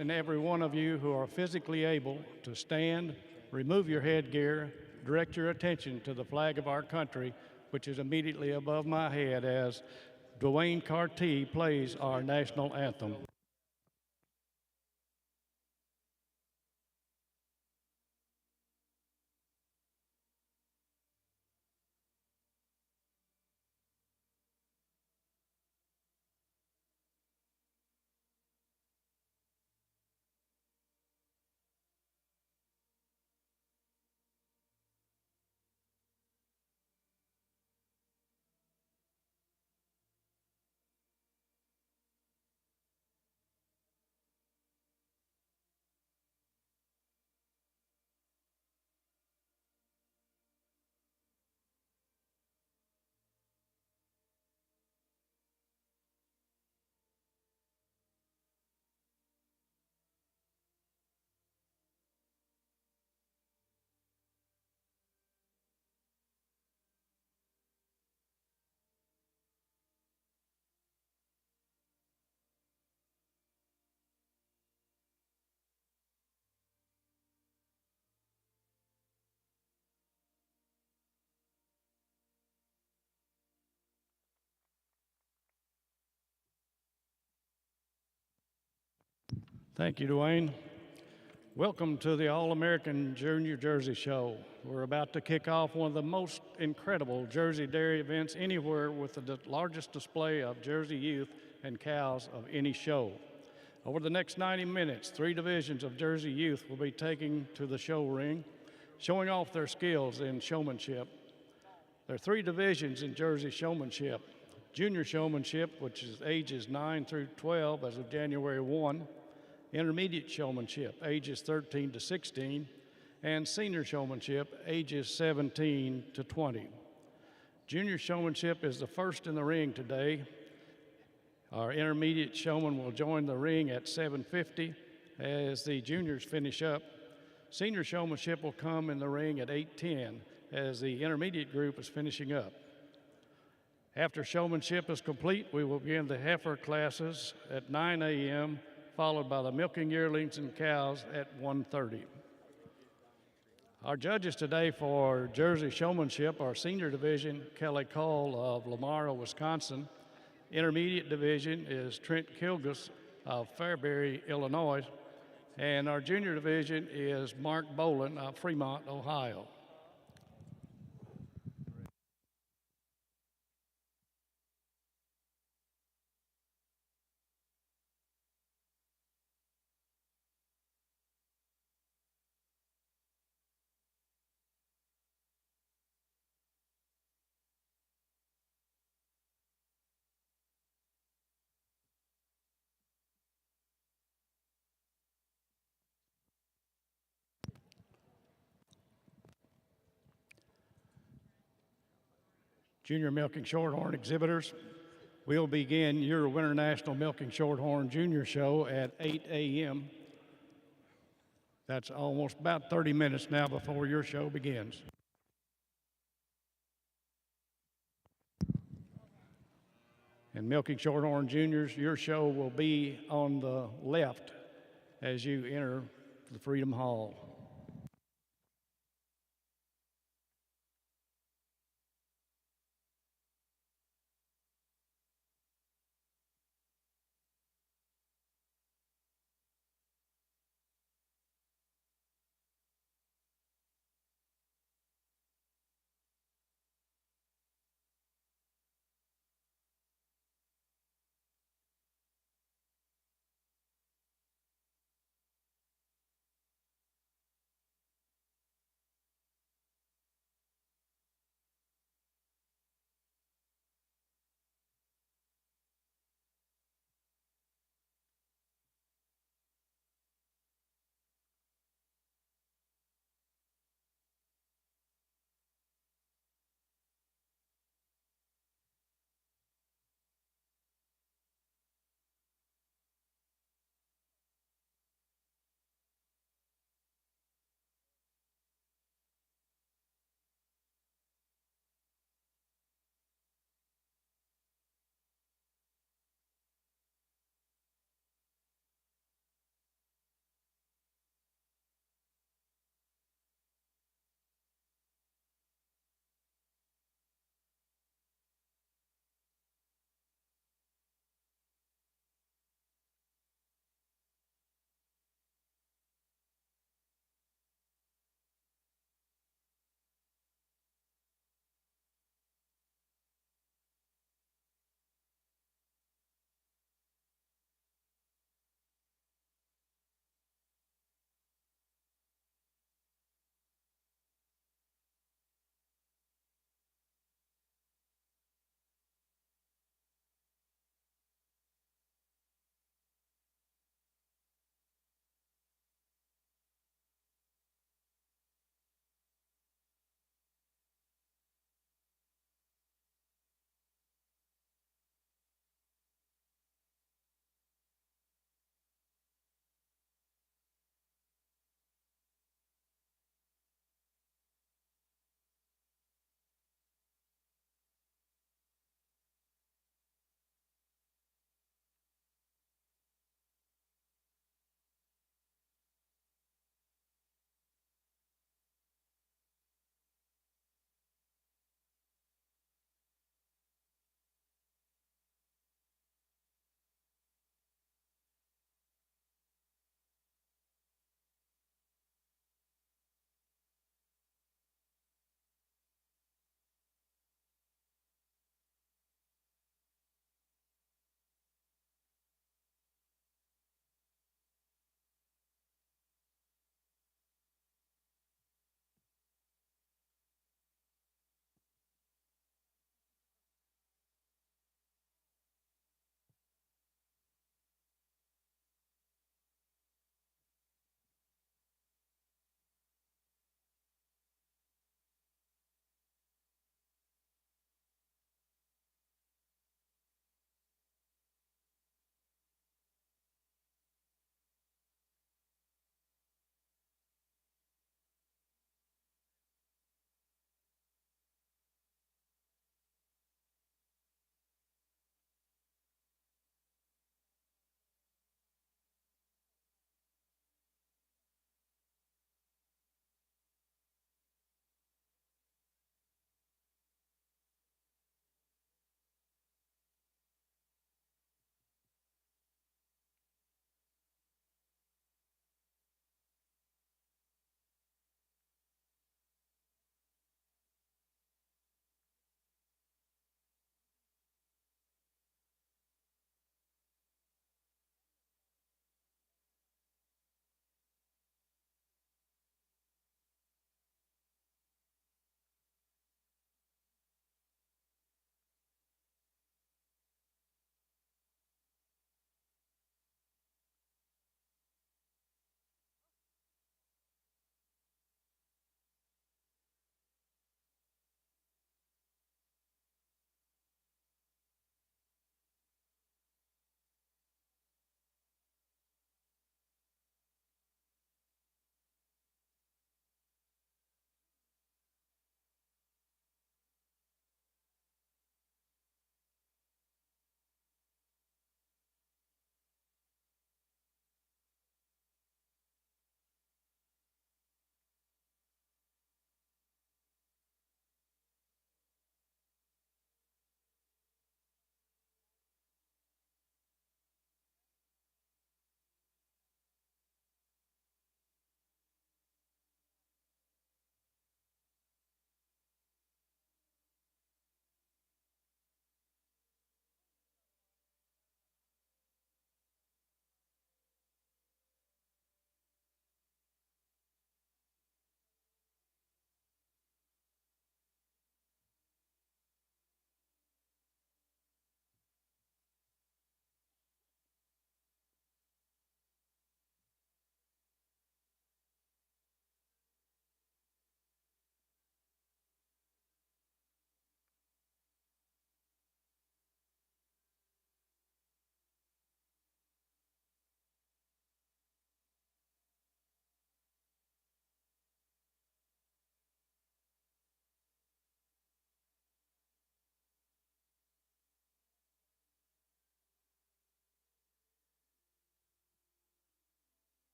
and every one of you who are physically able to stand, remove your headgear, direct your attention to the flag of our country, which is immediately above my head as Dwayne Carty plays our national anthem. Thank you, Dwayne. Welcome to the All-American Junior Jersey Show. We're about to kick off one of the most incredible Jersey dairy events anywhere with the largest display of Jersey youth and cows of any show. Over the next 90 minutes, 3 divisions of Jersey youth will be taking to the show ring, showing off their skills in showmanship. There are 3 divisions in Jersey showmanship. Junior showmanship, which is ages 9 through 12 as of January 1. Intermediate showmanship, ages 13 to 16, and senior showmanship, ages 17 to 20. Junior showmanship is the first in the ring today. Our intermediate showman will join the ring at 7:50 as the juniors finish up. Senior showmanship will come in the ring at 8:10 as the intermediate group is finishing up. After showmanship is complete, we will begin the heifer classes at 9 a.m., followed by the milking yearlings and cows at 1:30. Our judges today for Jersey showmanship are senior division Kelly Cole of Lamar, Wisconsin. Intermediate division is Trent Kilgus of Fairbury, Illinois. And our junior division is Mark Boland of Fremont, Ohio. Junior Milking Shorthorn exhibitors, we'll begin your Winter National Milking Shorthorn Junior Show at 8 a.m. That's almost about 30 minutes now before your show begins. And Milking Shorthorn Juniors, your show will be on the left as you enter the Freedom Hall.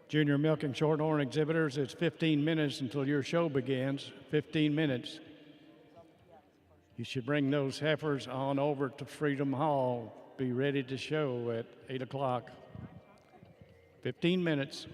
Junior milk and shorthorn exhibitors, it's 15 minutes until your show begins. 15 minutes. You should bring those heifers on over to Freedom Hall. Be ready to show at 8 o'clock. 15 minutes.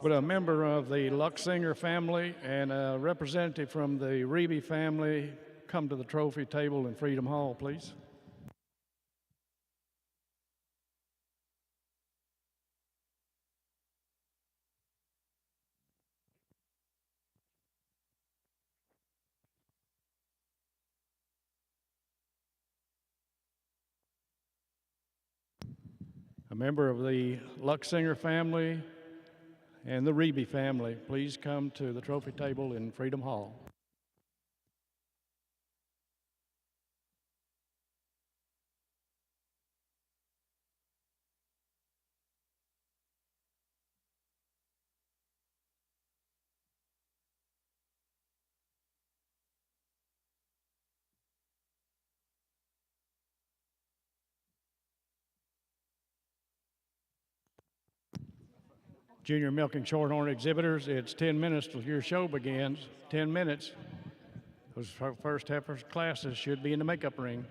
Would a member of the Luxinger family and a representative from the Reeby family come to the trophy table in Freedom Hall, please? A member of the Luxinger family and the Reeby family, please come to the trophy table in Freedom Hall. Junior milk and shorthorn exhibitors, it's 10 minutes till your show begins. 10 minutes. Those first heifers classes should be in the makeup ring.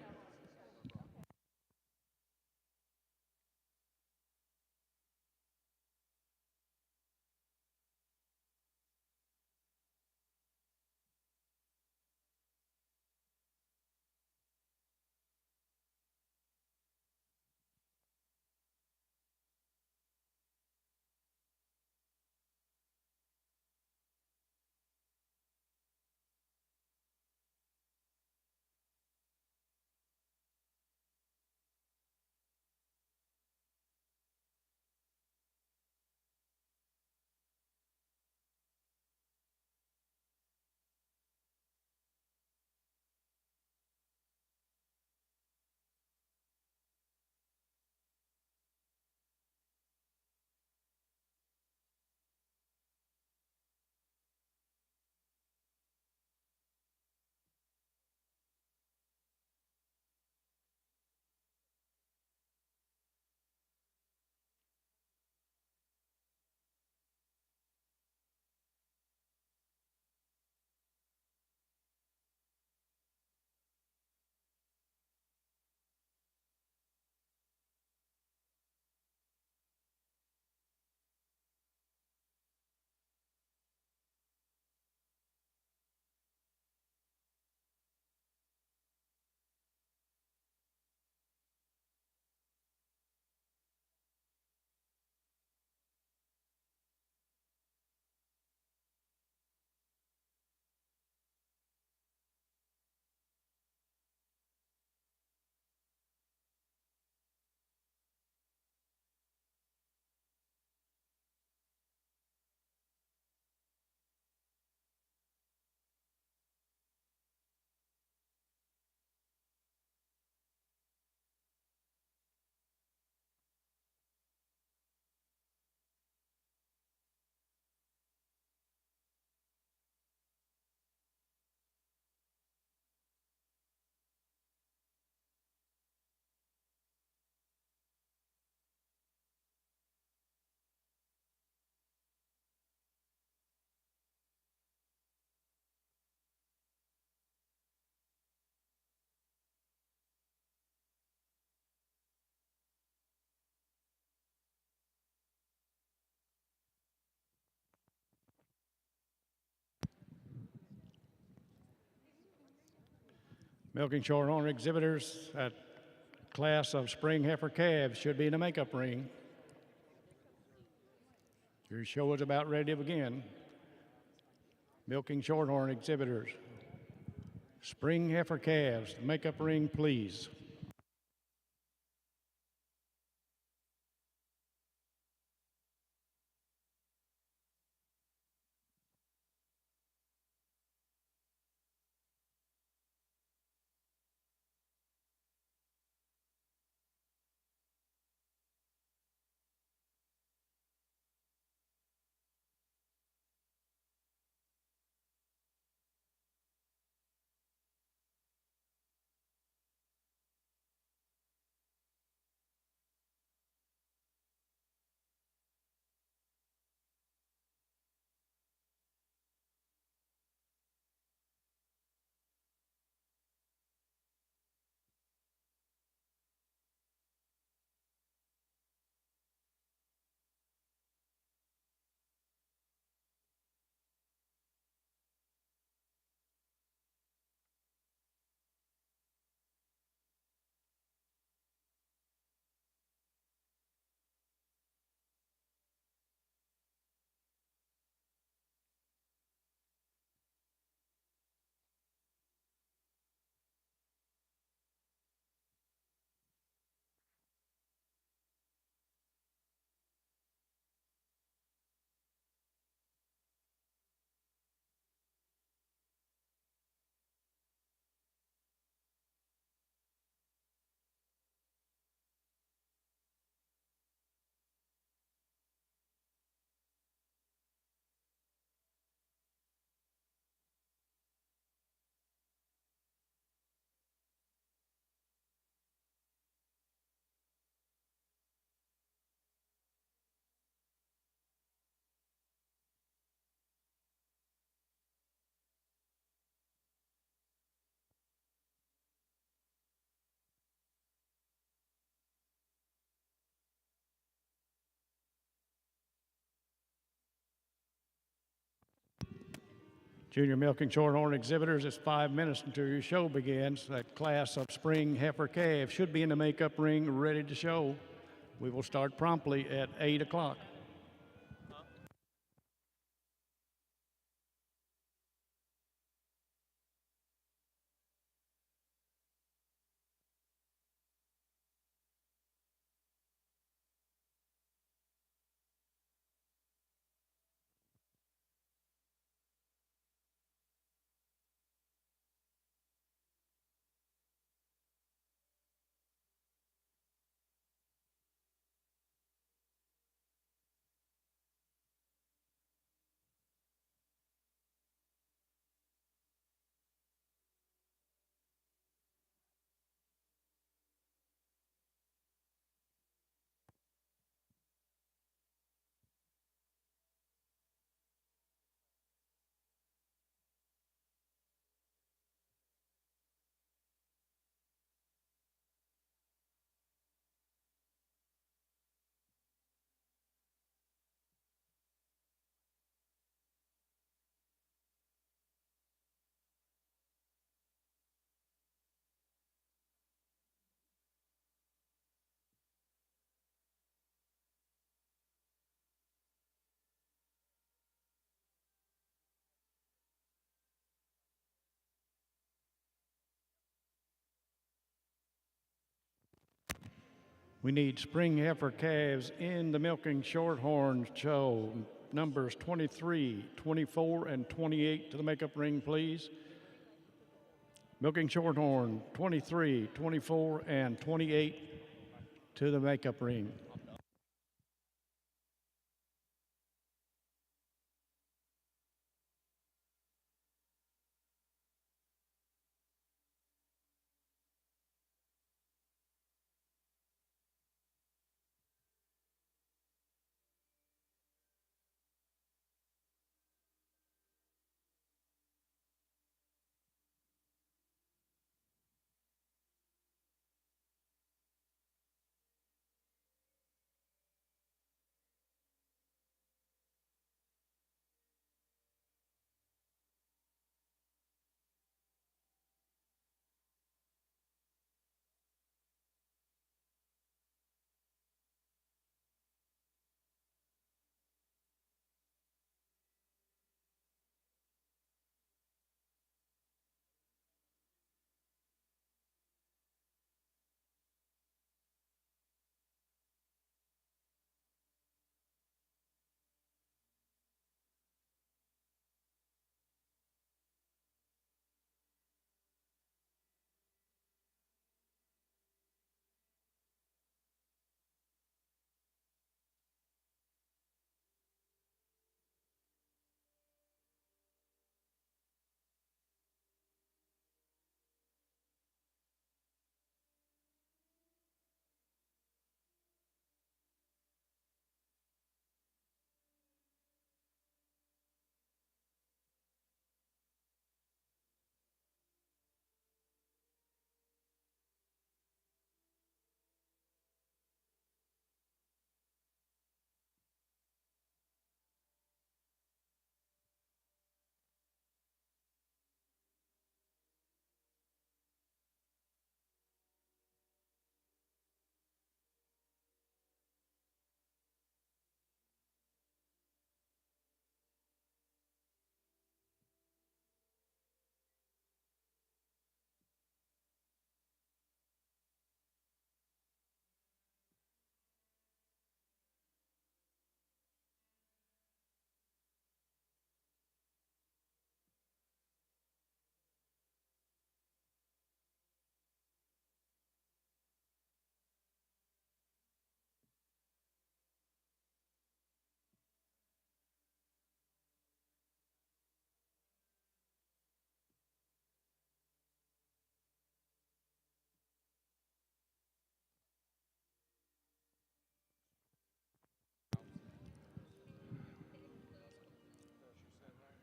Milking Shorthorn exhibitors, that class of spring heifer calves should be in the makeup ring. Your show is about ready to begin. Milking Shorthorn exhibitors, spring heifer calves, makeup ring, please. Junior Milking Shorthorn exhibitors, it's 5 minutes until your show begins. That class of spring heifer calf should be in the makeup ring ready to show. We will start promptly at 8 o'clock. We need spring heifer calves in the Milking Shorthorn show. Numbers 23, 24, and 28 to the makeup ring, please. Milking Shorthorn, 23, 24, and 28 to the makeup ring.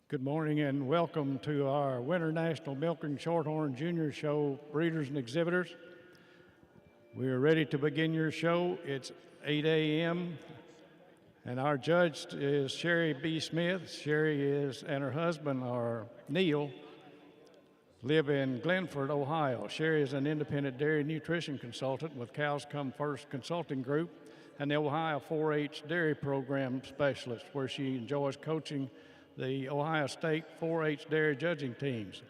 Good morning and welcome to our Winter National Milking Shorthorn Junior Show breeders and exhibitors. We are ready to begin your show. It's 8 a.m. and our judge is Sherry B. Smith. Sherry and her husband are NAILE, live in Glenford, Ohio. Sherry is an independent dairy nutrition consultant with Cows Come First Consulting Group and the Ohio 4-H Dairy Program Specialist, where she enjoys coaching the Ohio State 4-H dairy judging teams.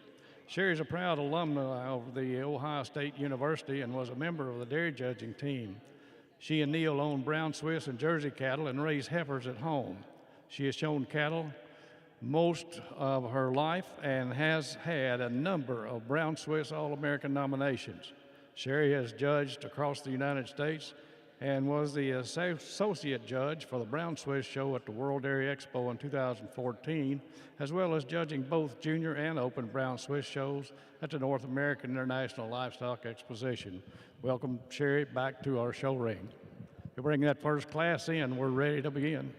Sherry is a proud alumna of the Ohio State University and was a member of the dairy judging team. She and NAILE own brown Swiss and Jersey cattle and raise heifers at home. She has shown cattle most of her life and has had a number of brown Swiss All-American nominations. Sherry has judged across the United States and was the associate judge for the Brown Swiss show at the World Dairy Expo in 2014, as well as judging both junior and open brown Swiss shows at the North American International Livestock Exposition. Welcome, Sherry, back to our show ring. You bring that first class in, we're ready to begin.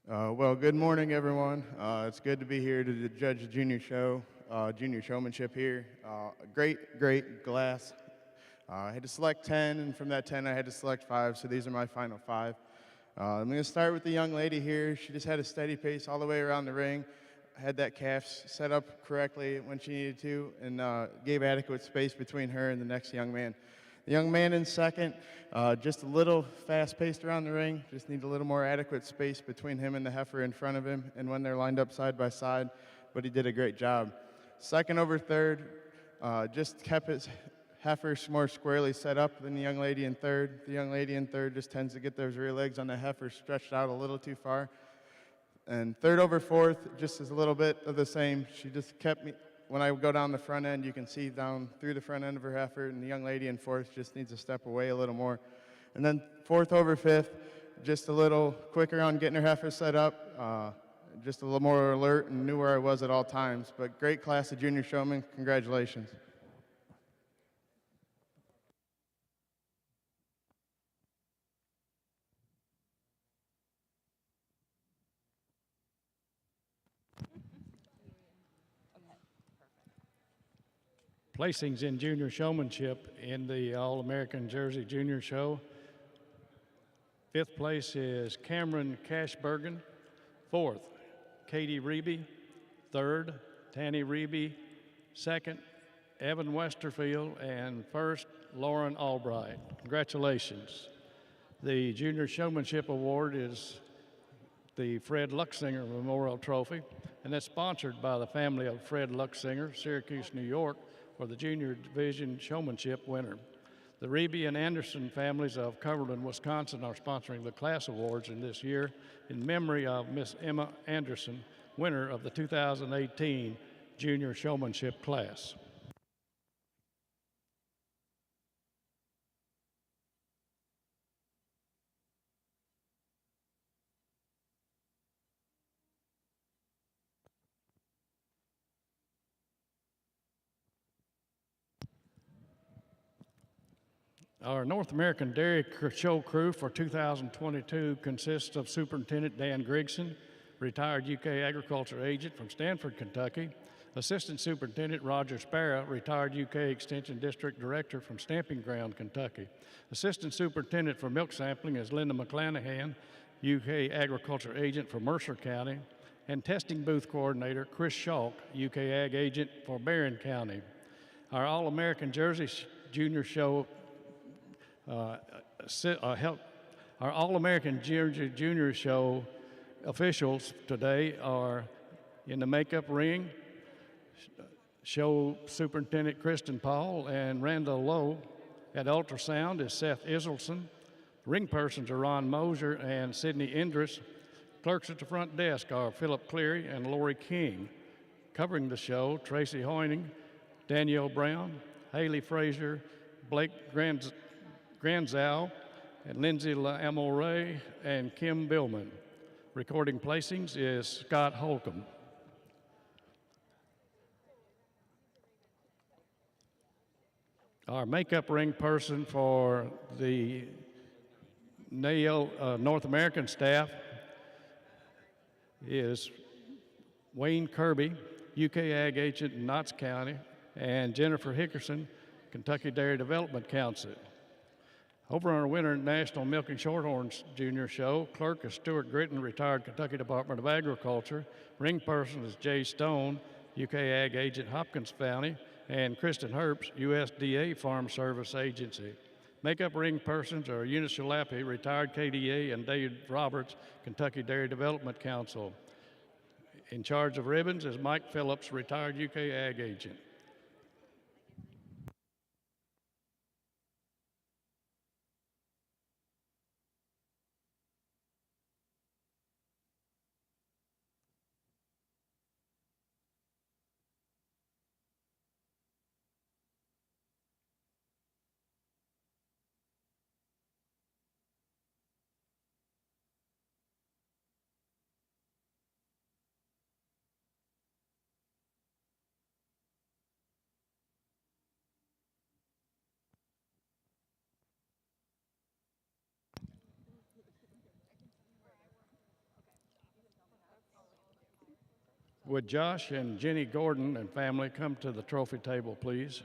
Well, good morning, everyone. It's good to be here to judge the junior show, junior showmanship here. Great glass. I had to select 10, and from that 10, I had to select 5, so these are my final 5. I'm going to start with the young lady here. She just had a steady pace all the way around the ring, had that calf set up correctly when she needed to, and gave adequate space between her and the next young man. The young man in second, just a little fast-paced around the ring, just need a little more adequate space between him and the heifer in front of him and when they're lined up side by side, but he did a great job. Second over third, just kept his heifer more squarely set up than the young lady in third. The young lady in third just tends to get those rear legs on the heifer stretched out a little too far. And third over fourth, just as a little bit of the same. She just kept me, when I go down the front end, you can see down through the front end of her heifer, and the young lady in fourth just needs to step away a little more. And then fourth over fifth, just a little quicker on getting her heifer set up, just a little more alert and knew where I was at all times. But great class of junior showmen. Congratulations. Placings in junior showmanship in the All-American Jersey Junior Show. Fifth place is Cameron Cashbergen. Fourth, Katie Reeby. Third, Tanny Reeby. Second, Evan Westerfield. And first, Lauren Albright. Congratulations. The Junior Showmanship Award is the Fred Luxinger Memorial Trophy, and that's sponsored by the family of Fred Luxinger, Syracuse, New York, for the Junior Division Showmanship winner. The Reeby and Anderson families of Cumberland, Wisconsin are sponsoring the class awards in this year in memory of Miss Emma Anderson, winner of the 2018 Junior Showmanship class. Our North American Dairy Show crew for 2022 consists of Superintendent Dan Grigson, retired UK agriculture agent from Stanford, Kentucky; Assistant Superintendent Roger Sparrow, retired UK Extension District Director from Stamping Ground, Kentucky; Assistant Superintendent for Milk Sampling is Linda McClanahan, UK agriculture agent for Mercer County; and Testing Booth Coordinator Chris Schalk, UK Ag Agent for Barron County. Our All-American Jersey Junior Show our All-American Junior Show officials today are in the makeup ring, Show Superintendent Kristen Paul and Randall Lowe. At ultrasound is Seth Iselson. Ring persons are Ron Mosier and Sydney Indris. Clerks at the front desk are Philip Cleary and Lori King. Covering the show, Tracy Hoyning, Danielle Brown, Haley Frazier, Blake Granzow, and Lindsay Amore and Kim Billman. Recording placings is Scott Holcomb. Our makeup ring person for the NAILE North American staff is Wayne Kirby, UK Ag Agent in Knotts County, and Jennifer Hickerson, Kentucky Dairy Development Council. Over on our Winter National Milking Shorthorns Junior Show, clerk is Stuart Gritton, retired Kentucky Department of Agriculture. Ring person is Jay Stone, UK Ag Agent, Hopkins County, and Kristen Herbst, USDA Farm Service Agency. Makeup ring persons are Eunice Shalapi, retired KDA, and Dave Roberts, Kentucky Dairy Development Council. In charge of ribbons is Mike Phillips, retired UK Ag Agent. Would Josh and Jenny Gordon and family come to the trophy table, please?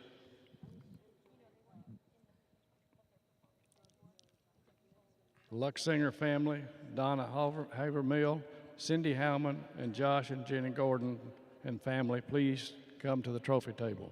Luxinger family, Donna Havermill, Cindy Howman, and Josh and Jenny Gordon and family, please come to the trophy table.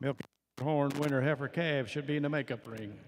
Milk Horn winner heifer calf should be in the makeup ring.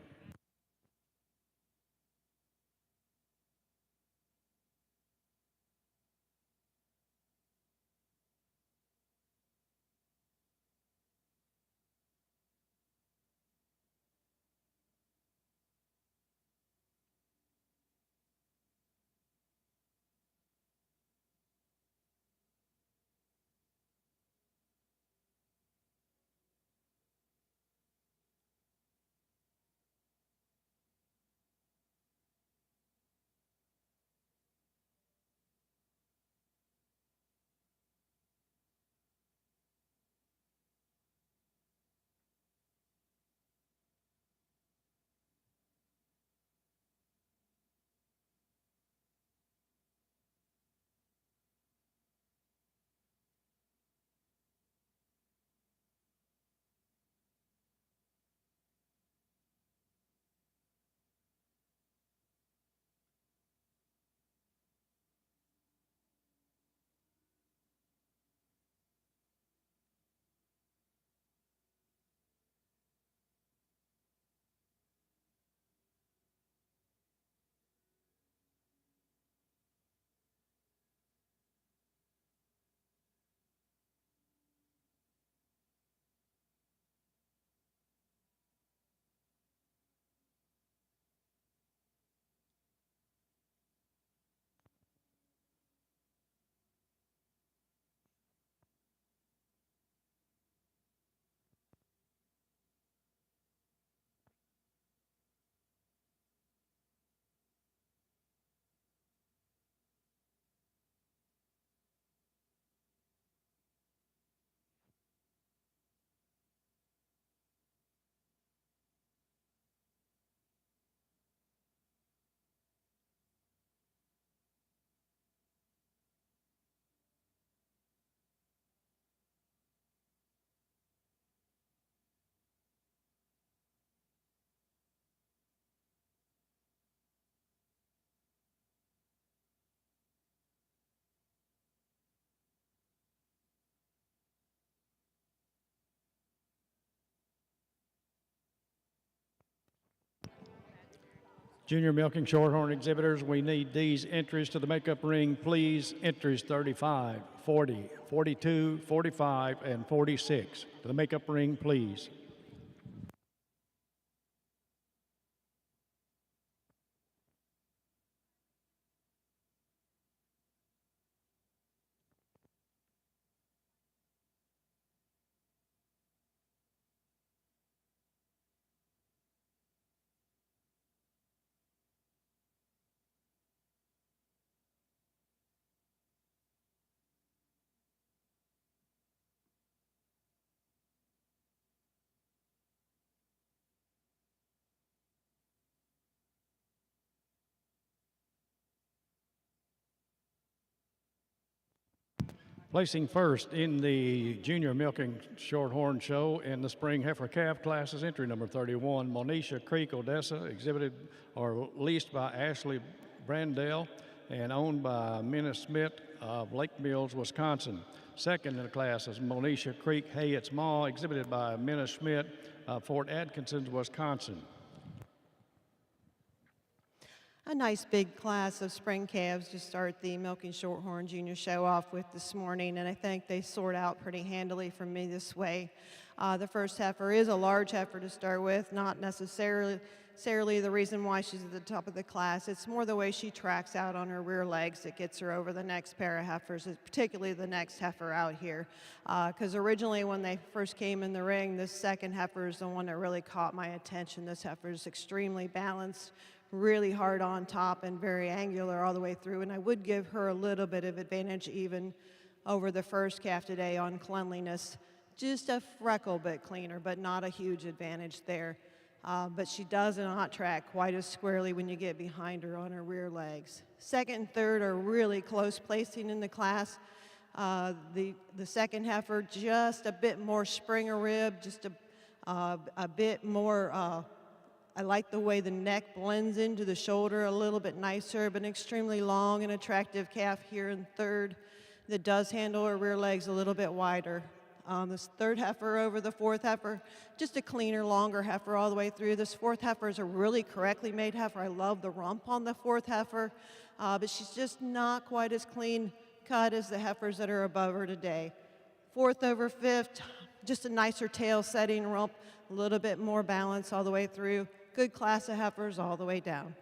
Junior milking shorthorn exhibitors, we need these entries to the makeup ring, please. Entries 35, 40, 42, 45, and 46. To the makeup ring, please. Placing first in the Junior Milking Shorthorn Show in the Spring Heifer Calf class is entry number 31, Monisha Creek, Odessa, exhibited or leased by Ashley Brandell and owned by Minna Smith of Lake Mills, Wisconsin. Second in the class is Monisha Creek, Hayet's Maw, exhibited by Minna Schmidt of Fort Atkinson, Wisconsin. A nice big class of spring calves to start the Milking Shorthorn Junior Show off with this morning, and I think they sort out pretty handily for me this way. The first heifer is a large heifer to start with, not necessarily the reason why she's at the top of the class. It's more the way she tracks out on her rear legs that gets her over the next pair of heifers, particularly the next heifer out here. Because originally when they first came in the ring, this second heifer is the one that really caught my attention. This heifer is extremely balanced, really hard on top and very angular all the way through, and I would give her a little bit of advantage even over the first calf today on cleanliness. Just a freckle bit cleaner, but not a huge advantage there. But she does not track quite as squarely when you get behind her on her rear legs. Second and third are really close placing in the class. The second heifer just a bit more springer rib, just a bit more. I like the way the neck blends into the shoulder a little bit nicer, but an extremely long and attractive calf here in third that does handle her rear legs a little bit wider. This third heifer over the fourth heifer, just a cleaner, longer heifer all the way through. This fourth heifer is a really correctly made heifer. I love the rump on the fourth heifer, but she's just not quite as clean cut as the heifers that are above her today. Fourth over fifth, just a nicer tail setting rump, a little bit more balance all the way through. Good class of heifers all the way down.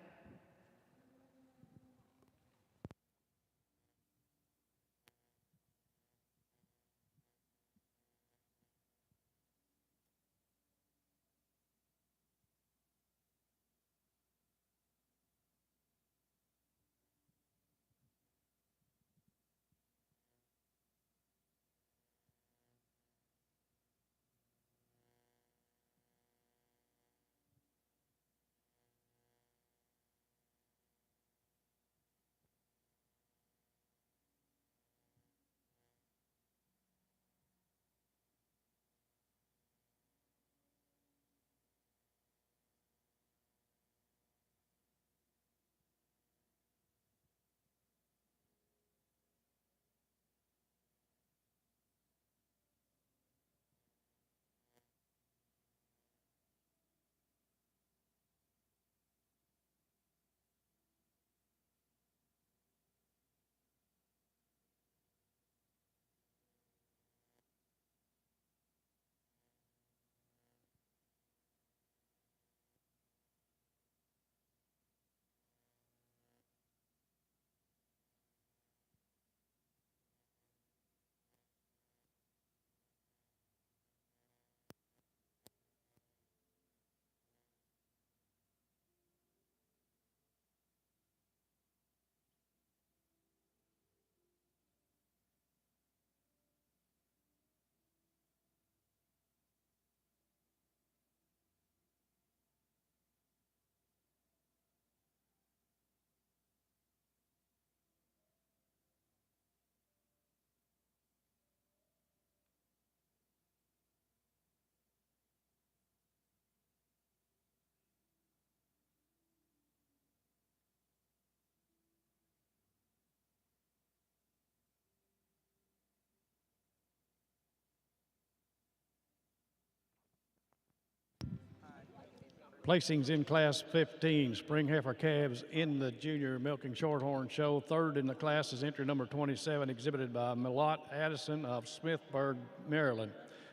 Placings in Class 15, Spring Heifer Calves in the Junior Milking Shorthorn Show. Third in the class is entry number 27, exhibited by Millot Addison of Smithburg, Maryland.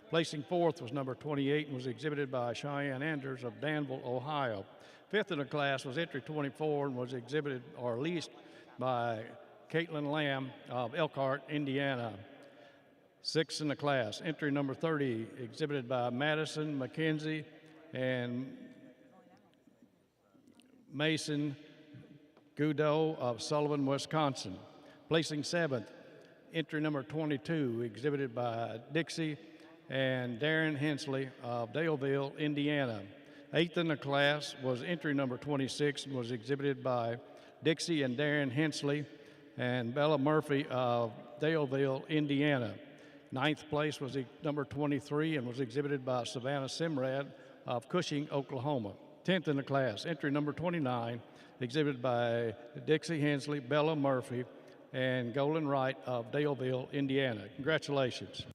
Placing fourth was number 28 and was exhibited by Cheyenne Andrews of Danville, Ohio. Fifth in the class was entry 24 and was exhibited or leased by Caitlin Lamb of Elkhart, Indiana. Sixth in the class, entry number 30, exhibited by Madison McKenzie and Mason Goudeau of Sullivan, Wisconsin. Placing seventh, entry number 22, exhibited by Dixie and Darren Hensley of Daleville, Indiana. Eighth in the class was entry number 26 and was exhibited by Dixie and Darren Hensley and Bella Murphy of Daleville, Indiana. Ninth place was number 23 and was exhibited by Savannah Simrad of Cushing, Oklahoma. 10th in the class, entry number 29, exhibited by Dixie Hensley, Bella Murphy, and Golden Wright of Daleville, Indiana. Congratulations.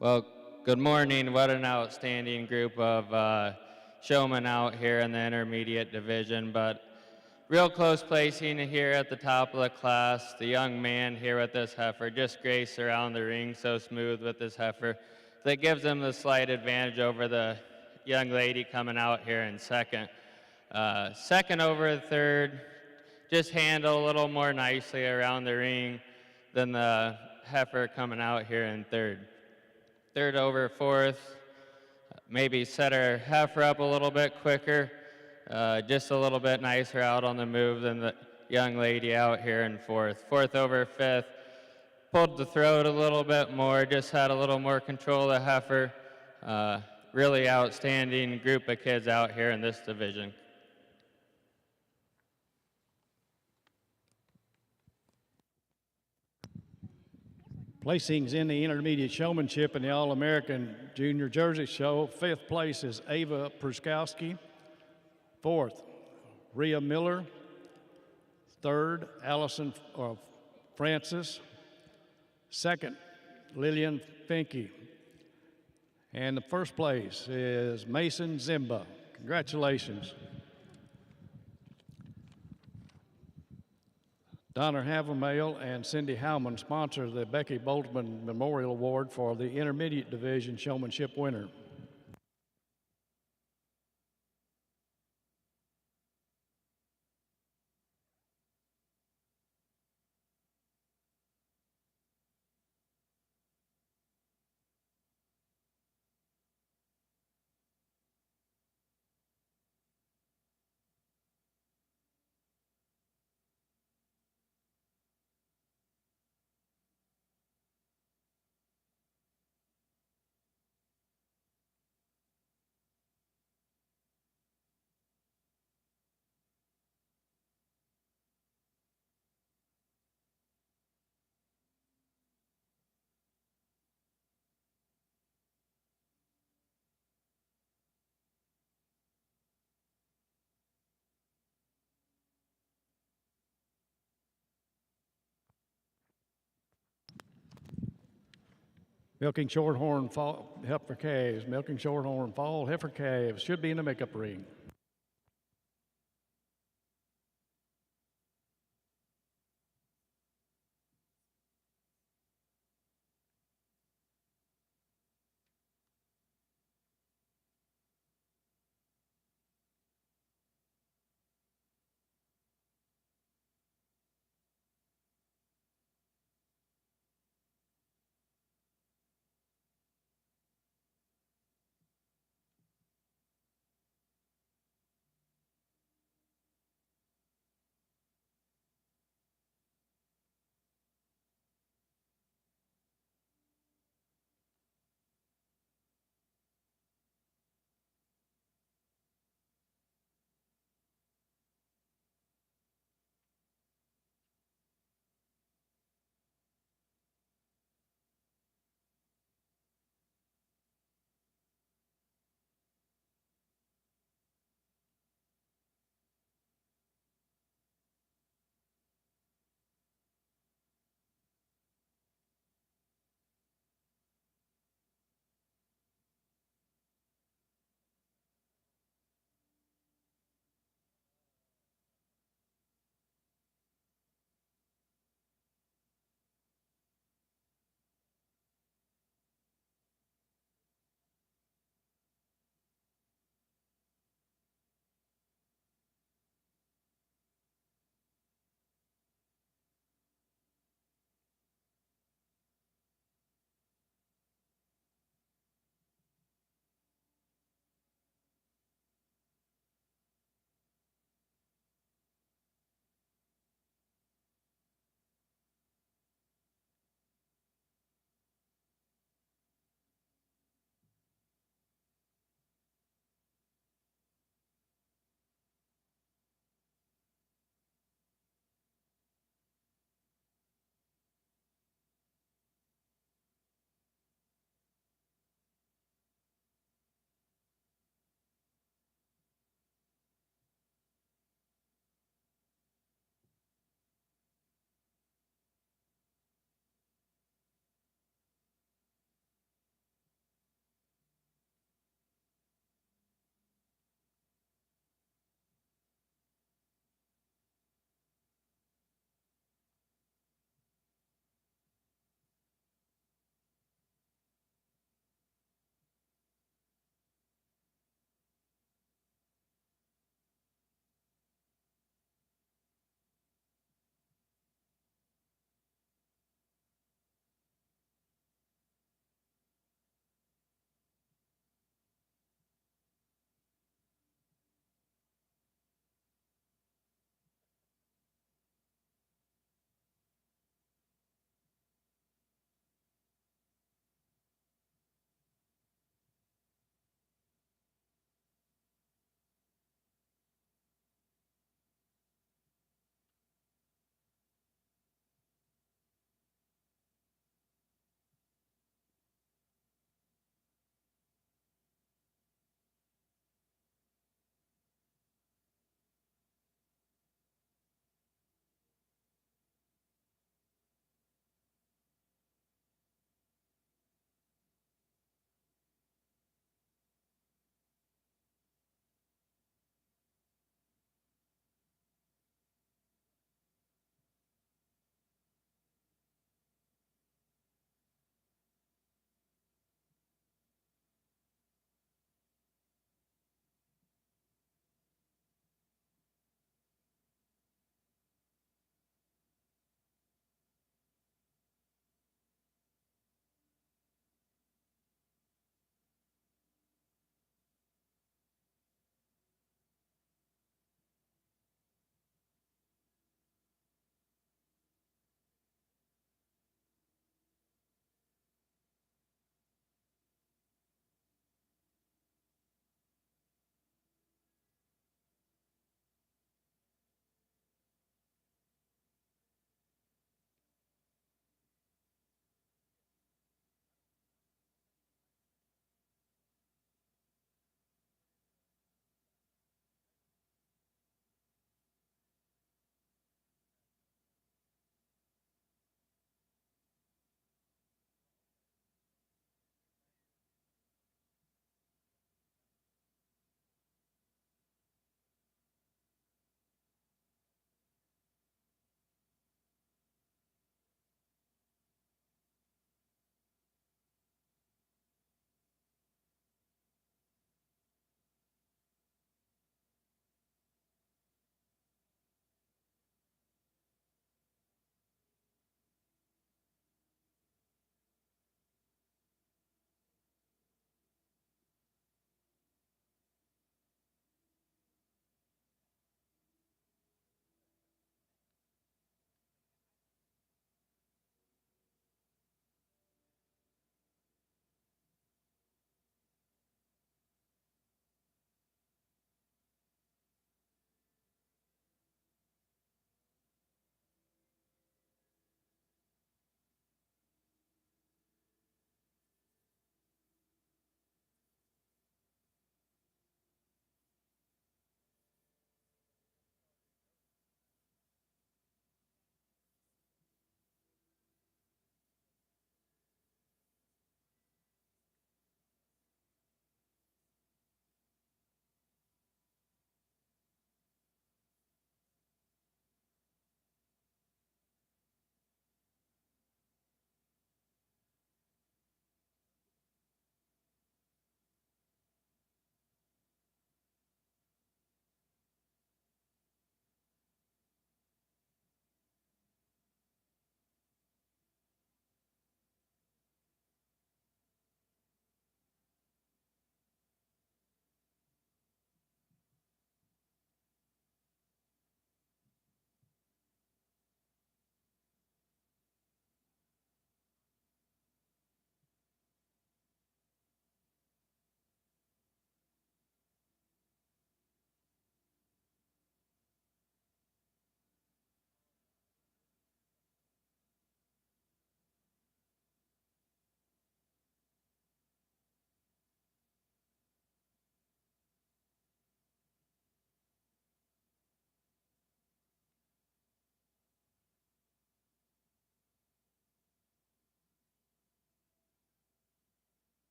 Well, good morning. What an outstanding group of showmen out here in the intermediate division, but real close placing here at the top of the class. The young man here with this heifer just graced around the ring so smooth with this heifer that gives him the slight advantage over the young lady coming out here in second. Second over third, just handle a little more nicely around the ring than the heifer coming out here in third. Third over fourth, maybe set her heifer up a little bit quicker, just a little bit nicer out on the move than the young lady out here in fourth. Fourth over fifth, pulled the throat a little bit more, just had a little more control of the heifer. Really outstanding group of kids out here in this division. Placings in the intermediate showmanship in the All-American Junior Jersey Show. Fifth place is Ava Pruskowski. Fourth, Rhea Miller. Third, Allison Francis. Second, Lillian Finke. And the first place is Mason Zimba. Congratulations. Donner Havermale and Cindy Howman sponsor the Becky Boltzmann Memorial Award for the Intermediate Division Showmanship winner. Milking Shorthorn fall heifer calves. Milking Shorthorn fall heifer calves should be in the makeup ring.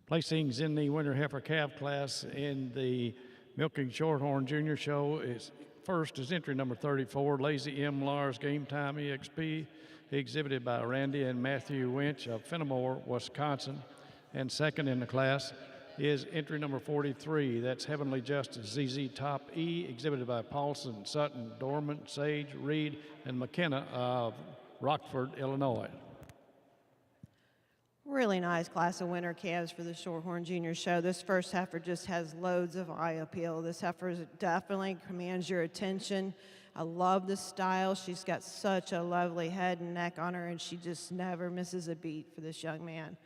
Placings in the winter heifer calf class in the Milking Shorthorn Junior Show is first is entry number 34, Lazy M. Lars Game Time EXP, exhibited by Randy and Matthew Winch of Fenimore, Wisconsin. And second in the class is entry number 43, that's Heavenly Justice ZZ Top E, exhibited by Paulson, Sutton, Dorman, Sage, Reed, and McKenna of Rockford, Illinois. Really nice class of winter calves for the Shorthorn Junior Show. This first heifer just has loads of eye appeal. This heifer definitely commands your attention. I love the style. She's got such a lovely head and neck on her, and she just never misses a beat for this young man.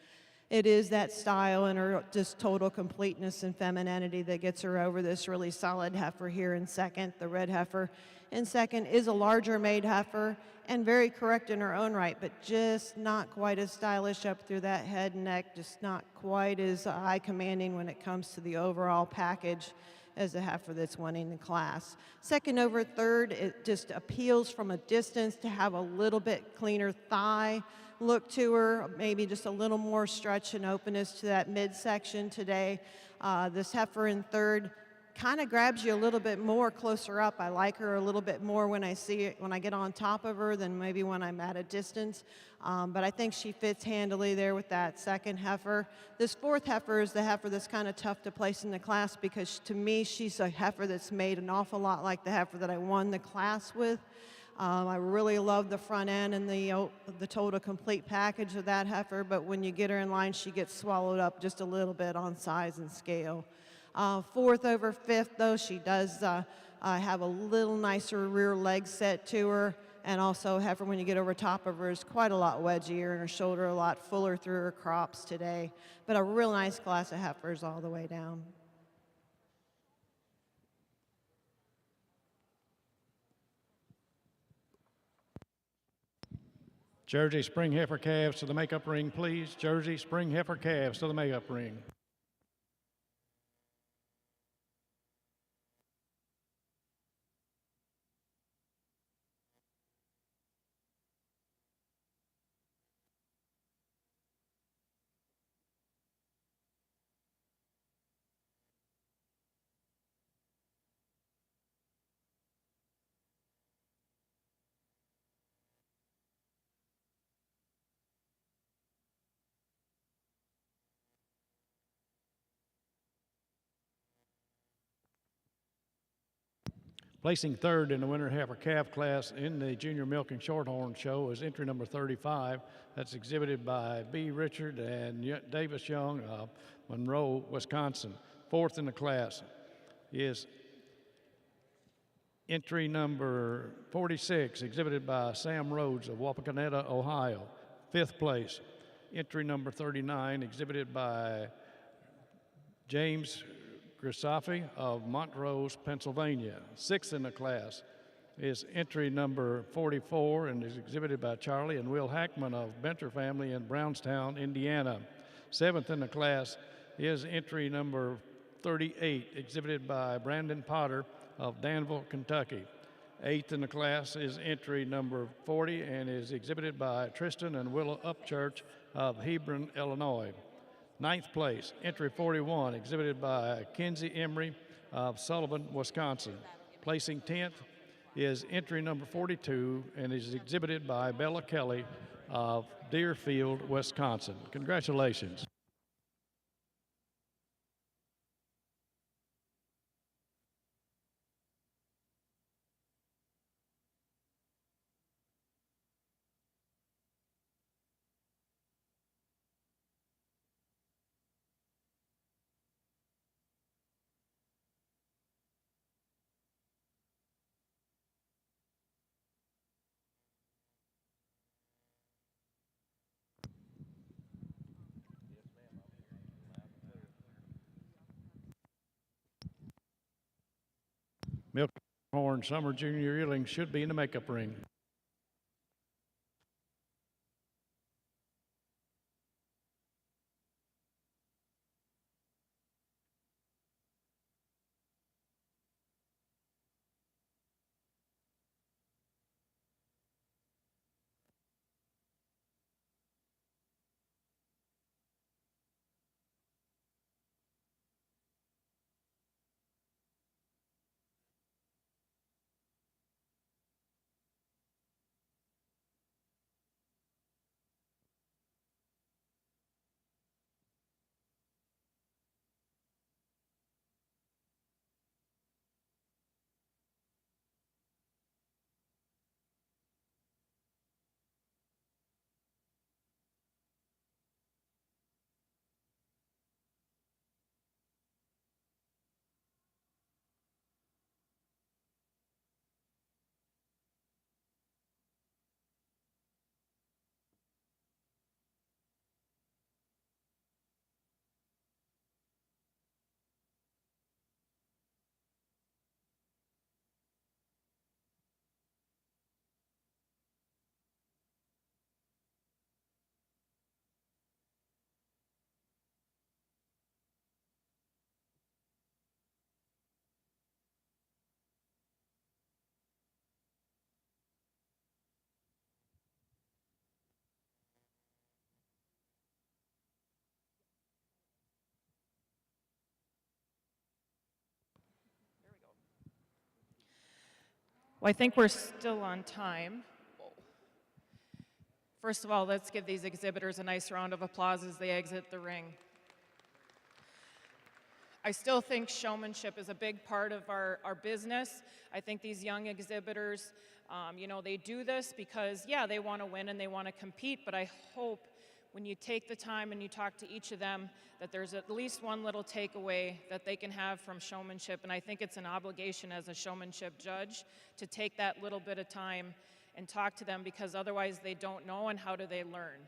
It is that style and her just total completeness and femininity that gets her over this really solid heifer here in second. The red heifer in second is a larger made heifer and very correct in her own right, but just not quite as stylish up through that head and neck, just not quite as eye-commanding when it comes to the overall package as the heifer that's winning the class. Second over third, it just appeals from a distance to have a little bit cleaner thigh look to her, maybe just a little more stretch and openness to that midsection today. This heifer in third kind of grabs you a little bit more closer up. I like her a little bit more when I see it, when I get on top of her than maybe when I'm at a distance. But I think she fits handily there with that second heifer. This fourth heifer is the heifer that's kind of tough to place in the class because to me, she's a heifer that's made an awful lot like the heifer that I won the class with. I really love the front end and the total complete package of that heifer, but when you get her in line, she gets swallowed up just a little bit on size and scale. Fourth over fifth, though, she does have a little nicer rear leg set to her, and also heifer, when you get over top of her, is quite a lot wedgier, and her shoulder a lot fuller through her crops today. But a real nice class of heifers all the way down. Jersey Spring Heifer calves to the makeup ring, please. Jersey Spring Heifer calves to the makeup ring. Placing third in the winter heifer calf class in the Junior Milking Shorthorn Show is entry number 35. That's exhibited by B. Richard and Davis Young of Monroe, Wisconsin. Fourth in the class is entry number 46, exhibited by Sam Rhodes of Wapakoneta, Ohio. Fifth place, entry number 39, exhibited by James Grisafi of Montrose, Pennsylvania. Sixth in the class is entry number 44 and is exhibited by Charlie and Will Hackman of Benter family in Brownstown, Indiana. Seventh in the class is entry number 38, exhibited by Brandon Potter of Danville, Kentucky. Eighth in the class is entry number 40 and is exhibited by Tristan and Willa Upchurch of Hebron, Illinois. Ninth place, entry 41, exhibited by Kenzie Emery of Sullivan, Wisconsin. Placing 10th is entry number 42 and is exhibited by Bella Kelly of Deerfield, Wisconsin. Congratulations. Milkhorn Summer Junior Yearling should be in the makeup ring. Well, I think we're still on time. First of all, let's give these exhibitors a nice round of applause as they exit the ring. I still think showmanship is a big part of our business. I think these young exhibitors, you know, they do this because, yeah, they want to win and they want to compete, but I hope when you take the time and you talk to each of them that there's at least one little takeaway that they can have from showmanship, and I think it's an obligation as a showmanship judge to take that little bit of time and talk to them, because otherwise they don't know, and how do they learn?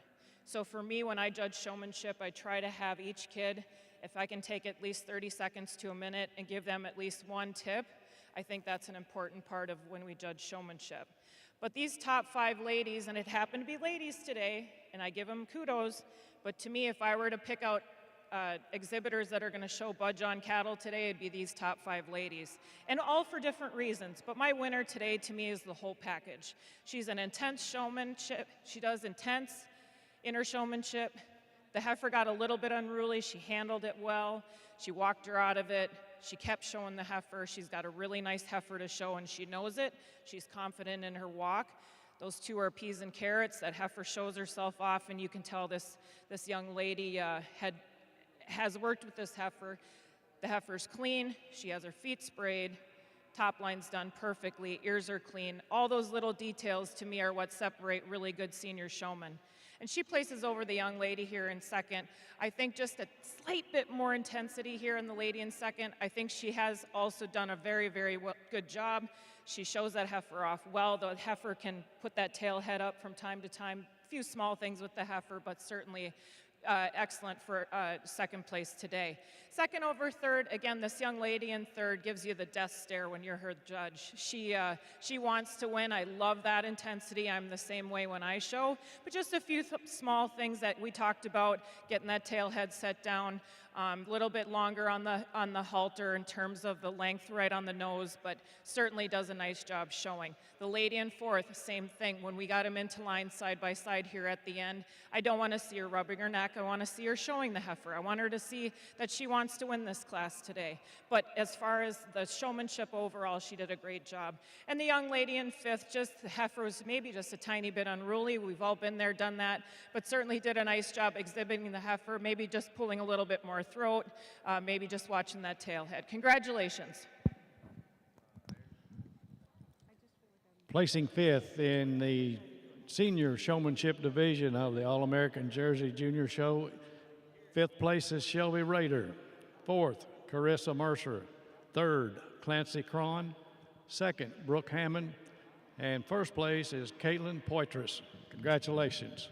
So for me, when I judge showmanship, I try to have each kid, if I can take at least 30 seconds to a minute and give them at least one tip, I think that's an important part of when we judge showmanship. But these top 5 ladies, and it happened to be ladies today, and I give them kudos, but to me, if I were to pick out exhibitors that are going to show budge on cattle today, it'd be these top 5 ladies, and all for different reasons. But my winner today, to me, is the whole package. She's an intense showmanship. She does intense inner showmanship. The heifer got a little bit unruly. She handled it well. She walked her out of it. She kept showing the heifer. She's got a really nice heifer to show, and she knows it. She's confident in her walk. Those two are peas and carrots. That heifer shows herself off, and you can tell this young lady has worked with this heifer. The heifer's clean. She has her feet sprayed. Top line's done perfectly. Ears are clean. All those little details to me are what separate really good senior showmen. And she places over the young lady here in second. I think just a slight bit more intensity here in the lady in second. I think she has also done a very, very good job. She shows that heifer off well. The heifer can put that tail head up from time to time. A few small things with the heifer, but certainly excellent for second place today. Second over third, again, this young lady in third gives you the death stare when you're her judge. She wants to win. I love that intensity. I'm the same way when I show. But just a few small things that we talked about, getting that tail head set down, a little bit longer on the halter in terms of the length right on the nose, but certainly does a nice job showing. The lady in fourth, same thing. When we got them into line side by side here at the end, I don't want to see her rubbing her neck. I want to see her showing the heifer. I want her to see that she wants to win this class today. But as far as the showmanship overall, she did a great job. And the young lady in fifth, just the heifer was maybe just a tiny bit unruly. We've all been there, done that, but certainly did a nice job exhibiting the heifer, maybe just pulling a little bit more throat, maybe just watching that tail head. Congratulations. Placing fifth in the senior showmanship division of the All-American Jersey Junior Show, fifth place is Shelby Rader. Fourth, Carissa Mercer. Third, Clancy Cron. Second, Brooke Hammond. And first place is Caitlin Poitras. Congratulations.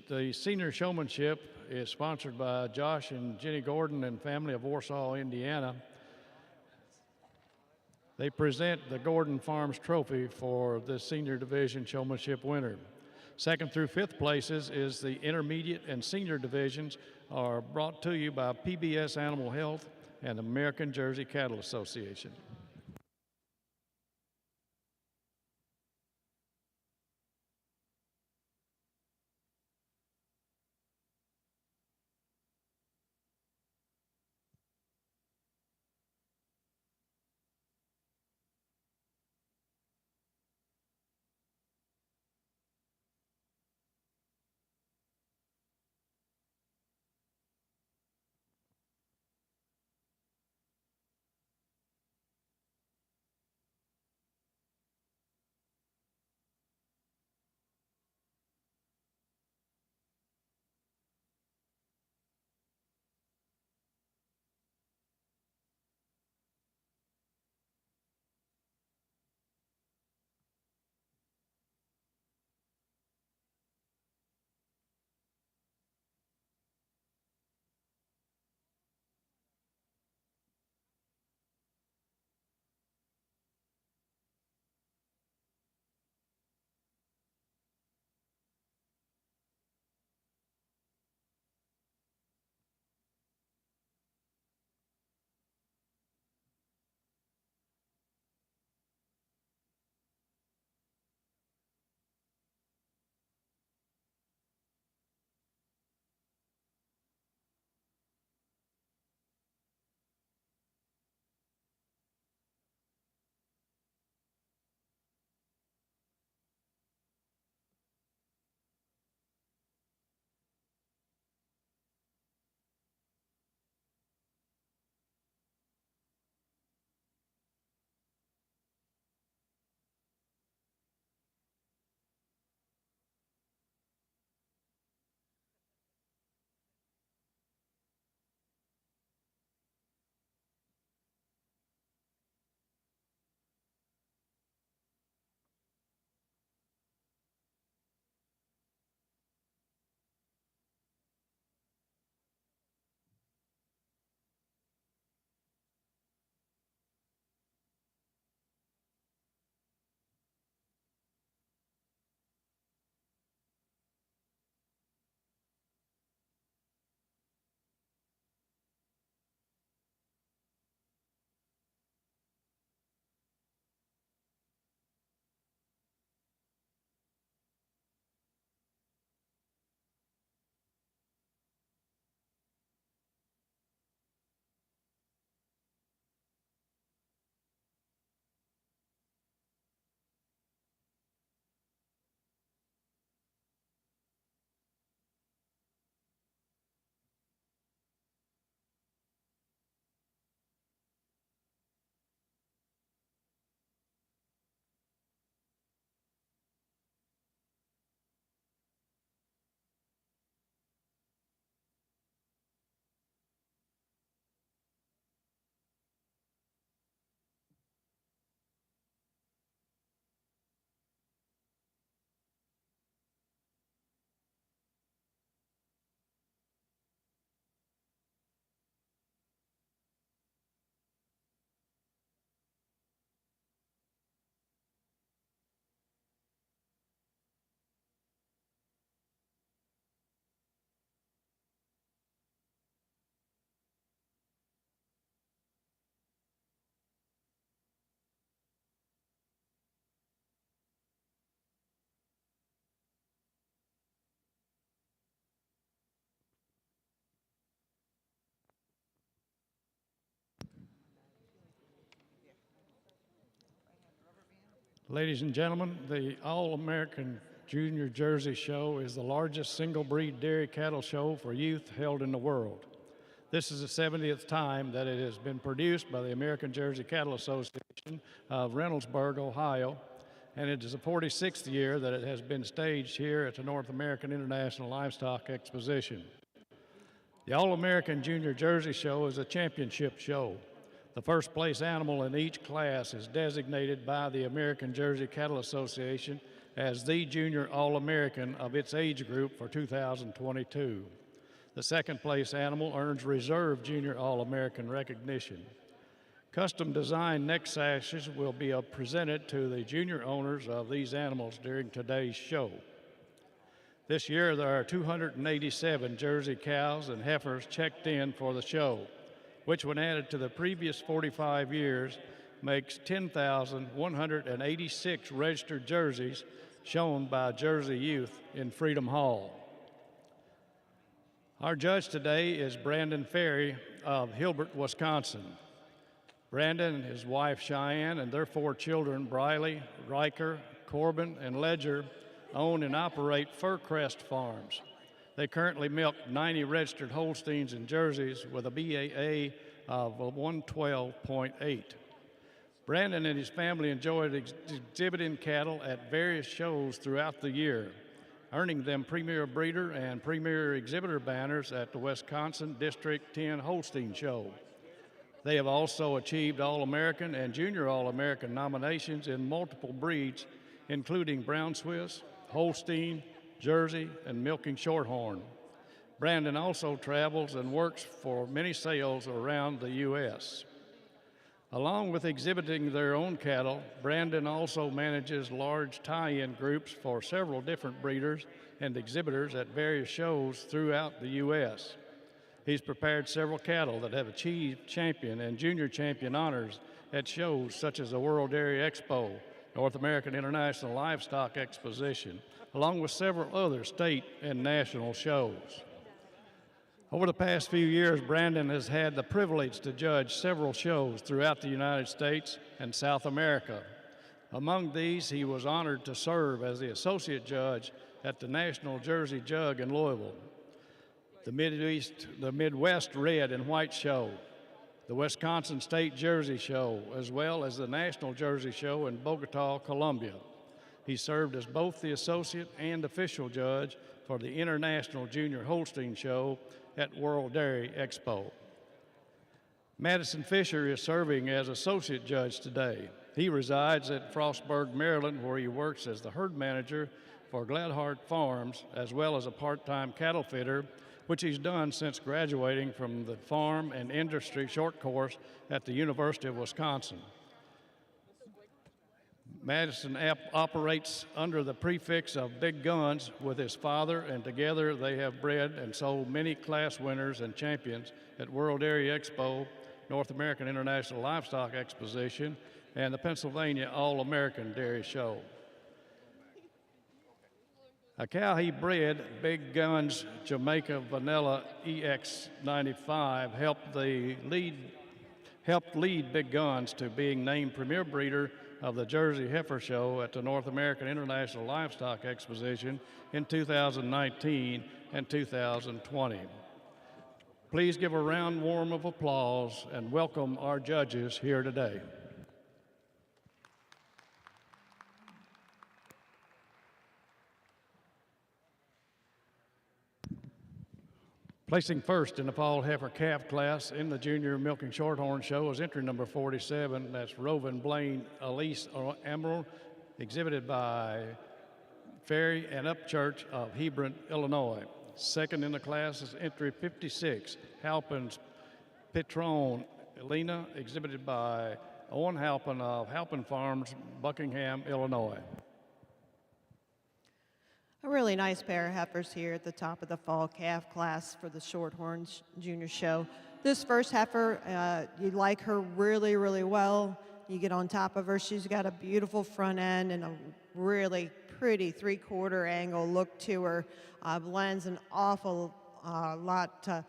The senior showmanship is sponsored by Josh and Jenny Gordon and family of Warsaw, Indiana. They present the Gordon Farms Trophy for the senior division showmanship winner. Second through fifth places is the intermediate and senior divisions are brought to you by PBS Animal Health and American Jersey Cattle Association. Ladies and gentlemen, the All-American Junior Jersey Show is the largest single-breed dairy cattle show for youth held in the world. This is the 70th time that it has been produced by the American Jersey Cattle Association of Reynoldsburg, Ohio, and it is the 46th year that it has been staged here at the North American International Livestock Exposition. The All-American Junior Jersey Show is a championship show. The first place animal in each class is designated by the American Jersey Cattle Association as the Junior All-American of its age group for 2022. The second place animal earns Reserve Junior All-American recognition. Custom designed neck sashes will be presented to the junior owners of these animals during today's show. This year there are 287 Jersey cows and heifers checked in for the show, which when added to the previous 45 years makes 10,186 registered jerseys shown by Jersey youth in Freedom Hall. Our judge today is Brandon Ferry of Hilbert, Wisconsin. Brandon and his wife Cheyenne and their 4 children, Briley, Riker, Corbin, and Ledger, own and operate Furcrest Farms. They currently milk 90 registered Holsteins and Jerseys with a BAA of 112.8. Brandon and his family enjoyed exhibiting cattle at various shows throughout the year, earning them Premier Breeder and Premier Exhibitor banners at the Wisconsin District 10 Holstein Show. They have also achieved All-American and Junior All-American nominations in multiple breeds, including Brown Swiss, Holstein, Jersey, and milking Shorthorn. Brandon also travels and works for many sales around the U.S. Along with exhibiting their own cattle, Brandon also manages large tie-in groups for several different breeders and exhibitors at various shows throughout the U.S. He's prepared several cattle that have achieved champion and junior champion honors at shows such as the World Dairy Expo, North American International Livestock Exposition, along with several other state and national shows. Over the past few years, Brandon has had the privilege to judge several shows throughout the United States and South America. Among these, he was honored to serve as the associate judge at the National Jersey Jug in Louisville, the Midwest Red and White Show, the Wisconsin State Jersey Show, as well as the National Jersey Show in Bogota, Colombia. He served as both the associate and official judge for the International Junior Holstein Show at World Dairy Expo. Madison Fisher is serving as associate judge today. He resides at Frostburg, Maryland, where he works as the herd manager for Gladhart Farms, as well as a part-time cattle fitter, which he's done since graduating from the Farm and Industry short course at the University of Wisconsin. Madison operates under the prefix of Big Guns with his father, and together they have bred and sold many class winners and champions at World Dairy Expo, North American International Livestock Exposition, and the Pennsylvania All-American Dairy Show. A cow he bred, Big Guns Jamaica Vanilla EX95, helped lead Big Guns to being named Premier Breeder of the Jersey Heifer Show at the North American International Livestock Exposition in 2019 and 2020. Please give a round warm of applause and welcome our judges here today. Placing first in the fall heifer calf class in the Junior Milking Shorthorn Show is entry number 47. That's Rovin Blaine Elise Emerald, exhibited by Ferry and Upchurch of Hebron, Illinois. Second in the class is entry 56, Halpin's Petron Elena, exhibited by Owen Halpin of Halpin Farms, Buckingham, Illinois. A really nice pair of heifers here at the top of the fall calf class for the Shorthorns Junior Show. This first heifer, you like her really, really well. You get on top of her, she's got a beautiful front end and a really pretty 3/4 angle look to her. Blends an awful lot to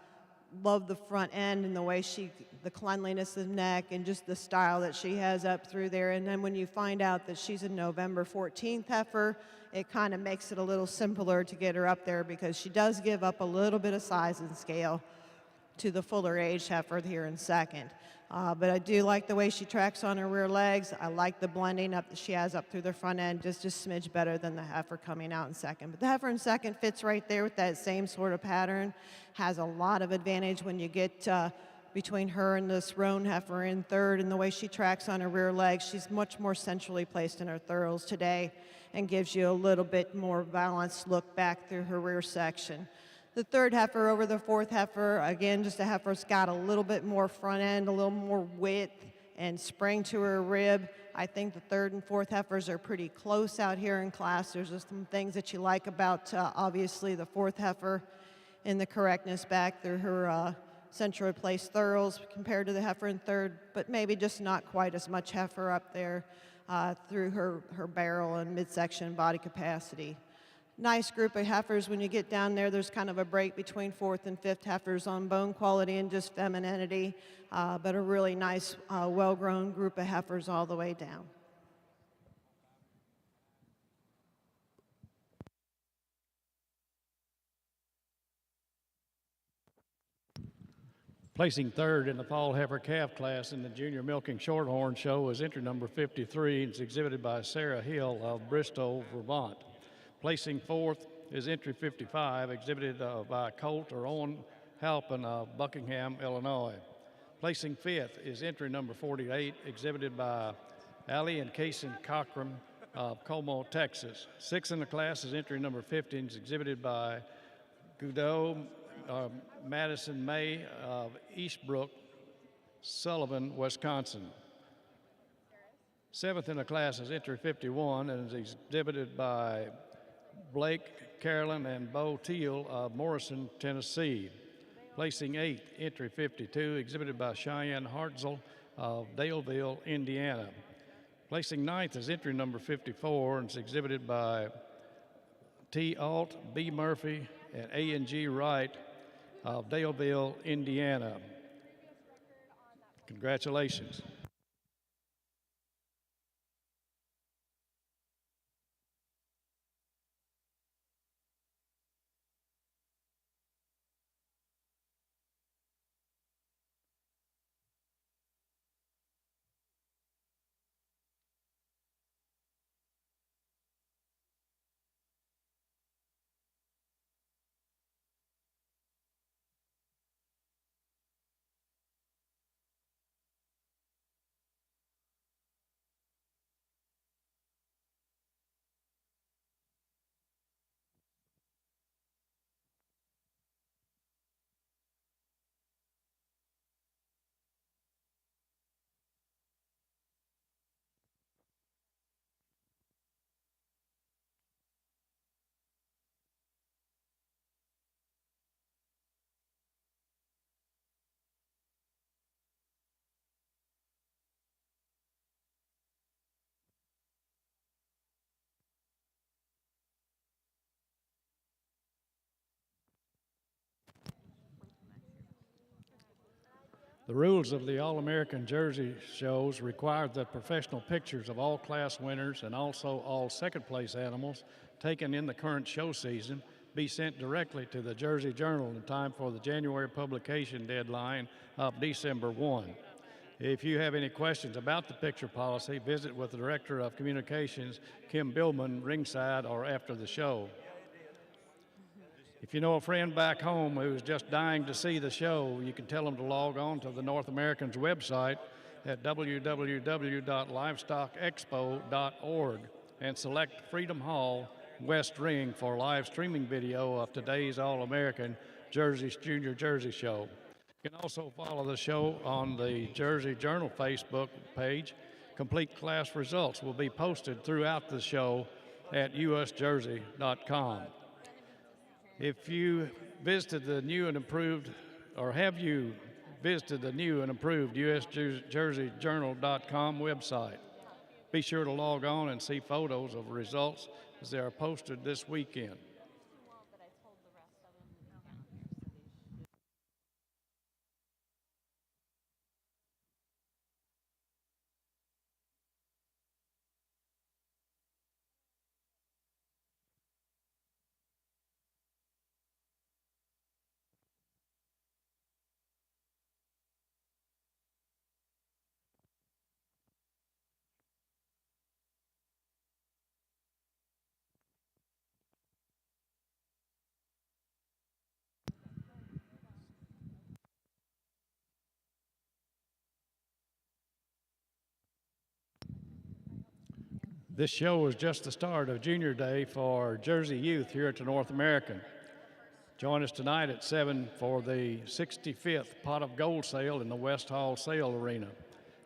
love the front end and the way she the cleanliness of the neck and just the style that she has up through there. And then when you find out that she's a November 14th heifer, it kind of makes it a little simpler to get her up there because she does give up a little bit of size and scale to the fuller age heifer here in second. But I do like the way she tracks on her rear legs. I like the blending up that she has up through the front end, just a smidge better than the heifer coming out in second. But the heifer in second fits right there with that same sort of pattern, has a lot of advantage when you get between her and this roan heifer in third, and the way she tracks on her rear legs. She's much more centrally placed in her throws today and gives you a little bit more balanced look back through her rear section. The third heifer over the fourth heifer, again, just a heifer's got a little bit more front end, a little more width and spring to her rib. I think the third and fourth heifers are pretty close out here in class. There's just some things that you like about, obviously, the fourth heifer in the correctness back through her centrally placed thorough compared to the heifer in third, but maybe just not quite as much heifer up there through her barrel and midsection body capacity. Nice group of heifers. When you get down there, there's kind of a break between fourth and fifth heifers on bone quality and just femininity, but a really nice, well-grown group of heifers all the way down. Placing third in the fall heifer calf class in the Junior Milking Shorthorn Show is entry number 53. It's exhibited by Sarah Hill of Bristol, Vermont. Placing fourth is entry 55, exhibited by Colt or Owen Halpin of Buckingham, Illinois. Placing fifth is entry number 48, exhibited by Allie and Kaysen Cochran of Como, Texas. Sixth in the class is entry number 15, exhibited by Guido Madison May of Eastbrook, Sullivan, Wisconsin. Seventh in the class is entry 51 and is exhibited by Blake, Carolyn, and Bo Teal of Morrison, Tennessee. Placing eighth, entry 52, exhibited by Cheyenne Hartzell of Daleville, Indiana. Placing ninth is entry number 54 and is exhibited by T. Alt, B. Murphy, and A&G Wright of Daleville, Indiana. Congratulations. The rules of the All-American Jersey shows require that professional pictures of all class winners and also all second-place animals taken in the current show season be sent directly to the Jersey Journal in time for the January publication deadline of December 1. If you have any questions about the picture policy, visit with the Director of Communications, Kim Billman, ringside or after the show. If you know a friend back home who's just dying to see the show, you can tell them to log on to the North Americans website at www.livestockexpo.org and select Freedom Hall West Ring for live streaming video of today's All-American Junior Jersey Show. You can also follow the show on the Jersey Journal Facebook page. Complete class results will be posted throughout the show at usjersey.com. If you visited the new and improved, or have you visited the new and improved usjerseyjournal.com website, be sure to log on and see photos of results as they are posted this weekend. This show is just the start of Junior Day for Jersey youth here at the North American. Join us tonight at 7 for the 65th Pot of Gold sale in the West Hall Sale Arena.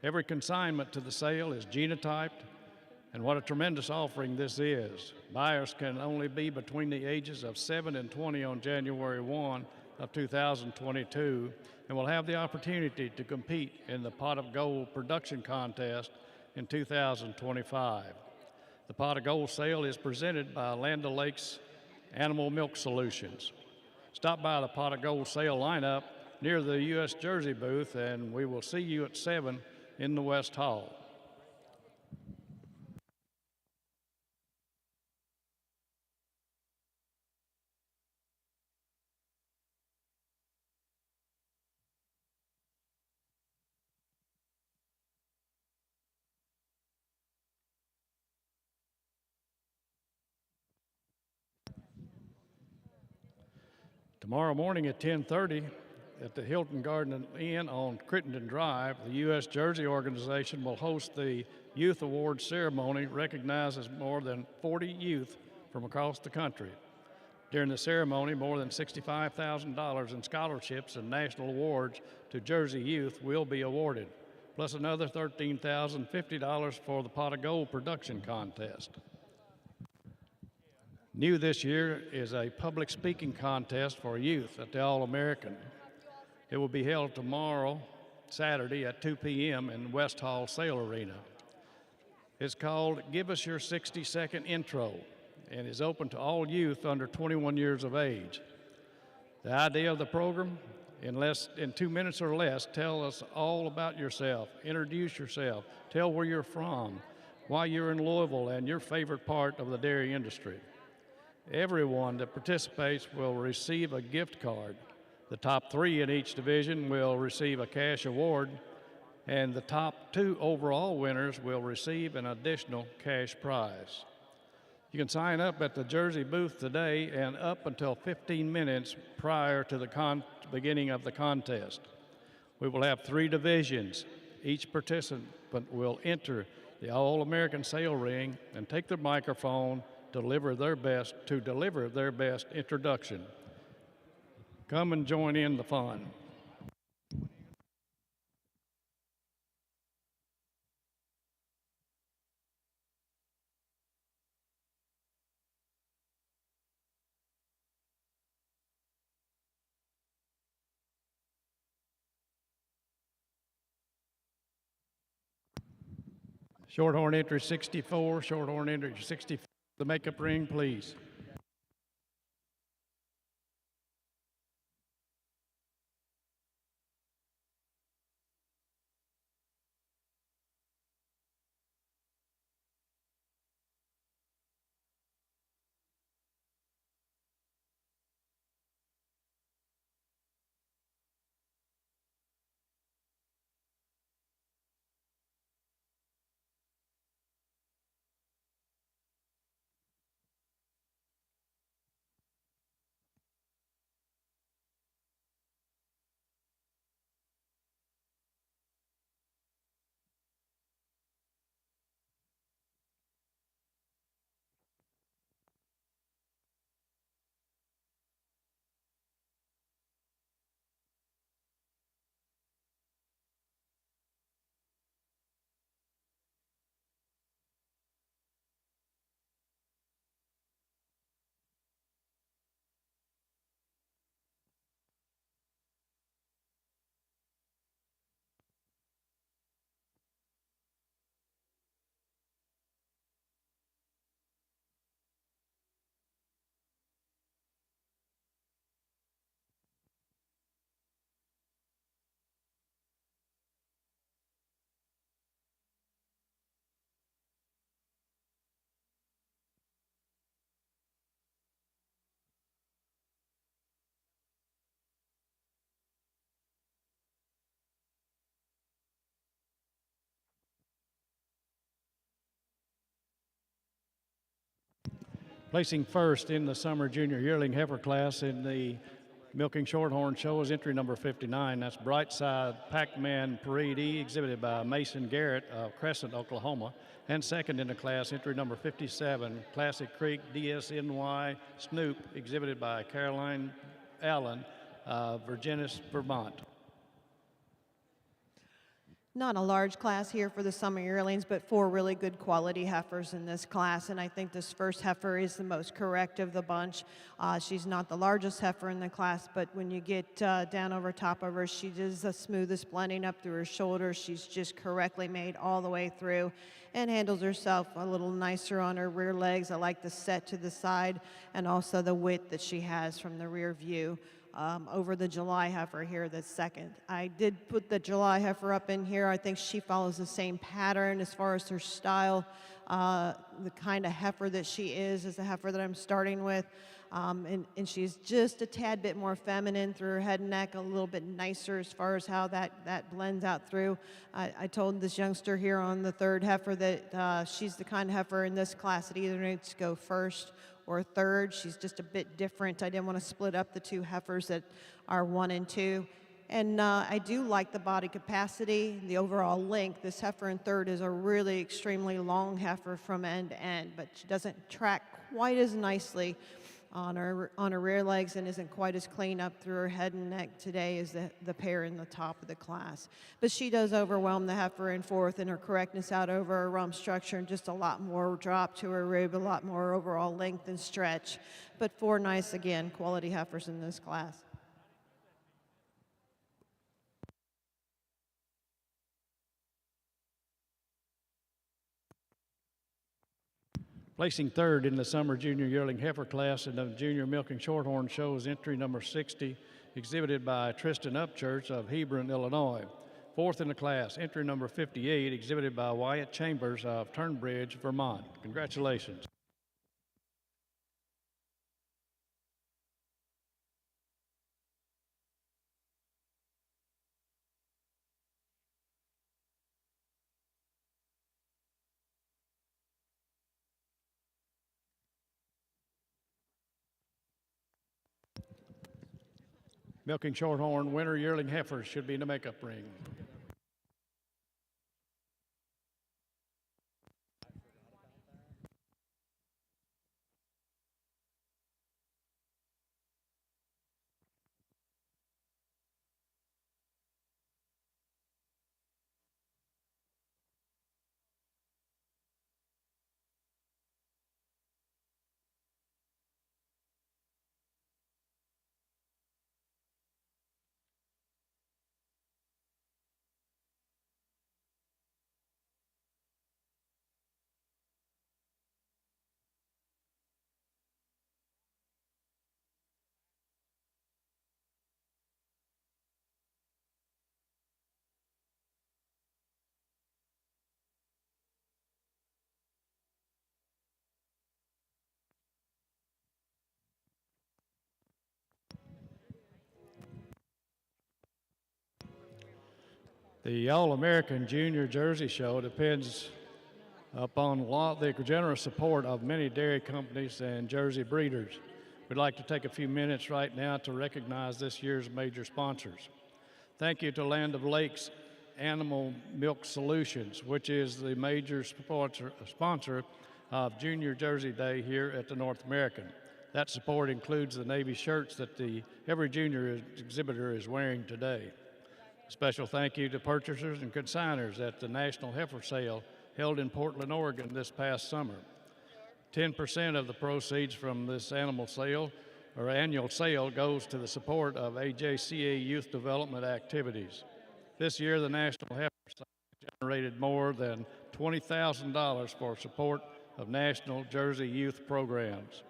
Every consignment to the sale is genotyped, and what a tremendous offering this is. Buyers can only be between the ages of 7 and 20 on January 1 of 2022 and will have the opportunity to compete in the Pot of Gold production contest in 2025. The Pot of Gold sale is presented by Land O'Lakes Animal Milk Solutions. Stop by the Pot of Gold sale lineup near the U.S. Jersey booth, and we will see you at 7 in the West Hall. Tomorrow morning at 10:30 at the Hilton Garden Inn on Crittenden Drive, the U.S. Jersey organization will host the Youth Awards ceremony, recognizes more than 40 youth from across the country. During the ceremony, more than $65,000 in scholarships and national awards to Jersey youth will be awarded, plus another $13,050 for the Pot of Gold production contest. New this year is a public speaking contest for youth at the All-American. It will be held tomorrow, Saturday at 2 p.m. in West Hall Sale Arena. It's called Give Us Your 60-Second Intro and is open to all youth under 21 years of age. The idea of the program, in 2 minutes or less, tell us all about yourself, introduce yourself, tell where you're from, why you're in Louisville, and your favorite part of the dairy industry. Everyone that participates will receive a gift card. The top 3 in each division will receive a cash award, and the top 2 overall winners will receive an additional cash prize. You can sign up at the Jersey booth today and up until 15 minutes prior to the beginning of the contest. We will have 3 divisions. Each participant will enter the All-American sale ring and take the microphone to deliver their best introduction. Come and join in the fun. Shorthorn entry 64, Shorthorn entry 64. The makeup ring, please. Placing first in the summer junior yearling heifer class in the Milking Shorthorn Show is entry number 59. That's Brightside Pac-Man Parade E, exhibited by Mason Garrett of Crescent, Oklahoma. And second in the class, entry number 57, Classic Creek DSNY Snoop, exhibited by Caroline Allen of Virginis, Vermont. Not a large class here for the summer yearlings, but 4 really good quality heifers in this class. And I think this first heifer is the most correct of the bunch. She's not the largest heifer in the class, but when you get down over top of her, she does the smoothest blending up through her shoulders. She's just correctly made all the way through and handles herself a little nicer on her rear legs. I like the set to the side and also the width that she has from the rear view. Over the July heifer here that's second. I did put the July heifer up in here. I think she follows the same pattern as far as her style. The kind of heifer that she is the heifer that I'm starting with. And she's just a tad bit more feminine through her head and neck, a little bit nicer as far as how that blends out through. I told this youngster here on the third heifer that she's the kind of heifer in this class that either needs to go first or third. She's just a bit different. I didn't want to split up the 2 heifers that are 1 and 2. And I do like the body capacity, the overall length. This heifer in third is a really extremely long heifer from end to end, but she doesn't track quite as nicely on her rear legs and isn't quite as clean up through her head and neck today as the pair in the top of the class. But she does overwhelm the heifer in fourth in her correctness out over her rump structure and just a lot more drop to her rib, a lot more overall length and stretch. But 4 nice, again, quality heifers in this class. Placing third in the summer junior yearling heifer class in the Junior Milking Shorthorn Show is entry number 60, exhibited by Tristan Upchurch of Hebron, Illinois. Fourth in the class, entry number 58, exhibited by Wyatt Chambers of Turnbridge, Vermont. Congratulations. Milking Shorthorn winter yearling heifers should be in the makeup ring. The All-American Junior Jersey Show depends upon the generous support of many dairy companies and Jersey breeders. We'd like to take a few minutes right now to recognize this year's major sponsors. Thank you to Land O'Lakes Animal Milk Solutions, which is the major sponsor of Junior Jersey Day here at the North American. That support includes the Navy shirts that every junior exhibitor is wearing today. A special thank you to purchasers and consigners at the National Heifer Sale held in Portland, Oregon this past summer. 10% of the proceeds from this annual sale goes to the support of AJCA youth development activities. This year, the National Heifer Sale generated more than $20,000 for support of National Jersey youth programs.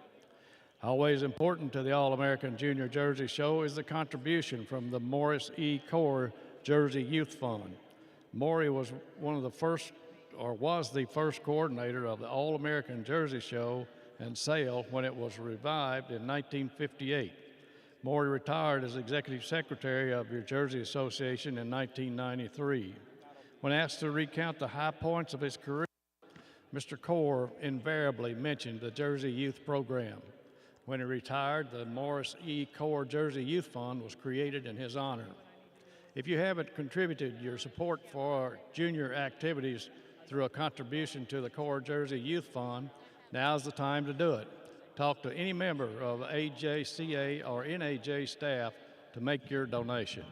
Always important to the All-American Junior Jersey Show is the contribution from the Morris E. Core Jersey Youth Fund. Maury was the first coordinator of the All-American Jersey Show and Sale when it was revived in 1958. Maury retired as executive secretary of your Jersey Association in 1993. When asked to recount the high points of his career, Mr. Core invariably mentioned the Jersey Youth Program. When he retired, the Morris E. Core Jersey Youth Fund was created in his honor. If you haven't contributed your support for junior activities through a contribution to the Core Jersey Youth Fund, now's the time to do it. Talk to any member of AJCA or NAJ staff to make your donation.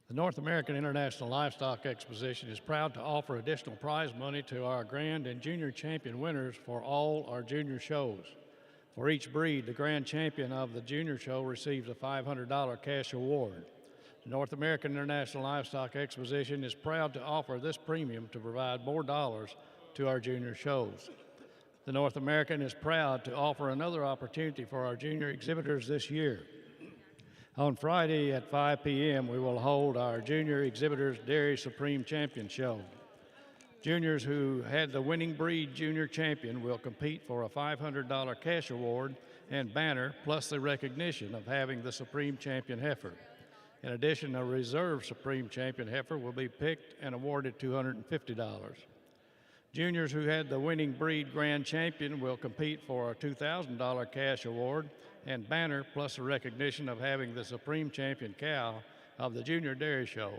The North American International Livestock Exposition is proud to offer additional prize money to our grand and junior champion winners for all our junior shows. For each breed, the grand champion of the junior show receives a $500 cash award. The North American International Livestock Exposition is proud to offer this premium to provide more dollars to our junior shows. The North American is proud to offer another opportunity for our junior exhibitors this year. On Friday at 5 p.m., we will hold our Junior Exhibitors Dairy Supreme Champion Show. Juniors who had the winning breed junior champion will compete for a $500 cash award and banner, plus the recognition of having the Supreme Champion heifer. In addition, a reserve Supreme Champion heifer will be picked and awarded $250. Juniors who had the winning breed grand champion will compete for a $2,000 cash award and banner, plus a recognition of having the Supreme Champion cow of the Junior Dairy Show.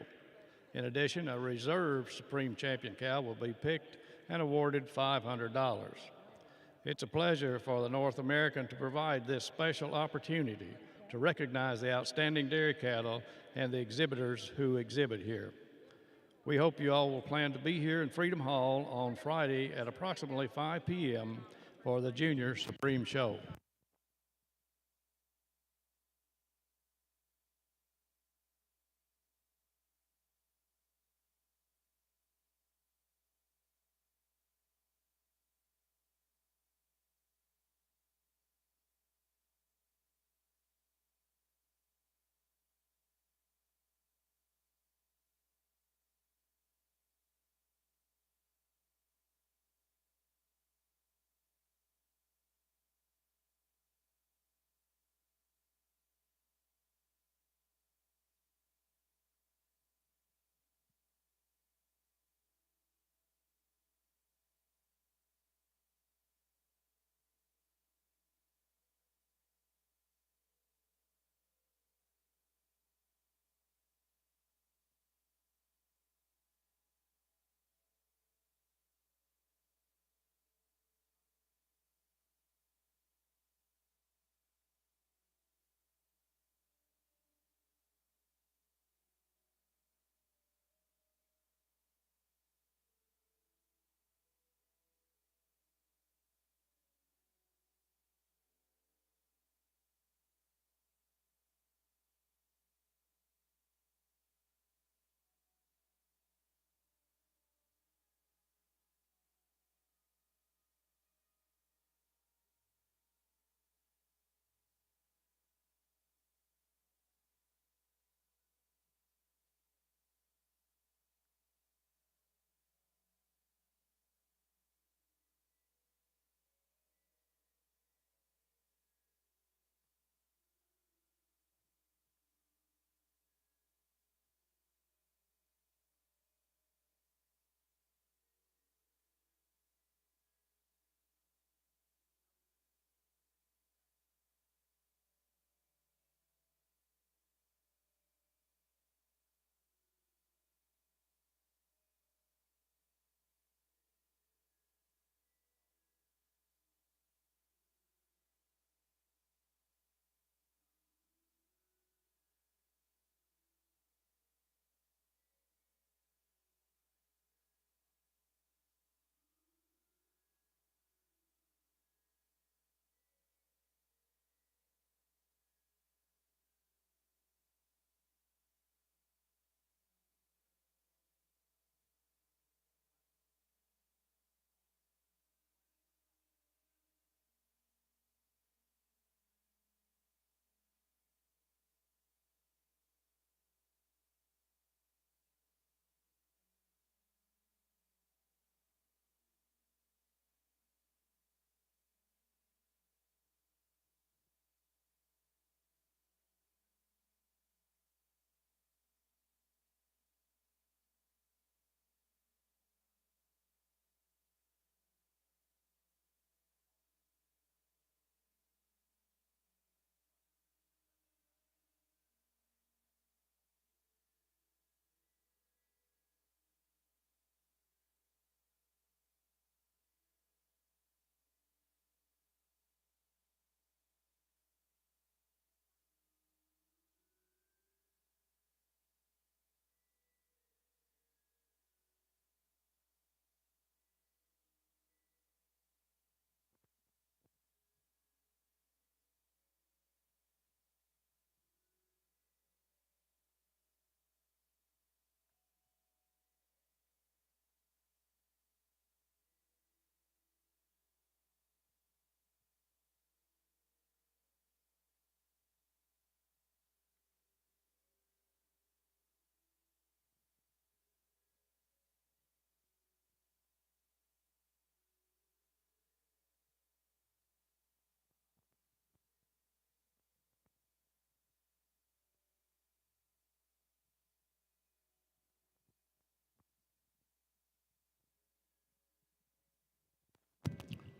In addition, a reserve Supreme Champion cow will be picked and awarded $500. It's a pleasure for the North American to provide this special opportunity to recognize the outstanding dairy cattle and the exhibitors who exhibit here. We hope you all will plan to be here in Freedom Hall on Friday at approximately 5 p.m. for the Junior Supreme Show.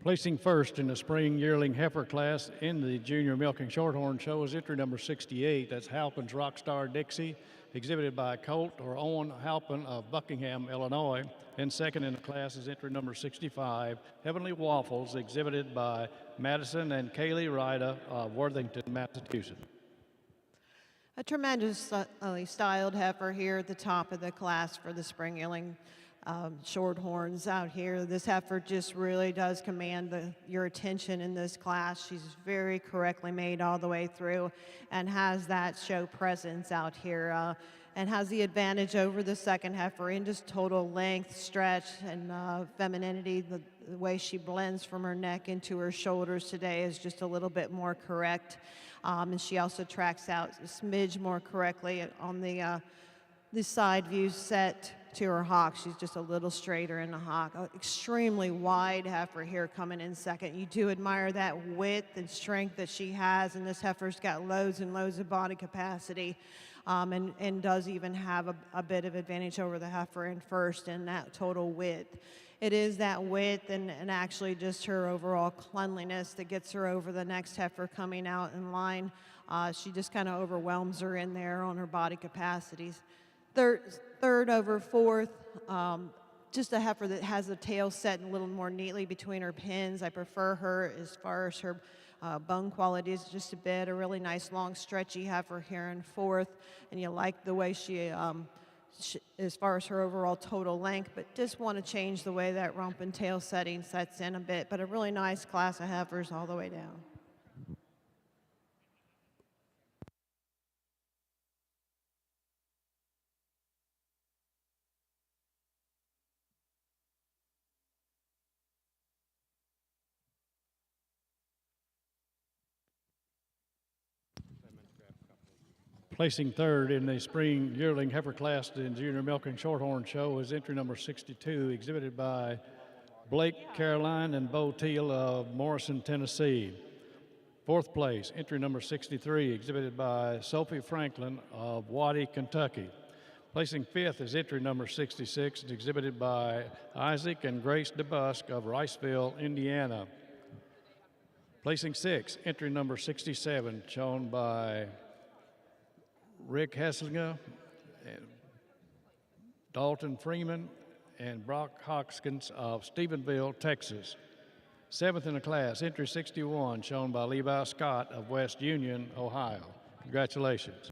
Placing first in the spring yearling heifer class in the Junior Milking Shorthorn Show is entry number 68. That's Halpin's Rockstar Dixie, exhibited by Colt or Owen Halpin of Buckingham, Illinois. And second in the class is entry number 65, Heavenly Waffles, exhibited by Madison and Kaylee Ryder of Worthington, Massachusetts. A tremendously styled heifer here at the top of the class for the spring yearling shorthorns out here. This heifer just really does command your attention in this class. She's very correctly made all the way through and has that show presence out here and has the advantage over the second heifer in just total length, stretch, and femininity. The way she blends from her neck into her shoulders today is just a little bit more correct. And she also tracks out a smidge more correctly on the side view set to her hock. She's just a little straighter in the hock. Extremely wide heifer here coming in second. You do admire that width and strength that she has, and this heifer's got loads and loads of body capacity and does even have a bit of advantage over the heifer in first in that total width. It is that width and actually just her overall cleanliness that gets her over the next heifer coming out in line. She just kind of overwhelms her in there on her body capacities. Third over fourth, just a heifer that has the tail set a little more neatly between her pins. I prefer her as far as her bone quality is just a bit. A really nice long stretchy heifer here in fourth, and you like the way she as far as her overall total length, but just want to change the way that rump and tail setting sets in a bit. But a really nice class of heifers all the way down. Placing third in the spring yearling heifer class in Junior Milking Shorthorn Show is entry number 62, exhibited by Blake Caroline and Bo Teal of Morrison, Tennessee. Fourth place, entry number 63, exhibited by Sophie Franklin of Waddy, Kentucky. Placing fifth is entry number 66, exhibited by Isaac and Grace DeBusk of Riceville, Indiana. Placing sixth, entry number 67, shown by Rick Hesslinger, and Dalton Freeman, and Brock Hoskins of Stephenville, Texas. Seventh in the class, entry 61, shown by Levi Scott of West Union, Ohio. Congratulations.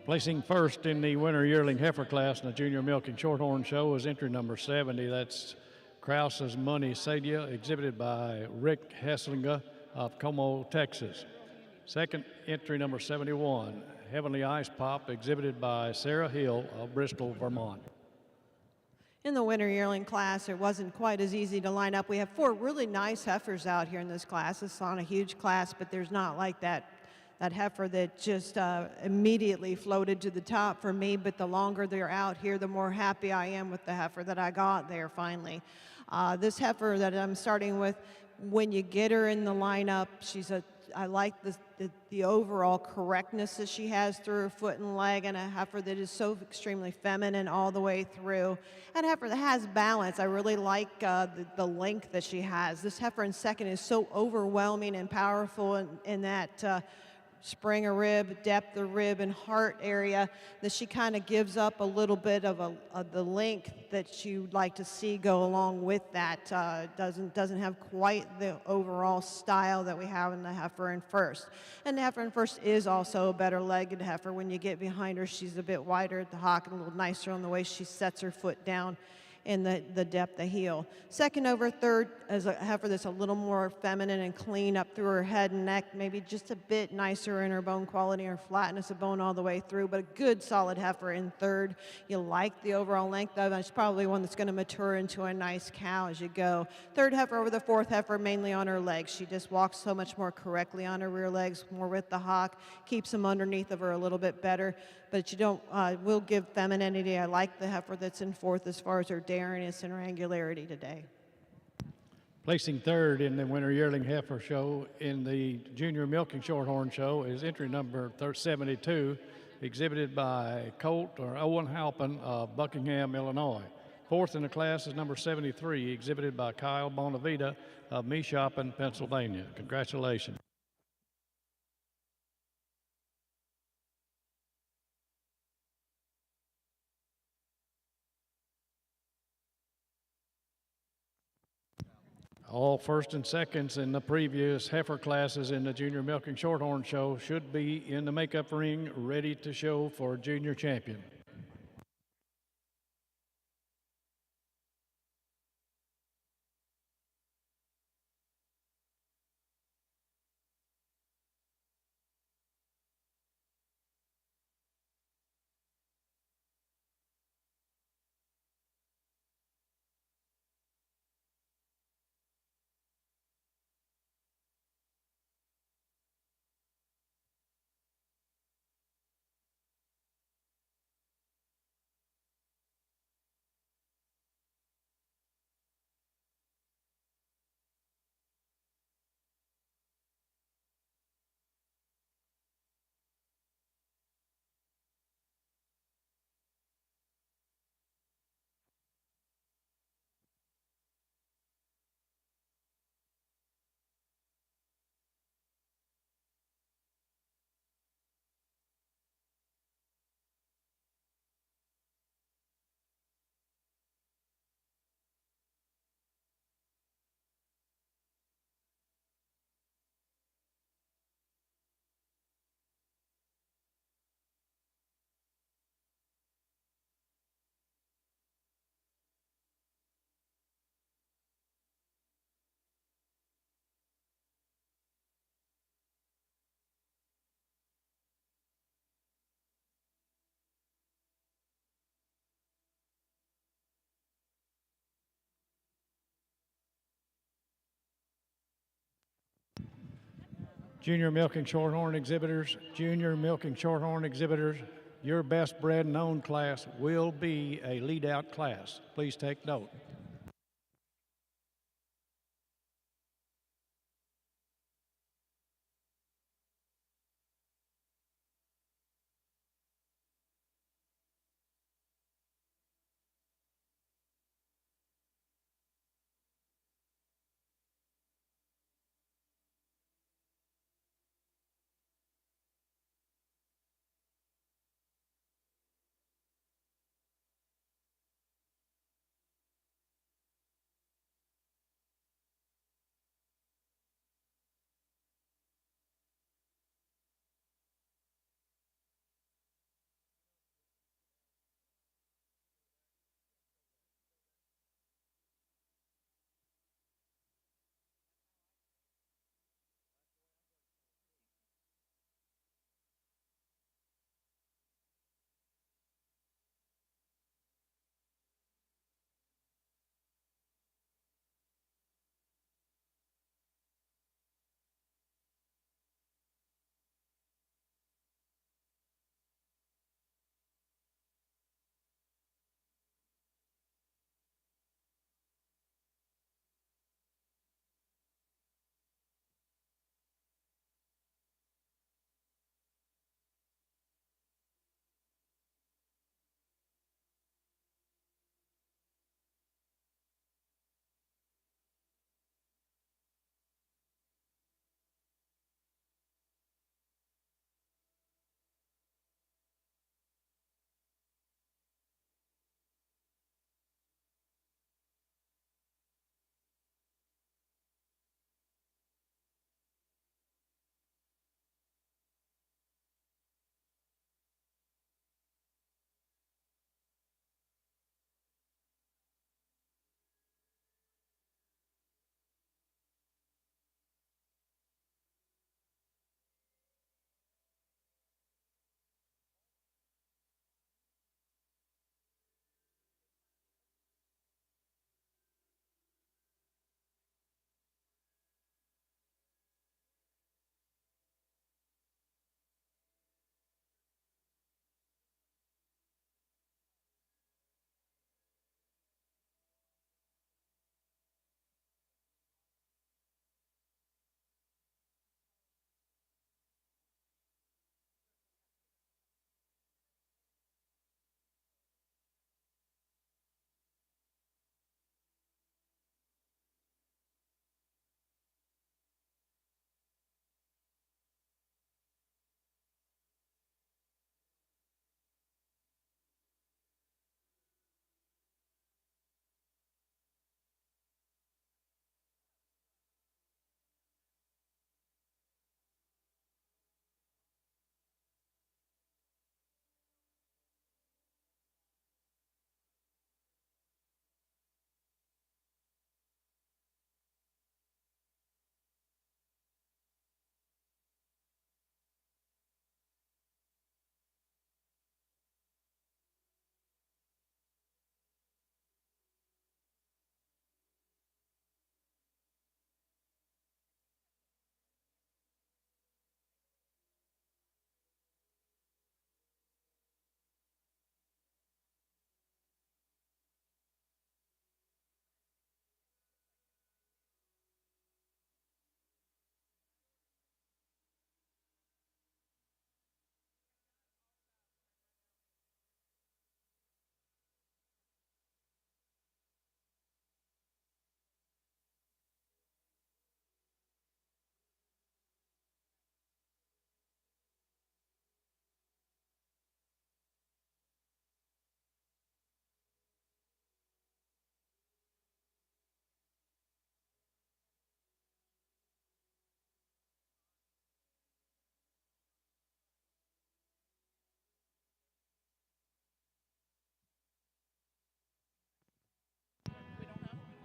Placing first in the winter yearling heifer class in the Junior Milking Shorthorn Show is entry number 70. That's Krause's Money Sadia, exhibited by Rick Hesslinger of Como, Texas. Second, entry number 71, Heavenly Ice Pop, exhibited by Sarah Hill of Bristol, Vermont. In the winter yearling class, it wasn't quite as easy to line up. We have 4 really nice heifers out here in this class. It's not a huge class, but there's not like that heifer that just immediately floated to the top for me. But the longer they're out here, the more happy I am with the heifer that I got there finally. This heifer that I'm starting with, when you get her in the lineup, I like the overall correctness that she has through her foot and leg, and a heifer that is so extremely feminine all the way through. And a heifer that has balance. I really like the length that she has. This heifer in second is so overwhelming and powerful in that spring of rib, depth of rib, and heart area, that she kind of gives up a little bit of the length that you'd like to see go along with that. Doesn't have quite the overall style that we have in the heifer in first. And the heifer in first is also a better legged heifer. When you get behind her, she's a bit wider at the hock and a little nicer on the way she sets her foot down in the depth of heel. Second over third is a heifer that's a little more feminine and clean up through her head and neck, maybe just a bit nicer in her bone quality or flatness of bone all the way through, but a good solid heifer in third. You like the overall length of it. It's probably one that's going to mature into a nice cow as you go. Third heifer over the fourth heifer, mainly on her legs. She just walks so much more correctly on her rear legs, more with the hock, keeps them underneath of her a little bit better, but you don't, will give femininity. I like the heifer that's in fourth as far as her daringness and her angularity today. Placing third in the winter yearling heifer show in the Junior Milking Shorthorn Show is entry number 72, exhibited by Colt or Owen Halpin of Buckingham, Illinois. Fourth in the class is number 73, exhibited by Kyle Bonavita of Meeshoppen, Pennsylvania. Congratulations. All first and seconds in the previous heifer classes in the Junior Milking Shorthorn Show should be in the makeup ring, ready to show for junior champion. Junior Milking Shorthorn exhibitors, your best bred known class will be a lead out class. Please take note.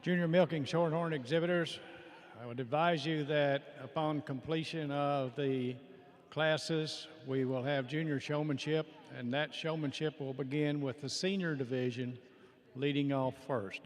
Junior milking shorthorn exhibitors, I would advise you that upon completion of the classes, we will have junior showmanship, and that showmanship will begin with the senior division leading off first.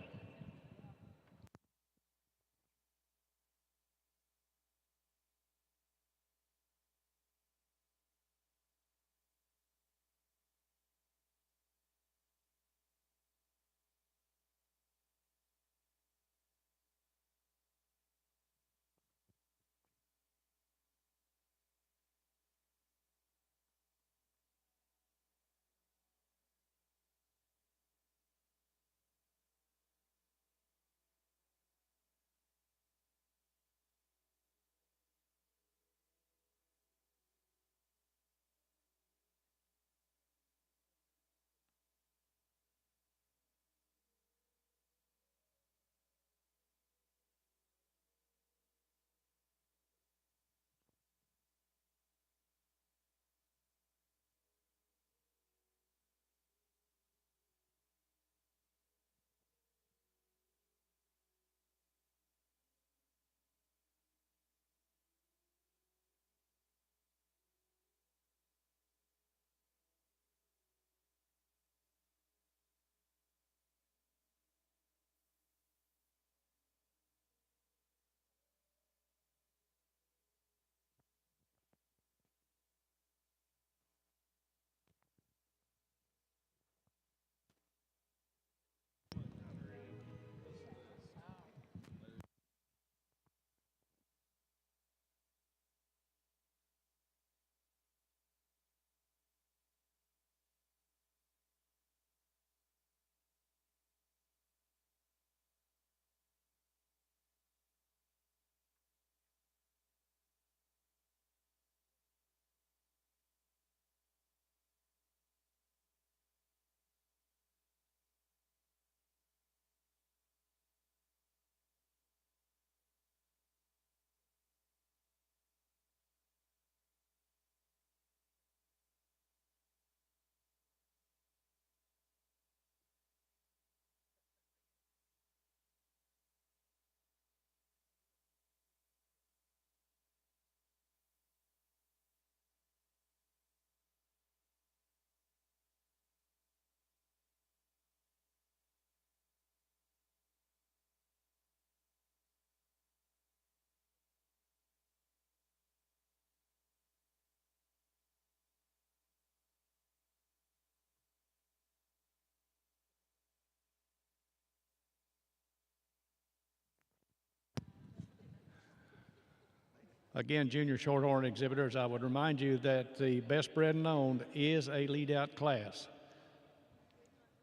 Again, junior shorthorn exhibitors, I would remind you that the best bred and owned is a lead out class.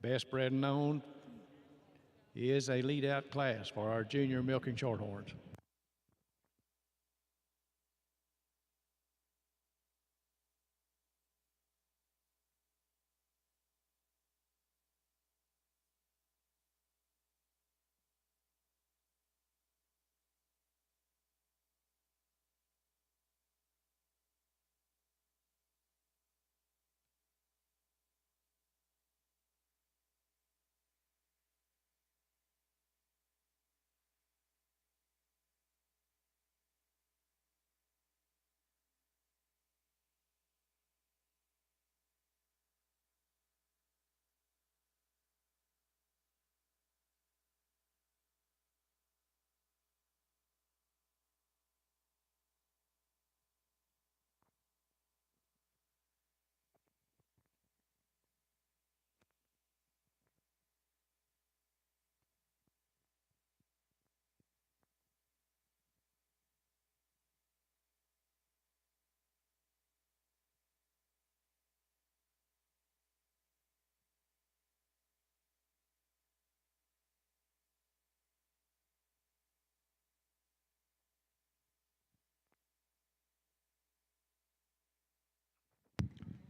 Best bred and owned is a lead out class for our junior milking shorthorns.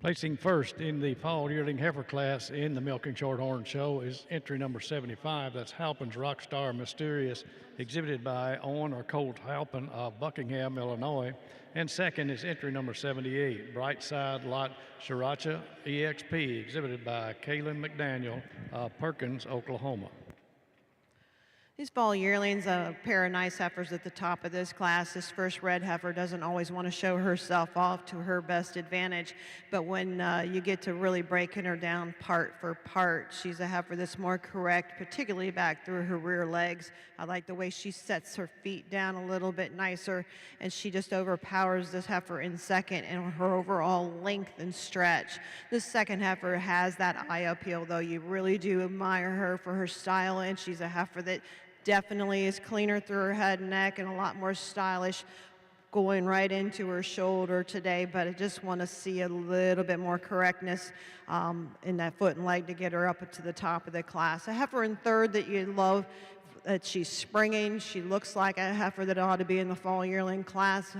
Placing first in the fall yearling heifer class in the milking shorthorn show is entry number 75. That's Halpin's Rockstar Mysterious, exhibited by Owen or Colt Halpin of Buckingham, Illinois. And second is entry number 78, Brightside Lot Sriracha EXP, exhibited by Kaylin McDaniel of Perkins, Oklahoma. These fall yearlings, a pair of nice heifers at the top of this class. This first red heifer doesn't always want to show herself off to her best advantage, but when you get to really breaking her down part for part, she's a heifer that's more correct, particularly back through her rear legs. I like the way she sets her feet down a little bit nicer, and she just overpowers this heifer in second and her overall length and stretch. This second heifer has that eye appeal, though. You really do admire her for her style, and she's a heifer that definitely is cleaner through her head and neck and a lot more stylish going right into her shoulder today, but I just want to see a little bit more correctness in that foot and leg to get her up to the top of the class. A heifer in third that you love, that she's springing. She looks like a heifer that ought to be in the fall yearling class.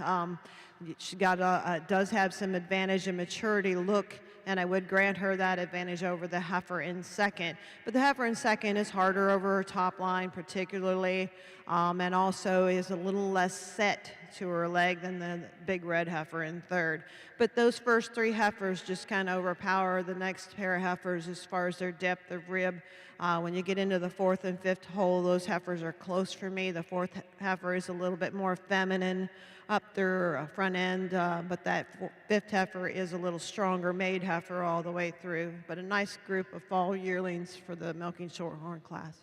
She does have some advantage in maturity look, and I would grant her that advantage over the heifer in second. But the heifer in second is harder over her top line particularly, and also is a little less set to her leg than the big red heifer in third. But those first three heifers just kind of overpower the next pair of heifers as far as their depth of rib. When you get into the fourth and fifth hole, those heifers are close for me. The fourth heifer is a little bit more feminine up their front end, but that fifth heifer is a little stronger made heifer all the way through. But a nice group of fall yearlings for the milking shorthorn class.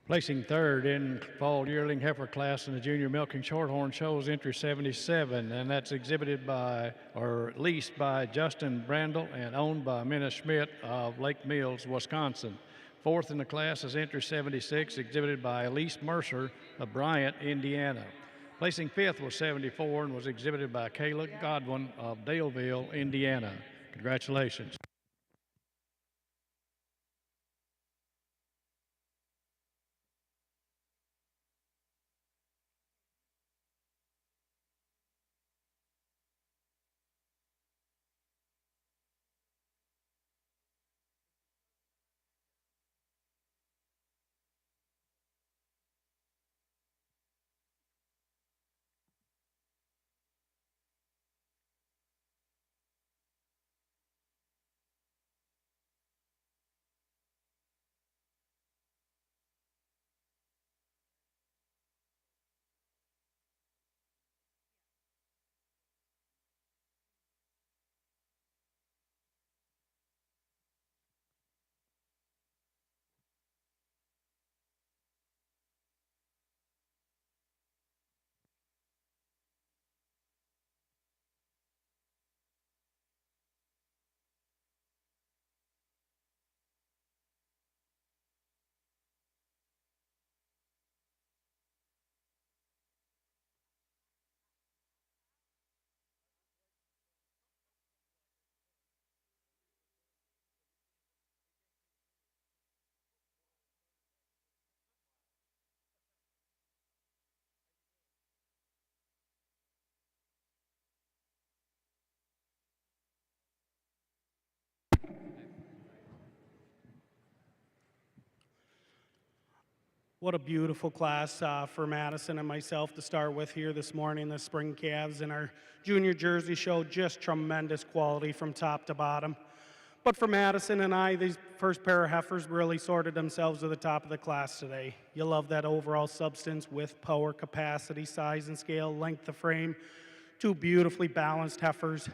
Placing third in fall yearling heifer class in the junior milking shorthorn shows entry 77, and that's exhibited by, or leased by Justin Brandel and owned by Minna Schmidt of Lake Mills, Wisconsin. Fourth in the class is entry 76, exhibited by Elise Mercer of Bryant, Indiana. Placing fifth was 74 and was exhibited by Kayla Godwin of Daleville, Indiana. Congratulations. What a beautiful class for Madison and myself to start with here this morning. The spring calves in our junior jersey show, just tremendous quality from top to bottom. But for Madison and I, these first pair of heifers really sorted themselves to the top of the class today. You love that overall substance, width, power, capacity, size and scale, length of frame. Two beautifully balanced heifers.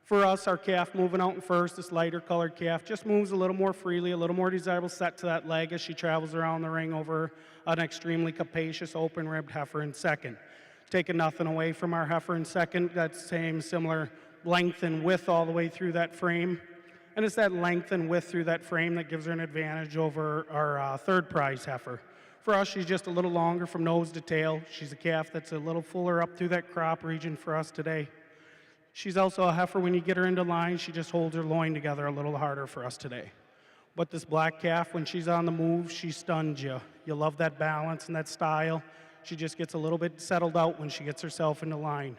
For us, our calf moving out in first, this lighter colored calf, just moves a little more freely, a little more desirable set to that leg as she travels around the ring over an extremely capacious open-ribbed heifer in second. Taking nothing away from our heifer in second, that same similar length and width all the way through that frame. And it's that length and width through that frame that gives her an advantage over our third prize heifer. For us, she's just a little longer from nose to tail. She's a calf that's a little fuller up through that crop region for us today. She's also a heifer, when you get her into line, she just holds her loin together a little harder for us today. But this black calf, when she's on the move, she stuns you. You love that balance and that style. She just gets a little bit settled out when she gets herself into line.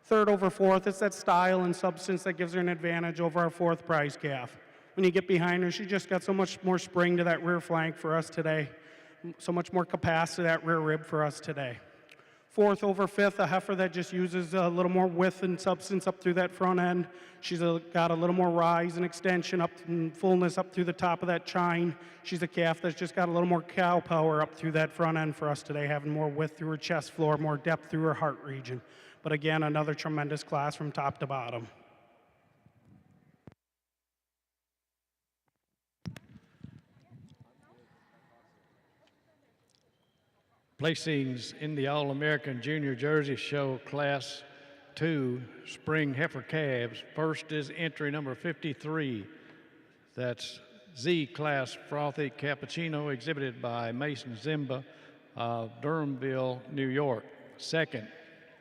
Third over fourth, it's that style and substance that gives her an advantage over our fourth prize calf. When you get behind her, she just got so much more spring to that rear flank for us today. So much more capacity to that rear rib for us today. Fourth over fifth, a heifer that just uses a little more width and substance up through that front end. She's got a little more rise and extension up and fullness up through the top of that chine. She's a calf that's just got a little more cow power up through that front end for us today, having more width through her chest floor, more depth through her heart region. But again, another tremendous class from top to bottom. Placings in the All-American Junior Jersey Show Class 2 Spring Heifer Calves. First is entry number 53. That's Z Class Frothy Cappuccino, exhibited by Mason Zimba of Durhamville, New York. Second,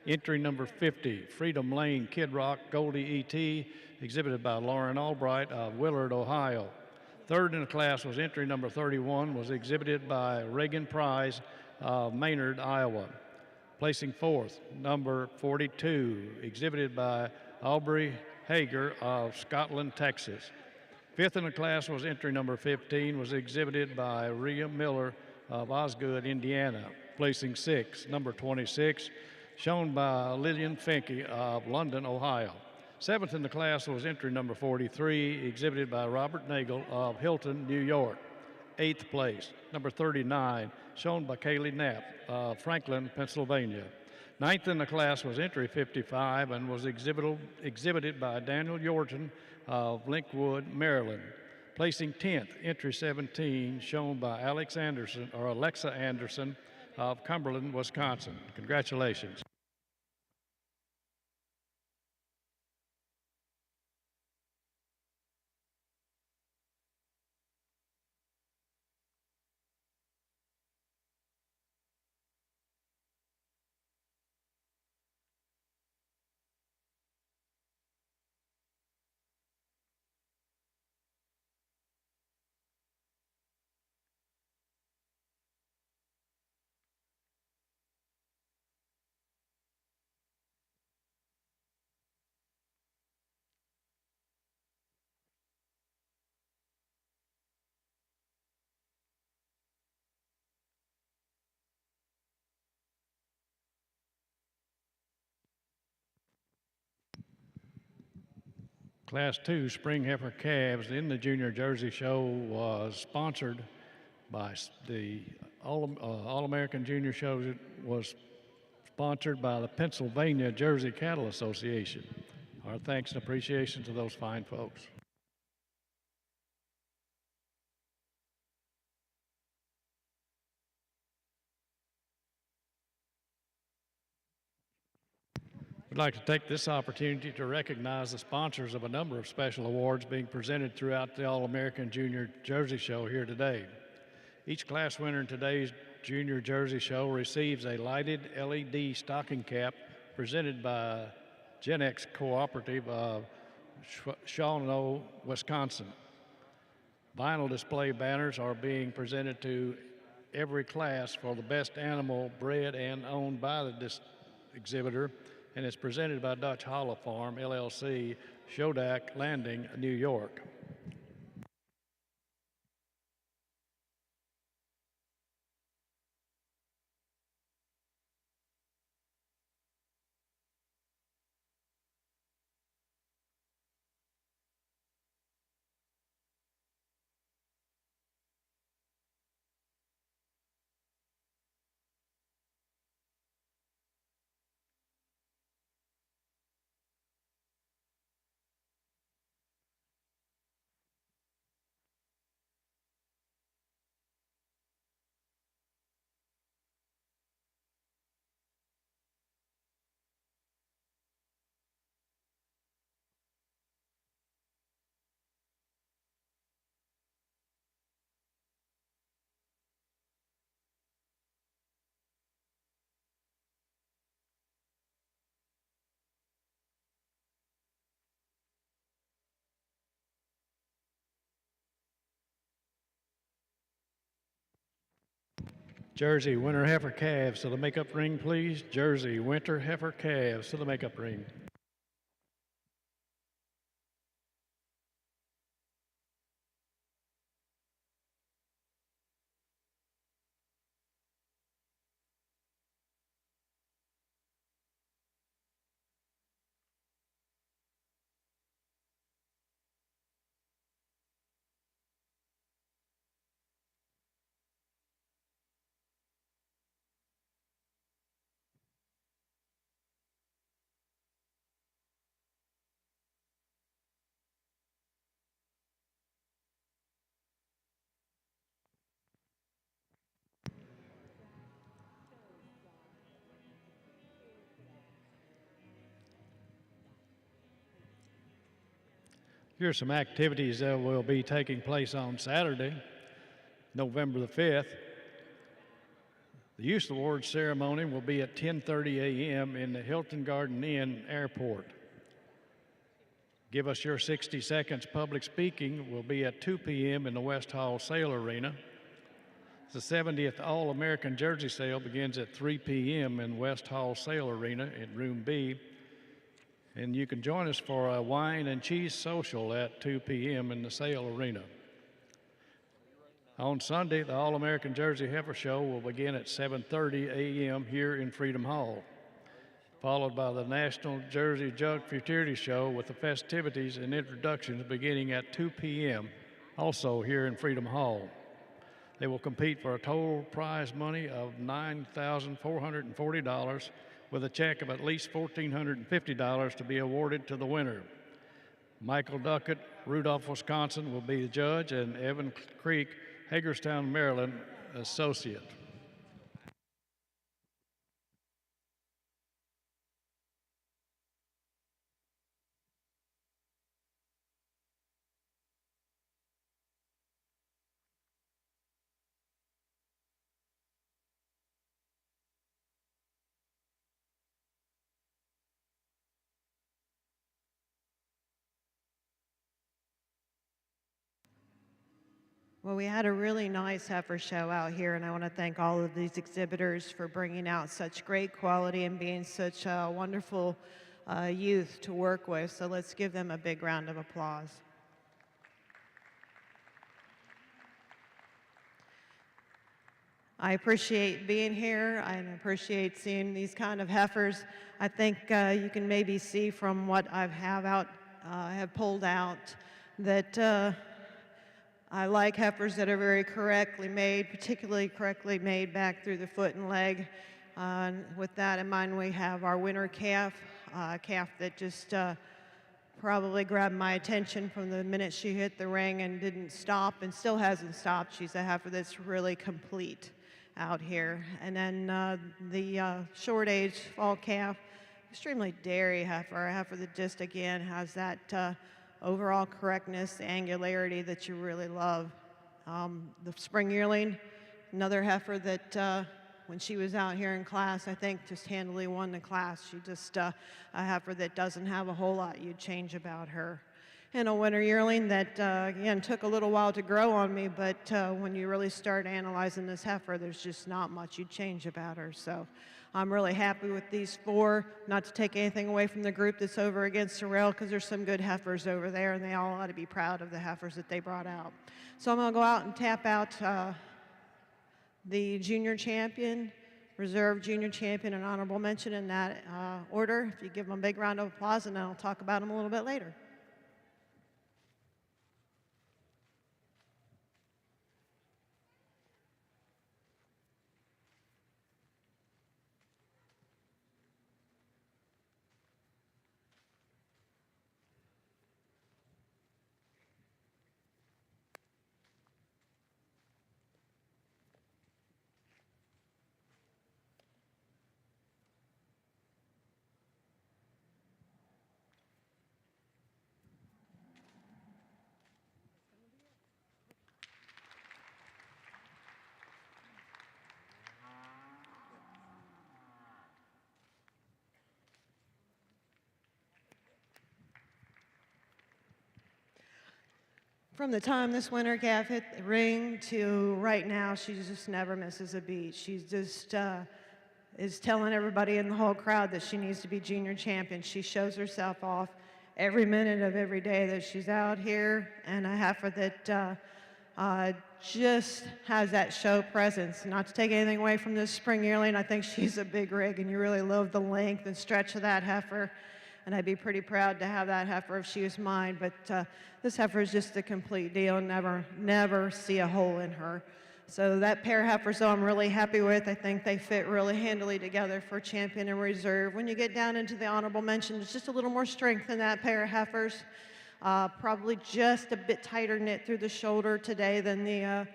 entry number 50, Freedom Lane Kid Rock Goldie E.T., exhibited by Lauren Albright of Willard, Ohio. Third in the class was entry number 31, was exhibited by Reagan Prize of Maynard, Iowa. Placing fourth, number 42, exhibited by Aubrey Hager of Scotland, Texas. Fifth in the class was entry number 15, was exhibited by Rhea Miller of Osgood, Indiana. Placing sixth, number 26, shown by Lillian Finke of London, Ohio. Seventh in the class was entry number 43, exhibited by Robert Nagel of Hilton, New York. Eighth place, number 39, shown by Kaylee Knapp of Franklin, Pennsylvania. Ninth in the class was entry 55 and was exhibited by Daniel Yorton of Linkwood, Maryland. Placing 10th, entry 17, shown by Alexa Anderson of Cumberland, Wisconsin. Congratulations. Class 2 Spring Heifer Calves in the Junior Jersey Show was sponsored by the All-American Junior Show. It was sponsored by the Pennsylvania Jersey Cattle Association. Our thanks and appreciation to those fine folks. We'd like to take this opportunity to recognize the sponsors of a number of special awards being presented throughout the All-American Junior Jersey Show here today. Each class winner in today's Junior Jersey Show receives a lighted LED stocking cap presented by Genex Cooperative of Shawano, Wisconsin. Vinyl display banners are being presented to every class for the best animal bred and owned by the exhibitor, and it's presented by Dutch Hollow Farm, LLC, Shodak Landing, New York. Jersey Winter Heifer Calves to the makeup ring, please. Jersey Winter Heifer Calves to the makeup ring. Here's some activities that will be taking place on Saturday, November the 5th. The Youth Awards ceremony will be at 10:30 a.m. in the Hilton Garden Inn Airport. Give Us Your 60 Seconds public speaking will be at 2 p.m. in the West Hall Sale Arena. The 70th All-American Jersey Sale begins at 3 p.m. in West Hall Sale Arena in Room B. And you can join us for a wine and cheese social at 2 p.m. in the Sale Arena. On Sunday, the All-American Jersey Heifer Show will begin at 7:30 a.m. here in Freedom Hall, followed by the National Jersey Jug Futurity Show with the festivities and introductions beginning at 2 p.m., also here in Freedom Hall. They will compete for a total prize money of $9,440 with a check of at least $1,450 to be awarded to the winner. Michael Duckett, Rudolph, Wisconsin, will be the judge, and Evan Creek, Hagerstown, Maryland, associate. Well, we had a really nice heifer show out here, and I want to thank all of these exhibitors for bringing out such great quality and being such wonderful youth to work with. So let's give them a big round of applause. I appreciate being here. I appreciate seeing these kind of heifers. I think you can maybe see from what I have pulled out that I like heifers that are very correctly made, particularly correctly made back through the foot and leg. With that in mind, we have our winter calf, a calf that just probably grabbed my attention from the minute she hit the ring and didn't stop and still hasn't stopped. She's a heifer that's really complete out here. And then the short age fall calf, extremely dairy heifer, a heifer that just again has that overall correctness, the angularity that you really love. The spring yearling, another heifer that when she was out here in class, I think just handily won the class. She just a heifer that doesn't have a whole lot you'd change about her. And a winter yearling that, again, took a little while to grow on me, but when you really start analyzing this heifer, there's just not much you'd change about her. So I'm really happy with these four, not to take anything away from the group that's over against the rail, because there's some good heifers over there, and they all ought to be proud of the heifers that they brought out. So I'm going to go out and tap out the junior champion, reserve junior champion, and honorable mention in that order. If you give them a big round of applause, and then I'll talk about them a little bit later. From the time this winter calf hit the ring to right now, she just never misses a beat. She's just is telling everybody in the whole crowd that she needs to be junior champion. She shows herself off every minute of every day that she's out here, and a heifer that just has that show presence. Not to take anything away from this spring yearling, I think she's a big rig, and you really love the length and stretch of that heifer. And I'd be pretty proud to have that heifer if she was mine. But this heifer is just a complete deal, and never see a hole in her. So that pair of heifers, though, I'm really happy with. I think they fit really handily together for champion and reserve. When you get down into the honorable mention, there's just a little more strength in that pair of heifers. Probably just a bit tighter knit through the shoulder today than the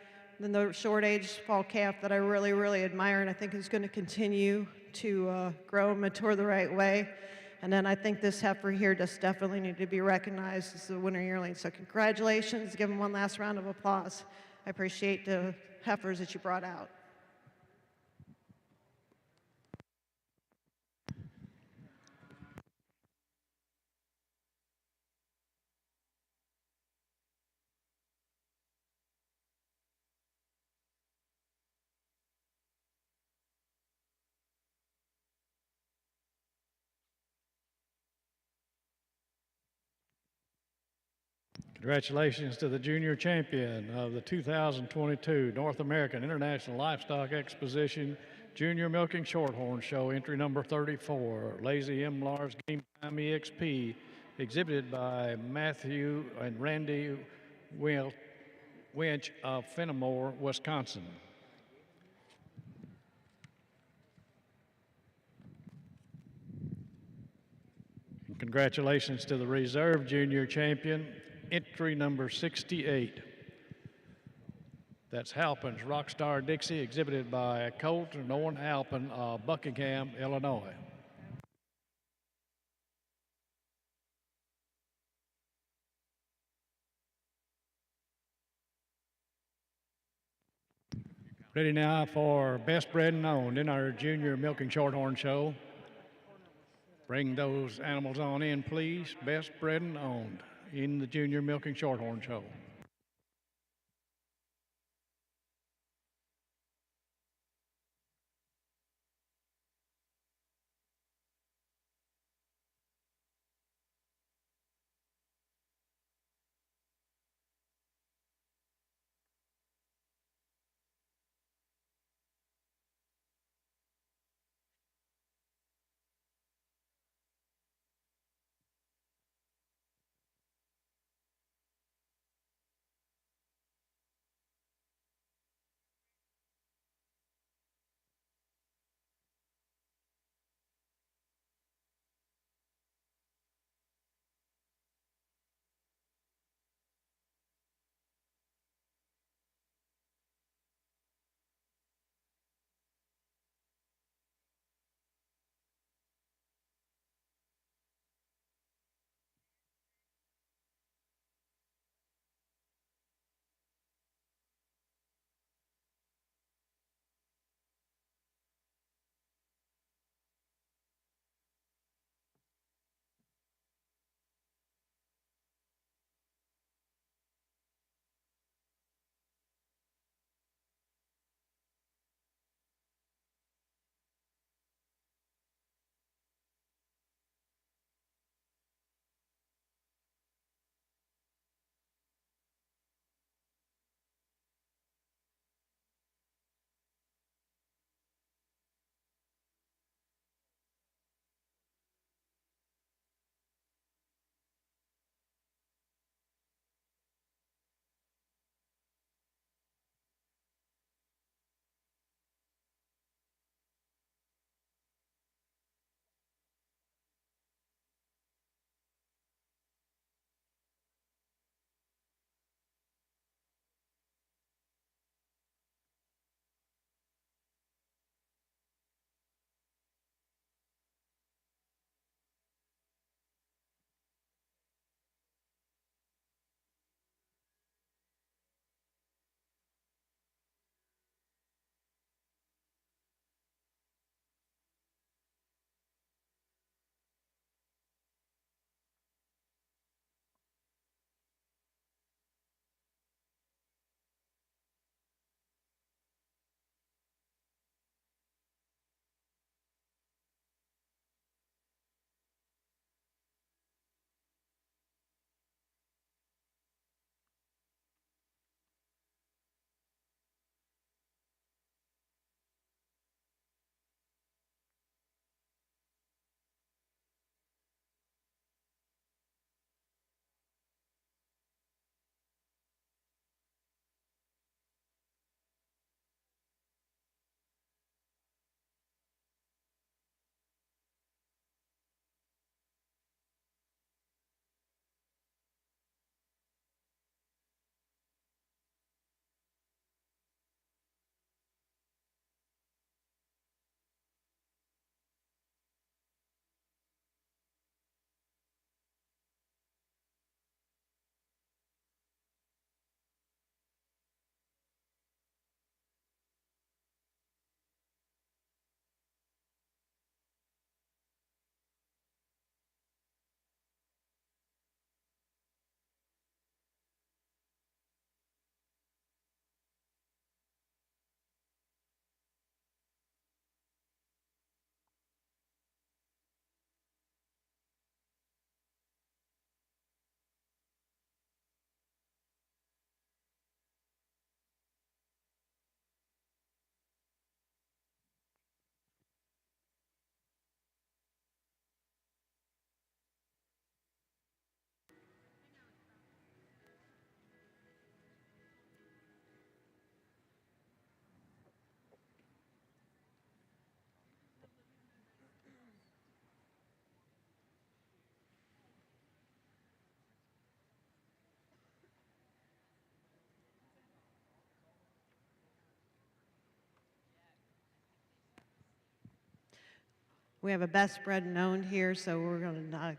short age fall calf that I really, really admire, and I think is going to continue to grow and mature the right way. And then I think this heifer here just definitely need to be recognized as the winner yearling. So congratulations. Give them one last round of applause. I appreciate the heifers that you brought out. Congratulations to the junior champion of the 2022 North American International Livestock Exposition Junior Milking Shorthorn Show, entry number 34, Lazy M. Lars Game Time EXP, exhibited by Matthew and Randy Winch of Fenimore, Wisconsin. And congratulations to the reserve junior champion, entry number 68. That's Halpin's Rockstar Dixie, exhibited by Colt and Owen Halpin of Buckingham, Illinois. Ready now for Best Bred and Owned in our Junior Milking Shorthorn Show. Bring those animals on in, please. Best Bred and Owned in the Junior Milking Shorthorn Show. We have a best bred and owned here, so we're going to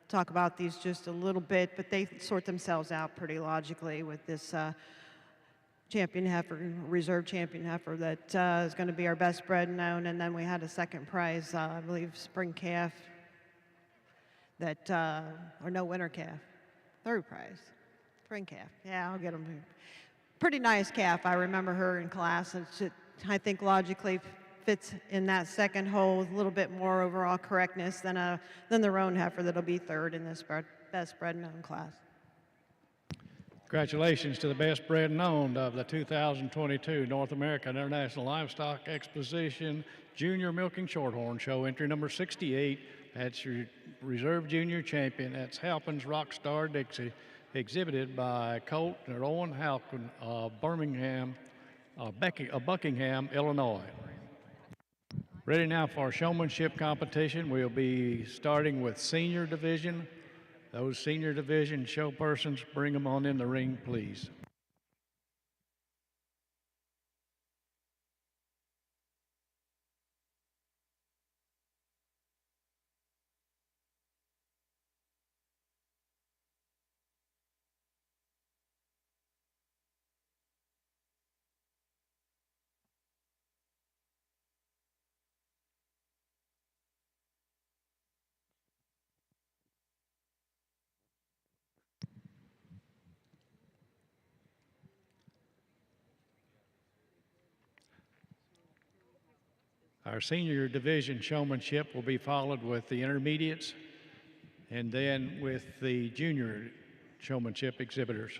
talk about these just a little bit, but they sort themselves out pretty logically with this champion heifer, reserve champion heifer that is going to be our best bred and owned, and then we had a second prize, I believe, spring calf that, or no, winter calf, third prize, spring calf. Yeah, I'll get them here. Pretty nice calf. I remember her in class, and I think logically fits in that second hole with a little bit more overall correctness than the roan heifer that'll be third in this best bred and owned class. Congratulations to the best bred and owned of the 2022 North American International Livestock Exposition Junior Milking Shorthorn Show, entry number 68. That's your reserve junior champion. That's Halpin's Rockstar Dixie, exhibited by Colt and Owen Halpin of Buckingham, Illinois. Ready now for our showmanship competition. We'll be starting with senior division. Those senior division show persons, bring them on in the ring, please. Our senior division showmanship will be followed with the intermediates and then with the junior showmanship exhibitors.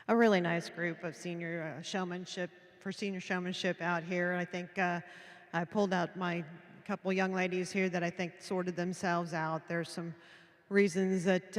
a really nice group of senior showmanship for senior showmanship out here. I think I pulled out my couple young ladies here that I think sorted themselves out. There's some reasons that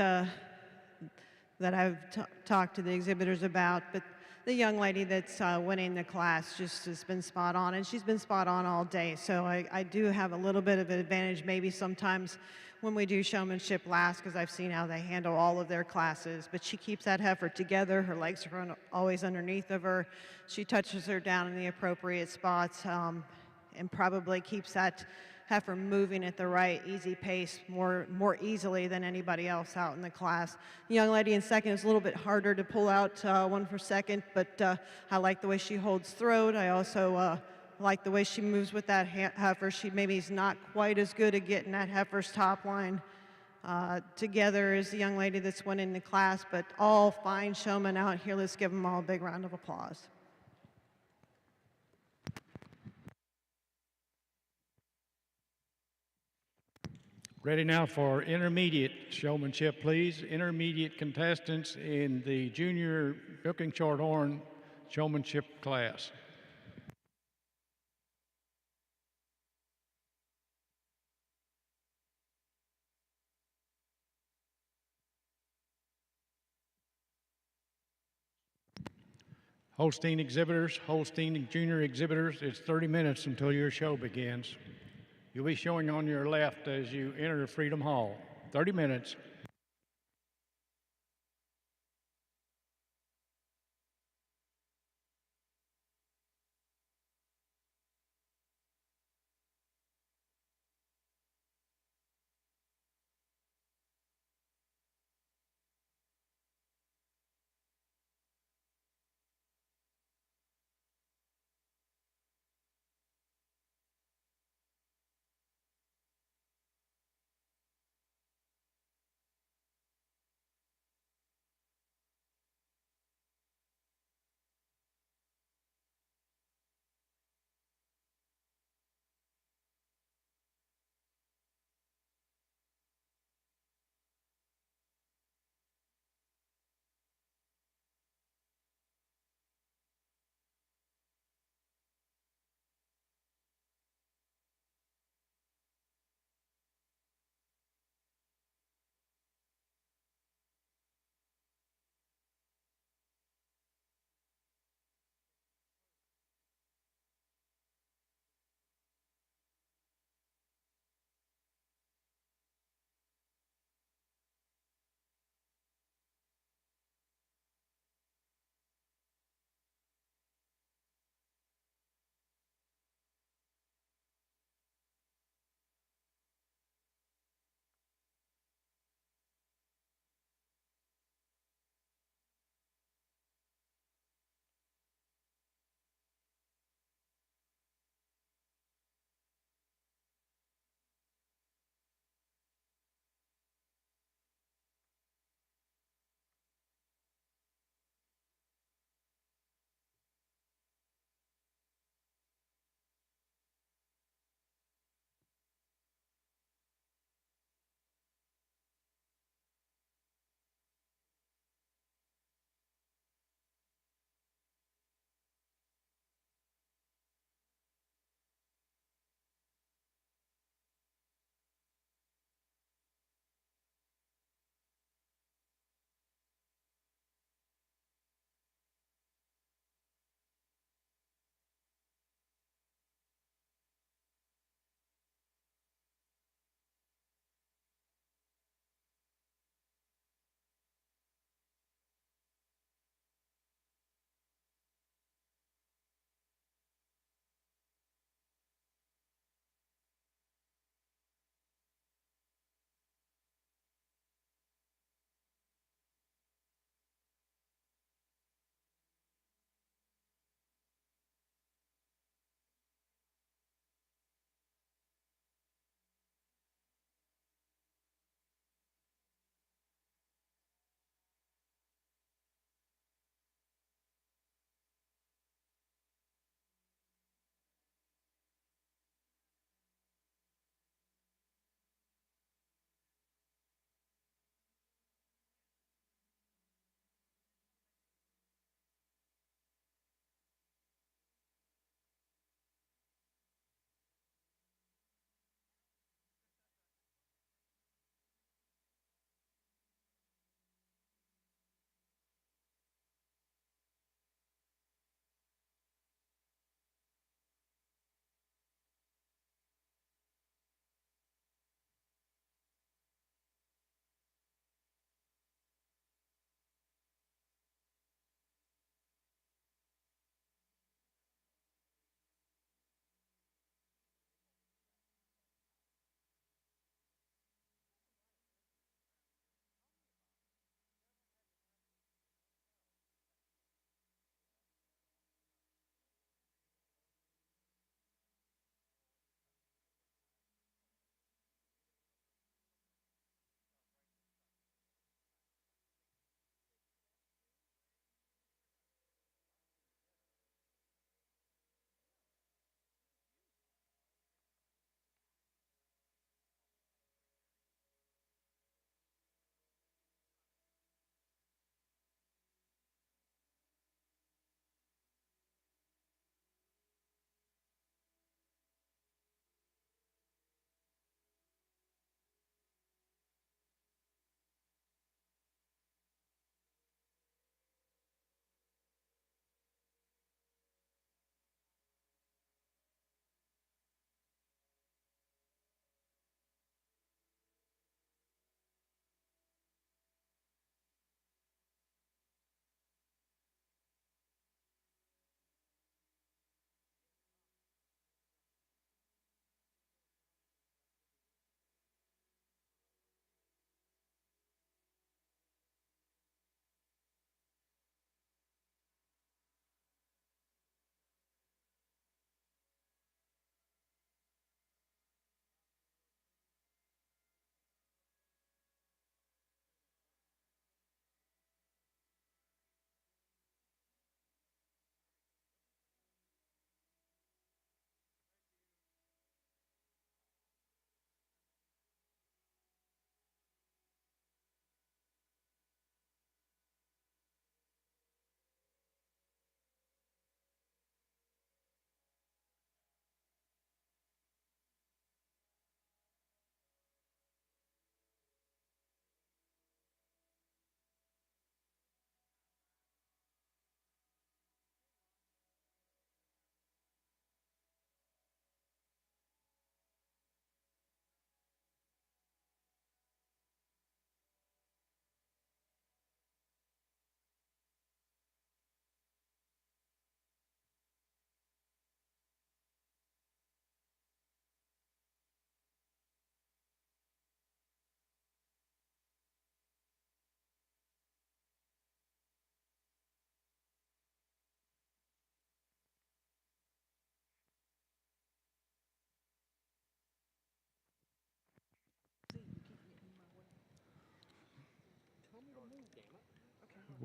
that I've talked to the exhibitors about, but the young lady that's winning the class just has been spot on, and she's been spot on all day. So I do have a little bit of an advantage maybe sometimes when we do showmanship last, because I've seen how they handle all of their classes. But she keeps that heifer together. Her legs are always underneath of her. She touches her down in the appropriate spots, and probably keeps that heifer moving at the right easy pace more easily than anybody else out in the class. The young lady in second is a little bit harder to pull out one for second, but I like the way she holds throat. I also like the way she moves with that heifer. She maybe is not quite as good at getting that heifer's top line together as the young lady that's winning the class, but all fine showmen out here. Let's give them all a big round of applause. Ready now for intermediate showmanship, please. Intermediate contestants in the junior milking shorthorn showmanship class. Holstein exhibitors, Holstein junior exhibitors, it's 30 minutes until your show begins. You'll be showing on your left as you enter Freedom Hall. 30 minutes.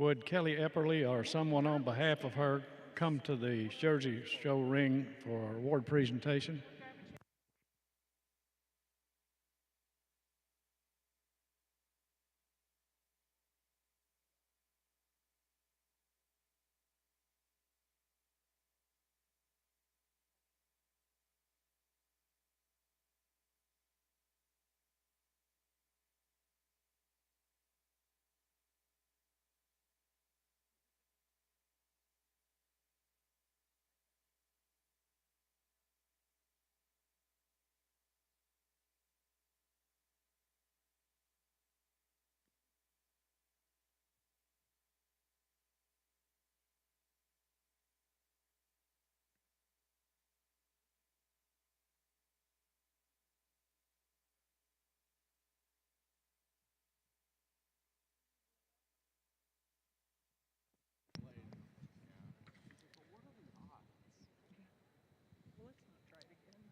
Would Kelly Epperly or someone on behalf of her come to the Jersey Show ring for our award presentation?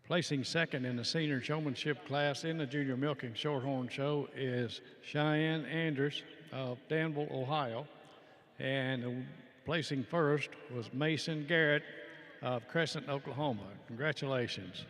Placing second in the senior showmanship class in the junior milking shorthorn show is Cheyenne Anders of Danville, Ohio. And placing first was Mason Garrett of Crescent, Oklahoma. Congratulations.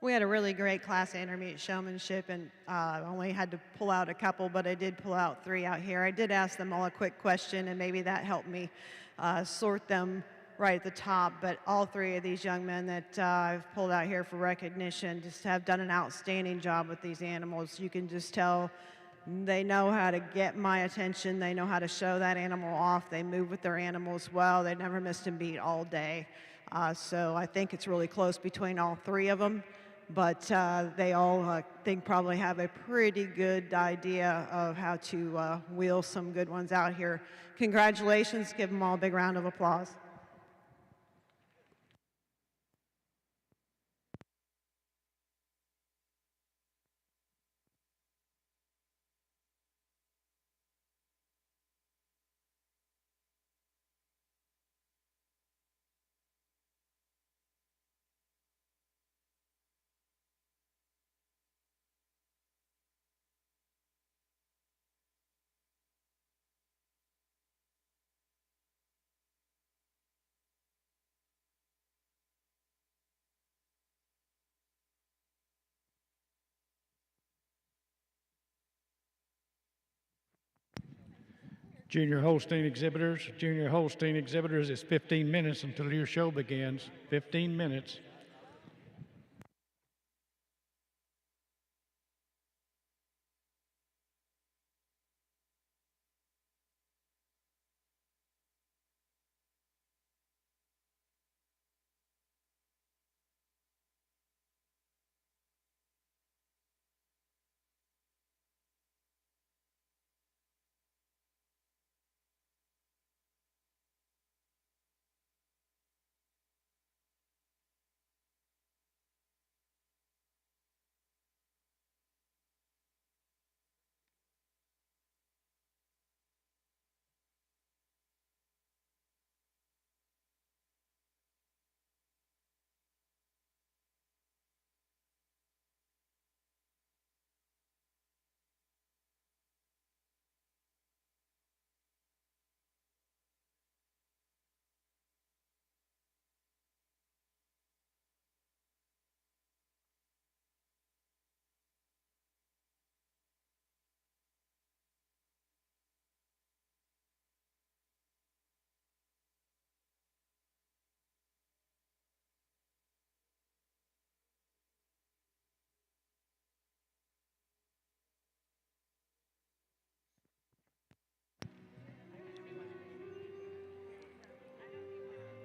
We had a really great class of intermediate showmanship, and I only had to pull out a couple, but I did pull out 3 out here. I did ask them all a quick question, and maybe that helped me sort them right at the top. But all 3 of these young men that I've pulled out here for recognition just have done an outstanding job with these animals. You can just tell they know how to get my attention. They know how to show that animal off. They move with their animals well. They never missed a beat all day. So I think it's really close between all 3 of them. But they all, I think, probably have a pretty good idea of how to wheel some good ones out here. Congratulations. Give them all a big round of applause. Junior Holstein exhibitors is 15 minutes until your show begins. 15 minutes.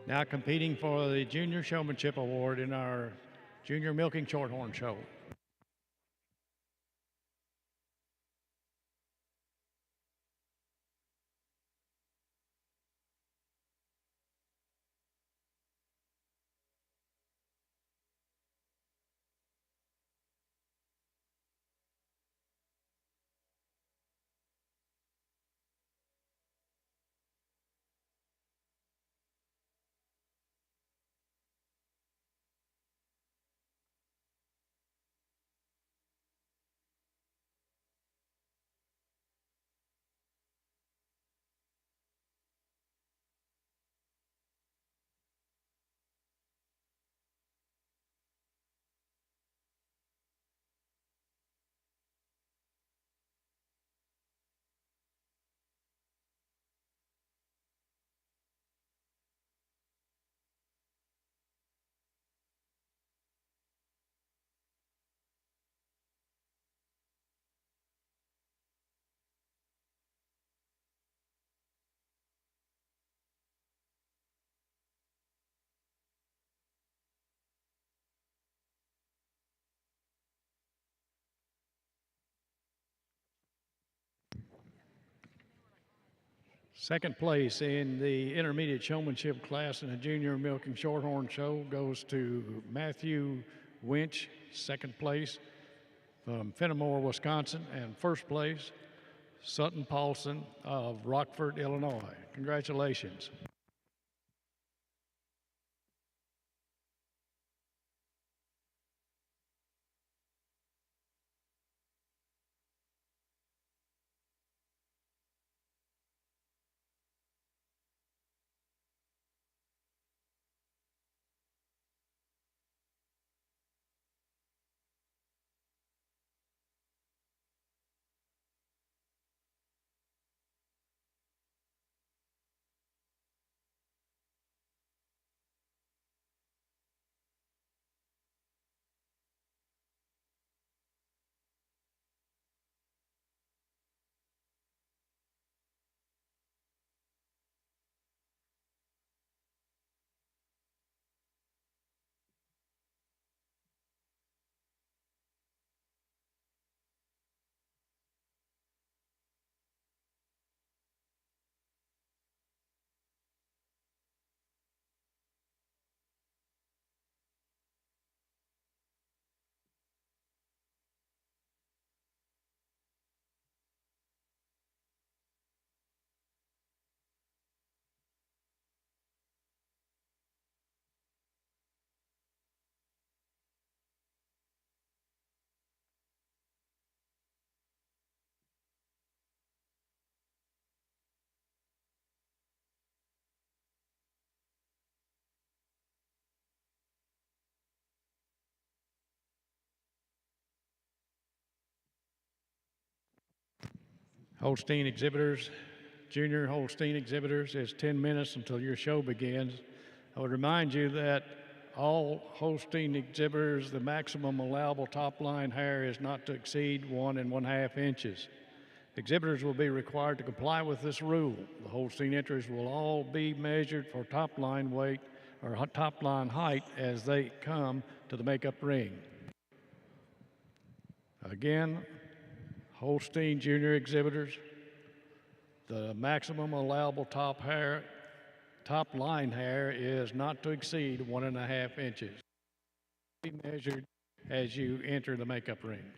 Now competing for the Junior Showmanship Award in our Junior Milking Shorthorn Show. Second place in the intermediate showmanship class in the Junior Milking Shorthorn Show goes to Matthew Winch, second place from Fenimore, Wisconsin, and first place, Sutton Paulson of Rockford, Illinois. Congratulations. Holstein exhibitors, junior Holstein exhibitors, it's 10 minutes until your show begins. I would remind you that all Holstein exhibitors, the maximum allowable top line hair is not to exceed 1 1/2 inches. Exhibitors will be required to comply with this rule. The Holstein entries will all be measured for top line weight or top line height as they come to the makeup ring. Again, Holstein junior exhibitors, the maximum allowable top line hair is not to exceed 1 1/2 inches. Be measured as you enter the makeup ring.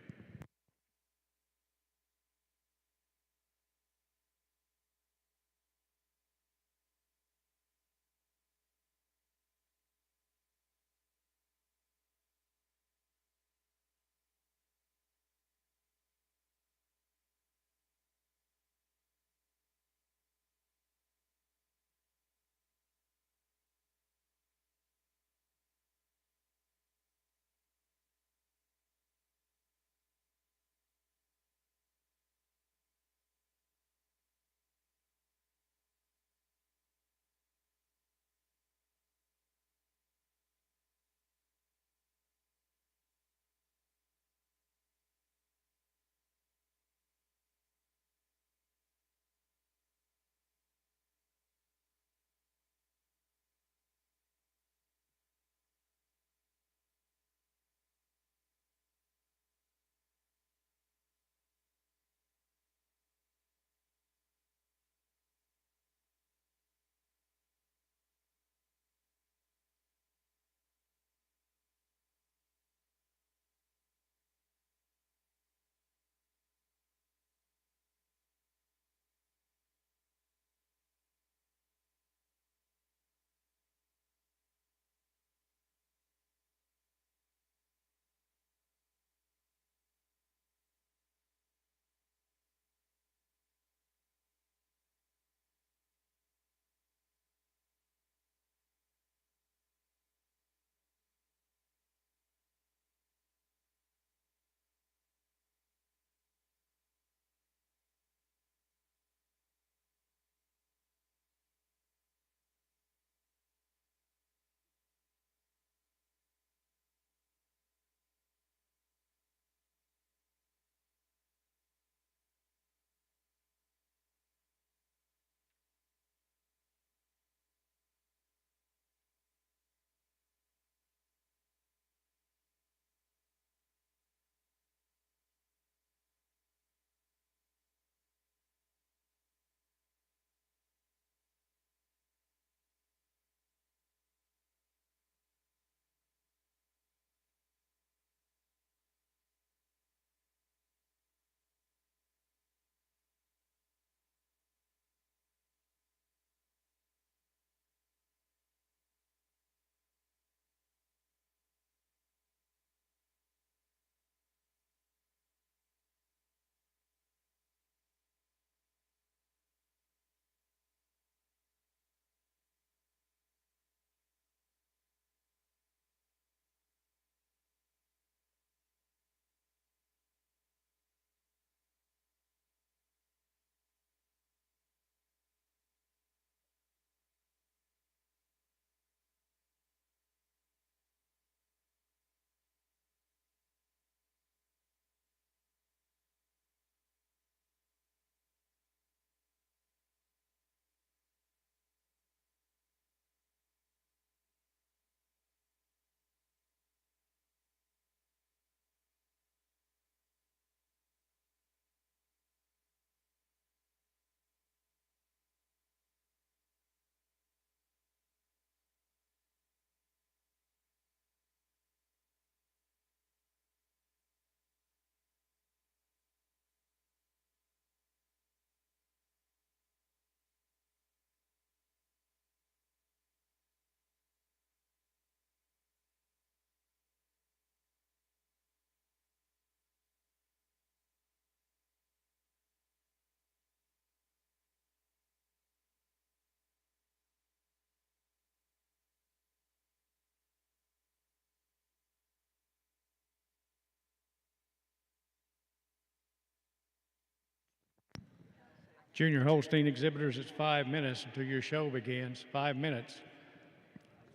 Junior Holstein exhibitors, it's 5 minutes until your show begins. 5 minutes.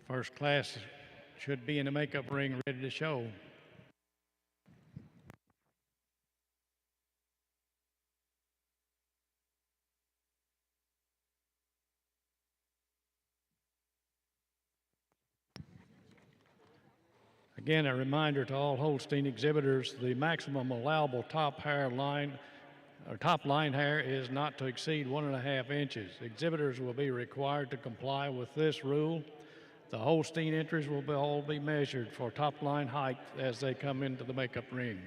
First class should be in the makeup ring ready to show. Again, a reminder to all Holstein exhibitors, the maximum allowable top line hair is not to exceed 1.5 inches. Exhibitors will be required to comply with this rule. The Holstein entries will all be measured for top line height as they come into the makeup ring.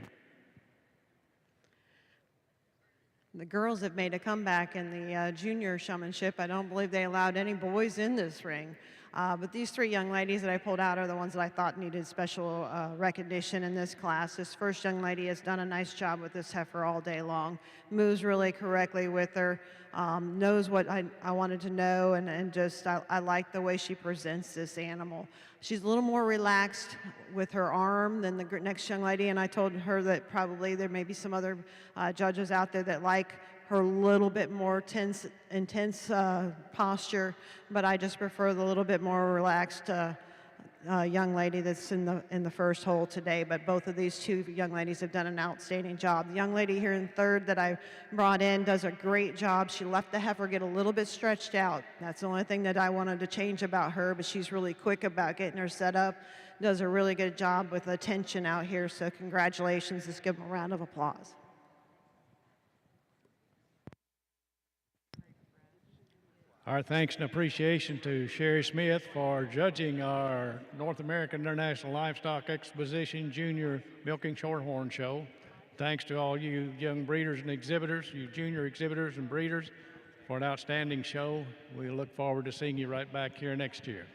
The girls have made a comeback in the junior showmanship. I don't believe they allowed any boys in this ring. But these 3 young ladies that I pulled out are the ones that I thought needed special recognition in this class. This first young lady has done a nice job with this heifer all day long, moves really correctly with her, knows what I wanted to know, and just I like the way she presents this animal. She's a little more relaxed with her arm than the next young lady, and I told her that probably there may be some other judges out there that like her little bit more intense posture, but I just prefer the little bit more relaxed young lady that's in the first hole today. But both of these 2 young ladies have done an outstanding job. The young lady here in third that I brought in does a great job. She left the heifer get a little bit stretched out. That's the only thing that I wanted to change about her, but she's really quick about getting her set up. Does a really good job with the tension out here, so congratulations. Let's give them a round of applause. Our thanks and appreciation to Sherry Smith for judging our North American International Livestock Exposition Junior Milking Shorthorn Show. Thanks to all you young breeders and exhibitors, you junior exhibitors and breeders, for an outstanding show. We look forward to seeing you right back here next year.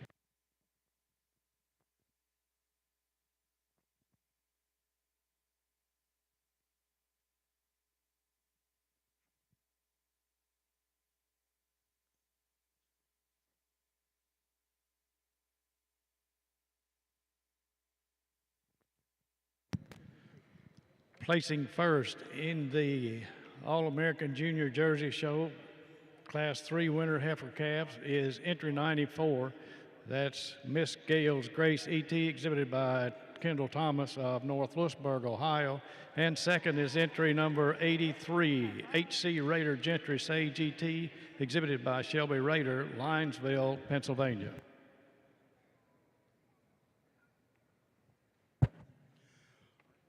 Placing first in the All-American Junior Jersey Show, Class 3 winner heifer calves is entry 94. That's Miss Gale's Grace E.T., exhibited by Kendall Thomas of North Lewisburg, Ohio. And second is entry number 83, H.C. Rader Gentry Sage E.T., exhibited by Shelby Rader, Linesville, Pennsylvania.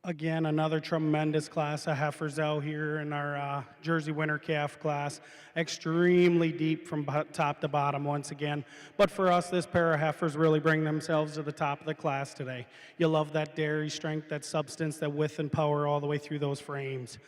Again, another tremendous class of heifers out here in our Jersey winter calf class. Extremely deep from top to bottom once again. But for us, this pair of heifers really bring themselves to the top of the class today. You love that dairy strength, that substance, that width and power all the way through those frames.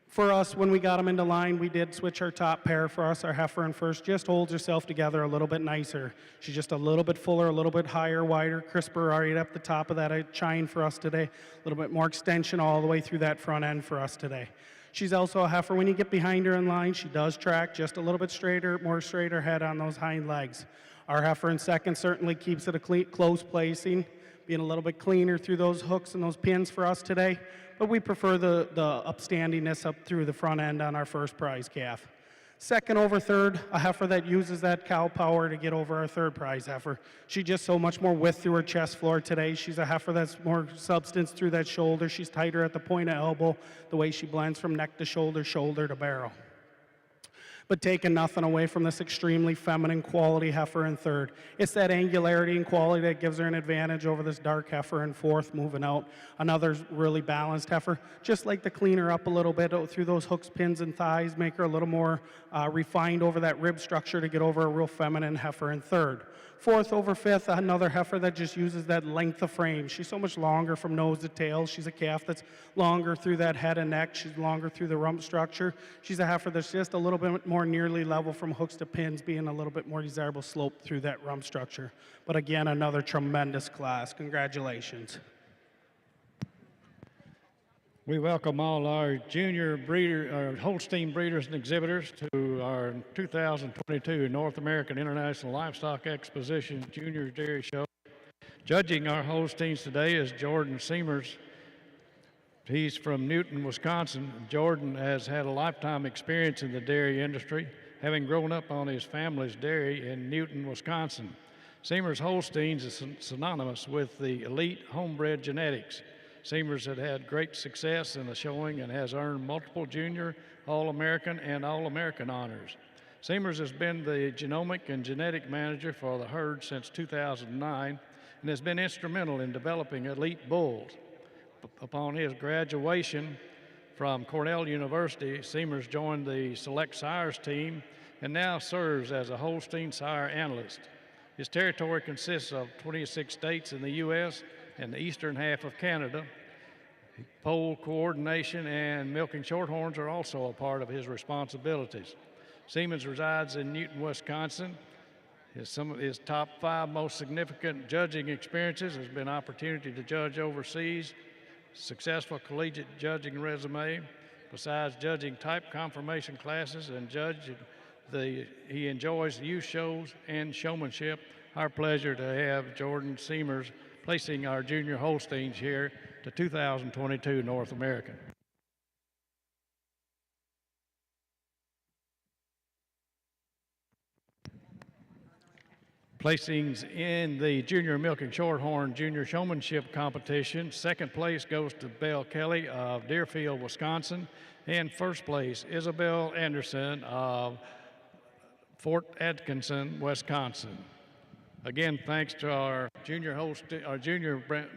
For us, when we got them into line, we did switch our top pair. For us, our heifer in first just holds herself together a little bit nicer. She's just a little bit fuller, a little bit higher, wider, crisper right up the top of that chine for us today. A little bit more extension all the way through that front end for us today. She's also a heifer. When you get behind her in line, she does track just a little bit straighter, more straighter head on those hind legs. Our heifer in second certainly keeps it a close placing, being a little bit cleaner through those hooks and those pins for us today. But we prefer the upstandingness up through the front end on our first prize calf. Second over third, a heifer that uses that cow power to get over our third prize heifer. She just so much more width through her chest floor today. She's a heifer that's more substance through that shoulder. She's tighter at the point of elbow, the way she blends from neck to shoulder, shoulder to barrel. But taking nothing away from this extremely feminine quality heifer in third. It's that angularity and quality that gives her an advantage over this dark heifer in fourth, moving out. Another really balanced heifer. Just like to clean her up a little bit through those hooks, pins, and thighs, make her a little more refined over that rib structure to get over a real feminine heifer in third. Fourth over fifth, another heifer that just uses that length of frame. She's so much longer from nose to tail. She's a calf that's longer through that head and neck. She's longer through the rump structure. She's a heifer that's just a little bit more nearly level from hooks to pins, being a little bit more desirable slope through that rump structure. But again, another tremendous class. Congratulations. We welcome all our junior Holstein breeders and exhibitors to our 2022 North American International Livestock Exposition Junior Dairy Show. Judging our Holsteins today is Jordan Seamers. He's from Newton, Wisconsin. Jordan has had a lifetime experience in the dairy industry, having grown up on his family's dairy in Newton, Wisconsin. Seamer's Holsteins is synonymous with the elite homebred genetics. Seamer's had great success in the showing and has earned multiple junior, All-American, and All-American honors. Seamer's has been the genomic and genetic manager for the herd since 2009 and has been instrumental in developing elite bulls. Upon his graduation from Cornell University, Seamer's joined the Select Sires team and now serves as a Holstein sire analyst. His territory consists of 26 states in the U.S. and the eastern half of Canada. Poll coordination and milking shorthorns are also a part of his responsibilities. Seamer's resides in Newton, Wisconsin. Some of his top 5 most significant judging experiences has been opportunity to judge overseas, successful collegiate judging resume, besides judging type confirmation classes and judging he enjoys youth shows and showmanship. Our pleasure to have Jordan Seamer's placing our junior Holsteins here to 2022 North American. Placings in the Junior Milking Shorthorn Junior Showmanship Competition. Second place goes to Belle Kelly of Deerfield, Wisconsin. And first place, Isabel Anderson of Fort Atkinson, Wisconsin. Again, thanks to our junior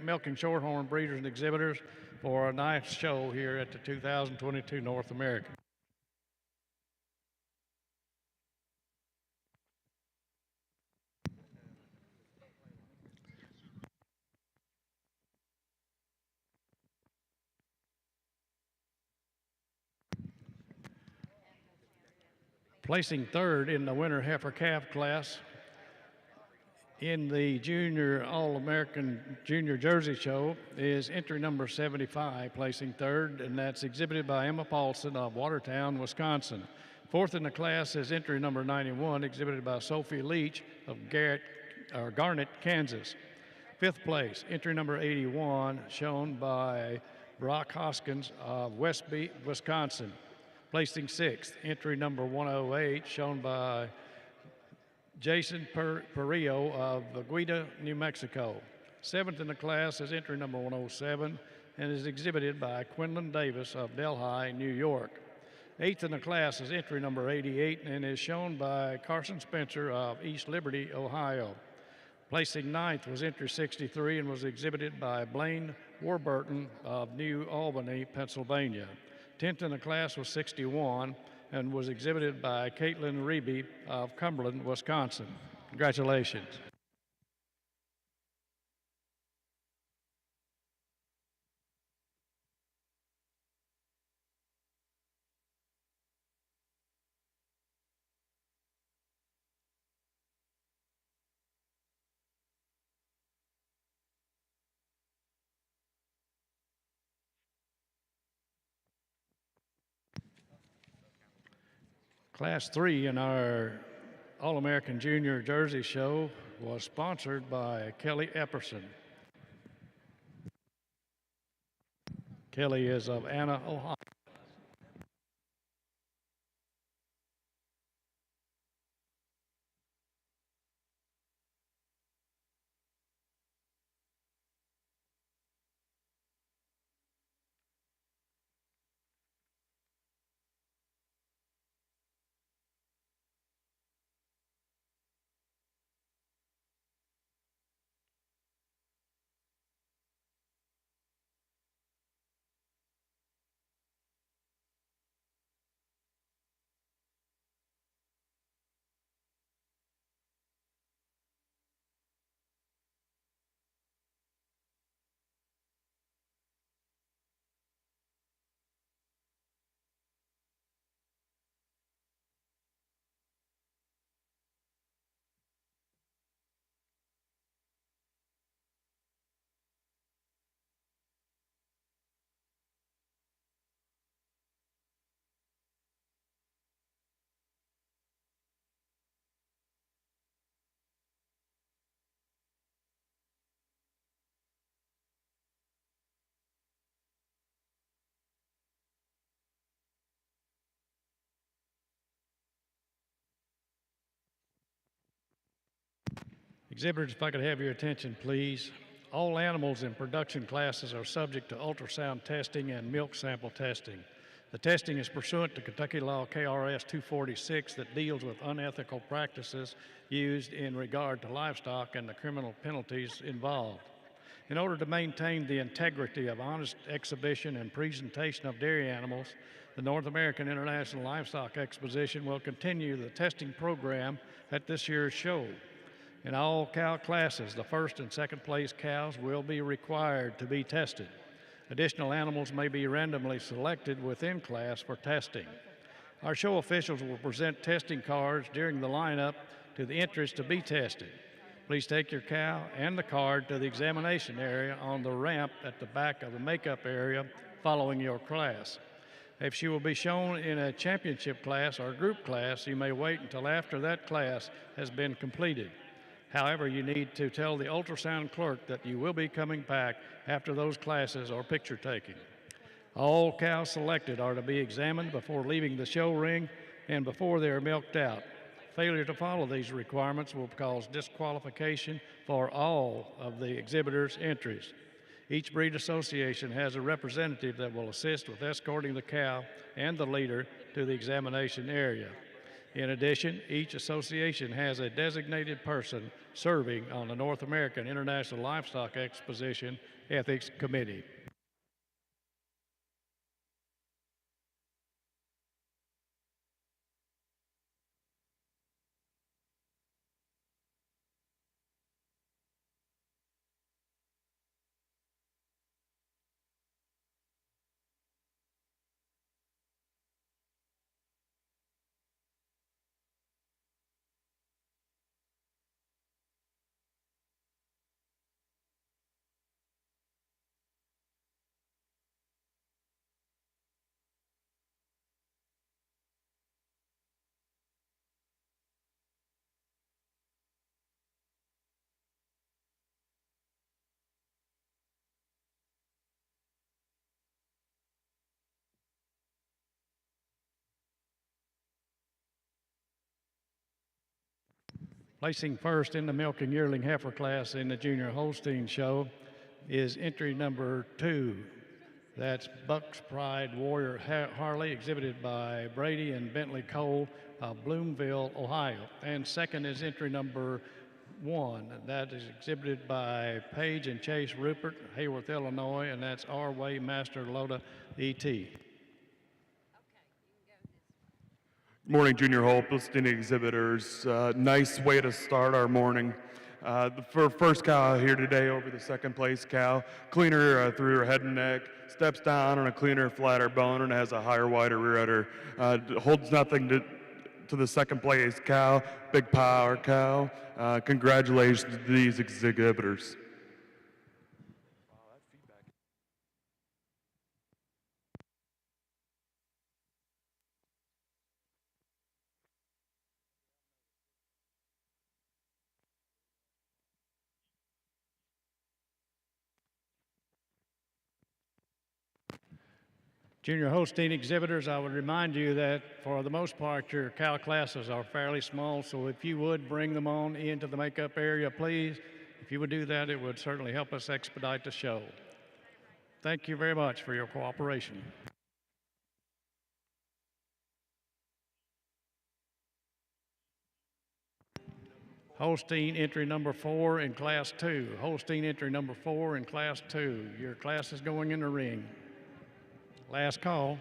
milking shorthorn breeders and exhibitors for a nice show here at the 2022 North American. Placing third in the winter heifer calf class in the Junior All-American Junior Jersey Show is entry number 75, placing third, and that's exhibited by Emma Paulson of Watertown, Wisconsin. Fourth in the class is entry number 91, exhibited by Sophie Leach of Garnett, Kansas. Fifth place, entry number 81, shown by Brock Hoskins of Westby, Wisconsin. Placing sixth, entry number 108, shown by Jason Perillo of Aguida, New Mexico. Seventh in the class is entry number 107 and is exhibited by Quinlan Davis of Delhi, New York. Eighth in the class is entry number 88 and is shown by Carson Spencer of East Liberty, Ohio. Placing ninth was entry 63 and was exhibited by Blaine Warburton of New Albany, Pennsylvania. 10th in the class was 61 and was exhibited by Caitlin Reby of Cumberland, Wisconsin. Congratulations. Class 3 in our All-American Junior Jersey Show was sponsored by Kelly Epperson. Kelly is of Anna, Ohio. Exhibitors, if I could have your attention, please. All animals in production classes are subject to ultrasound testing and milk sample testing. The testing is pursuant to Kentucky Law KRS 246 that deals with unethical practices used in regard to livestock and the criminal penalties involved. In order to maintain the integrity of honest exhibition and presentation of dairy animals, the North American International Livestock Exposition will continue the testing program at this year's show. In all cow classes, the first and second place cows will be required to be tested. Additional animals may be randomly selected within class for testing. Our show officials will present testing cards during the lineup to the entrants to be tested. Please take your cow and the card to the examination area on the ramp at the back of the makeup area following your class. If she will be shown in a championship class or group class, you may wait until after that class has been completed. However, you need to tell the ultrasound clerk that you will be coming back after those classes or picture taking. All cows selected are to be examined before leaving the show ring and before they are milked out. Failure to follow these requirements will cause disqualification for all of the exhibitors' entries. Each breed association has a representative that will assist with escorting the cow and the leader to the examination area. In addition, each association has a designated person serving on the North American International Livestock Exposition Ethics Committee. Placing first in the milking yearling heifer class in the Junior Holstein show is entry number 2. That's Buck's Pride Warrior Harley, exhibited by Brady and Bentley Cole of Bloomville, Ohio. And second is entry number 1. That is exhibited by Paige and Chase Rupert, Hayworth, Illinois, and that's Our Way Master Loda E.T. Good morning, Junior Holstein exhibitors. Nice way to start our morning. The first cow here today over the second place cow, cleaner through her head and neck, steps down on a cleaner, flatter bone, and has a higher, wider rear udder. Holds nothing to the second place cow, big power cow. Congratulations to these exhibitors. Junior Holstein exhibitors, I would remind you that for the most part your cow classes are fairly small, so if you would bring them on into the makeup area, please. If you would do that, it would certainly help us expedite the show. Thank you very much for your cooperation. Holstein entry number 4 in class 2. Holstein entry number 4 in class 2. Your class is going in the ring. Last call.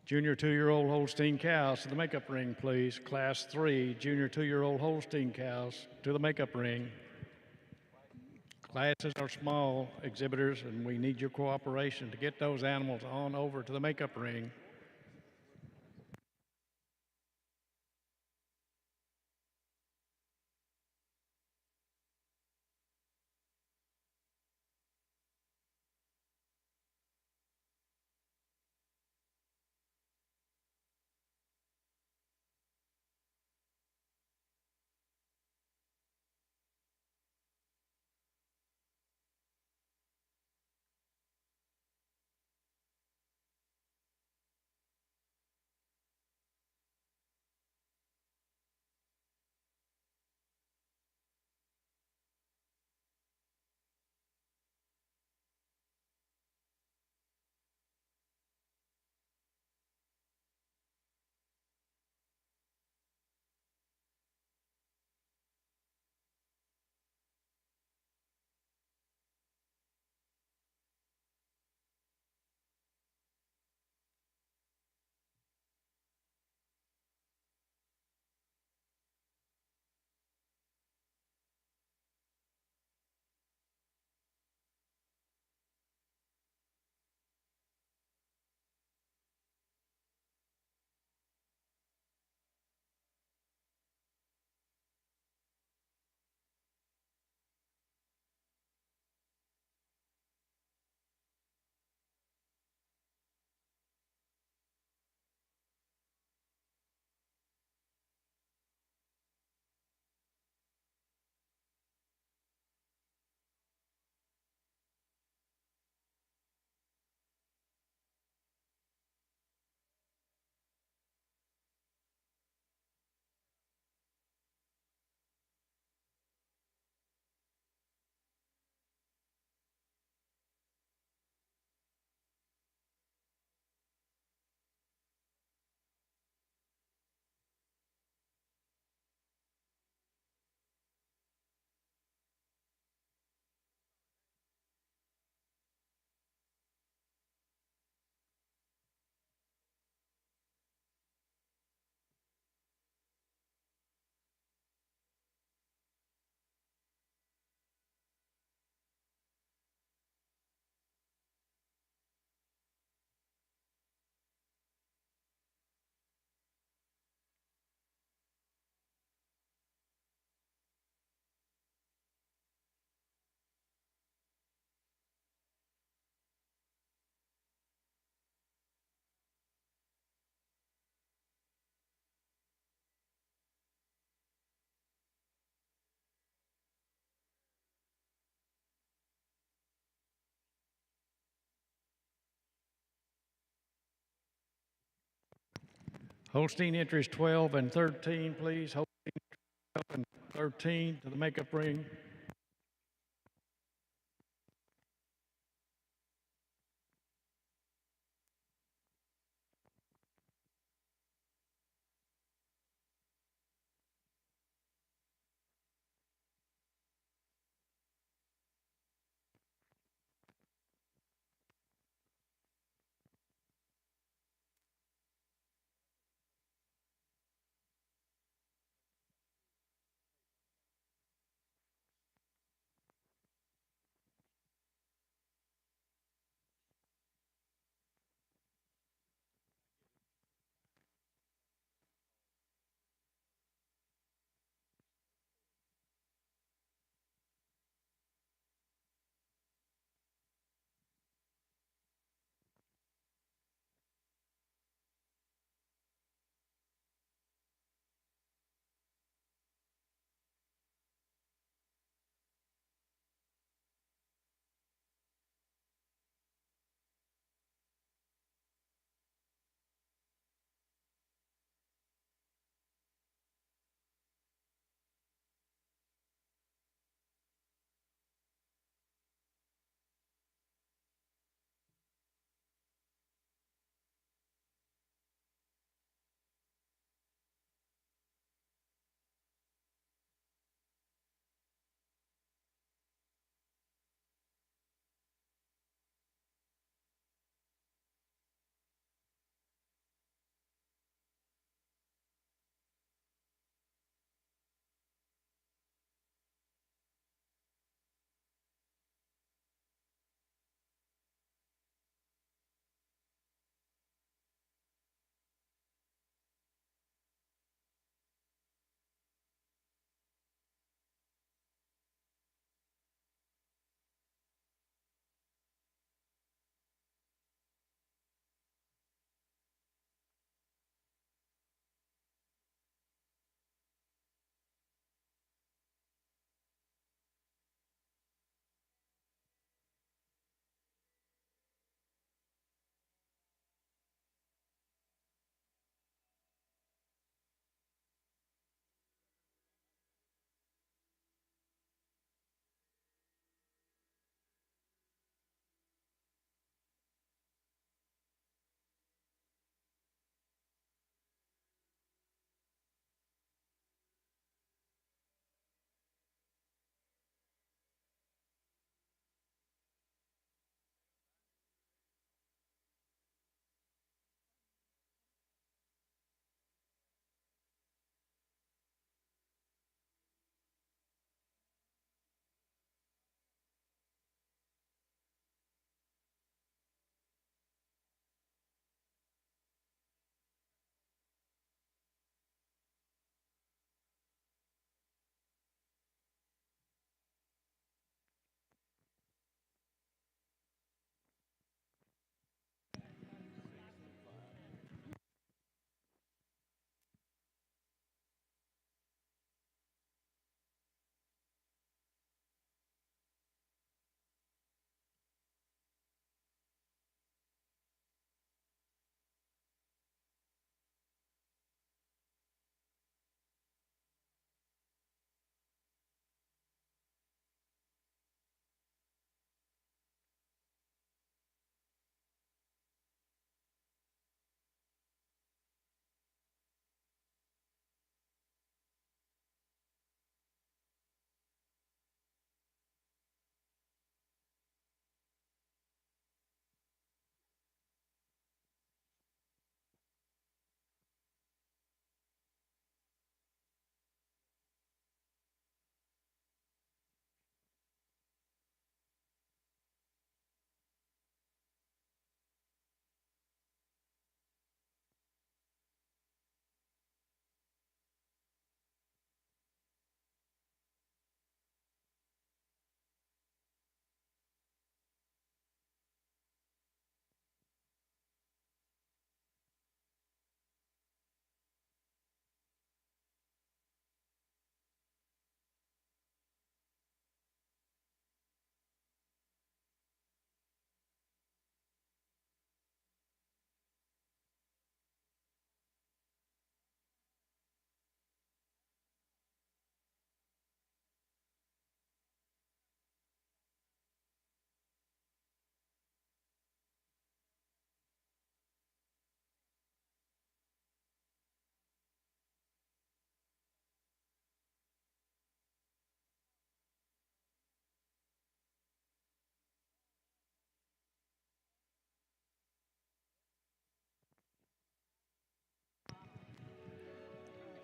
Junior 2-year-old Holstein cows to the makeup ring, please. Class 3, junior 2-year-old Holstein cows to the makeup ring. Classes are small, exhibitors, and we need your cooperation to get those animals on over to the makeup ring. Holstein entries 12 and 13, please. Holstein 12 and 13 to the makeup ring.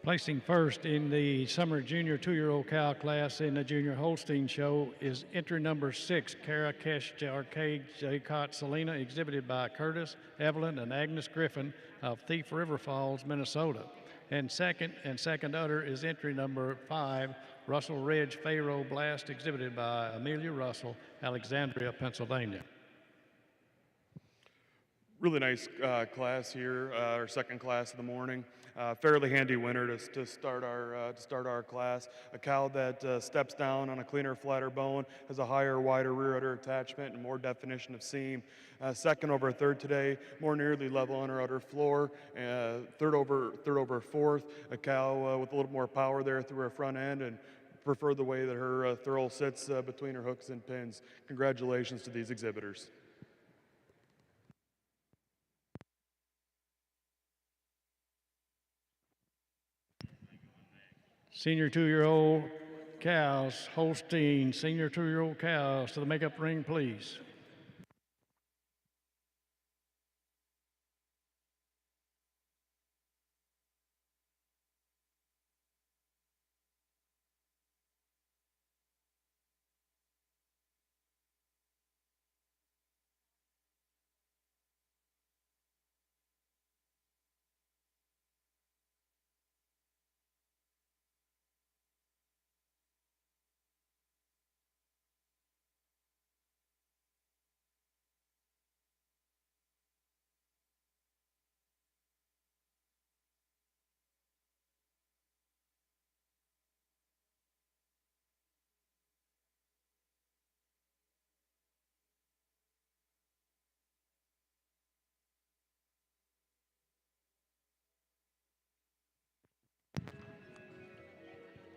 Placing first in the summer junior 2-year-old cow class in the junior Holstein show is entry number 6, Kara Kesh Arcade Jaycott Selena, exhibited by Curtis, Evelyn, and Agnes Griffin of Thief River Falls, Minnesota. And second udder is entry number 5, Russell Ridge Pharaoh Blast, exhibited by Amelia Russell, Alexandria, Pennsylvania. Really nice class here, our second class of the morning. Fairly handy winner to start our class. A cow that steps down on a cleaner, flatter bone, has a higher, wider rear udder attachment and more definition of seam. Second over third today, more nearly level on her udder floor. Third over fourth, a cow with a little more power there through her front end, and prefer the way that her thurl sits between her hooks and pins. Congratulations to these exhibitors. Senior 2-year-old cows, Holstein, senior 2-year-old cows to the makeup ring, please.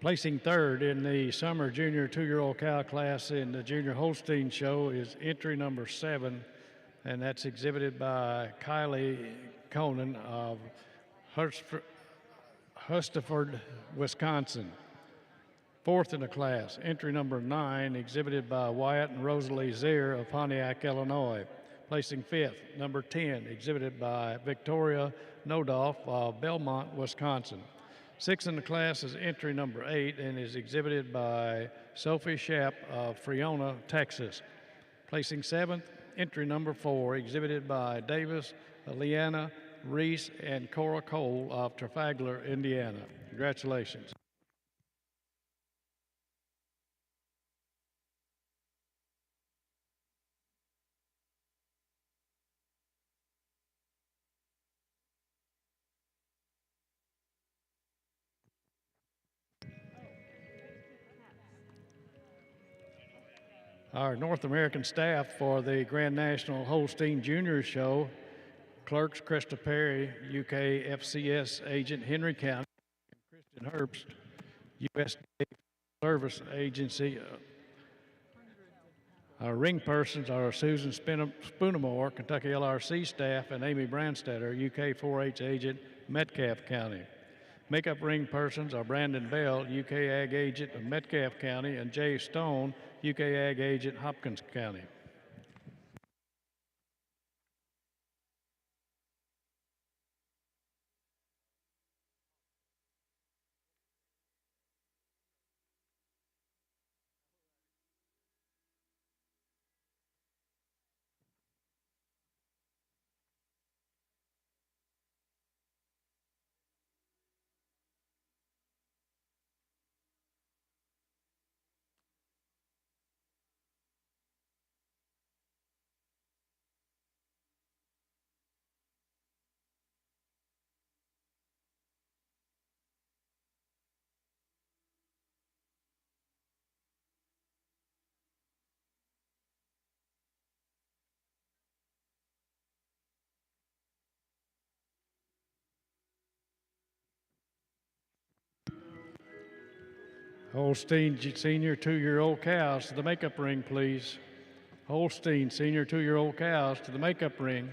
Placing third in the summer junior 2-year-old cow class in the junior Holstein show is entry number 7, and that's exhibited by Kylie Conan of Hustiford, Wisconsin. Fourth in the class, entry number 9, exhibited by Wyatt and Rosalie Zier of Pontiac, Illinois. Placing fifth, number 10, exhibited by Victoria Nodolf of Belmont, Wisconsin. Sixth in the class is entry number 8 and is exhibited by Sophie Shapp of Freona, Texas. Placing seventh, entry number 4, exhibited by Davis, Leanna, Reese, and Cora Cole of Trafalgar, Indiana. Congratulations. Our North American staff for the Grand National Holstein Juniors Show: clerks Krista Perry, UK FCS agent Henry County, and Kristen Herbst, USDA Service Agency. Our ring persons are Susan Spoonamore, Kentucky LRC staff, and Amy Brandstetter, UK 4-H agent, Metcalfe County. Makeup ring persons are Brandon Bell, UK Ag agent of Metcalfe County, and Jay Stone, UK Ag agent, Hopkins County. Holstein senior 2-year-old cows to the makeup ring, please. Holstein senior 2-year-old cows to the makeup ring.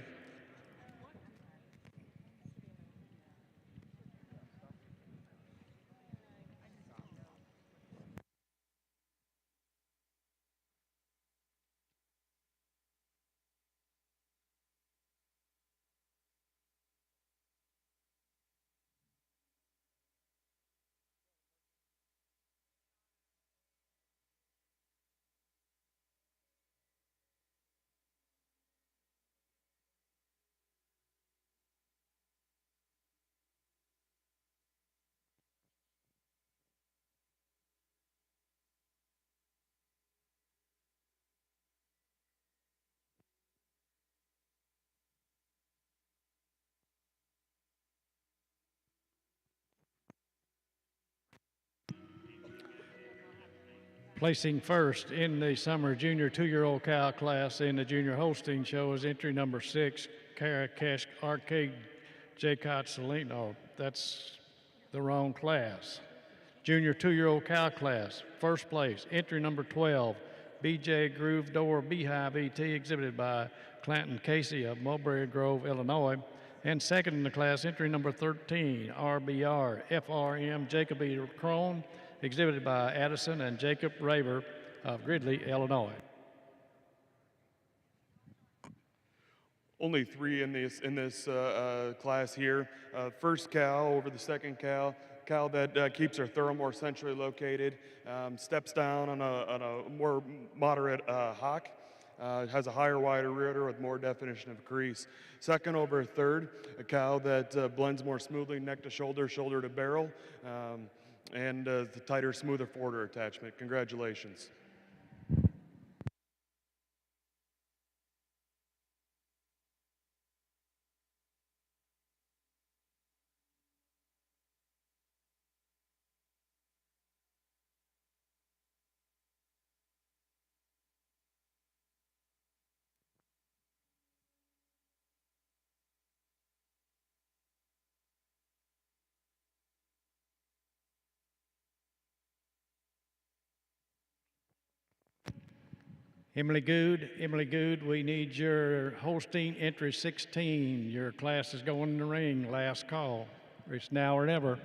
Placing first in the summer junior 2-year-old cow class in the junior Holstein show is entry number 6, Cash Arcade Jaycott Celine. Oh, that's the wrong class. Junior 2-year-old cow class, first place, entry number 12, BJ Groove Door Beehive ET, exhibited by Clanton Casey of Mulberry Grove, Illinois. And second in the class, entry number 13, RBR FRM Jacob E. Crone, exhibited by Addison and Jacob Raver of Gridley, Illinois. Only 3 in this class here. First cow over the second cow. Cow that keeps her thoroughmore centrally located, steps down on a more moderate hock, has a higher, wider rear udder with more definition of crease. Second over third, a cow that blends more smoothly neck to shoulder, shoulder to barrel, and the tighter, smoother forwarder attachment. Congratulations. Emily Good, we need your Holstein entry 16. Your class is going in the ring, last call. It's now or never.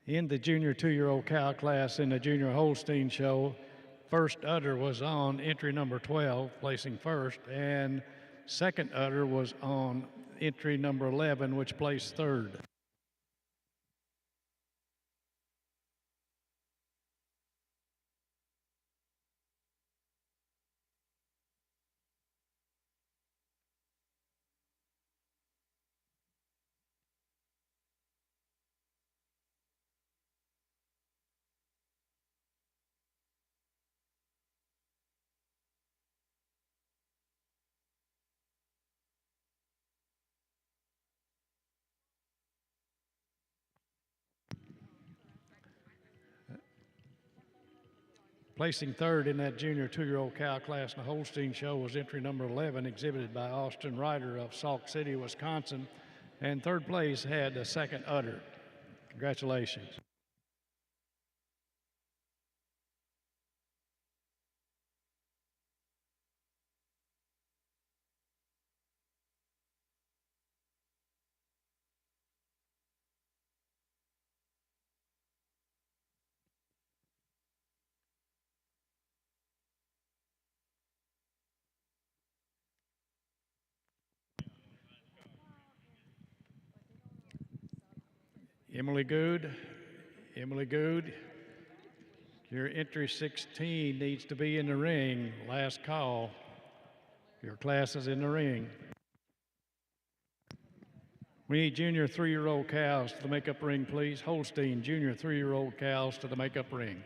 In the junior 2-year-old cow class in the junior Holstein show, first udder was on entry number 12, placing first, and second udder was on entry number 11, which placed third. Placing third in that junior 2-year-old cow class in the Holstein show was entry number 11, exhibited by Austin Ryder of Sauk City, Wisconsin. And third place had the second udder. Congratulations. Emily Good, your entry 16 needs to be in the ring. Last call. Your class is in the ring. We need junior 3-year-old cows to the makeup ring, please. Holstein, junior 3-year-old cows to the makeup ring.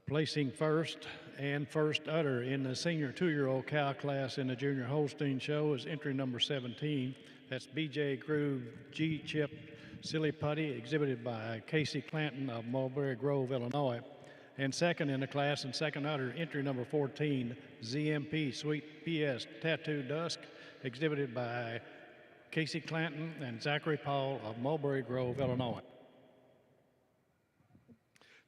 Placing first and first udder in the senior 2-year-old cow class in the Junior Holstein Show is entry number 17. That's BJ Groove G Chip Silly Putty, exhibited by Casey Clanton of Mulberry Grove, Illinois. And second in the class and second udder, entry number 14, ZMP Sweet PS Tattoo Dusk, exhibited by Casey Clanton and Zachary Paul of Mulberry Grove, Illinois.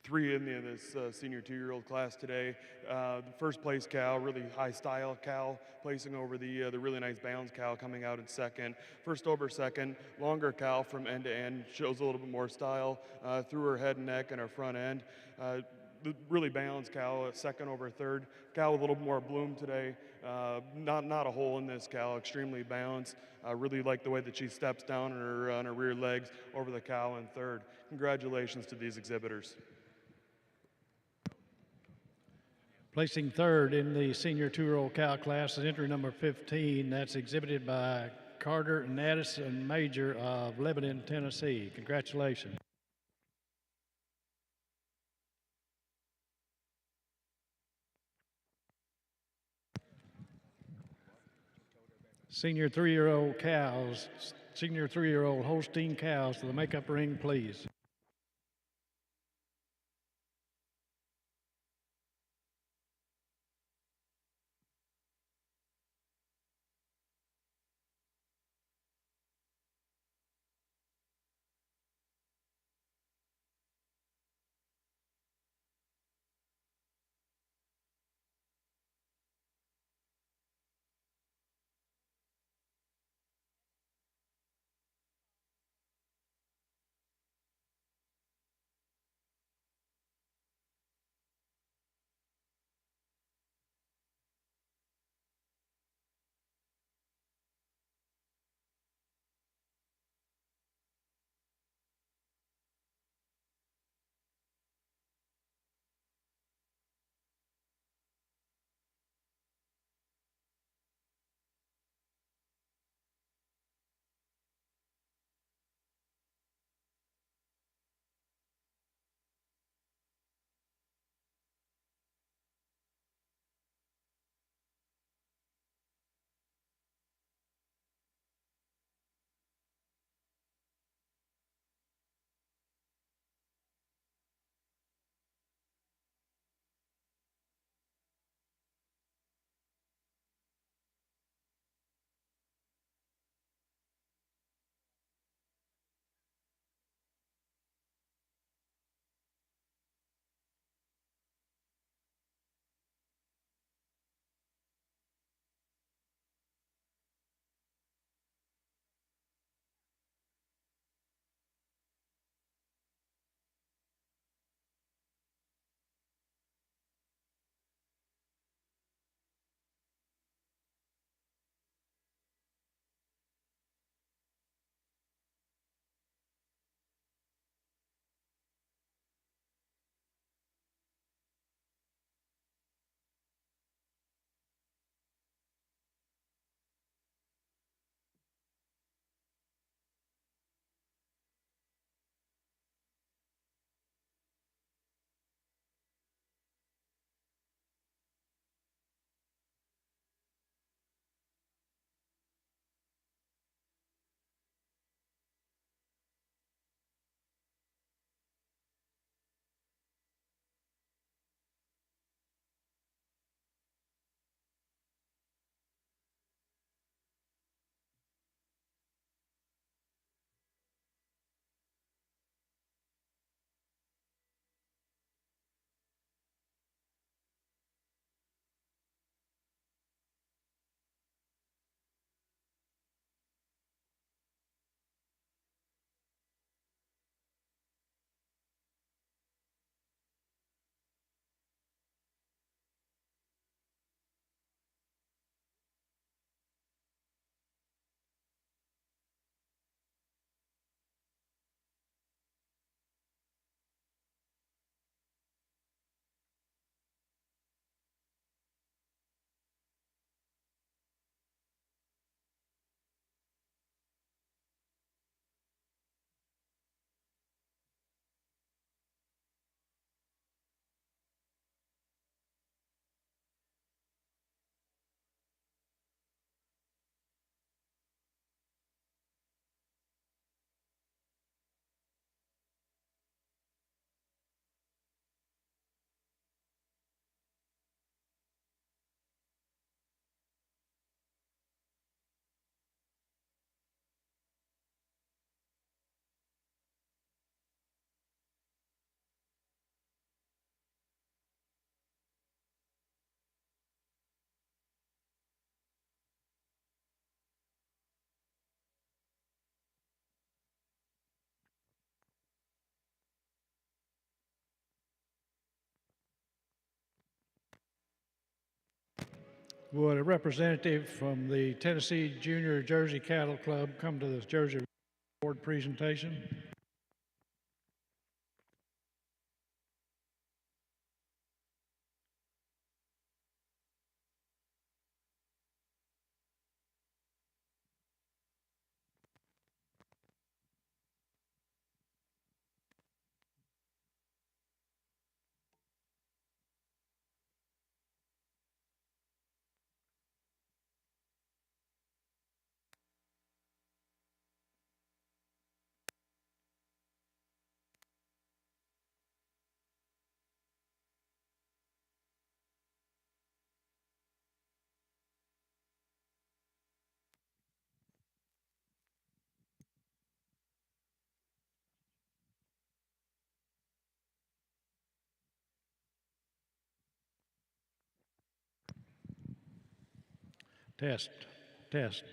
3 in this senior 2-year-old class today. The first place cow, really high style cow, placing over the really nice bounds cow coming out in second. First over second, longer cow from end to end, shows a little bit more style through her head and neck and her front end. The really balanced cow, second over third. Cow with a little more bloom today. Not a hole in this cow, extremely balanced. Really like the way that she steps down on her rear legs over the cow in third. Congratulations to these exhibitors. Placing third in the senior 2-year-old cow class is entry number 15. That's exhibited by Carter and Addison Major of Lebanon, Tennessee. Congratulations. Senior 3-year-old cows, senior 3-year-old Holstein cows to the makeup ring, please. Would a representative from the Tennessee Junior Jersey Cattle Club come to this Jersey Board presentation? Test, test.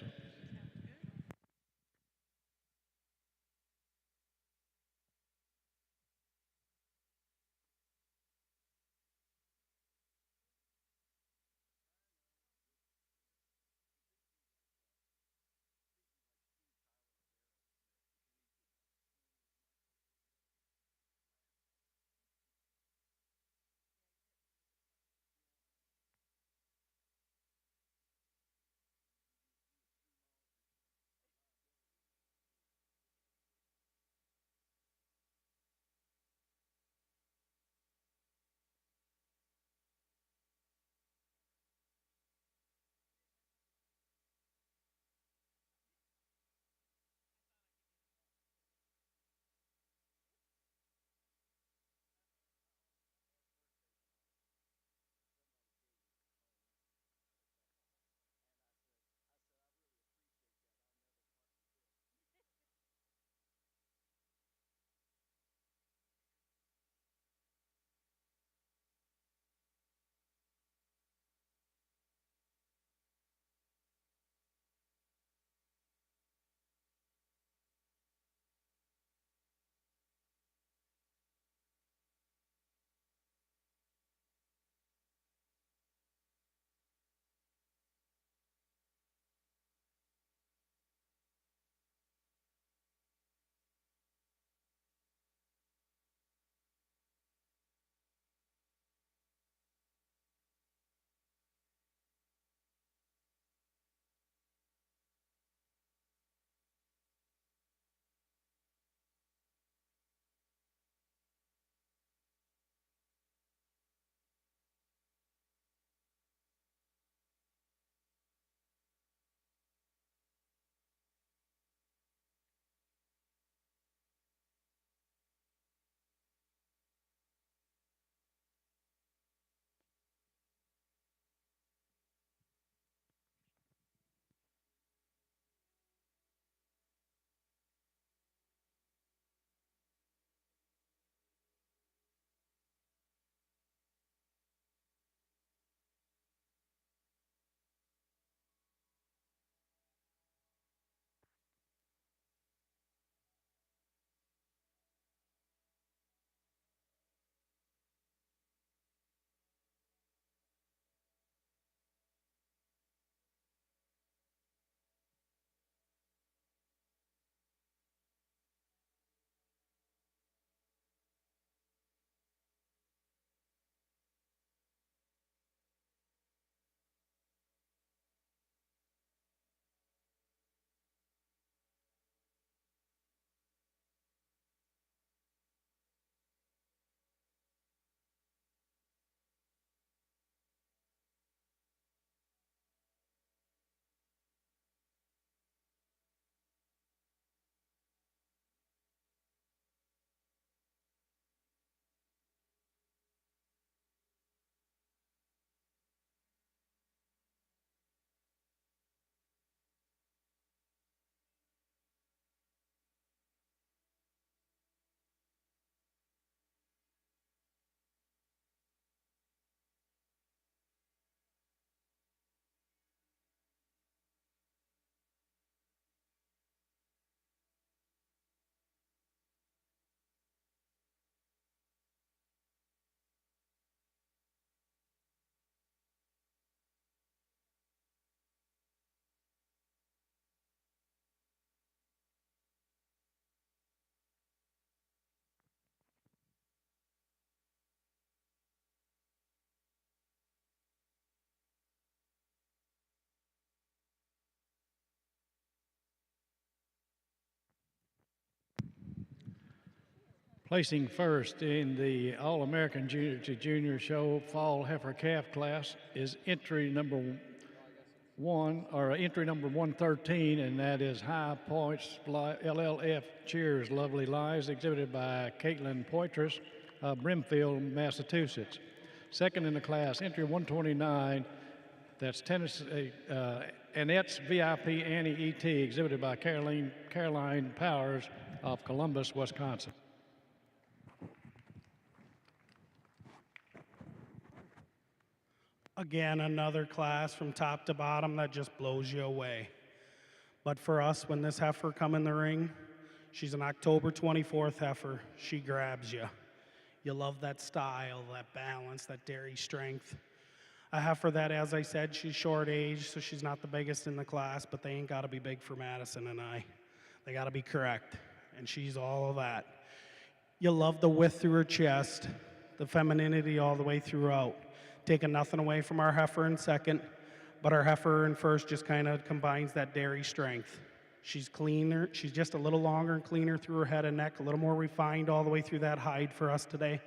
Placing first in the All-American Junior to Junior Show Fall Heifer Calf class is entry number entry number 113, and that is High Points LLF Cheers Lovely Lies, exhibited by Caitlin Poitras of Brimfield, Massachusetts. Second in the class, entry 129, that's Tennessee, Annette's VIP Annie E.T., exhibited by Caroline Powers of Columbus, Wisconsin. Again, another class from top to bottom that just blows you away. But for us, when this heifer come in the ring, she's an October 24th heifer. She grabs you. You love that style, that balance, that dairy strength. A heifer that, as I said, she's short age, so she's not the biggest in the class, but they ain't got to be big for Madison and I. They got to be correct, and she's all of that. You love the width through her chest, the femininity all the way throughout. Taking nothing away from our heifer in second, but our heifer in first just kind of combines that dairy strength. She's cleaner, she's just a little longer and cleaner through her head and neck, a little more refined all the way through that hide for us today.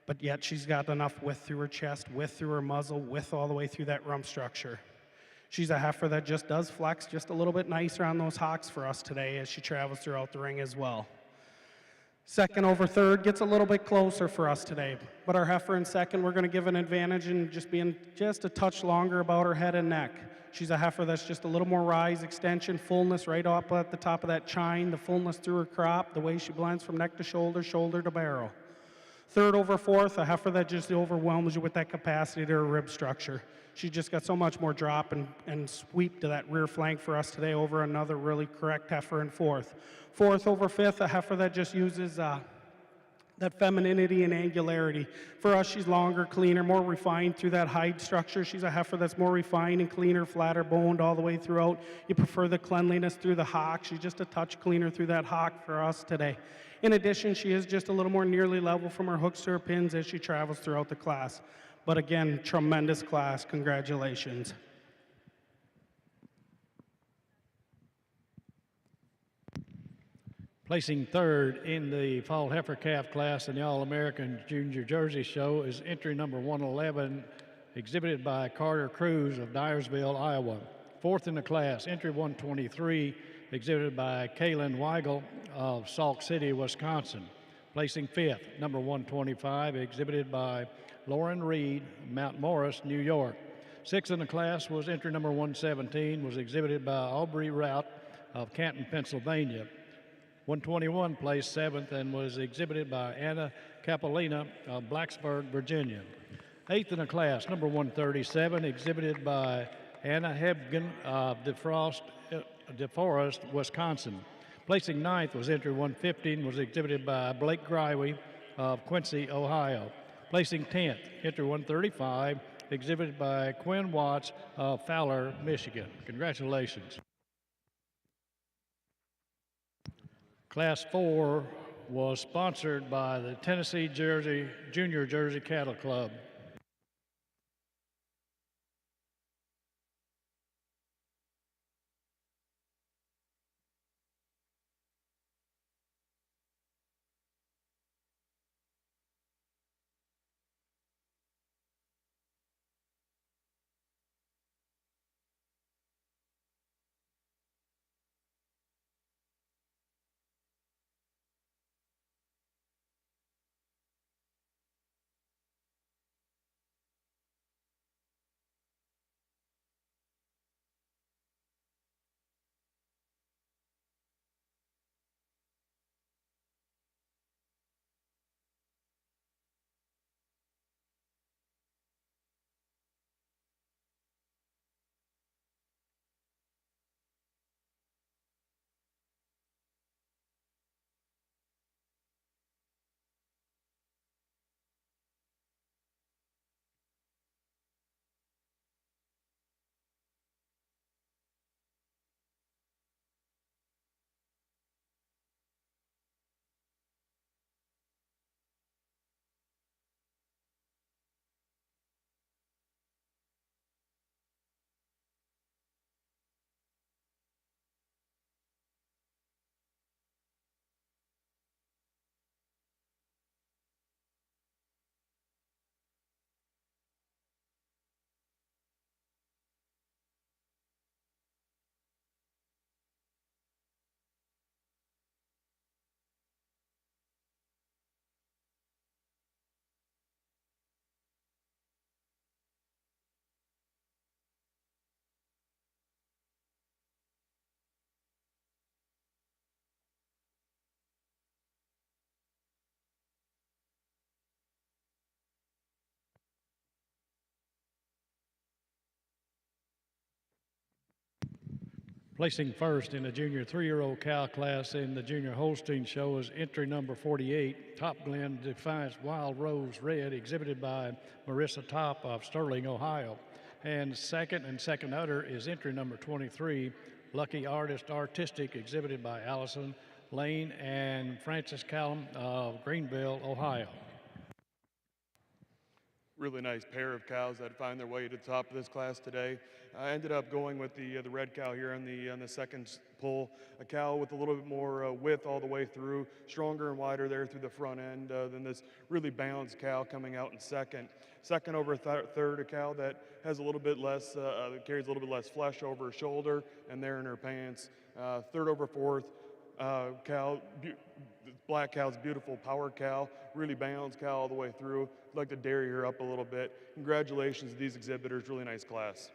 But yet she's got enough width through her chest, width through her muzzle, width all the way through that rump structure. She's a heifer that just does flex just a little bit nicer on those hocks for us today as she travels throughout the ring as well. Second over third gets a little bit closer for us today, but our heifer in second, we're going to give an advantage in just being just a touch longer about her head and neck. She's a heifer that's just a little more rise, extension, fullness right up at the top of that chine, the fullness through her crop, the way she blends from neck to shoulder, shoulder to barrel. Third over fourth, a heifer that just overwhelms you with that capacity to her rib structure. She just got so much more drop and sweep to that rear flank for us today over another really correct heifer in fourth. Fourth over fifth, a heifer that just uses that femininity and angularity. For us, she's longer, cleaner, more refined through that hide structure. She's a heifer that's more refined and cleaner, flatter boned all the way throughout. You prefer the cleanliness through the hock. She's just a touch cleaner through that hock for us today. In addition, she is just a little more nearly level from her hooks to her pins as she travels throughout the class. But again, tremendous class. Congratulations. Placing third in the Fall Heifer Calf class in the All-American Junior Jersey Show is entry number 111, exhibited by Carter Cruz of Dyersville, Iowa. Fourth in the class, entry 123, exhibited by Kaylin Weigel of Sauk City, Wisconsin. Placing fifth, number 125, exhibited by Lauren Reed, Mount Morris, New York. Sixth in the class was entry number 117, was exhibited by Aubrey Rout of Canton, Pennsylvania. 121 placed seventh and was exhibited by Anna Capolina of Blacksburg, Virginia. Eighth in the class, number 137, exhibited by Anna Hebgen of DeForest, Wisconsin. Placing ninth was entry 115, was exhibited by Blake Greiwe of Quincy, Ohio. Placing 10th, entry 135, exhibited by Quinn Watts of Fowler, Michigan. Congratulations. Class 4 was sponsored by the Tennessee Junior Jersey Cattle Club. Placing first in the junior 3-year-old cow class in the junior Holstein show is entry number 48, Top Glen Defiance Wild Rose Red, exhibited by Marissa Top of Sterling, Ohio. And second udder is entry number 23, Lucky Artist Artistic, exhibited by Allison Lane and Francis Callum of Greenville, Ohio. Really nice pair of cows that find their way to the top of this class today. I ended up going with the red cow here on the second pull, a cow with a little bit more width all the way through, stronger and wider there through the front end than this really balanced cow coming out in second. Second over third, a cow that has a little bit less, carries a little bit less flesh over her shoulder and there in her pants. Third over fourth, cow, black cow's beautiful power cow, really balanced cow all the way through. I'd like to dairy her up a little bit. Congratulations to these exhibitors, really nice class.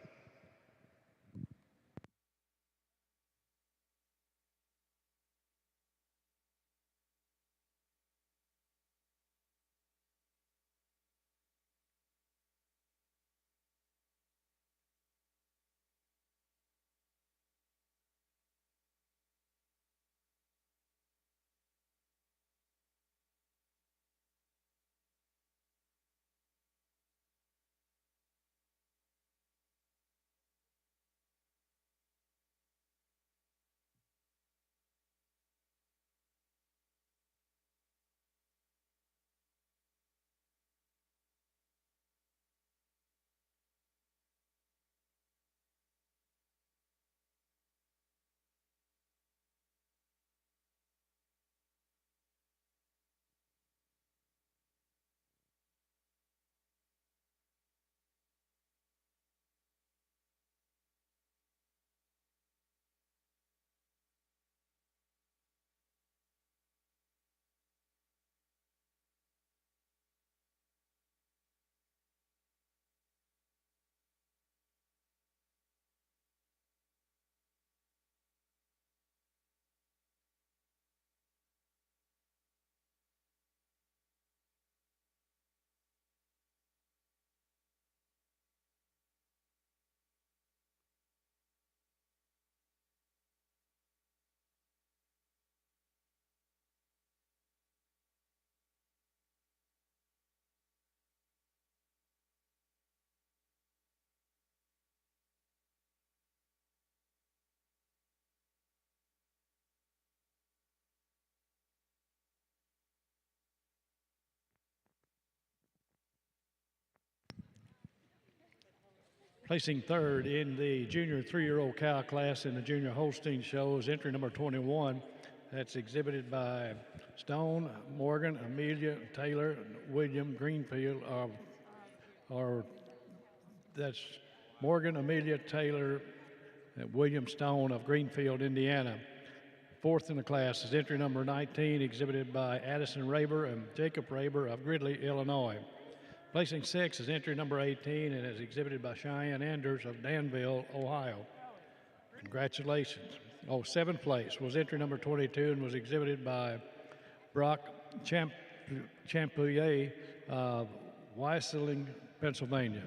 Placing third in the junior 3-year-old cow class in the junior Holstein show is entry number 21. That's exhibited by Stone, Morgan, Amelia, Taylor, William Greenfield, or that's Morgan, Amelia, Taylor, and William Stone of Greenfield, Indiana. Fourth in the class is entry number 19, exhibited by Addison Raber and Jacob Raber of Gridley, Illinois. Placing sixth is entry number 18 and is exhibited by Cheyenne Anders of Danville, Ohio. Congratulations. Seventh place was entry number 22 and was exhibited by Brock Champouillet of Wyseling, Pennsylvania.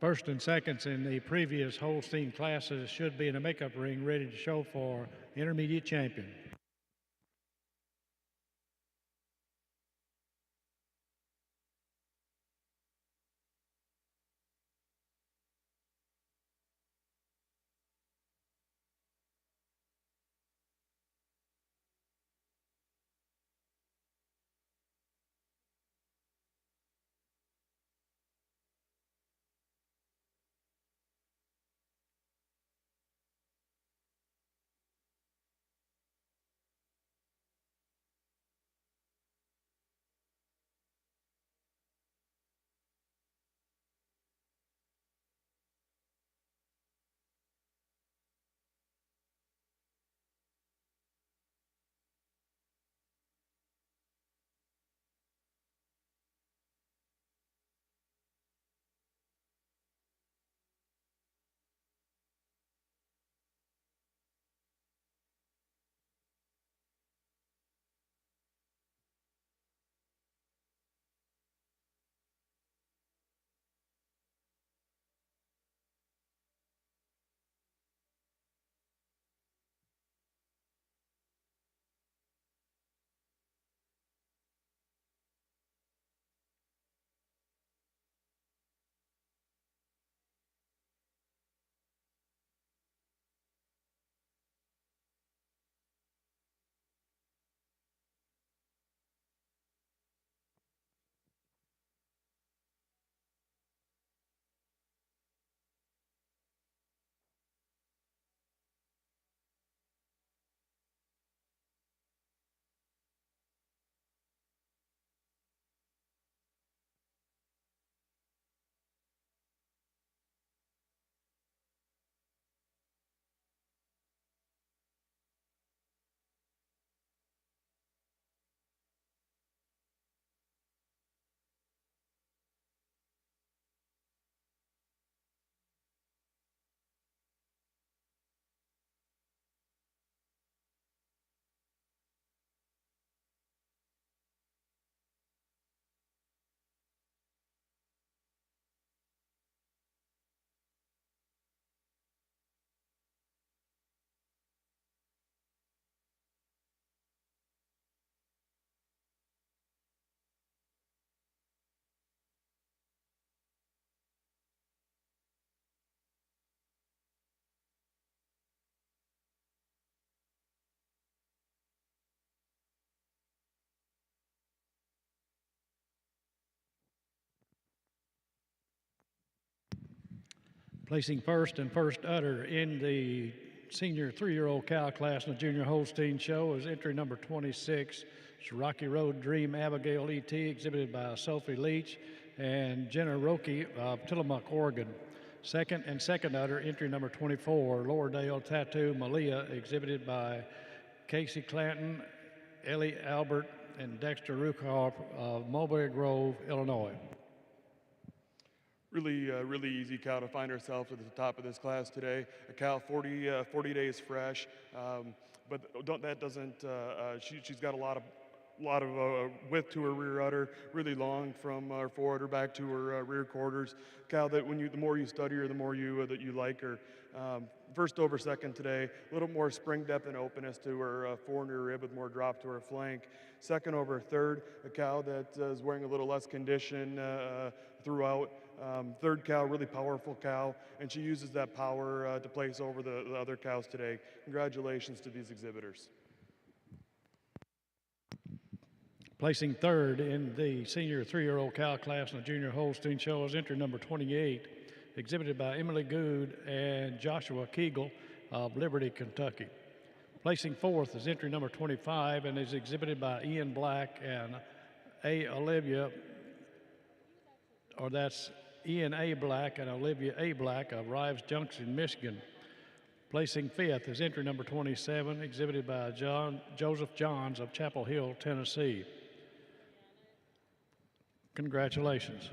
First and seconds in the previous Holstein classes should be in a makeup ring ready to show for intermediate champion. Placing first and first udder in the senior 3-year-old cow class in the Junior Holstein Show is entry number 26. It's Rocky Road Dream Abigail E.T., exhibited by Sophie Leach and Jenna Roki of Tillamook, Oregon. Second and second udder, entry number 24, Lordale Tattoo Malia, exhibited by Casey Clanton, Ellie Albert, and Dexter Rukoff of Mulberry Grove, Illinois. Really easy cow to find herself at the top of this class today. A cow 40 days fresh, but she's got a lot of width to her rear udder, really long from her fore udder back to her rear quarters. Cow that the more you study her, the more that you like her. First over second today, a little more spring depth and openness to her fore and rear rib with more drop to her flank. Second over third, a cow that is wearing a little less condition throughout. Third cow, really powerful cow, and she uses that power to place over the other cows today. Congratulations to these exhibitors. Placing third in the senior 3-year-old cow class in the Junior Holstein Show is entry number 28, exhibited by Emily Good and Joshua Kegel of Liberty, Kentucky. Placing fourth is entry number 25 and is exhibited by Ian Black and Ian A. Black and Olivia A. Black of Rives Junction, Michigan. Placing fifth is entry number 27, exhibited by Joseph Johns of Chapel Hill, Tennessee. Congratulations.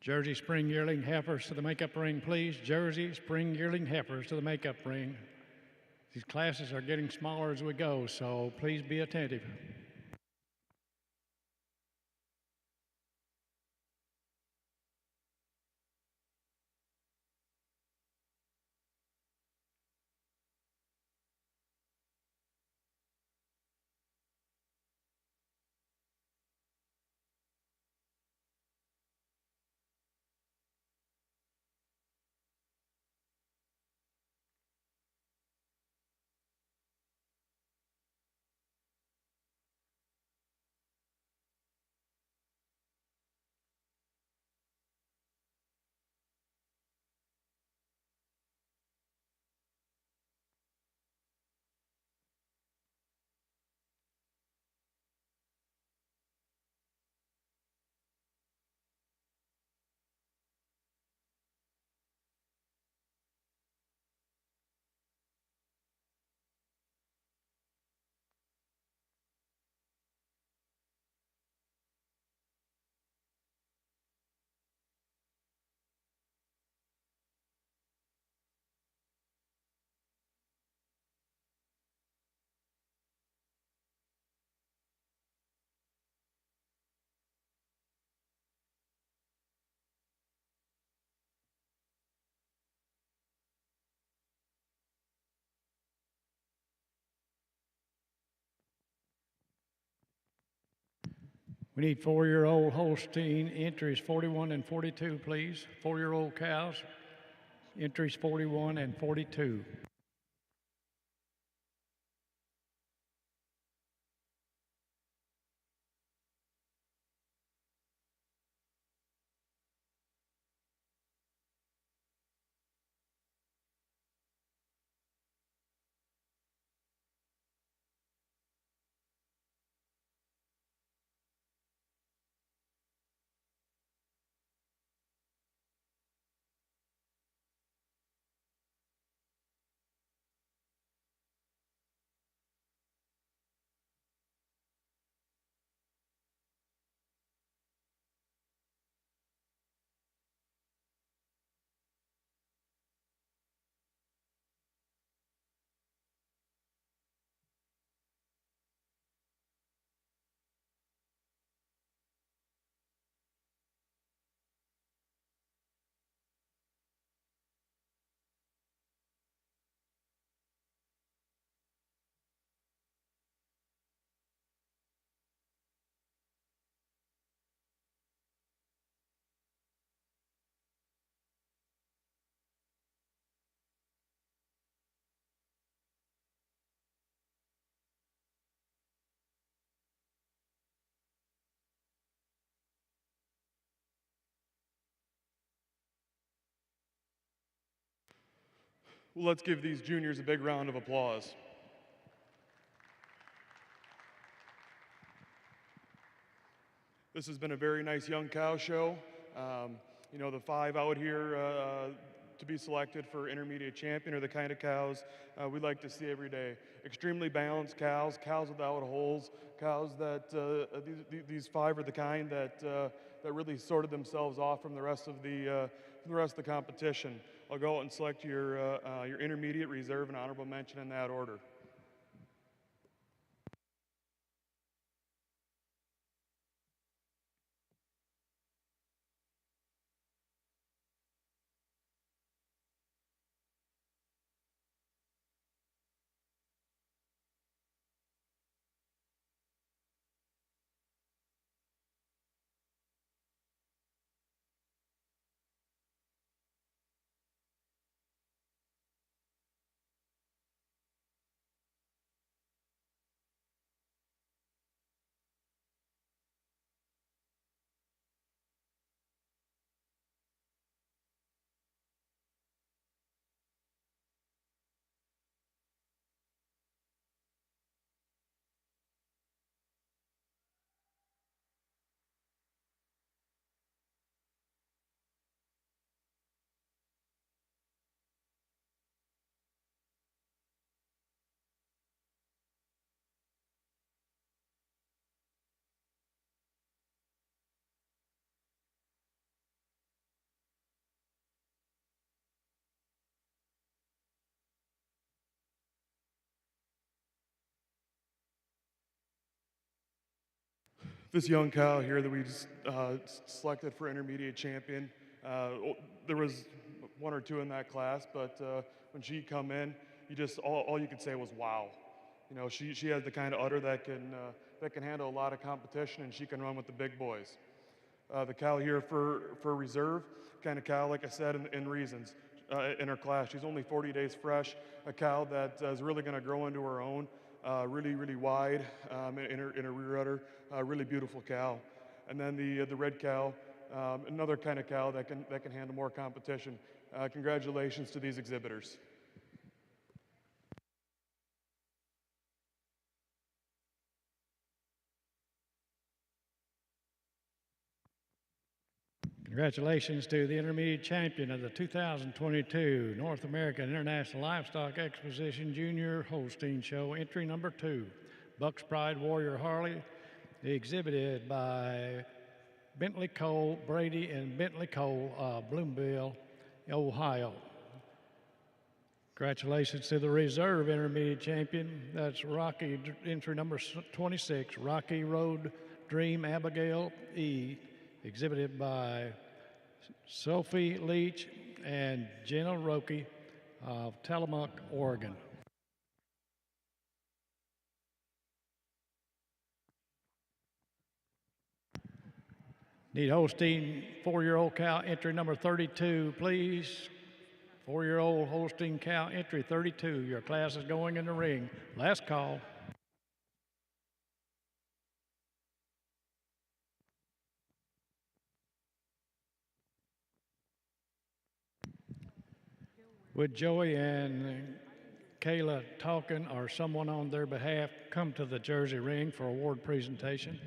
Jersey Spring Yearling Heifers to the makeup ring, please. Jersey Spring Yearling Heifers to the makeup ring. These classes are getting smaller as we go, so please be attentive. We need 4-year-old Holstein entries 41 and 42, please. 4-year-old cows, entries 41 and 42. Well, let's give these juniors a big round of applause. This has been a very nice young cow show. You know, the 5 out here to be selected for intermediate champion are the kind of cows we like to see every day. Extremely balanced cows, cows without holes, cows that, these 5 are the kind that, that really sorted themselves off from the rest of the competition. I'll go out and select your intermediate, reserve, and honorable mention in that order. This young cow here that we just selected for intermediate champion, there was one or two in that class, but when she come in, all you could say was wow. You know, she has the kind of udder that can handle a lot of competition, and she can run with the big boys. The cow here for reserve, kind of cow, like I said, in reasons. In her class, she's only 40 days fresh, a cow that is really going to grow into her own, really wide in her rear udder, really beautiful cow. And then the red cow, another kind of cow that can handle more competition. Congratulations to these exhibitors. Congratulations to the intermediate champion of the 2022 North American International Livestock Exposition Junior Holstein Show, entry number 2, Buck's Pride Warrior Harley, exhibited by Bentley Cole, Brady and Bentley Cole of Bloomville, Ohio. Congratulations to the reserve intermediate champion. That's Rocky, entry number 26, Rocky Road Dream Abigail E, exhibited by Sophie Leach and Jenna Roki of Tillamook, Oregon. Need Holstein 4-year-old cow entry number 32, please. 4-year-old Holstein cow entry 32. Your class is going in the ring. Last call. Would Joey and Kayla Talkin or someone on their behalf come to the Jersey ring for award presentation?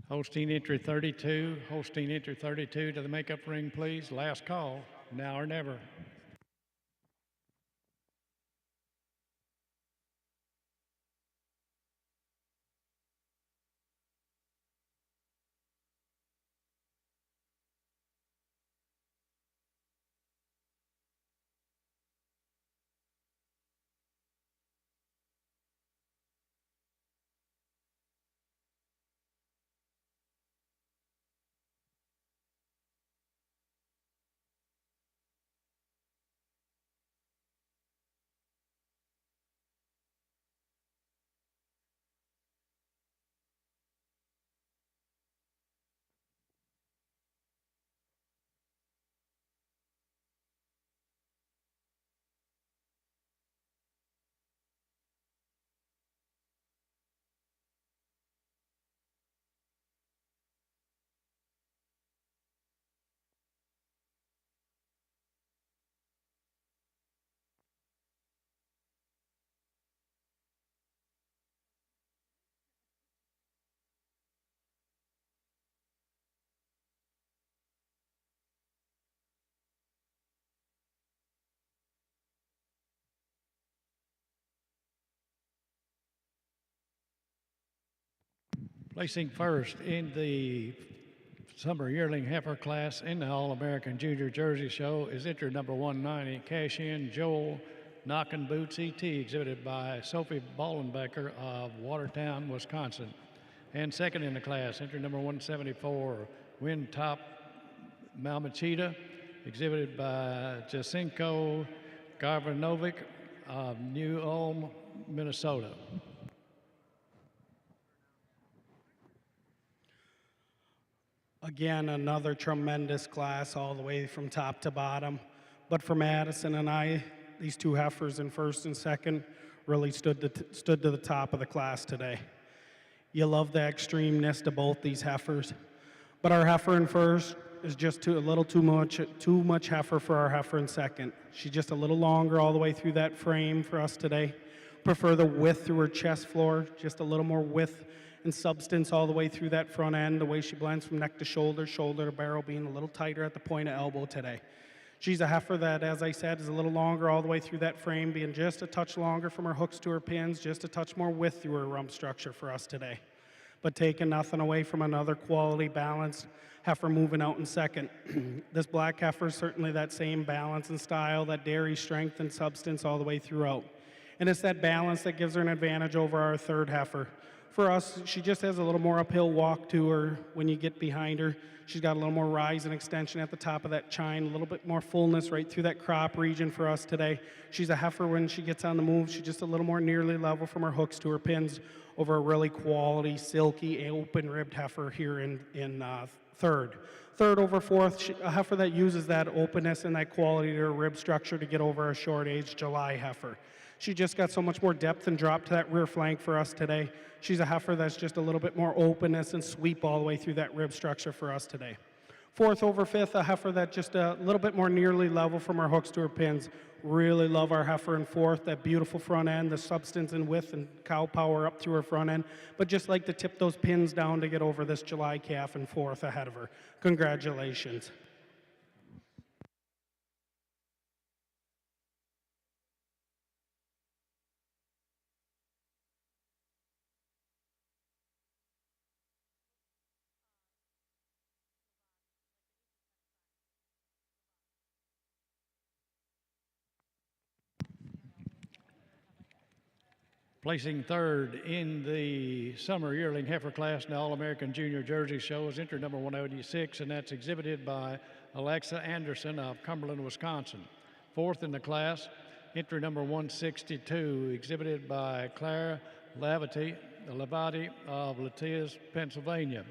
Holstein entry 32, Holstein entry 32 to the makeup ring, please. Last call, now or never. Placing first in the summer yearling heifer class in the All-American Junior Jersey Show is entry number 190, Cash In Joel Knockin' Boots ET, exhibited by Sophie Ballenbecker of Watertown, Wisconsin. And second in the class, entry number 174, Wind Top Malmachita, exhibited by Jacinko Garvanovic of New Ulm, Minnesota. Again, another tremendous class all the way from top to bottom. But for Madison and I, these two heifers in first and second really stood to the top of the class today. You love the extremeness to both these heifers. But our heifer in first is just a little too much heifer for our heifer in second. She's just a little longer all the way through that frame for us today. Prefer the width through her chest floor, just a little more width and substance all the way through that front end, the way she blends from neck to shoulder, shoulder to barrel, being a little tighter at the point of elbow today. She's a heifer that, as I said, is a little longer all the way through that frame, being just a touch longer from her hooks to her pins, just a touch more width through her rump structure for us today. But taking nothing away from another quality, balanced heifer moving out in second. This black heifer is certainly that same balance and style, that dairy strength and substance all the way throughout. And it's that balance that gives her an advantage over our third heifer. For us, she just has a little more uphill walk to her when you get behind her. She's got a little more rise and extension at the top of that chine, a little bit more fullness right through that crop region for us today. She's a heifer when she gets on the move. She's just a little more nearly level from her hooks to her pins over a really quality, silky, open-ribbed heifer here in third. Third over fourth, a heifer that uses that openness and that quality to her rib structure to get over a short-aged July heifer. She just got so much more depth and drop to that rear flank for us today. She's a heifer that's just a little bit more openness and sweep all the way through that rib structure for us today. Fourth over fifth, a heifer that just a little bit more nearly level from her hooks to her pins. Really love our heifer in fourth, that beautiful front end, the substance and width and cow power up through her front end, but just like to tip those pins down to get over this July calf in fourth ahead of her. Congratulations. Placing third in the summer yearling heifer class in the All-American Junior Jersey Show is entry number 186, and that's exhibited by Alexa Anderson of Cumberland, Wisconsin. Fourth in the class, entry number 162, exhibited by Clara Lavati of Latias, Pennsylvania.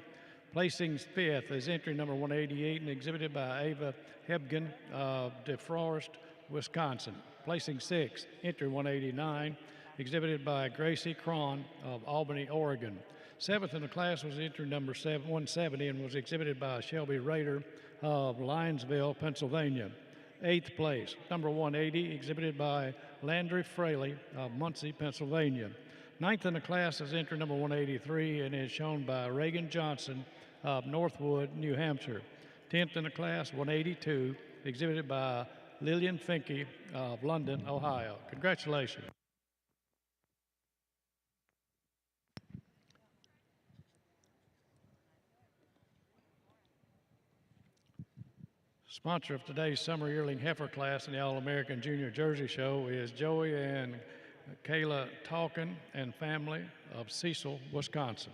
Placing fifth is entry number 188 and exhibited by Ava Hebgen of DeForest, Wisconsin. Placing sixth, entry 189, exhibited by Gracie Cron of Albany, Oregon. Seventh in the class was entry number 170 and was exhibited by Shelby Rader of Linesville, Pennsylvania. Eighth place, number 180, exhibited by Landry Fraley of Muncie, Pennsylvania. Ninth in the class is entry number 183 and is shown by Reagan Johnson of Northwood, New Hampshire. 10th in the class, 182, exhibited by Lillian Finke of London, Ohio. Congratulations. Sponsor of today's summer yearling heifer class in the All-American Junior Jersey Show is Joey and Kayla Talkin and family of Cecil, Wisconsin.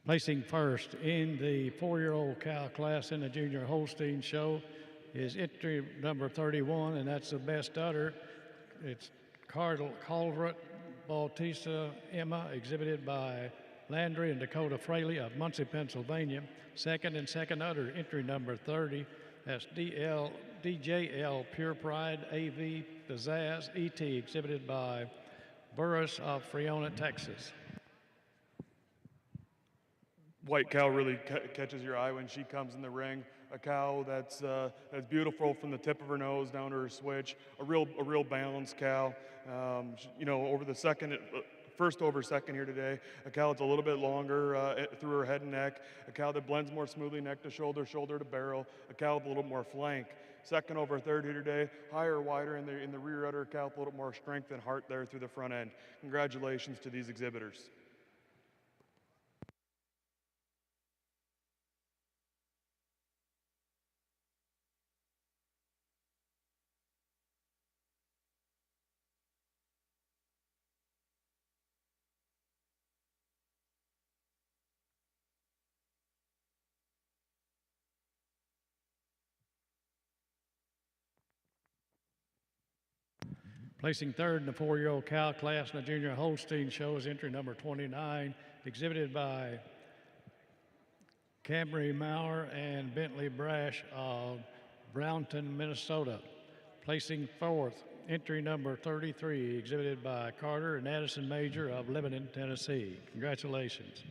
Placing first in the 4-year-old cow class in the Junior Holstein show is entry number 31, and that's the best udder. It's Calvert Bautista Emma, exhibited by Landry and Dakota Fraley of Muncie, Pennsylvania. Second and second udder, entry number 30. That's DJL Pure Pride AV Pizzazz ET, exhibited by Burris of Freona, Texas. White cow really catches your eye when she comes in the ring. A cow that's beautiful from the tip of her nose down to her switch. A real balanced cow. Over the first over second here today. A cow that's a little bit longer through her head and neck. A cow that blends more smoothly neck to shoulder, shoulder to barrel. A cow with a little more flank. Second over third here today. Higher, wider in the rear udder. A cow with a little more strength and heart there through the front end. Congratulations to these exhibitors. Placing third in the 4-year-old cow class in the Junior Holstein show is entry number 29, exhibited by Camry Maurer and Bentley Brash of Brownton, Minnesota. Placing fourth, entry number 33, exhibited by Carter and Addison Major of Lebanon, Tennessee. Congratulations.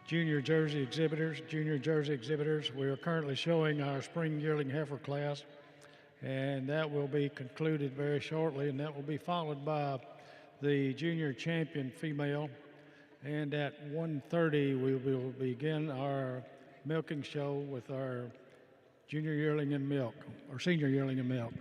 junior jersey exhibitors, we are currently showing our spring yearling heifer class, and that will be concluded very shortly, and that will be followed by the junior champion female. And at 1:30, we will begin our milking show with our junior yearling and milk, or senior yearling and milk.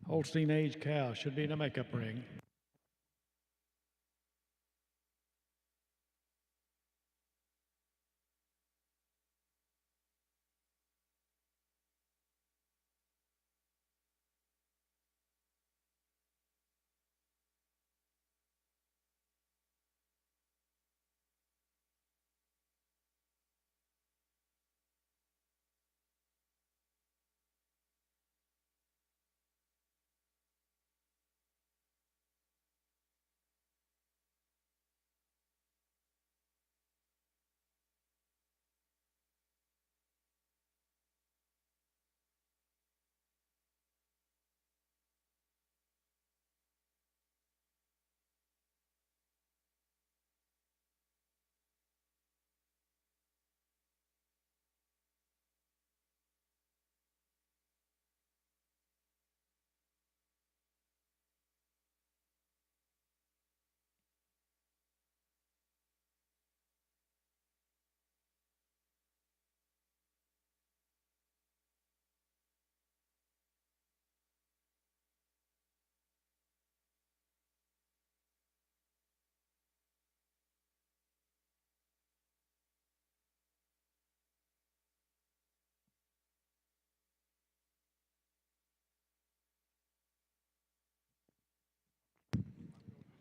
Holstein age cow should be in a makeup ring.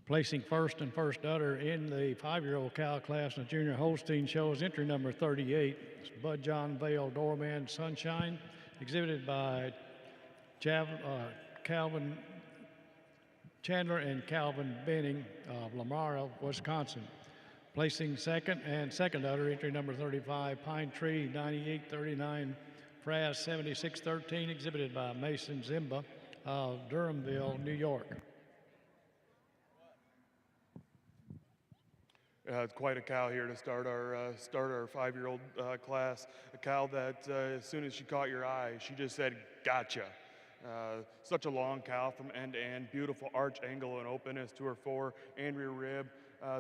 Placing first and first udder in the 5-year-old cow class in the junior Holstein show is entry number 38. It's Bud John Vale Doorman Sunshine, exhibited by Calvin Chandler and Calvin Benning of Lamar, Wisconsin. Placing second and second udder, entry number 35, Pine Tree 9839, Fraz 7613, exhibited by Mason Zimba of Durhamville, New York. It's quite a cow here to start our 5-year-old class. A cow that as soon as she caught your eye, she just said, "Gotcha." Such a long cow from end to end, beautiful arch angle and openness to her fore and rear rib.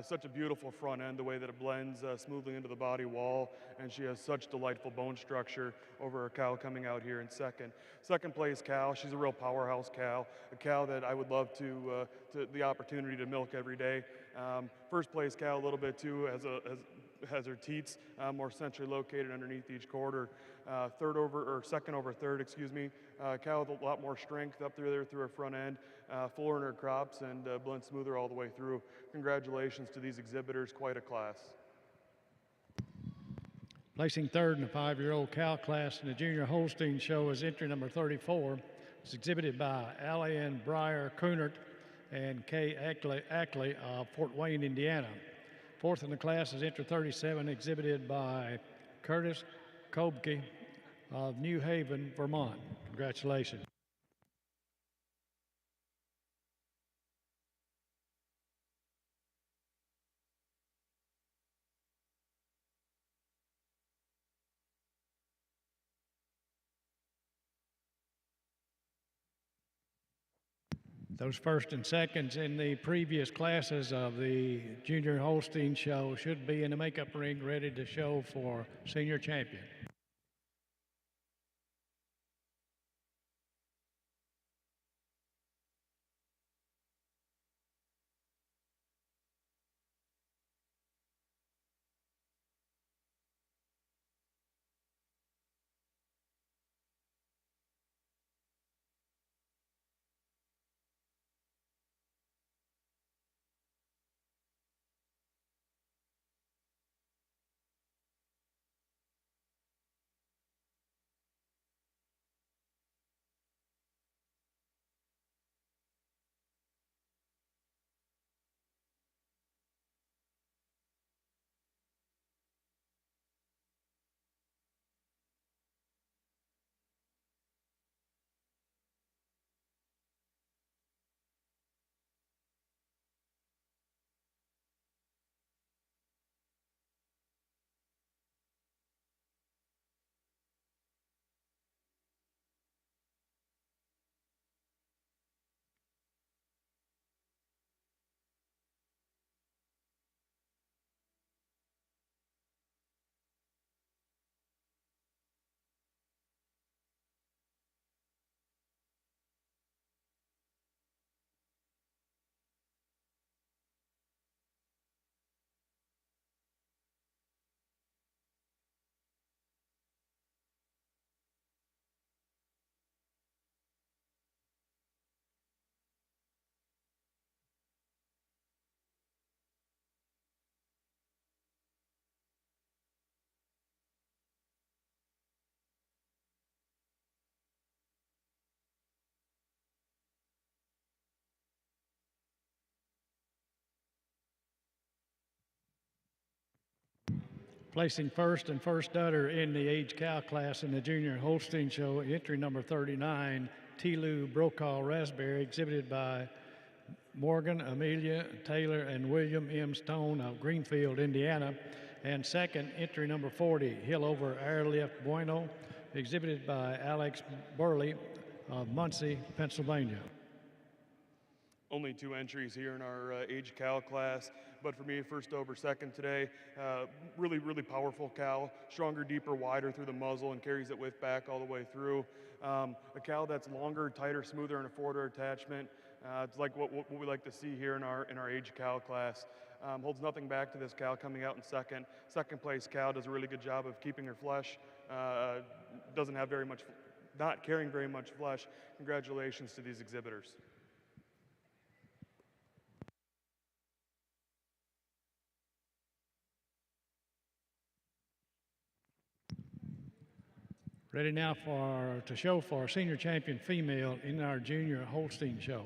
Such a beautiful front end, the way that it blends smoothly into the body wall, and she has such delightful bone structure over her cow coming out here in second. Second place cow, she's a real powerhouse cow, a cow that I would love to the opportunity to milk every day. First place cow a little bit too, has her teats more centrally located underneath each quarter. Second over third, cow with a lot more strength up through her front end, fuller in her crops, and blends smoother all the way through. Congratulations to these exhibitors, quite a class. Placing third in the 5-year-old cow class in the junior Holstein show is entry number 34. It's exhibited by Allie and Breyer Coonert and Kay Ackley of Fort Wayne, Indiana. Fourth in the class is entry 37, exhibited by Curtis Kobke of New Haven, Vermont. Congratulations. Those first and seconds in the previous classes of the Junior Holstein Show should be in the makeup ring ready to show for senior champion. Placing first and first stutter in the age cow class in the Junior Holstein Show, entry number 39, Tilu Brokaw Raspberry, exhibited by Morgan, Amelia, Taylor, and William M. Stone of Greenfield, Indiana. And second, entry number 40, Hillover Airlift Bueno, exhibited by Alex Burley of Muncie, Pennsylvania. Only 2 entries here in our age cow class, but for me, first over second today. Really powerful cow, stronger, deeper, wider through the muzzle and carries it with back all the way through. A cow that's longer, tighter, smoother, and a forwarder attachment. It's like what we like to see here in our age cow class. Holds nothing back to this cow coming out in second. Second place cow does a really good job of keeping her flesh. Doesn't have very much, not carrying very much flesh. Congratulations to these exhibitors. Ready now to show for senior champion female in our Junior Holstein Show.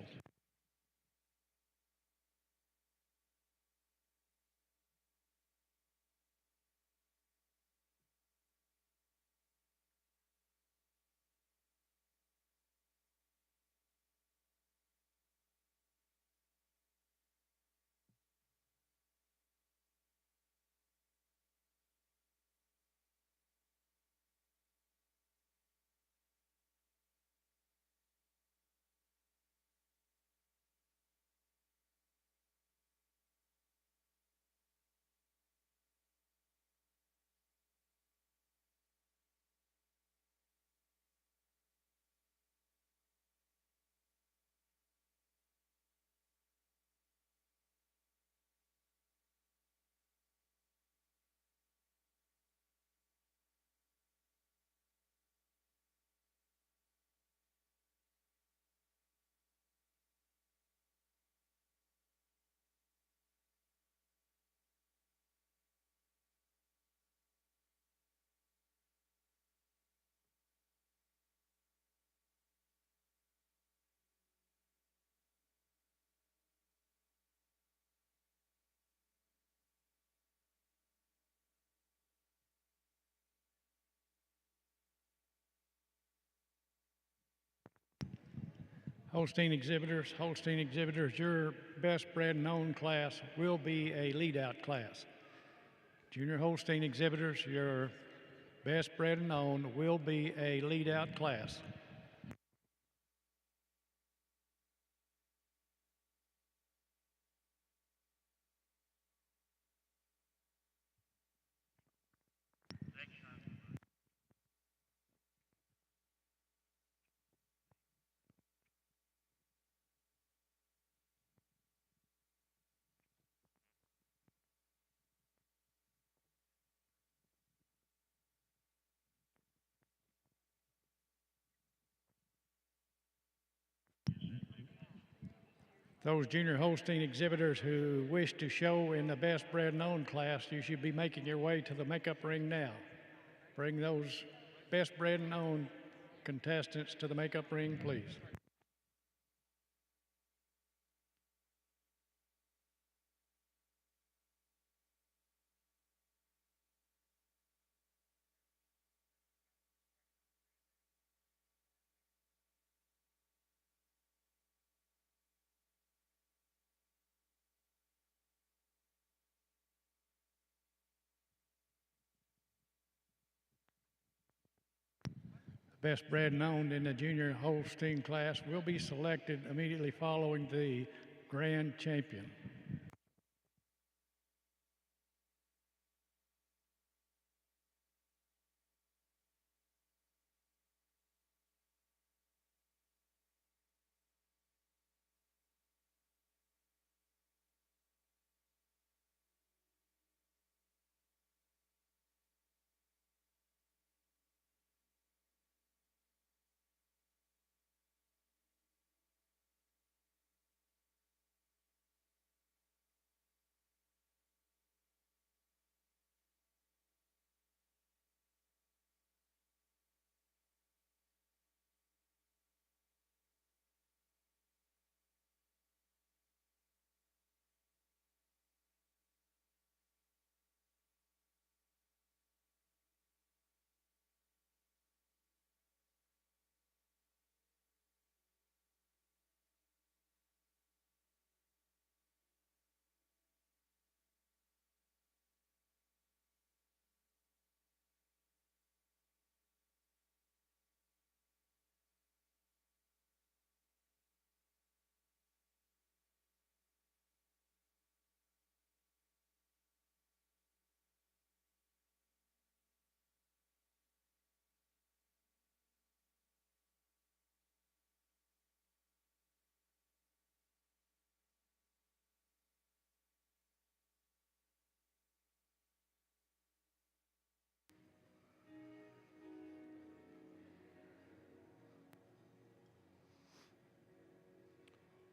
Holstein exhibitors, your best bred and owned class will be a lead out class. Junior Holstein exhibitors, your best bred and owned will be a lead out class. Those Junior Holstein exhibitors who wish to show in the best bred and owned class, you should be making your way to the makeup ring now. Bring those best bred and owned contestants to the makeup ring, please. Best bred and owned in the Junior Holstein class will be selected immediately following the grand champion.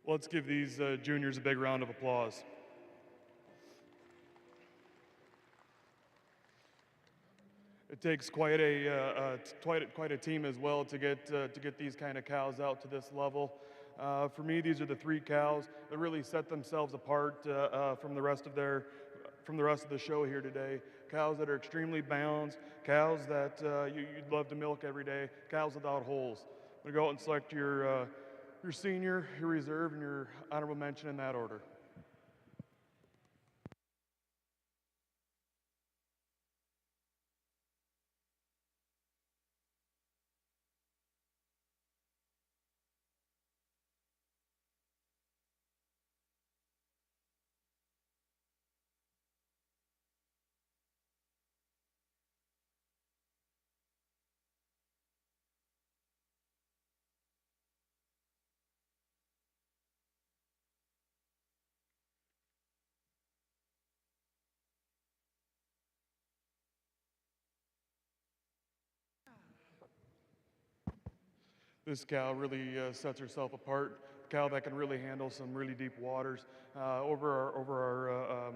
Let's give these juniors a big round of applause. It takes quite a team as well to get these kind of cows out to this level. For me, these are the three cows that really set themselves apart from the rest of the show here today. Cows that are extremely balanced, cows that you'd love to milk every day, cows without holes. I'm gonna go out and select your senior, your reserve, and your honorable mention in that order. This cow really sets herself apart. A cow that can really handle some really deep waters. Over our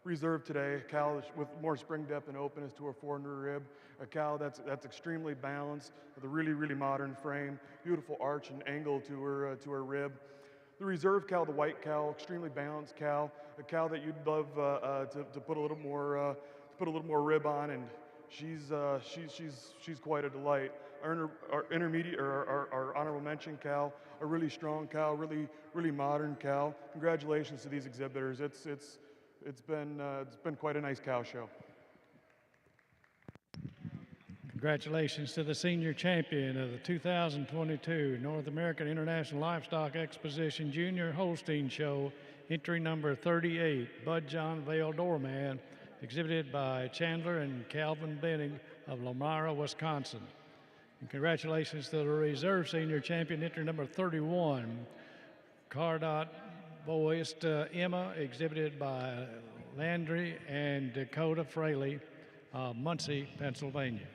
reserve today, a cow with more spring depth and openness to her forender rib. A cow that's extremely balanced with a really modern frame. Beautiful arch and angle to her rib. The reserve cow, the white cow, extremely balanced cow. A cow that you'd love to put a little more rib on, and she's quite a delight. our intermediate or our honorable mention cow, a really strong cow, really modern cow. Congratulations to these exhibitors. It's been quite a nice cow show. Congratulations to the senior champion of the 2022 North American International Livestock Exposition Junior Holstein Show, entry number 38, Bud John Vale Doorman, exhibited by Chandler and Calvin Benning of Lamara, Wisconsin. And congratulations to the reserve senior champion, entry number 31, Cardot Boist Emma, exhibited by Landry and Dakota Fraley of Muncie, Pennsylvania.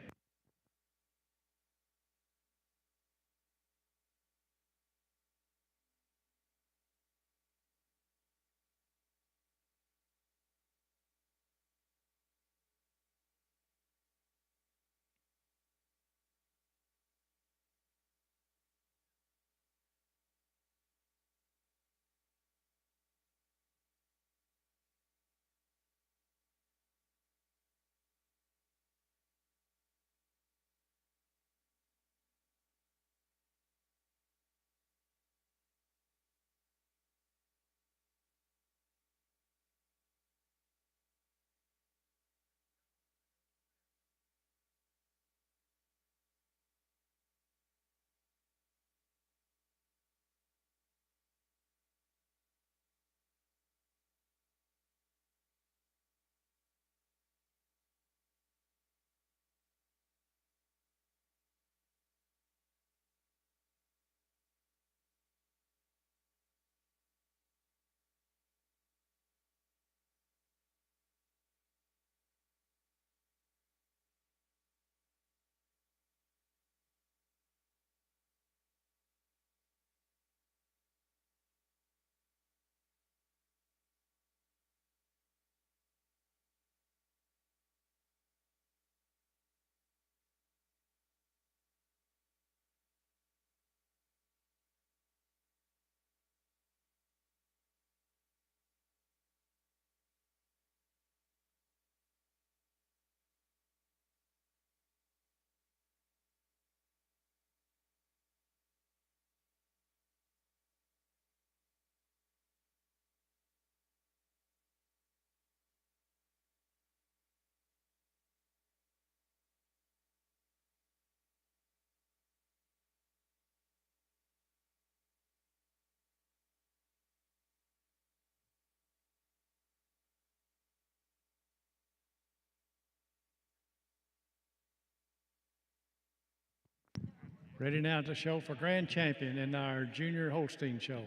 Ready now to show for grand champion in our junior Holstein show.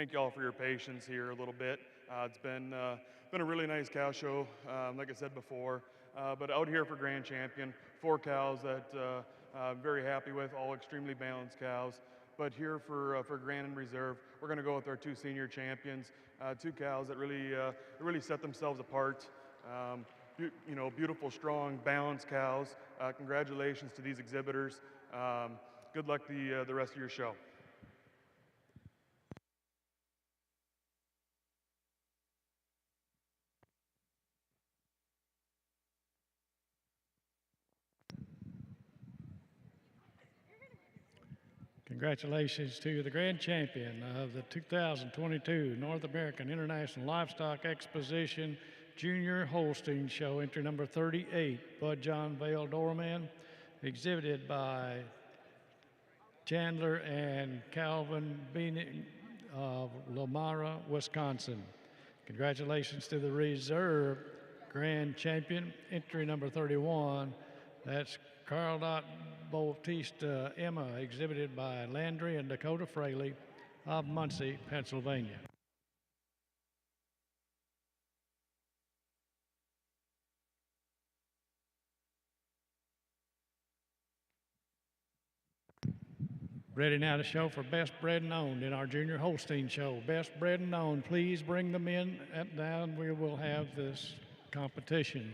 thank you all for your patience here a little bit. It's been a really nice cow show, like I said before. But out here for Grand Champion, 4 cows that I'm very happy with, all extremely balanced cows. But here for Grand and Reserve, we're going to go with our 2 senior champions, 2 cows that really set themselves apart. Beautiful, strong, balanced cows. Congratulations to these exhibitors. Good luck the rest of your show. Congratulations to the grand champion of the 2022 North American International Livestock Exposition Junior Holstein Show, entry number 38, Bud John Vale Doorman, exhibited by Chandler and Calvin Beanie of Lamara, Wisconsin. Congratulations to the reserve grand champion, entry number 31. That's Carl Bautista Emma, exhibited by Landry and Dakota Fraley of Muncie, Pennsylvania. Ready now to show for best bred and owned in our junior Holstein show. Best bred and owned, please bring them in and down. We will have this competition.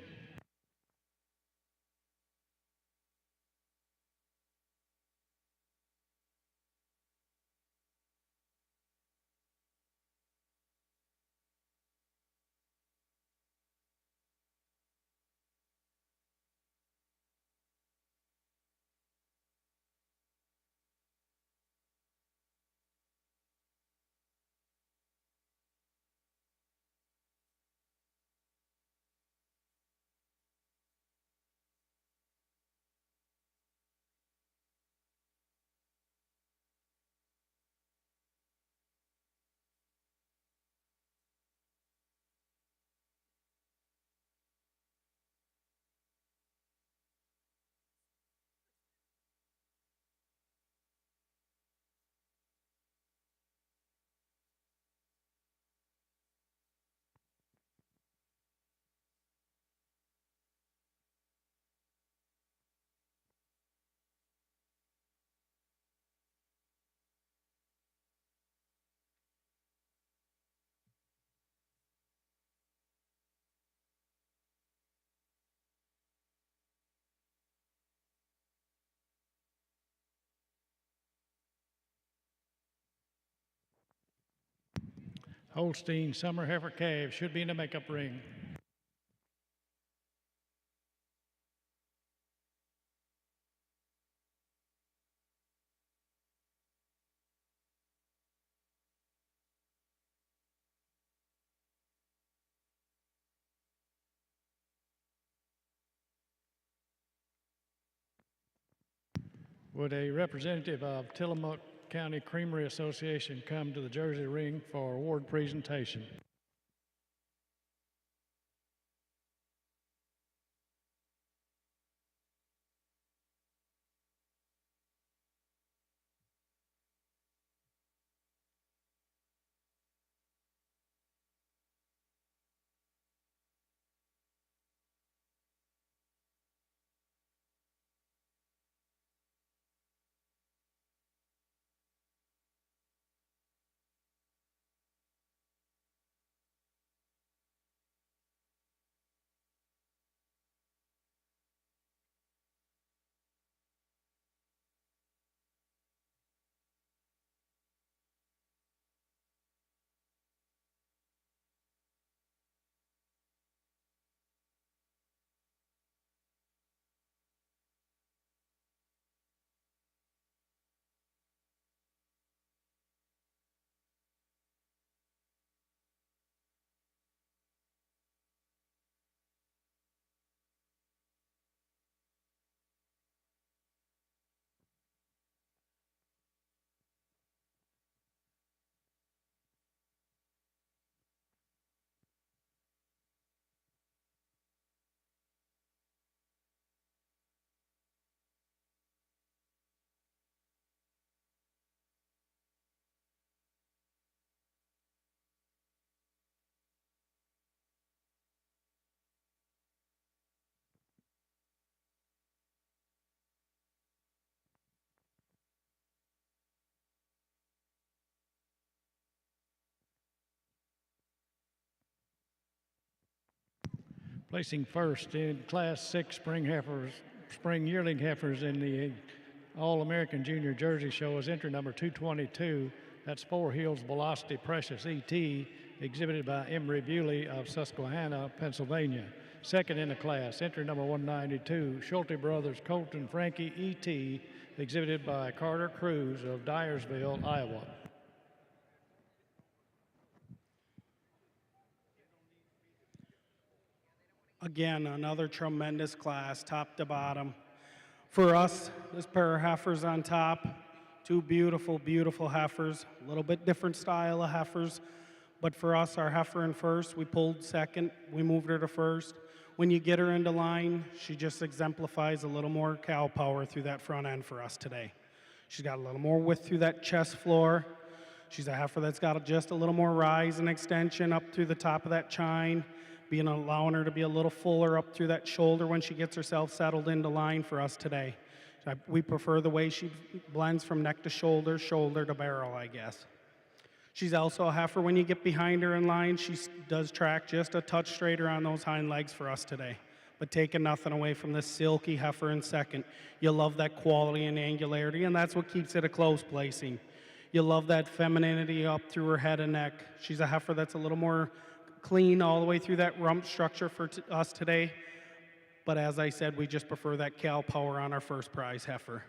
Holstein summer heifer calves should be in the makeup ring. Would a representative of Tillamook County Creamery Association come to the Jersey ring for award presentation? Placing first in Class 6 spring yearling heifers in the All-American Junior Jersey Show is entry number 222. That's Four Hills Velocity Precious E.T., exhibited by Emery Bewley of Susquehanna, Pennsylvania. Second in the class, entry number 192, Schulte Brothers Colton Frankie E.T., exhibited by Carter Cruz of Dyersville, Iowa. Again, another tremendous class, top to bottom. For us, this pair of heifers on top, two beautiful, beautiful heifers, a little bit different style of heifers, but for us, our heifer in first, we pulled second, we moved her to first. When you get her into line, she just exemplifies a little more cow power through that front end for us today. She's got a little more width through that chest floor. She's a heifer that's got just a little more rise and extension up through the top of that chine, allowing her to be a little fuller up through that shoulder when she gets herself settled into line for us today. We prefer the way she blends from neck to shoulder, shoulder to barrel, I guess. She's also a heifer, when you get behind her in line, she does track just a touch straighter on those hind legs for us today. But taking nothing away from this silky heifer in second. You love that quality and angularity, and that's what keeps it a close placing. You love that femininity up through her head and neck. She's a heifer that's a little more clean all the way through that rump structure for us today. But as I said, we just prefer that cow power on our first prize heifer.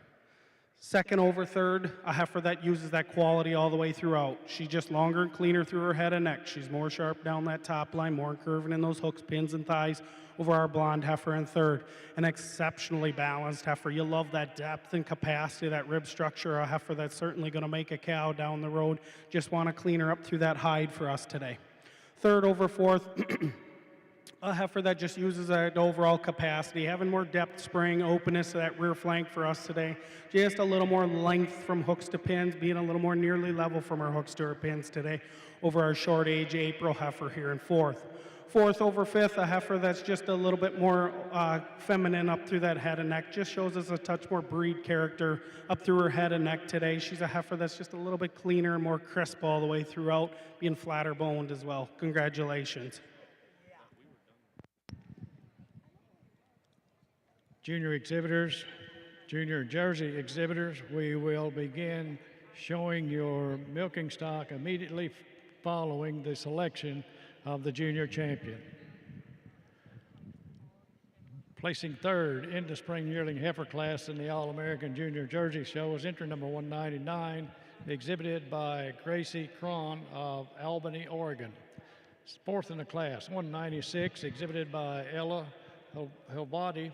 Second over third, a heifer that uses that quality all the way throughout. She's just longer and cleaner through her head and neck. She's more sharp down that top line, more curving in those hooks, pins, and thighs over our blonde heifer in third. An exceptionally balanced heifer. You love that depth and capacity, that rib structure, a heifer that's certainly going to make a cow down the road. Just want to clean her up through that hide for us today. Third over fourth, a heifer that just uses that overall capacity, having more depth, spring, openness to that rear flank for us today. Just a little more length from hooks to pins, being a little more nearly level from our hooks to our pins today over our short age April heifer here in fourth. Fourth over fifth, a heifer that's just a little bit more feminine up through that head and neck. Just shows us a touch more breed character up through her head and neck today. She's a heifer that's just a little bit cleaner and more crisp all the way throughout, being flatter boned as well. Congratulations. Junior exhibitors, junior Jersey exhibitors, we will begin showing your milking stock immediately following the selection of the junior champion. Placing third in the spring yearling heifer class in the All-American Junior Jersey Show is entry number 199, exhibited by Gracie Cron of Albany, Oregon. Fourth in the class, 196, exhibited by Ella Hilbody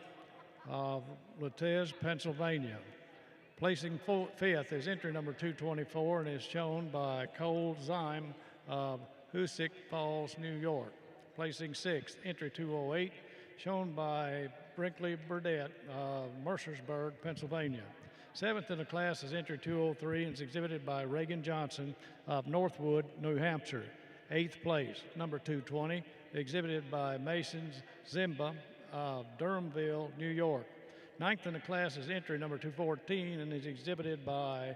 of Lutez, Pennsylvania. Placing fifth is entry number 224 and is shown by Cole Zyme of Hoosick Falls, New York. Placing sixth, entry 208, shown by Brinkley Burdett of Mercersburg, Pennsylvania. Seventh in the class is entry 203 and is exhibited by Reagan Johnson of Northwood, New Hampshire. Eighth place, number 220, exhibited by Mason Zimba of Durhamville, New York. Ninth in the class is entry number 214 and is exhibited by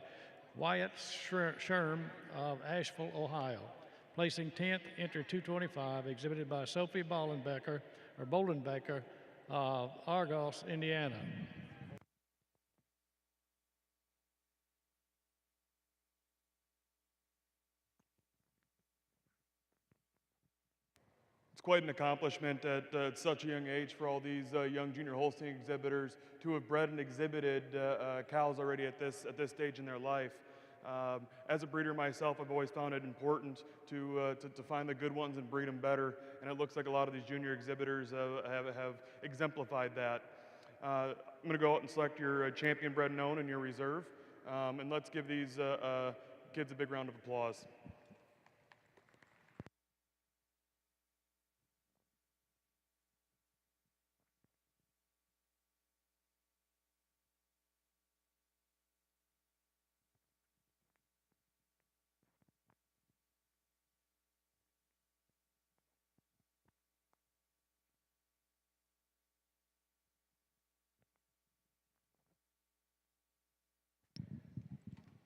Wyatt Sherm of Asheville, Ohio. Placing 10th, entry 225, exhibited by Sophie Bollenbecker of Argos, Indiana. It's quite an accomplishment at such a young age for all these young junior Holstein exhibitors to have bred and exhibited cows already at this stage in their life. As a breeder myself, I've always found it important to find the good ones and breed them better, and it looks like a lot of these junior exhibitors have exemplified that. I'm going to go out and select your champion bred known and your reserve, and let's give these kids a big round of applause.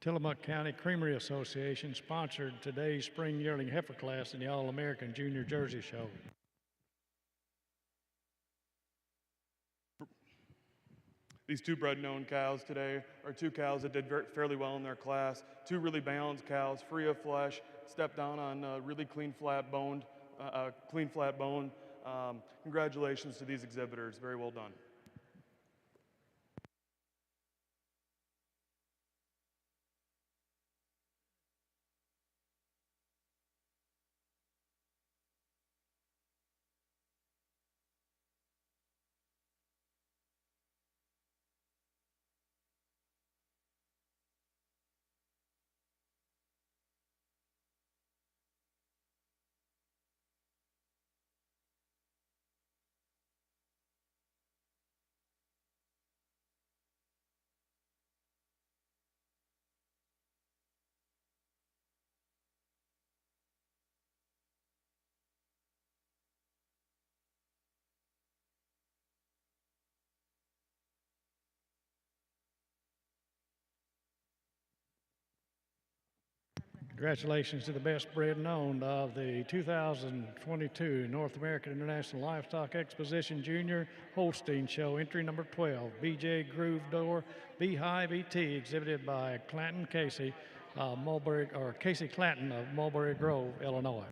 Tillamook County Creamery Association sponsored today's spring yearling heifer class in the All-American Junior Jersey Show. These two bred-known cows today are two cows that did fairly well in their class. Two really balanced cows, free of flesh, stepped down on really clean flat bone. Congratulations to these exhibitors. Very well done. Congratulations to the best bred and owned of the 2022 North American International Livestock Exposition Junior Holstein Show, entry number 12, BJ Groove Door Beehive ET, exhibited by Clanton Casey, Casey Clanton of Mulberry Grove, Illinois.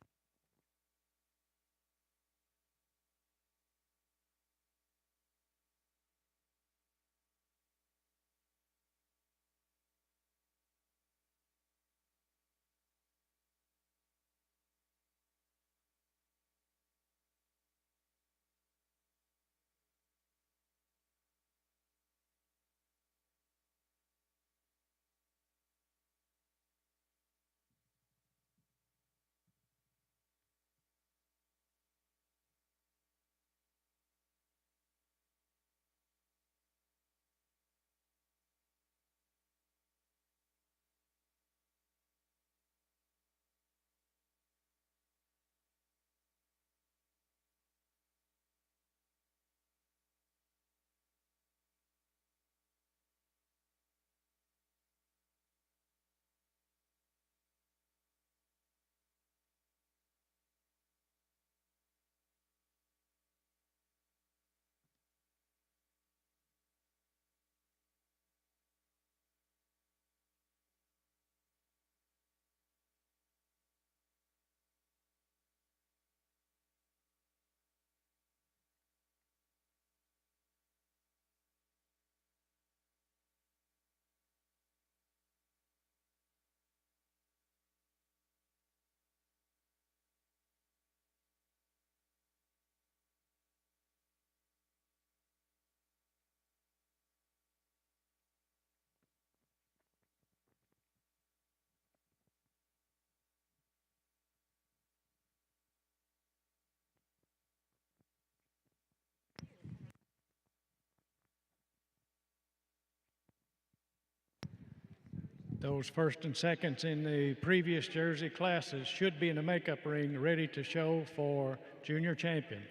Those first and seconds in the previous jersey classes should be in the makeup ring ready to show for junior champion.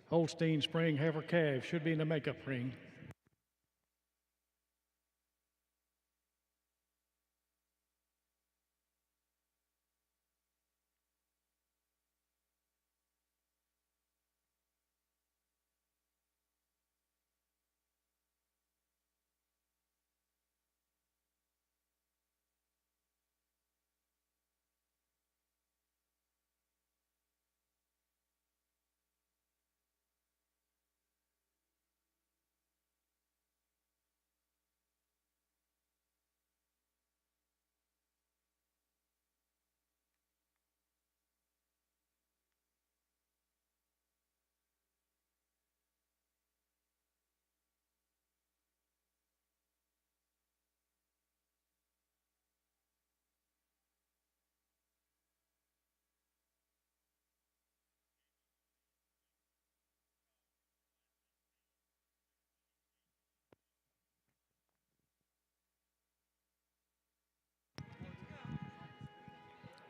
Holstein spring heifer calf should be in the makeup ring.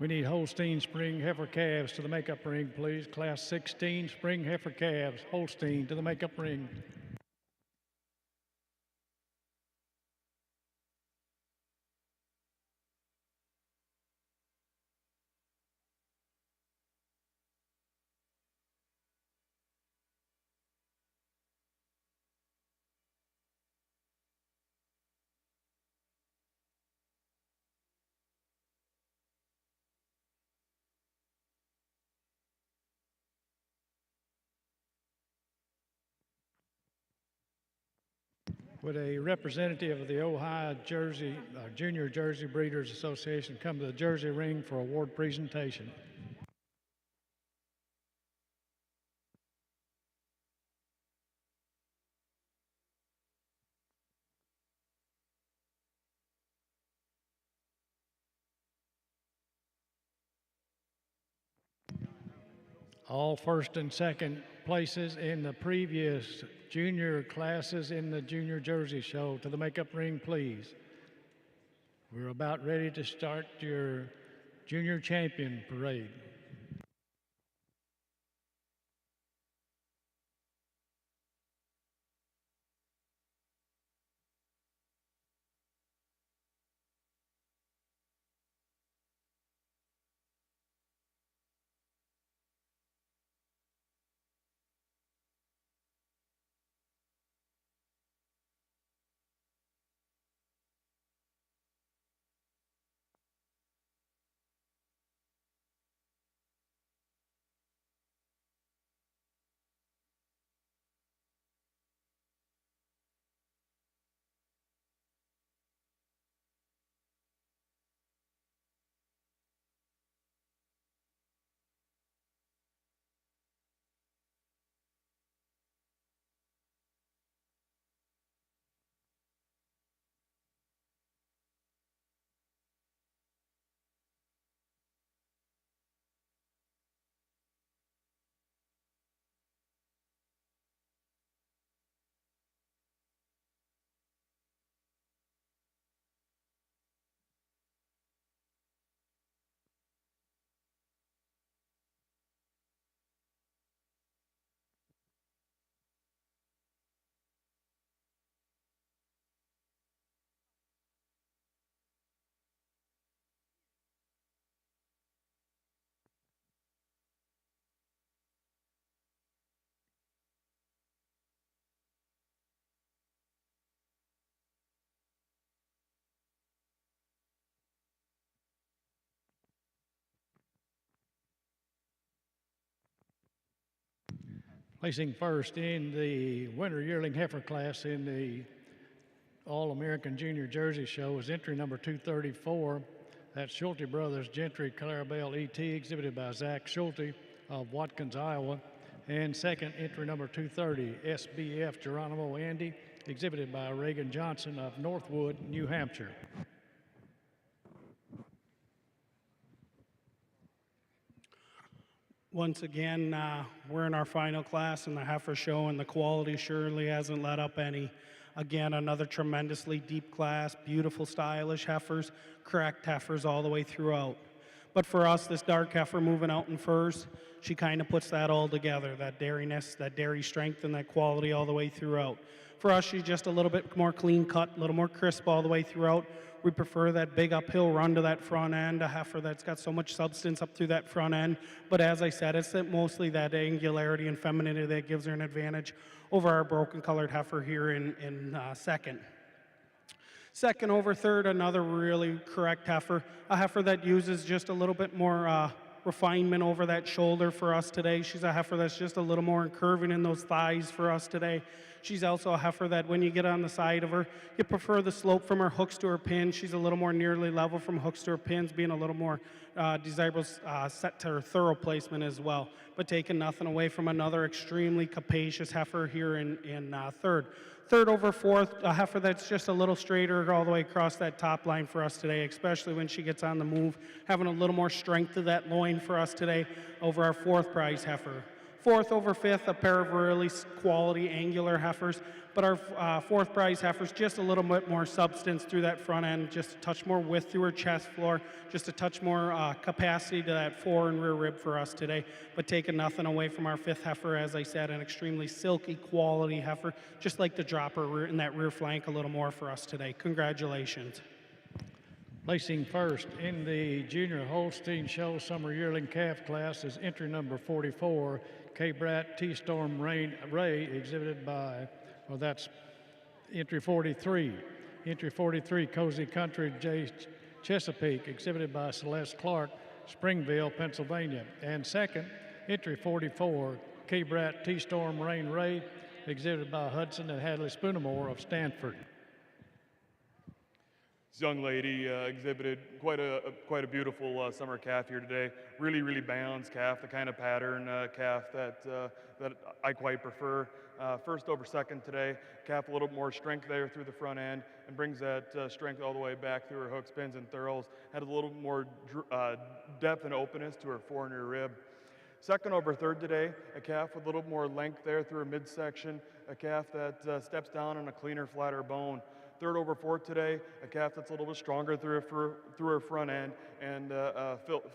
We need Holstein spring heifer calves to the makeup ring, please. Class 16 spring heifer calves, Holstein to the makeup ring. Would a representative of the Ohio Junior Jersey Breeders Association come to the Jersey ring for award presentation? All first and second places in the previous junior classes in the Junior Jersey Show to the makeup ring, please. We're about ready to start your junior champion parade. Placing first in the winter yearling heifer class in the All-American Junior Jersey Show is entry number 234. That's Schulte Brothers Gentry Clarabelle E.T., exhibited by Zach Schulte of Watkins, Iowa. And second, entry number 230, SBF Geronimo Andy, exhibited by Reagan Johnson of Northwood, New Hampshire. Once again, we're in our final class in the heifer show, and the quality surely hasn't let up any. Again, another tremendously deep class, beautiful, stylish heifers, correct heifers all the way throughout. But for us, this dark heifer moving out in furs, she kind of puts that all together, that dairiness, that dairy strength, and that quality all the way throughout. For us, she's just a little bit more clean cut, a little more crisp all the way throughout. We prefer that big uphill run to that front end, a heifer that's got so much substance up through that front end. But as I said, it's mostly that angularity and femininity that gives her an advantage over our broken colored heifer here in second. Second over third, another really correct heifer, a heifer that uses just a little bit more refinement over that shoulder for us today. She's a heifer that's just a little more curving in those thighs for us today. She's also a heifer that when you get on the side of her, you prefer the slope from her hooks to her pins. She's a little more nearly level from hooks to her pins, being a little more desirable set to her thorough placement as well. But taking nothing away from another extremely capacious heifer here in third. Third over fourth, a heifer that's just a little straighter all the way across that top line for us today, especially when she gets on the move, having a little more strength to that loin for us today over our fourth prize heifer. Fourth over fifth, a pair of really quality angular heifers, but our fourth prize heifer's just a little bit more substance through that front end, just a touch more width through her chest floor, just a touch more capacity to that fore and rear rib for us today, but taking nothing away from our fifth heifer, as I said, an extremely silky quality heifer, just like to drop her in that rear flank a little more for us today. Congratulations. Placing first in the Junior Holstein Show Summer Yearling Calf class is entry number 44, K-Brat T-Storm Ray, exhibited by, well, that's entry 43. Entry 43, Cozy Country J. Chesapeake, exhibited by Celeste Clark, Springville, Pennsylvania. And second, entry 44, K-Brat T-Storm Ray, exhibited by Hudson and Hadley Spoonamore of Stanford. This young lady exhibited quite a beautiful summer calf here today. Really balanced calf, the kind of pattern calf that I quite prefer. First over second today, calf a little more strength there through the front end and brings that strength all the way back through her hooks, pins, and thurls. Had a little more depth and openness to her fore and rear rib. Second over third today, a calf with a little more length there through her midsection, a calf that steps down on a cleaner, flatter bone. Third over fourth today, a calf that's a little bit stronger through her front end and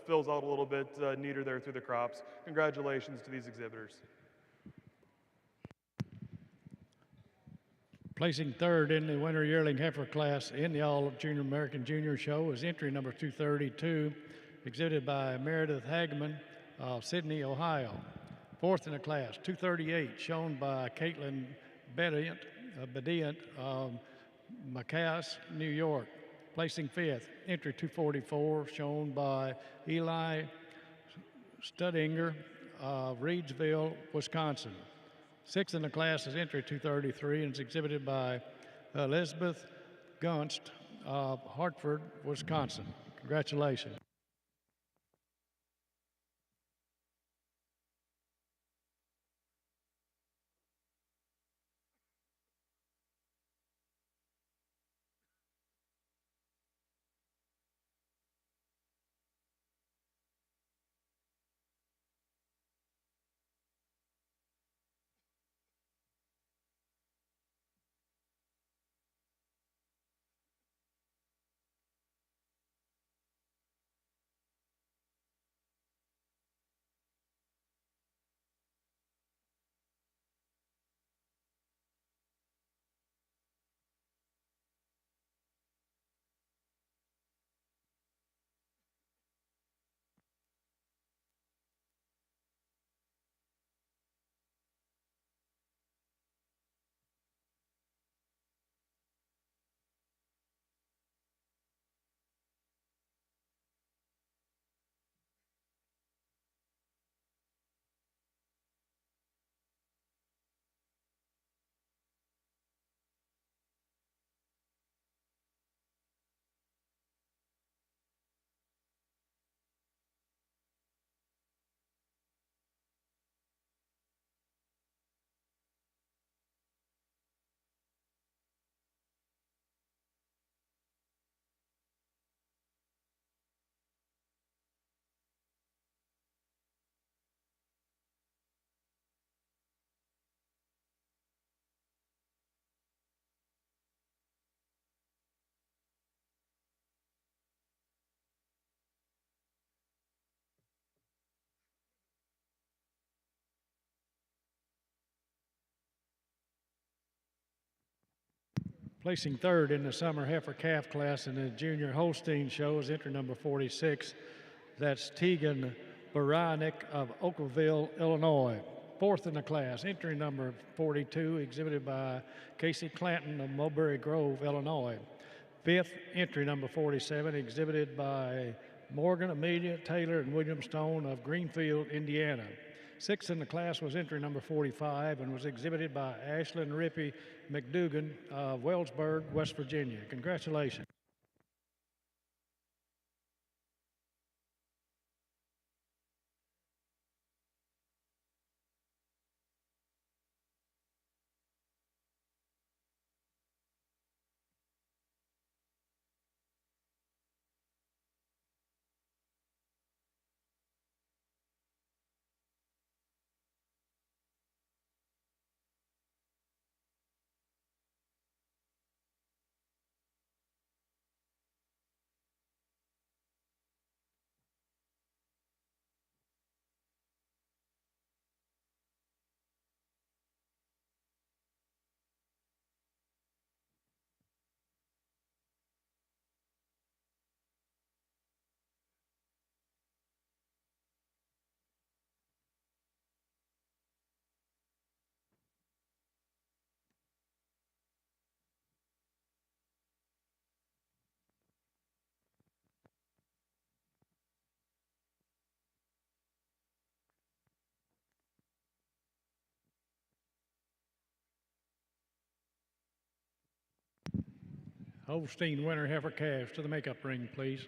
fills out a little bit neater there through the crops. Congratulations to these exhibitors. Placing third in the Winter Yearling Heifer class in the All Junior American Junior Show is entry number 232, exhibited by Meredith Hagman of Sydney, Ohio. Fourth in the class, 238, shown by Caitlin Bediant of Macass, New York. Placing fifth, entry 244, shown by Eli Studinger of Reedsville, Wisconsin. Sixth in the class is entry 233 and is exhibited by Elizabeth Gunst of Hartford, Wisconsin. Congratulations. Placing third in the summer heifer calf class in the junior Holstein show is entry number 46. That's Tegan Baranik of Oakville, Illinois. Fourth in the class, entry number 42, exhibited by Casey Clanton of Mulberry Grove, Illinois. Fifth, entry number 47, exhibited by Morgan, Amelia, Taylor, and William Stone of Greenfield, Indiana. Sixth in the class was entry number 45 and was exhibited by Ashlyn Rippey McDougan of Wellsburg, West Virginia. Congratulations. Holstein winner heifer calves to the makeup ring, please.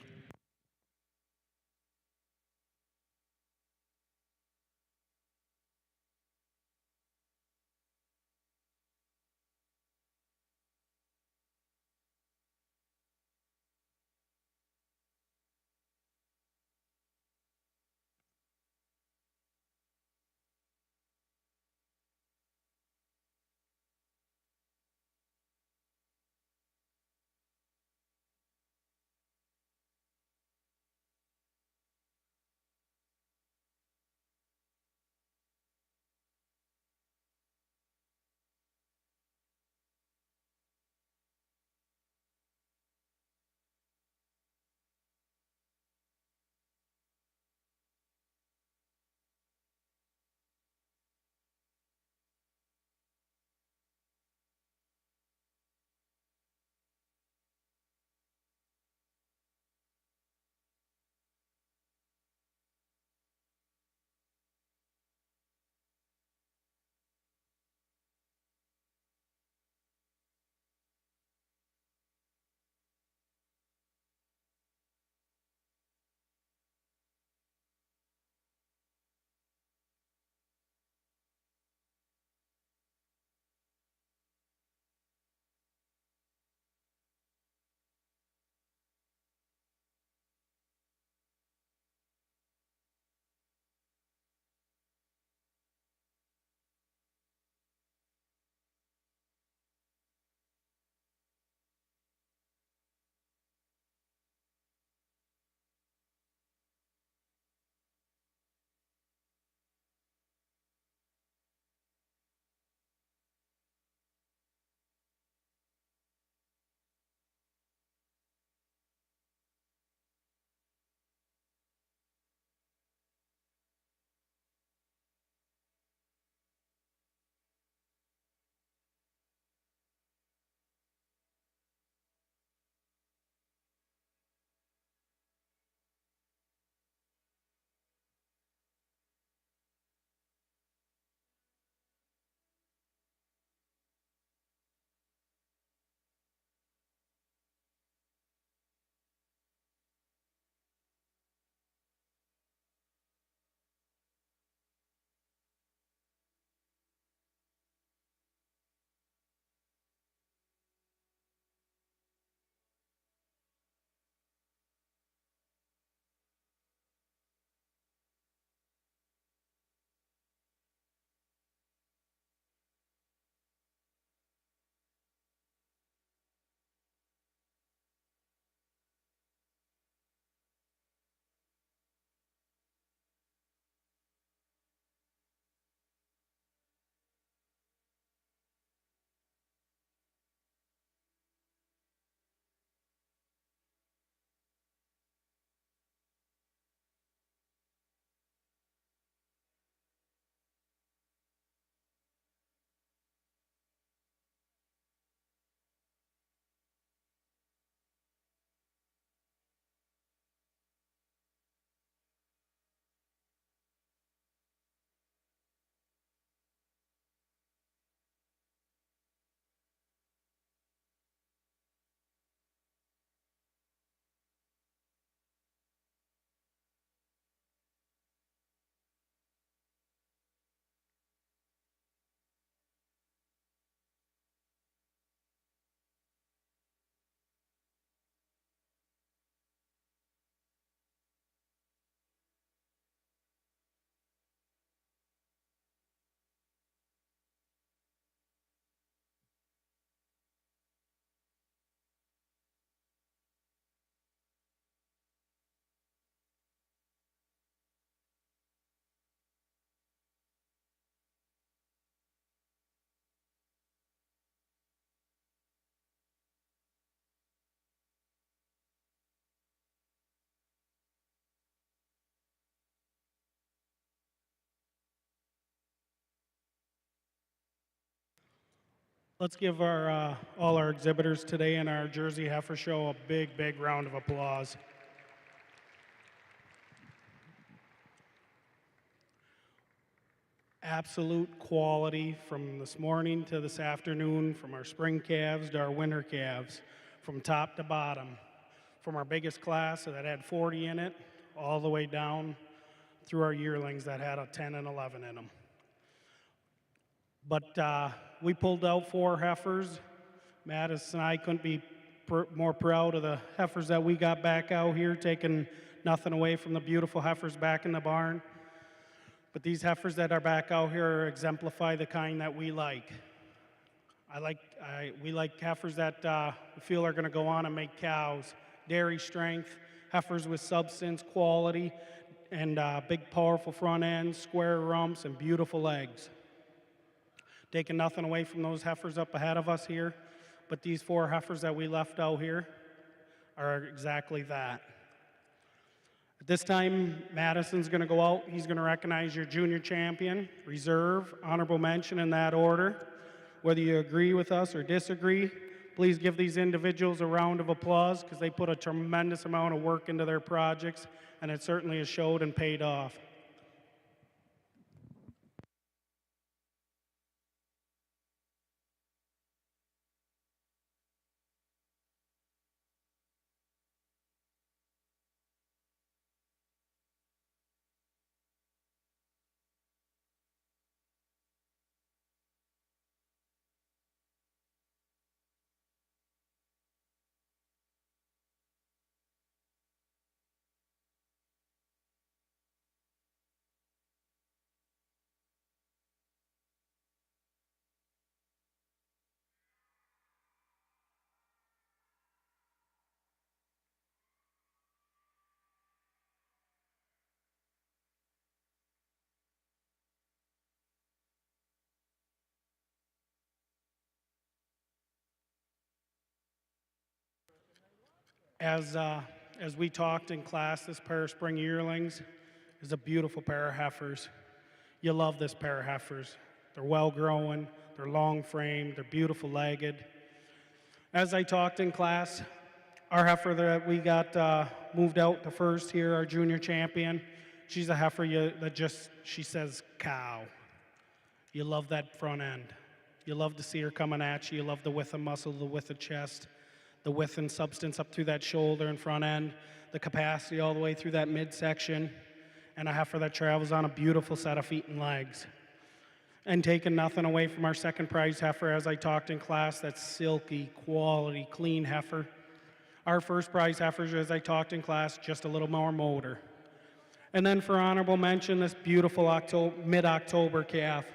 Let's give our all our exhibitors today in our Jersey Heifer Show a big, big round of applause. Absolute quality from this morning to this afternoon, from our spring calves to our winter calves, from top to bottom, from our biggest class that had 40 in it, all the way down through our yearlings that had a 10 and 11 in them. But we pulled out 4 heifers. Mattis and I couldn't be more proud of the heifers that we got back out here, taking nothing away from the beautiful heifers back in the barn. But these heifers that are back out here exemplify the kind that we like. We like heifers that we feel are going to go on and make cows. Dairy strength, heifers with substance, quality, and big, powerful front ends, square rumps, and beautiful legs. Taking nothing away from those heifers up ahead of us here, but these 4 heifers that we left out here are exactly that. At this time, Madison's going to go out. He's going to recognize your junior champion, reserve, honorable mention in that order. Whether you agree with us or disagree, please give these individuals a round of applause because they put a tremendous amount of work into their projects, and it certainly has showed and paid off. As we talked in class, this pair of spring yearlings is a beautiful pair of heifers. You love this pair of heifers. They're well grown, they're long framed, they're beautiful legged. As I talked in class, our heifer that we got moved out to first here, our junior champion, she's a heifer she says cow. You love that front end. You love to see her coming at you. You love the width of muscle, the width of chest, the width and substance up through that shoulder and front end, the capacity all the way through that midsection, and a heifer that travels on a beautiful set of feet and legs. And taking nothing away from our second prize heifer, as I talked in class, that's silky, quality, clean heifer. Our first prize heifer, as I talked in class, just a little more motor. And then for honorable mention, this beautiful mid-October calf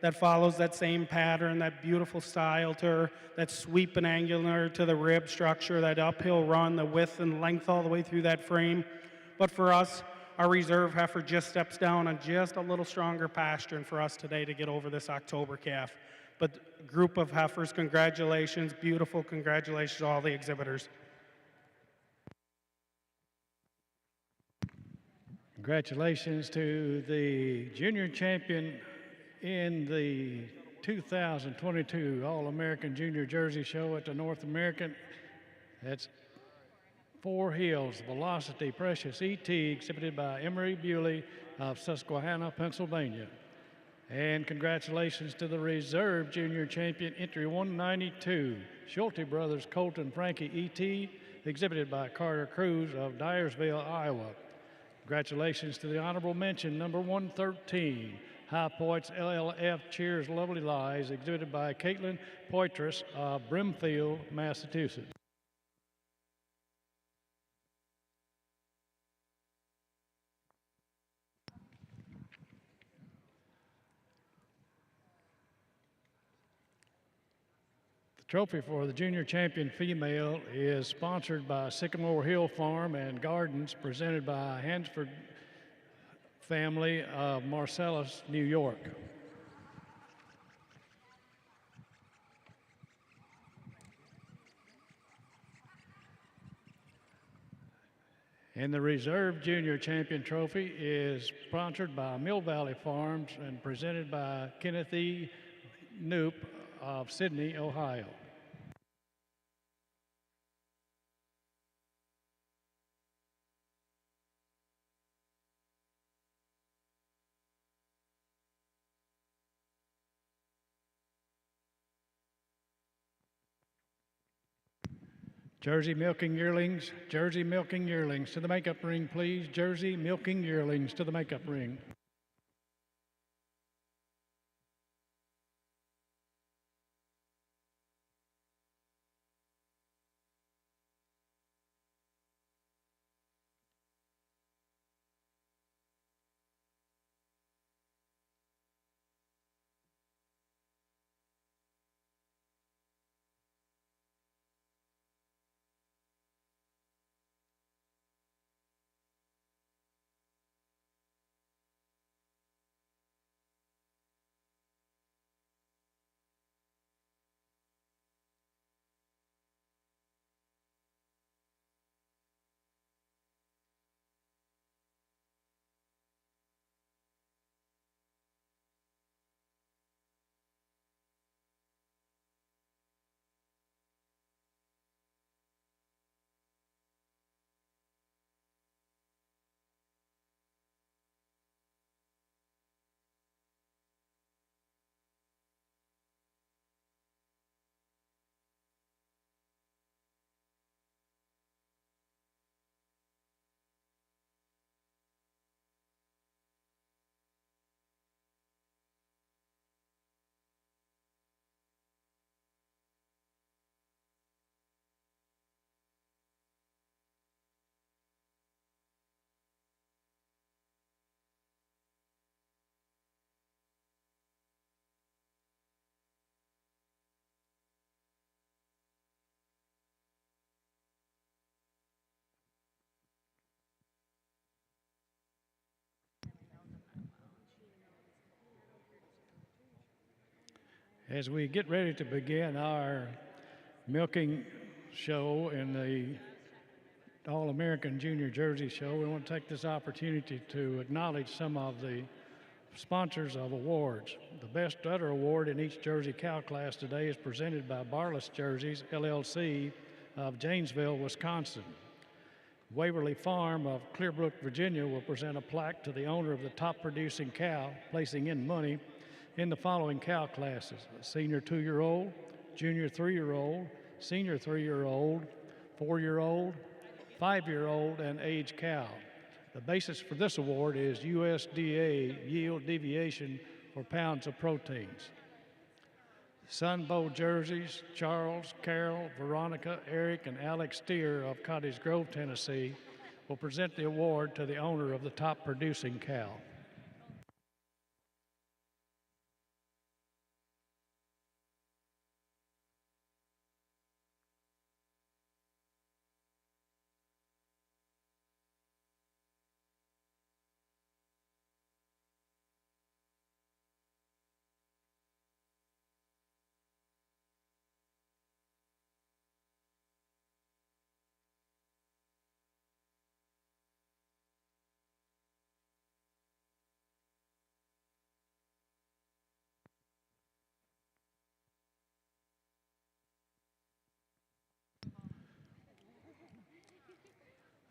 that follows that same pattern, that beautiful style to her, that sweep and angular to the rib structure, that uphill run, the width and length all the way through that frame. But for us, our reserve heifer just steps down on just a little stronger pasturing for us today to get over this October calf. But group of heifers, congratulations, beautiful, congratulations to all the exhibitors. Congratulations to the junior champion in the 2022 All-American Junior Jersey Show at the North American. That's 4 Hills Velocity Precious ET, exhibited by Emery Bewley of Susquehanna, Pennsylvania. And congratulations to the reserve junior champion, entry 192, Schulte Brothers Colton Frankie ET, exhibited by Carter Cruz of Dyersville, Iowa. Congratulations to the honorable mention, number 113, High Points LLF Cheers Lovely Lies, exhibited by Caitlin Poitras of Brimfield, Massachusetts. The trophy for the junior champion female is sponsored by Sycamore Hill Farm and Gardens, presented by Hansford family of Marcellus, New York. And the Reserve Junior Champion Trophy is sponsored by Mill Valley Farms and presented by Kenneth E. Knoop of Sydney, Ohio. Jersey milking yearlings to the makeup ring, please. Jersey milking yearlings to the makeup ring. As we get ready to begin our milking show in the All-American Junior Jersey Show, we want to take this opportunity to acknowledge some of the sponsors of awards. The Best Udder Award in each Jersey cow class today is presented by Barless Jerseys, LLC of Janesville, Wisconsin. Waverly Farm of Clearbrook, Virginia will present a plaque to the owner of the top producing cow, placing in money in the following cow classes: senior 2-year-old, junior 3-year-old, senior 3-year-old, 4-year-old, 5-year-old, and age cow. The basis for this award is USDA yield deviation for pounds of proteins. Sunbow Jerseys, Charles, Carol, Veronica, Eric, and Alex Steer of Cottage Grove, Tennessee, will present the award to the owner of the top producing cow.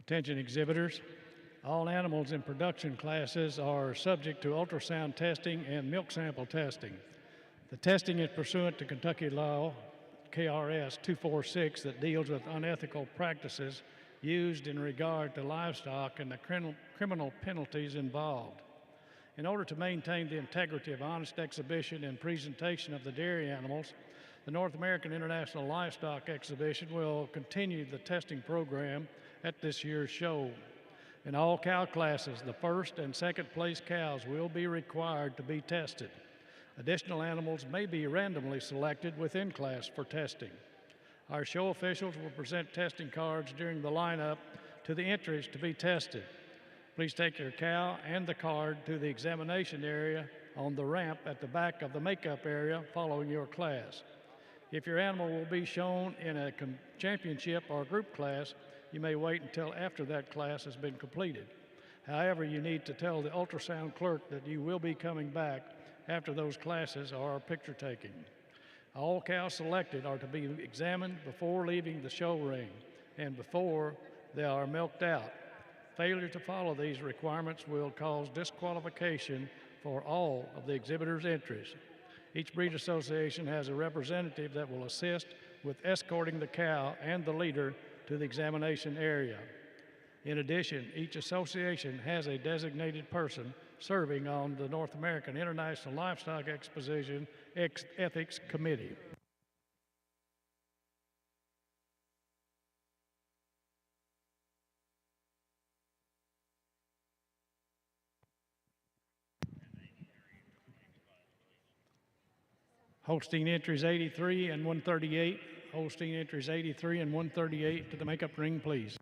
Attention exhibitors, all animals in production classes are subject to ultrasound testing and milk sample testing. The testing is pursuant to Kentucky law, KRS 246, that deals with unethical practices used in regard to livestock and the criminal penalties involved. In order to maintain the integrity of honest exhibition and presentation of the dairy animals, the North American International Livestock Exhibition will continue the testing program at this year's show. In all cow classes, the first and second place cows will be required to be tested. Additional animals may be randomly selected within class for testing. Our show officials will present testing cards during the lineup to the entries to be tested. Please take your cow and the card to the examination area on the ramp at the back of the makeup area following your class. If your animal will be shown in a championship or group class, you may wait until after that class has been completed. However, you need to tell the ultrasound clerk that you will be coming back after those classes or picture taking. All cows selected are to be examined before leaving the show ring and before they are milked out. Failure to follow these requirements will cause disqualification for all of the exhibitors' entries. Each breed association has a representative that will assist with escorting the cow and the leader to the examination area. In addition, each association has a designated person serving on the North American International Livestock Exposition Ethics Committee. Holstein entries 83 and 138. Holstein entries 83 and 138 to the makeup ring, please.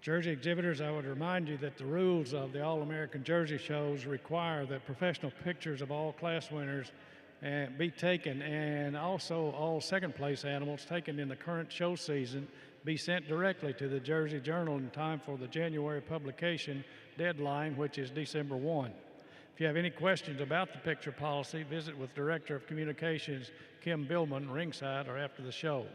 Jersey exhibitors, I would remind you that the rules of the All-American Jersey shows require that professional pictures of all class winners be taken, and also all second place animals taken in the current show season be sent directly to the Jersey Journal in time for the January publication deadline, which is December 1. If you have any questions about the picture policy, visit with Director of Communications Kim Billman ringside or after the show.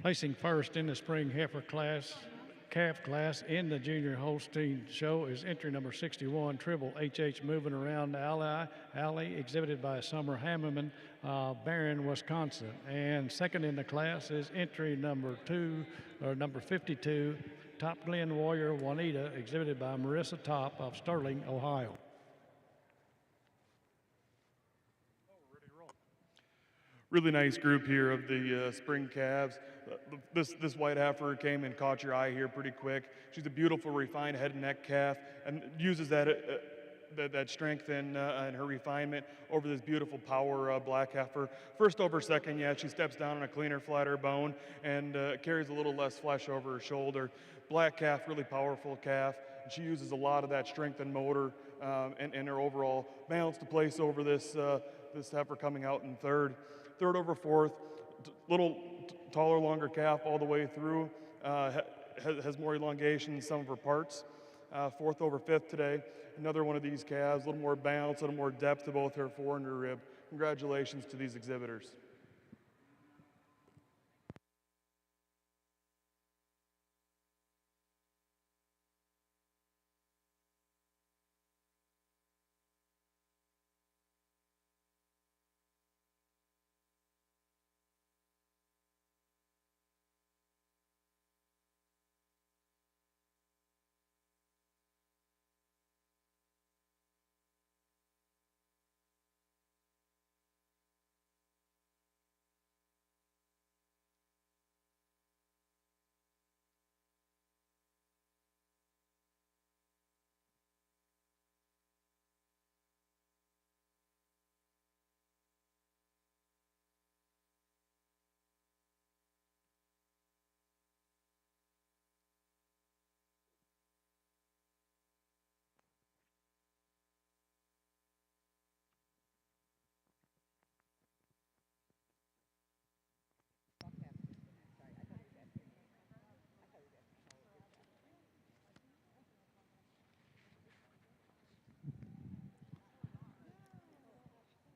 Placing first in the spring heifer class, calf class in the junior Holstein show is entry number 61, Tribble HH Moving Around the Alley, exhibited by Summer Hammerman, Barron, Wisconsin. And second in the class is entry number 52, Top Glen Warrior Juanita, exhibited by Marissa Top of Sterling, Ohio. Really nice group here of the spring calves. This white heifer came and caught your eye here pretty quick. She's a beautiful, refined head and neck calf, and uses that strength and her refinement over this beautiful power black heifer. First over second, yeah, she steps down on a cleaner, flatter bone and carries a little less flesh over her shoulder. Black calf, really powerful calf. She uses a lot of that strength and motor and her overall balance to place over this heifer coming out in third. Third over fourth, little taller, longer calf all the way through, has more elongation in some of her parts. Fourth over fifth today, another one of these calves, a little more balance, a little more depth to both her fore and her rib. Congratulations to these exhibitors.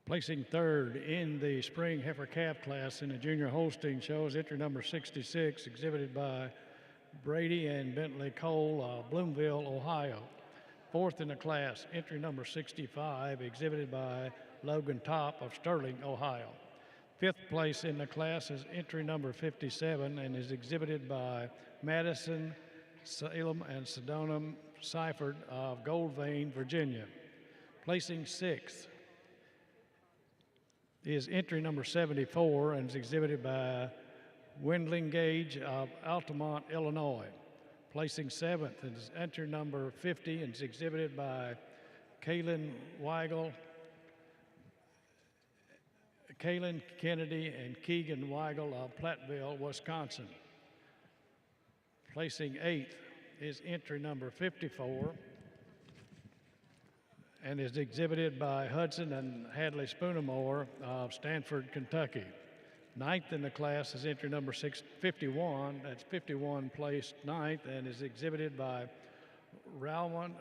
Placing third in the spring heifer calf class in the junior Holstein show is entry number 66, exhibited by Brady and Bentley Cole of Bloomville, Ohio. Fourth in the class, entry number 65, exhibited by Logan Top of Sterling, Ohio. Fifth place in the class is entry number 57 and is exhibited by Madison, Salem, and Sedona Seifert of Gold Vein, Virginia. Placing sixth is entry number 74 and is exhibited by Wendling Gage of Altamont, Illinois. Placing seventh is entry number 50 and is exhibited by Kaylin Kennedy and Keegan Weigel of Platteville, Wisconsin. Placing eighth is entry number 54 and is exhibited by Hudson and Hadley Spoonermore of Stanford, Kentucky. Ninth in the class is entry number 51, that's 51 placed ninth, and is exhibited by Rowan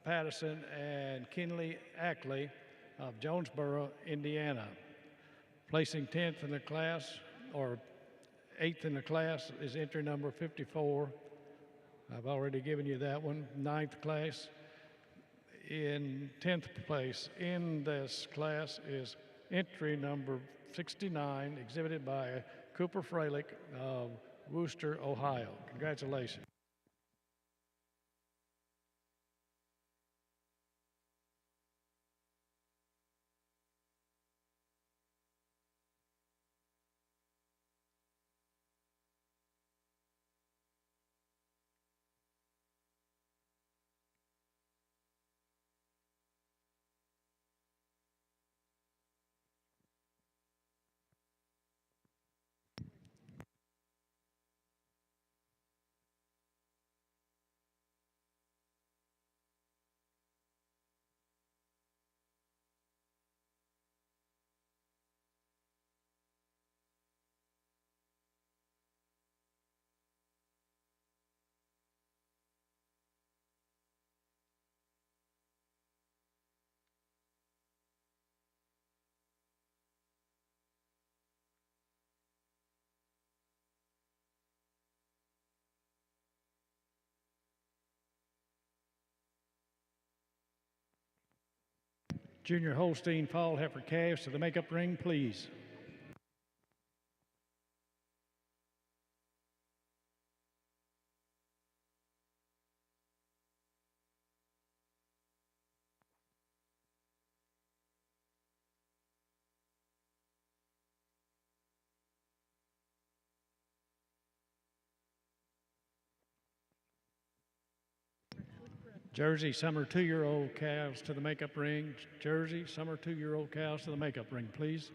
Patterson and Kinley Ackley of Jonesboro, Indiana. Placing 10th in the class, or 8th in the class, is entry number 54. I've already given you that one. Ninth class. In 10th place in this class is entry number 69, exhibited by Cooper Freilich of Wooster, Ohio. Congratulations. Junior Holstein fall heifer calves to the makeup ring, please. Jersey summer 2-year-old calves to the makeup ring. Jersey summer 2-year-old cows to the makeup ring, please.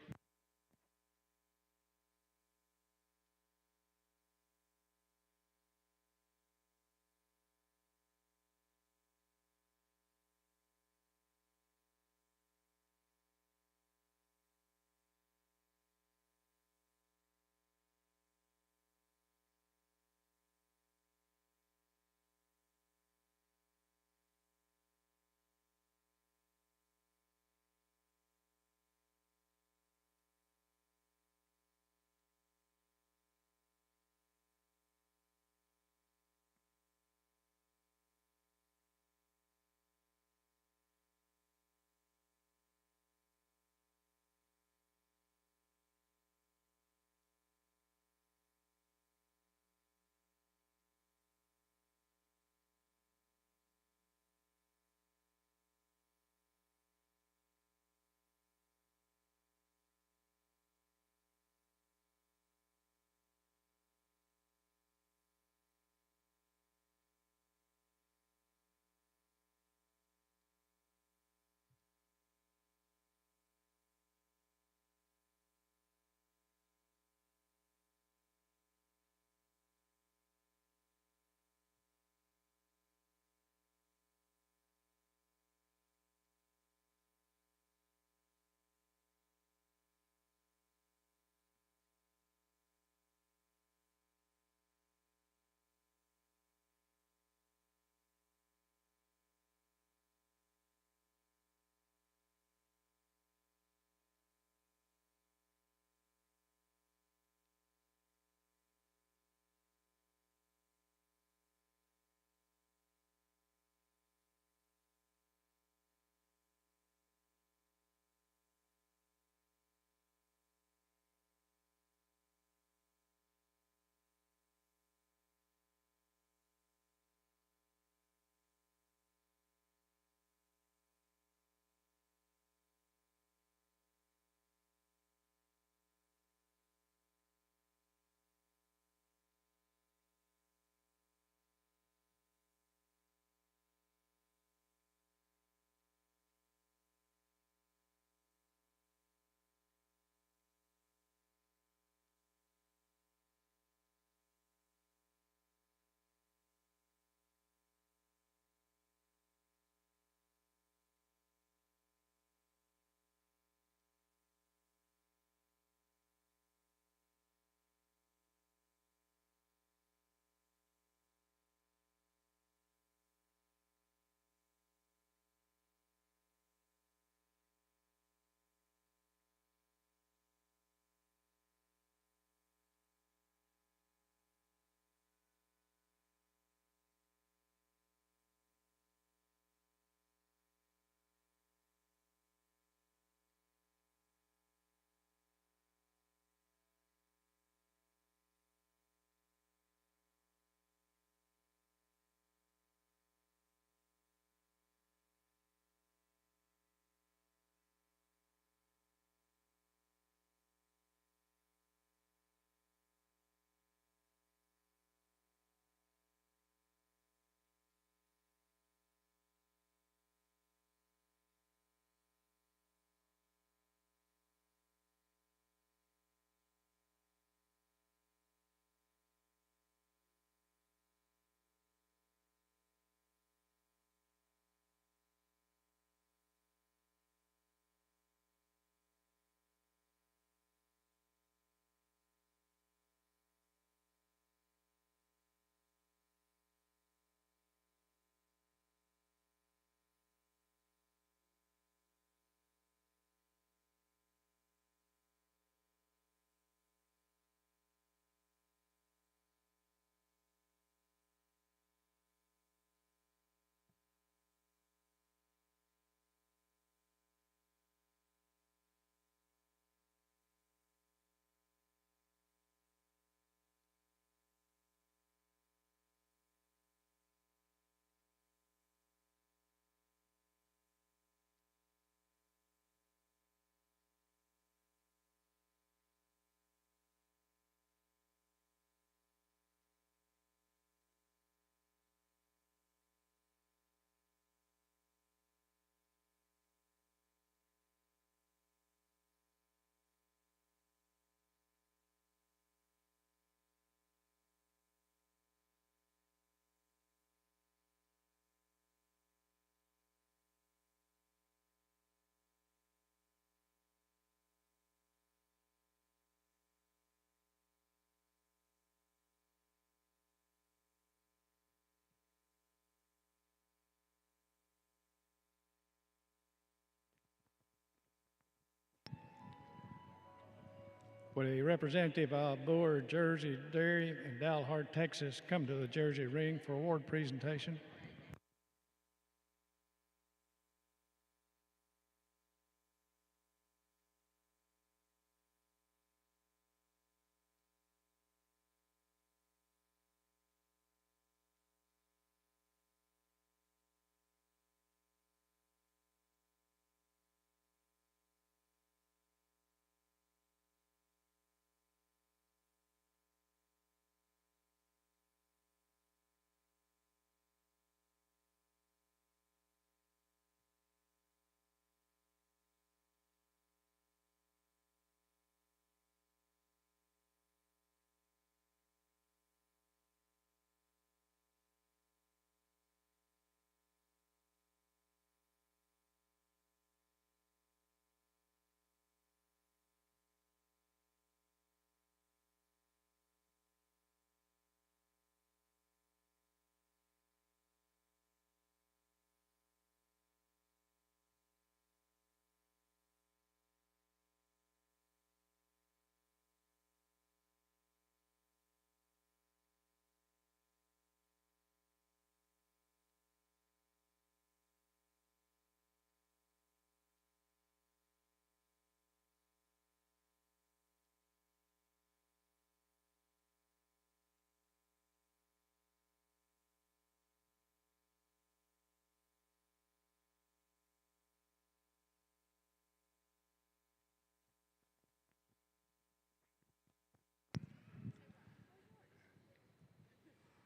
Would a representative of Boer Jersey Dairy in Dalhart, Texas, come to the Jersey ring for award presentation?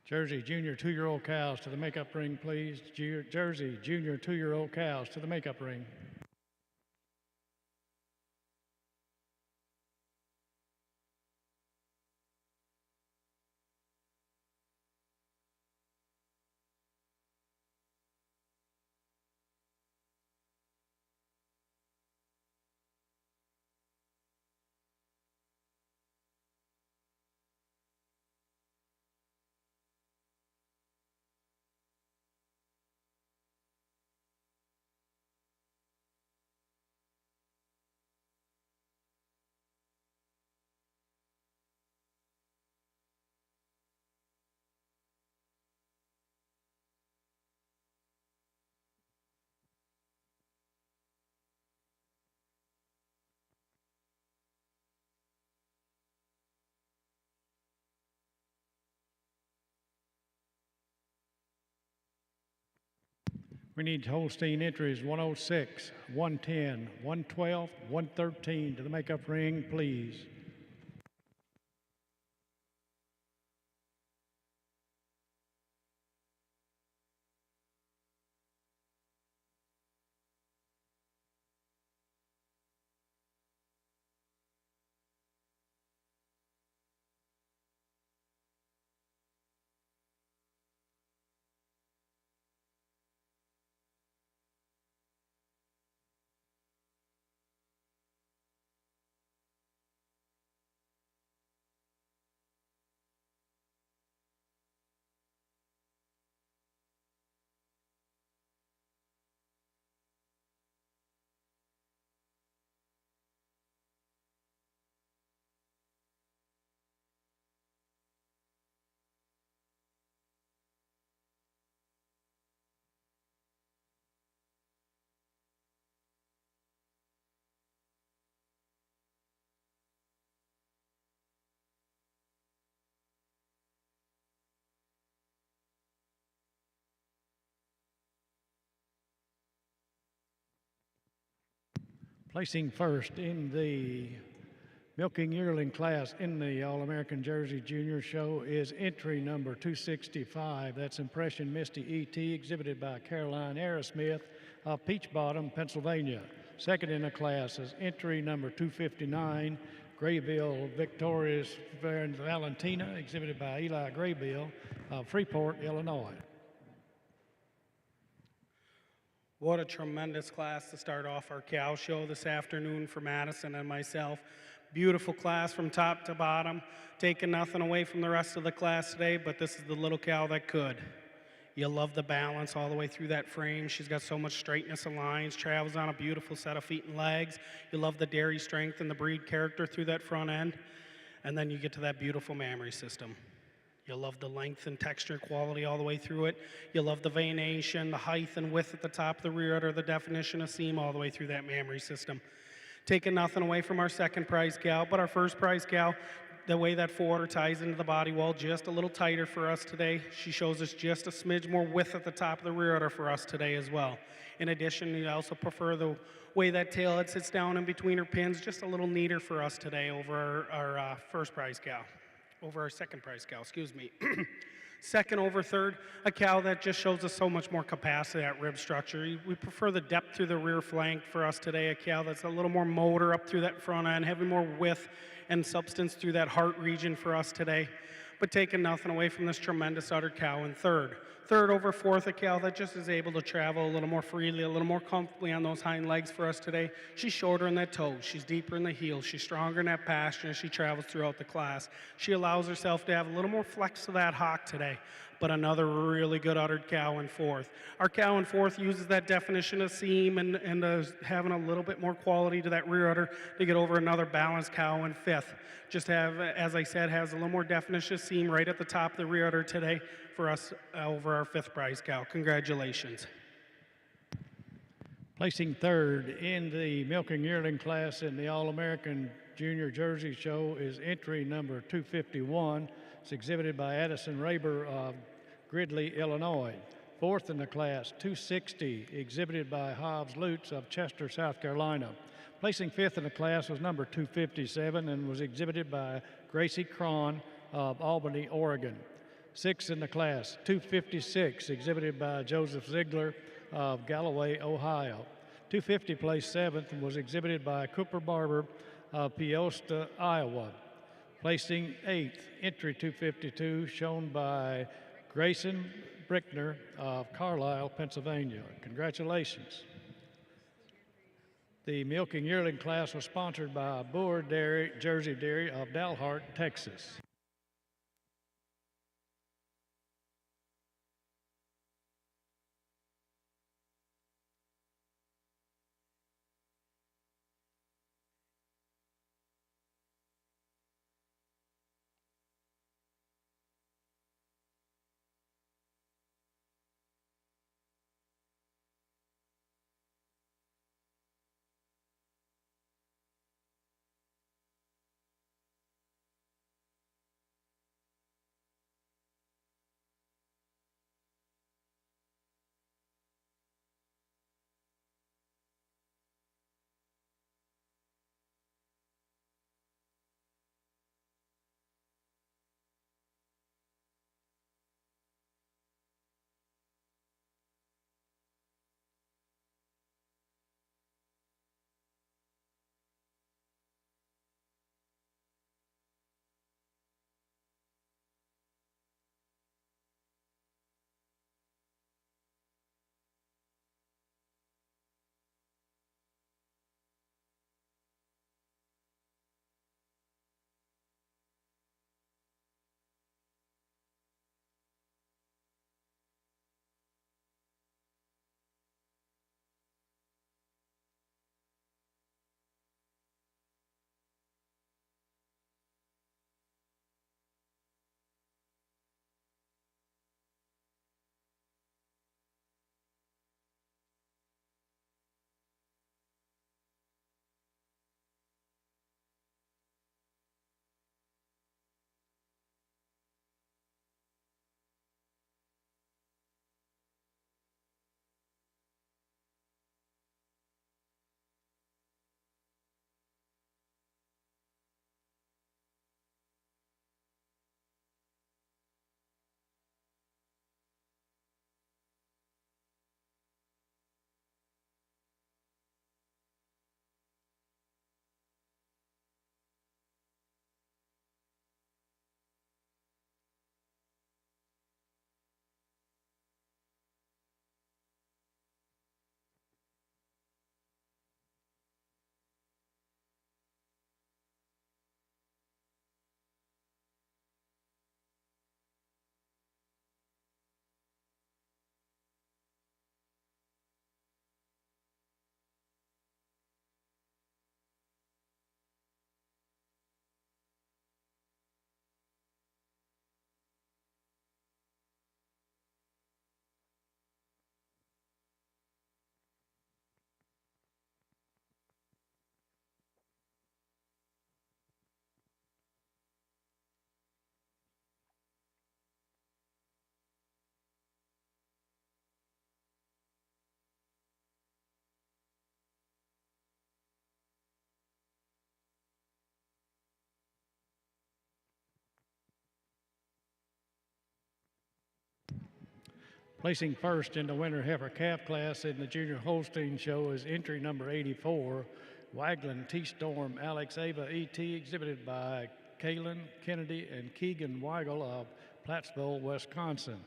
Jersey Junior 2-year-old cows to the makeup ring, please. Jersey Junior 2-year-old cows to the makeup ring. We need Holstein entries 106, 110, 112, 113 to the makeup ring, please. Placing first in the milking yearling class in the All-American Jersey Junior Show is entry number 265. That's Impression Misty E.T., exhibited by Caroline Arrowsmith of Peach Bottom, Pennsylvania. Second in the class is entry number 259, Graybill Victorious Valentina, exhibited by Eli Graybill of Freeport, Illinois. What a tremendous class to start off our cow show this afternoon for Madison and myself. Beautiful class from top to bottom, taking nothing away from the rest of the class today, but this is the little cow that could. You'll love the balance all the way through that frame. She's got so much straightness of lines, travels on a beautiful set of feet and legs. You love the dairy strength and the breed character through that front end. And then you get to that beautiful mammary system. You'll love the length and texture quality all the way through it. You'll love the veination, the height and width at the top of the rear udder, the definition of seam all the way through that mammary system. Taking nothing away from our second prize gal, but our first prize gal, the way that forwarder ties into the body wall just a little tighter for us today. She shows us just a smidge more width at the top of the rear udder for us today as well. In addition, we also prefer the way that tailhead sits down in between her pins, just a little neater for us today over our first prize cow, over our second prize cow, excuse me. Second over third, a cow that just shows us so much more capacity at rib structure. We prefer the depth through the rear flank for us today, a cow that's a little more motor up through that front end, having more width and substance through that heart region for us today, but taking nothing away from this tremendous udder cow in third. Third over fourth, a cow that just is able to travel a little more freely, a little more comfortably on those hind legs for us today. She's shorter in that toe, she's deeper in the heel, she's stronger in that pasture as she travels throughout the class. She allows herself to have a little more flex to that hock today, but another really good uddered cow in fourth. Our cow in fourth uses that definition of seam and having a little bit more quality to that rear udder to get over another balanced cow in fifth. Just have, as I said, has a little more definition of seam right at the top of the rear udder today for us over our fifth prize cow. Congratulations. Placing third in the milking yearling class in the All-American Junior Jersey Show is entry number 251. It's exhibited by Addison Raber of Gridley, Illinois. Fourth in the class, 260, exhibited by Hobbs Lutz of Chester, South Carolina. Placing fifth in the class was number 257 and was exhibited by Gracie Cron of Albany, Oregon. Sixth in the class, 256, exhibited by Joseph Ziegler of Galloway, Ohio. 250 placed seventh and was exhibited by Cooper Barber of Peosta, Iowa. Placing eighth, entry 252, shown by Grayson Brickner of Carlisle, Pennsylvania. Congratulations. The milking yearling class was sponsored by Boer Dairy, Jersey Dairy of Dalhart, Texas. Placing first in the winter heifer calf class in the Junior Holstein show is entry number 84, Wagland T-Storm Alex Ava E.T., exhibited by Kaylin Kennedy and Keegan Weigel of Plattsville, Wisconsin.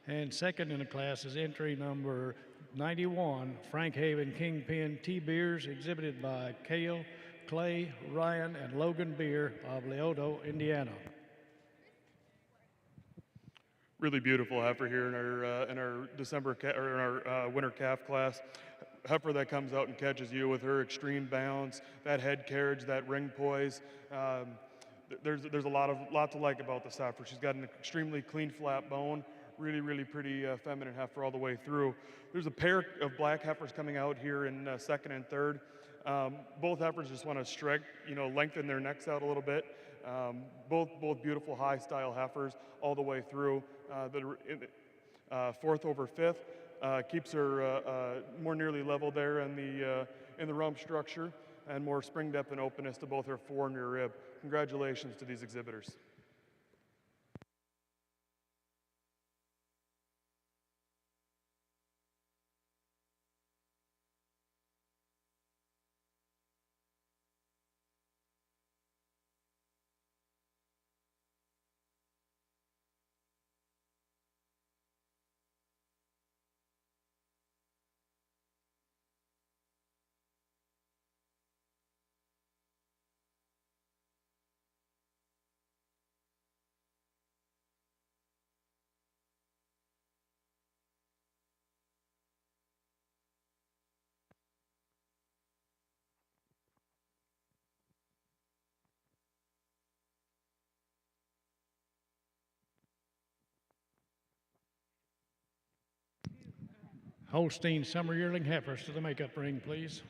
And second in the class is entry number 91, Frank Haven Kingpin T-Beers, exhibited by Cale, Clay, Ryan, and Logan Beer of Leoto, Indiana. Really beautiful heifer here in our winter calf class. Heifer that comes out and catches you with her extreme bounce, that head carriage, that ring poise. There's a lot to like about this heifer. She's got an extremely clean, flat bone. Really pretty feminine heifer all the way through. There's a pair of black heifers coming out here in second and third. Both heifers just want to lengthen their necks out a little bit. Both beautiful high style heifers all the way through. Fourth over fifth keeps her more nearly level there in the rump structure, and more spring depth and openness to both her fore and rear rib. Congratulations to these exhibitors. Holstein summer yearling heifers to the makeup ring, please.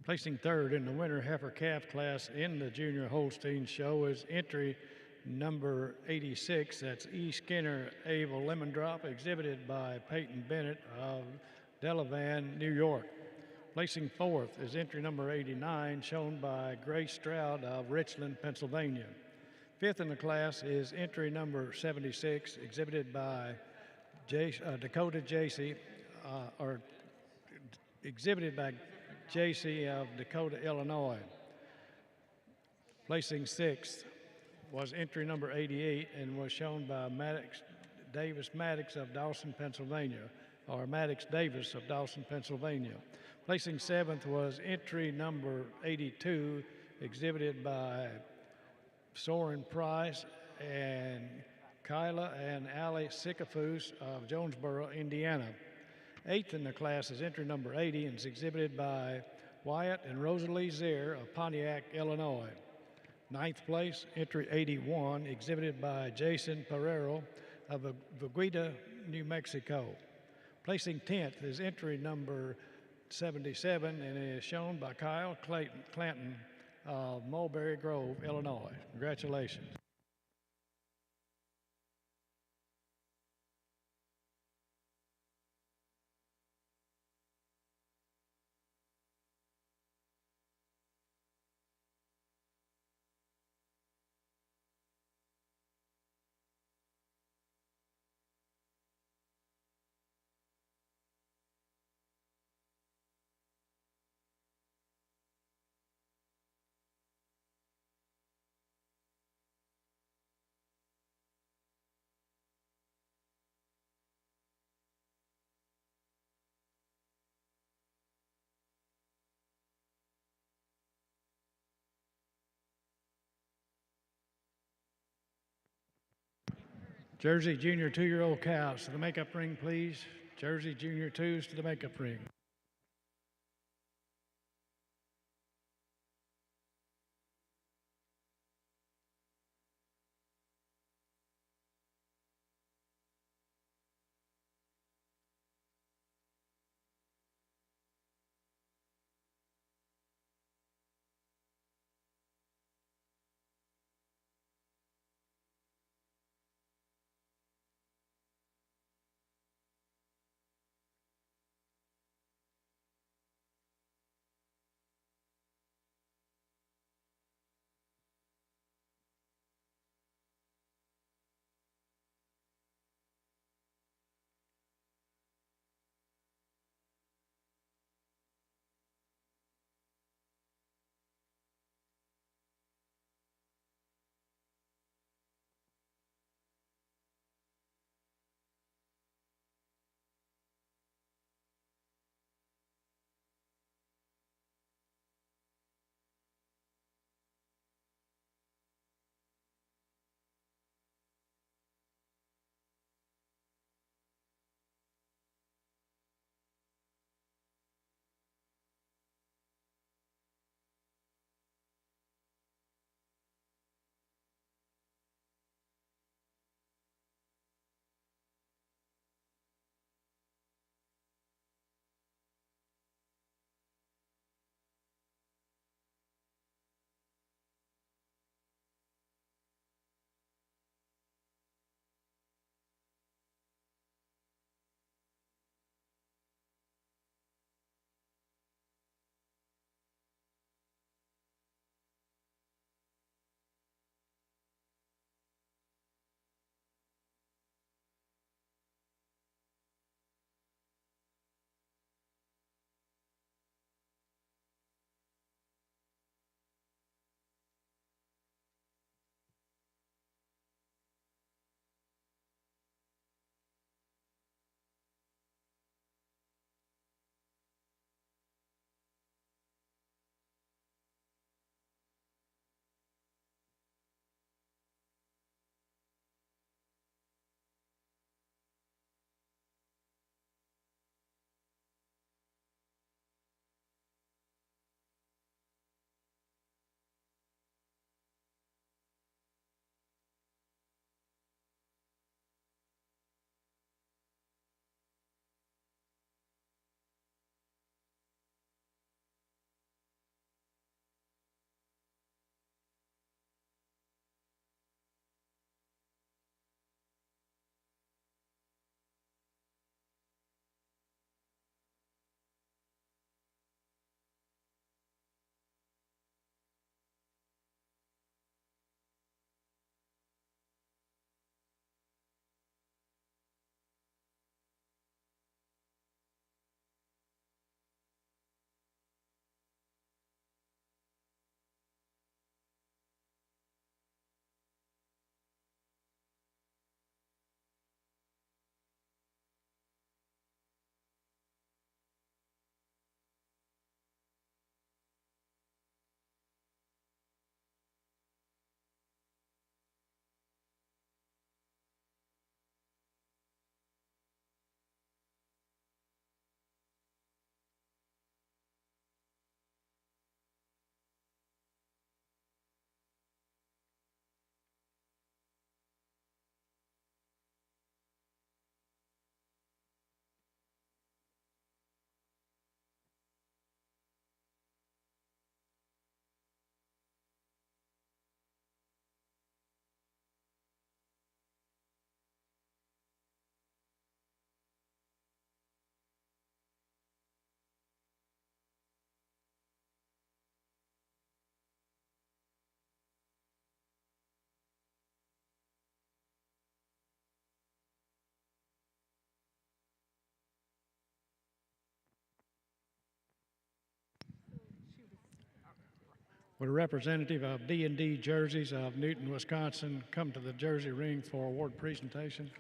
Placing third in the winter heifer calf class in the Junior Holstein show is entry number 86. That's E. Skinner Ava Lemon Drop, exhibited by Peyton Bennett of Delavan, New York. Placing fourth is entry number 89, shown by Grace Stroud of Richland, Pennsylvania. Fifth in the class is entry number 76, exhibited by Dakota JC, exhibited by JC of Dakota, Illinois. Placing sixth was entry number 88 and was shown by Davis Maddox of Dawson, Pennsylvania, or Maddox Davis of Dawson, Pennsylvania. Placing seventh was entry number 82, exhibited by Soren Price and Kyla and Allie Sycophus of Jonesboro, Indiana. Eighth in the class is entry number 80 and is exhibited by Wyatt and Rosalie Zier of Pontiac, Illinois. Ninth place, entry 81, exhibited by Jason Pereiro of Vaguita, New Mexico. Placing 10th is entry number 77 and is shown by Kyle Clanton of Mulberry Grove, Illinois. Congratulations. Jersey Junior 2-year-old cows to the makeup ring, please. Jersey Junior 2s to the makeup ring. Would a representative of D&D Jerseys of Newton, Wisconsin come to the Jersey ring for award presentation?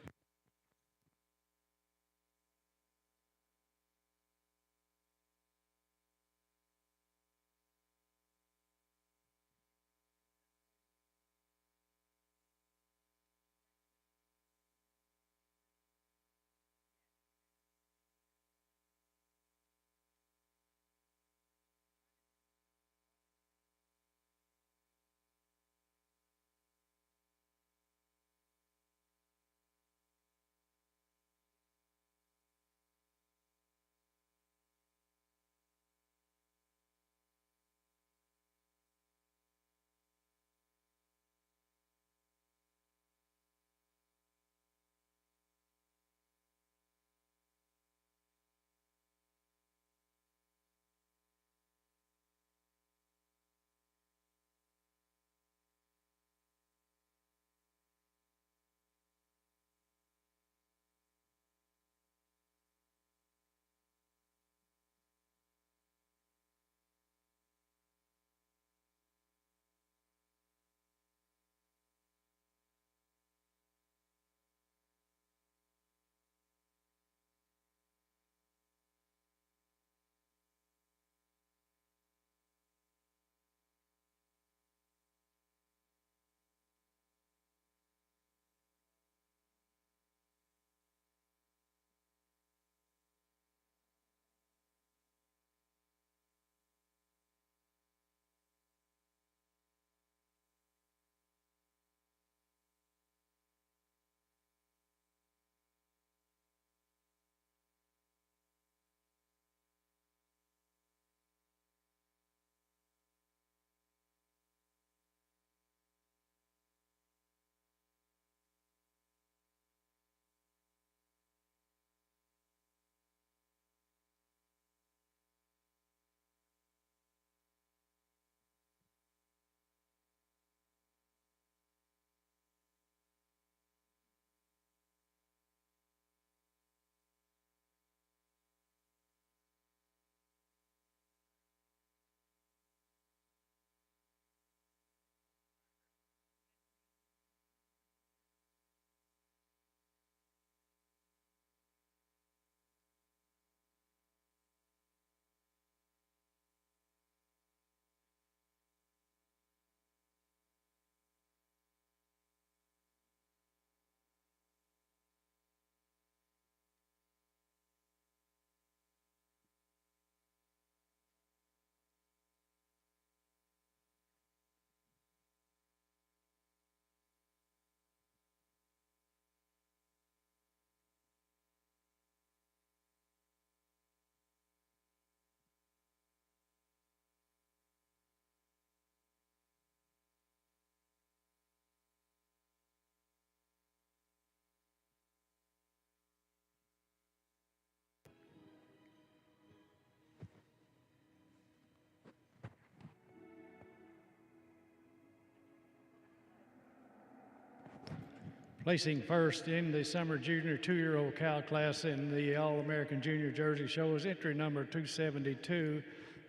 Placing first in the summer junior 2-year-old cow class in the All-American Junior Jersey Show is entry number 272.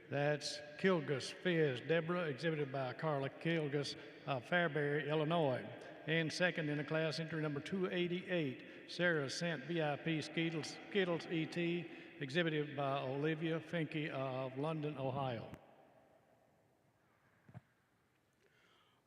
That's Kilgus Fizz Deborah, exhibited by Carla Kilgus of Fairbury, Illinois. And second in the class, entry number 288, Sarah Scent VIP Skittles ET, exhibited by Olivia Finke of London, Ohio.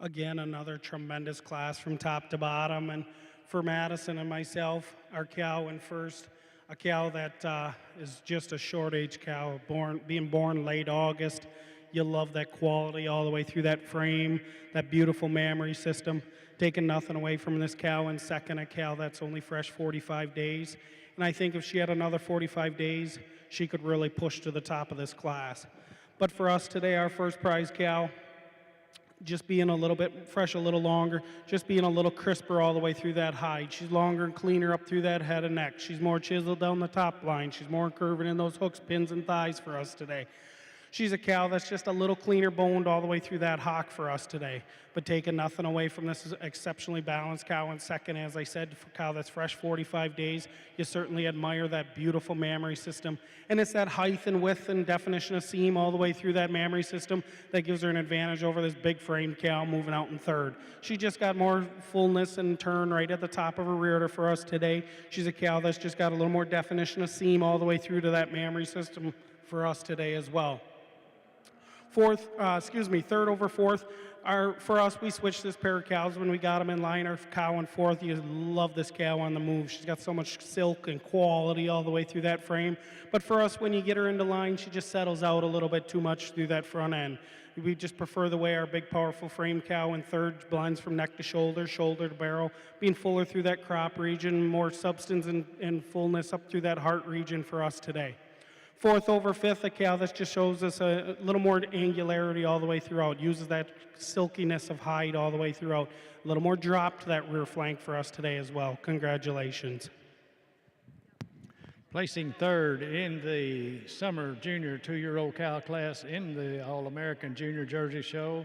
Again, another tremendous class from top to bottom. And for Madison and myself, our cow in first, a cow that is just a short age cow, being born late August. You love that quality all the way through that frame, that beautiful mammary system. Taking nothing away from this cow. And second, a cow that's only fresh 45 days. And I think if she had another 45 days, she could really push to the top of this class. But for us today, our first prize cow, just being a little bit fresh, a little longer, just being a little crisper all the way through that hide. She's longer and cleaner up through that head and neck. She's more chiseled down the top line. She's more curving in those hooks, pins, and thighs for us today. She's a cow that's just a little cleaner boned all the way through that hock for us today. But taking nothing away from this exceptionally balanced cow. And second, as I said, for a cow that's fresh 45 days, you certainly admire that beautiful mammary system. And it's that height and width and definition of seam all the way through that mammary system that gives her an advantage over this big framed cow moving out in third. She just got more fullness and turn right at the top of her rear udder for us today. She's a cow that's just got a little more definition of seam all the way through to that mammary system for us today as well. Third over fourth. For us, we switched this pair of cows when we got them in line. Our cow in fourth, you love this cow on the move. She's got so much silk and quality all the way through that frame. But for us, when you get her into line, she just settles out a little bit too much through that front end. We just prefer the way our big, powerful frame cow in third blends from neck to shoulder, shoulder to barrel, being fuller through that crop region, more substance and fullness up through that heart region for us today. Fourth over fifth, a cow that just shows us a little more angularity all the way throughout, uses that silkiness of hide all the way throughout. A little more drop to that rear flank for us today as well. Congratulations. Placing third in the summer junior 2-year-old cow class in the All-American Junior Jersey Show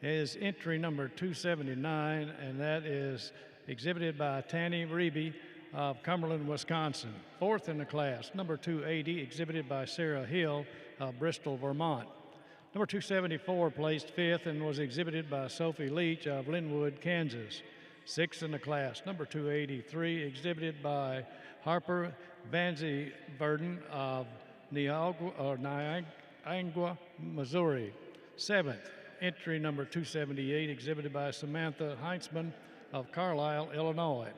is entry number 279, and that is exhibited by Tanny Reby of Cumberland, Wisconsin. Fourth in the class, number 280, exhibited by Sarah Hill of Bristol, Vermont. Number 274 placed fifth and was exhibited by Sophie Leach of Linwood, Kansas. Sixth in the class, number 283, exhibited by Harper Vanzi Verdon of Niagara, Missouri. Seventh, entry number 278, exhibited by Samantha Heinzman of Carlisle, Illinois.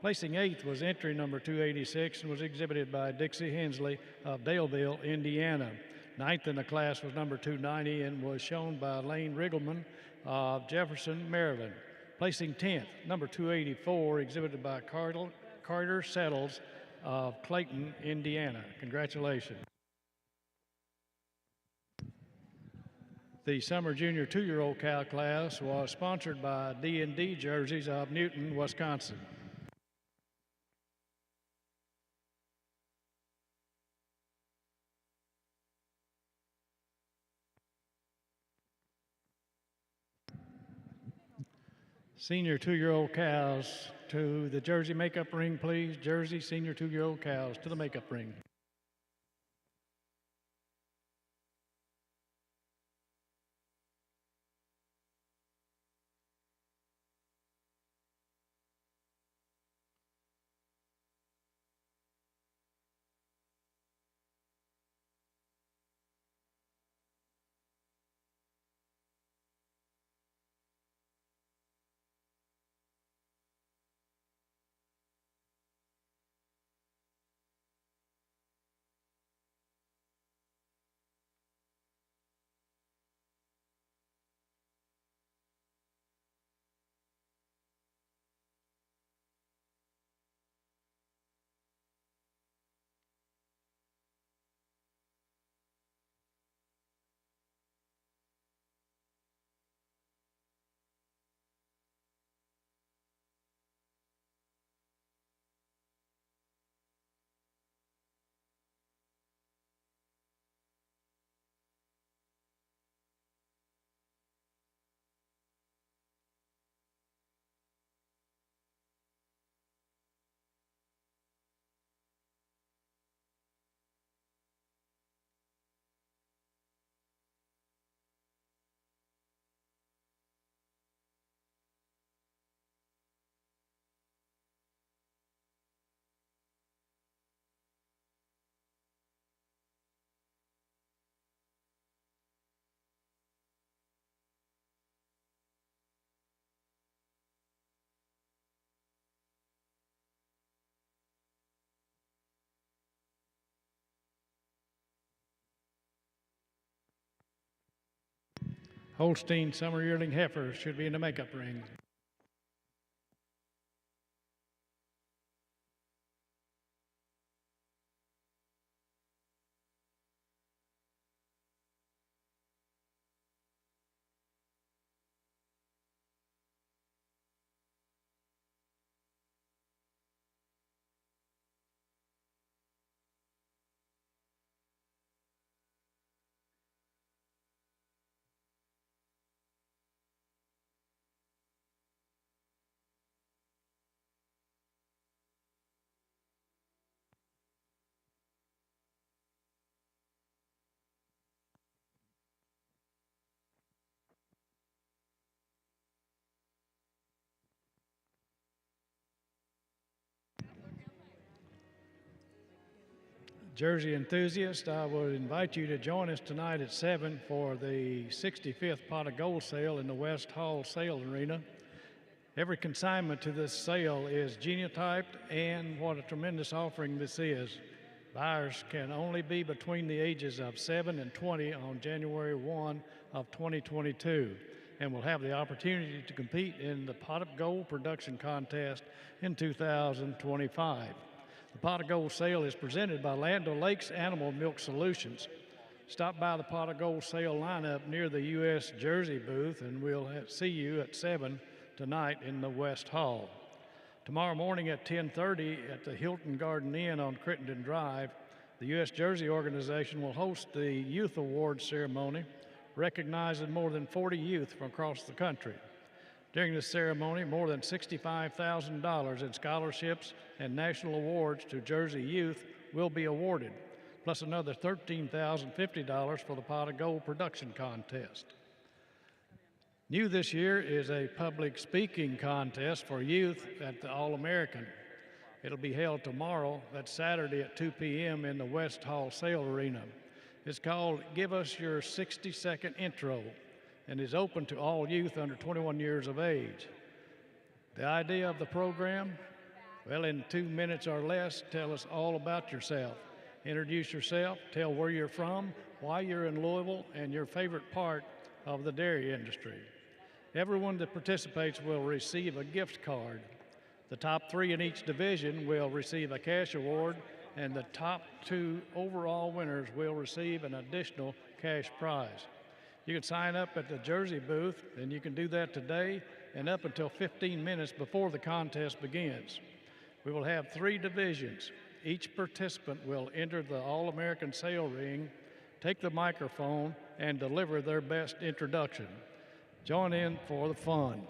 Placing eighth was entry number 286 and was exhibited by Dixie Hensley of Daleville, Indiana. Ninth in the class was number 290 and was shown by Lane Riggleman of Jefferson, Maryland. Placing 10th, number 284, exhibited by Carter Settles of Clayton, Indiana. Congratulations. The summer junior 2-year-old cow class was sponsored by D&D Jerseys of Newton, Wisconsin. Senior 2-year-old cows to the Jersey makeup ring, please. Jersey senior 2-year-old cows to the makeup ring. Holstein summer yearling heifers should be in the makeup ring. Jersey enthusiasts, I would invite you to join us tonight at 7 for the 65th Pot of Gold sale in the West Hall Sales Arena. Every consignment to this sale is genotyped, and what a tremendous offering this is. Buyers can only be between the ages of 7 and 20 on January 1 of 2022 and will have the opportunity to compete in the Pot of Gold production contest in 2025. The Pot of Gold sale is presented by Land O'Lakes Animal Milk Solutions. Stop by the Pot of Gold sale lineup near the U.S. Jersey booth, and we'll see you at 7 tonight in the West Hall. Tomorrow morning at 10:30 at the Hilton Garden Inn on Crittenden Drive, the U.S. Jersey organization will host the Youth Awards ceremony, recognizing more than 40 youth from across the country. During this ceremony, more than $65,000 in scholarships and national awards to Jersey youth will be awarded, plus another $13,050 for the Pot of Gold production contest. New this year is a public speaking contest for youth at the All-American. It'll be held tomorrow, that's Saturday at 2 p.m. in the West Hall Sale Arena. It's called Give Us Your 60-Second Intro and is open to all youth under 21 years of age. The idea of the program? Well, in 2 minutes or less, tell us all about yourself. Introduce yourself, tell where you're from, why you're in Louisville, and your favorite part of the dairy industry. Everyone that participates will receive a gift card. The top 3 in each division will receive a cash award, and the top 2 overall winners will receive an additional cash prize. You can sign up at the Jersey booth, and you can do that today and up until 15 minutes before the contest begins. We will have 3 divisions. Each participant will enter the All-American sale ring, take the microphone, and deliver their best introduction. Join in for the fun.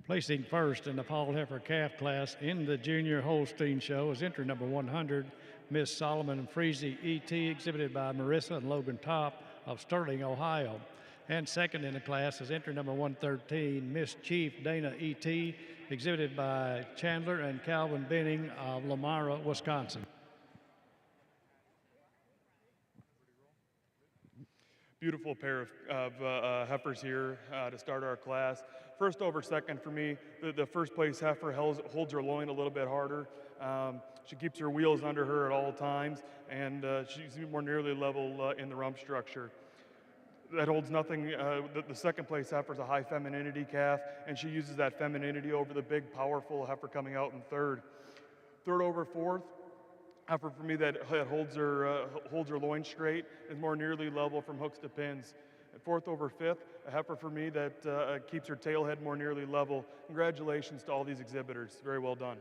Placing first in the Paul Heifer Calf class in the Junior Holstein Show is entry number 100, Miss Solomon and Freezy E.T., exhibited by Marissa and Logan Top of Sterling, Ohio. And second in the class is entry number 113, Miss Chief Dana E.T., exhibited by Chandler and Calvin Benning of Lamara, Wisconsin. Beautiful pair of heifers here to start our class. First over second for me, the first place heifer holds her loin a little bit harder. She keeps her wheels under her at all times, and she's more nearly level in the rump structure. That holds nothing. The second place heifer is a high femininity calf, and she uses that femininity over the big, powerful heifer coming out in third. Third over fourth, heifer for me that holds her loin straight, is more nearly level from hooks to pins. And fourth over fifth, a heifer for me that keeps her tail head more nearly level. Congratulations to all these exhibitors. Very well done.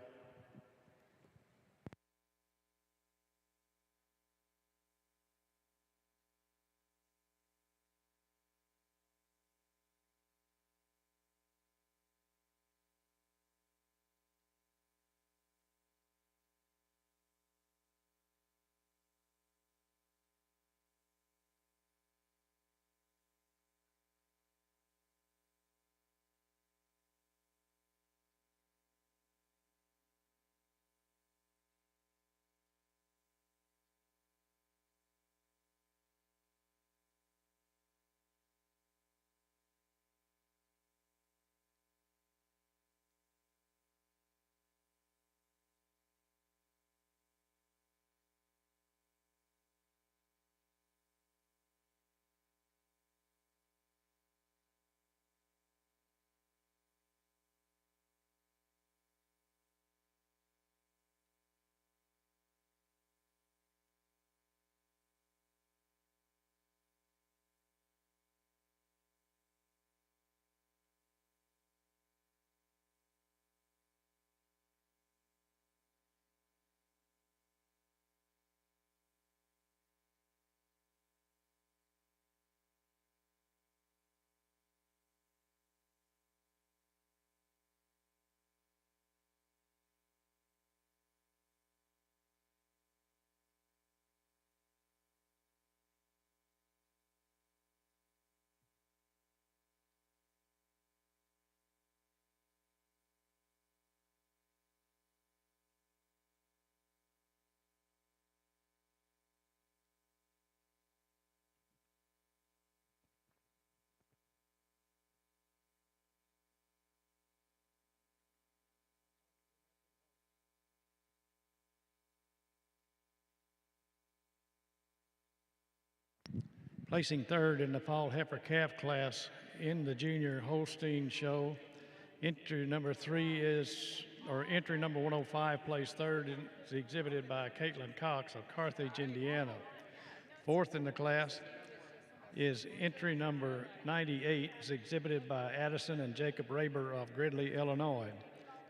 Placing third in the Paul Heifer Calf class in the Junior Holstein Show, entry number 105, placed third, and is exhibited by Caitlin Cox of Carthage, Indiana. Fourth in the class is entry number 98, is exhibited by Addison and Jacob Raber of Gridley, Illinois.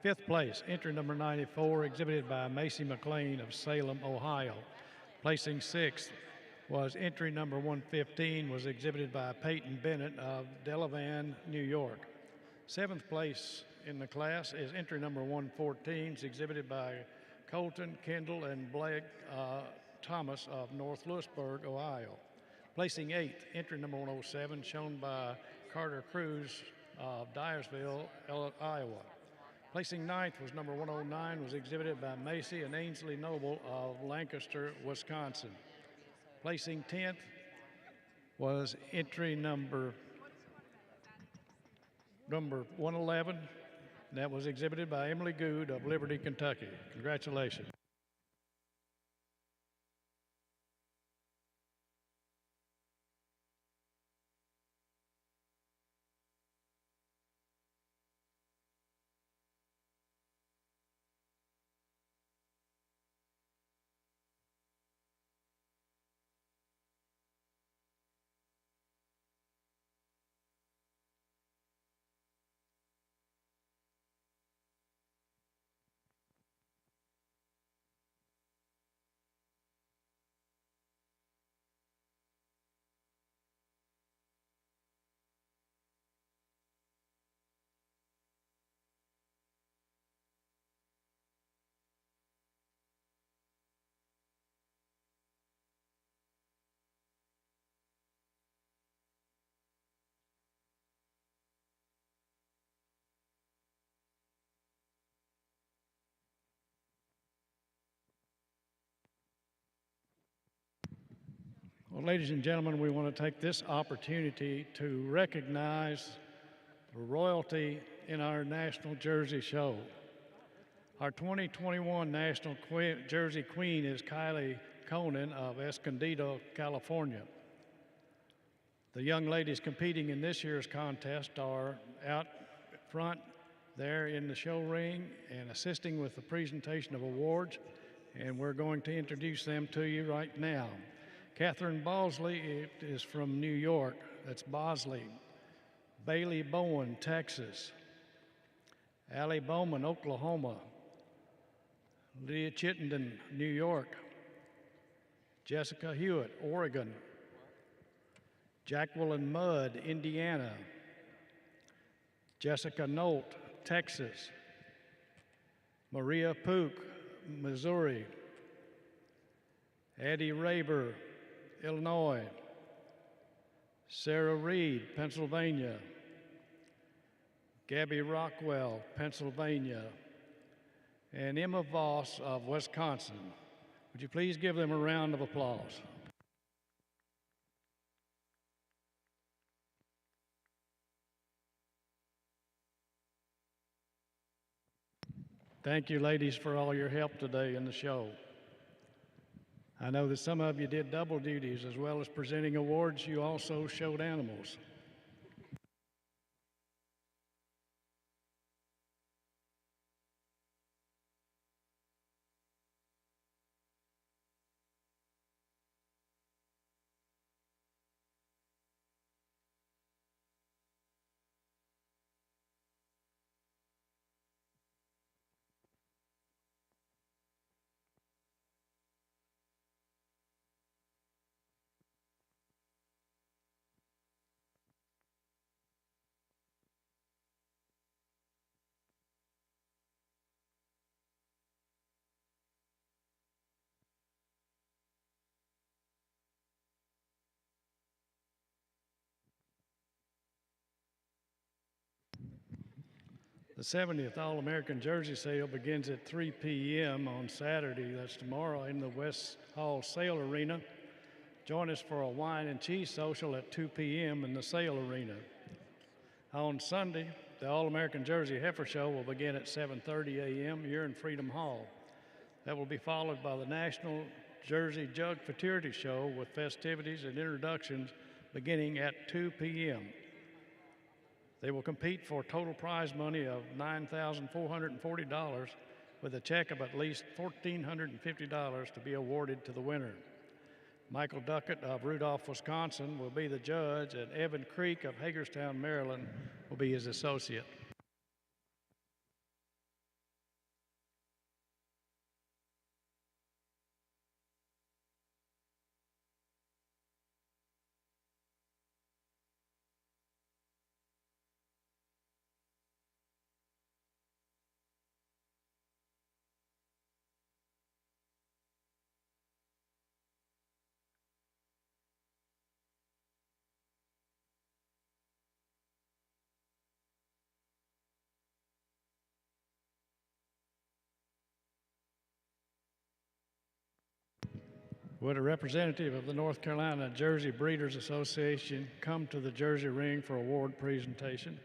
Fifth place, entry number 94, exhibited by Macy McLean of Salem, Ohio. Placing sixth was entry number 115, was exhibited by Peyton Bennett of Delavan, New York. Seventh place in the class is entry number 114, is exhibited by Colton, Kendall, and Blake Thomas of North Lewisburg, Ohio. Placing eighth, entry number 107, shown by Carter Cruz of Dyersville, Iowa. Placing ninth was number 109, was exhibited by Macy and Ainsley Noble of Lancaster, Wisconsin. Placing 10th was entry number 111, and that was exhibited by Emily Good of Liberty, Kentucky. Congratulations. Ladies and gentlemen, we want to take this opportunity to recognize the royalty in our National Jersey Show. Our 2021 National Jersey Queen is Kylie Conan of Escondido, California. The young ladies competing in this year's contest are out front there in the show ring and assisting with the presentation of awards, and we're going to introduce them to you right now. Catherine Bosley is from New York. That's Bosley. Bailey Bowen, Texas. Allie Bowman, Oklahoma. Leah Chittenden, New York. Jessica Hewitt, Oregon. Jacqueline Mudd, Indiana. Jessica Nolt, Texas. Maria Pook, Missouri. Addie Raber, Illinois. Sarah Reed, Pennsylvania. Gabby Rockwell, Pennsylvania. And Emma Voss of Wisconsin. Would you please give them a round of applause? Thank you, ladies, for all your help today in the show. I know that some of you did double duties. As well as presenting awards, you also showed animals. The 70th All-American Jersey Sale begins at 3 p.m. on Saturday, that's tomorrow, in the West Hall Sale Arena. Join us for a wine and cheese social at 2 p.m. in the Sale Arena. On Sunday, the All-American Jersey Heifer Show will begin at 7:30 a.m. here in Freedom Hall. That will be followed by the National Jersey Jug Futurity Show with festivities and introductions beginning at 2 p.m. They will compete for total prize money of $9,440 with a check of at least $1,450 to be awarded to the winner. Michael Duckett of Rudolph, Wisconsin will be the judge, and Evan Creek of Hagerstown, Maryland will be his associate. Would a representative of the North Carolina Jersey Breeders Association come to the Jersey ring for award presentation?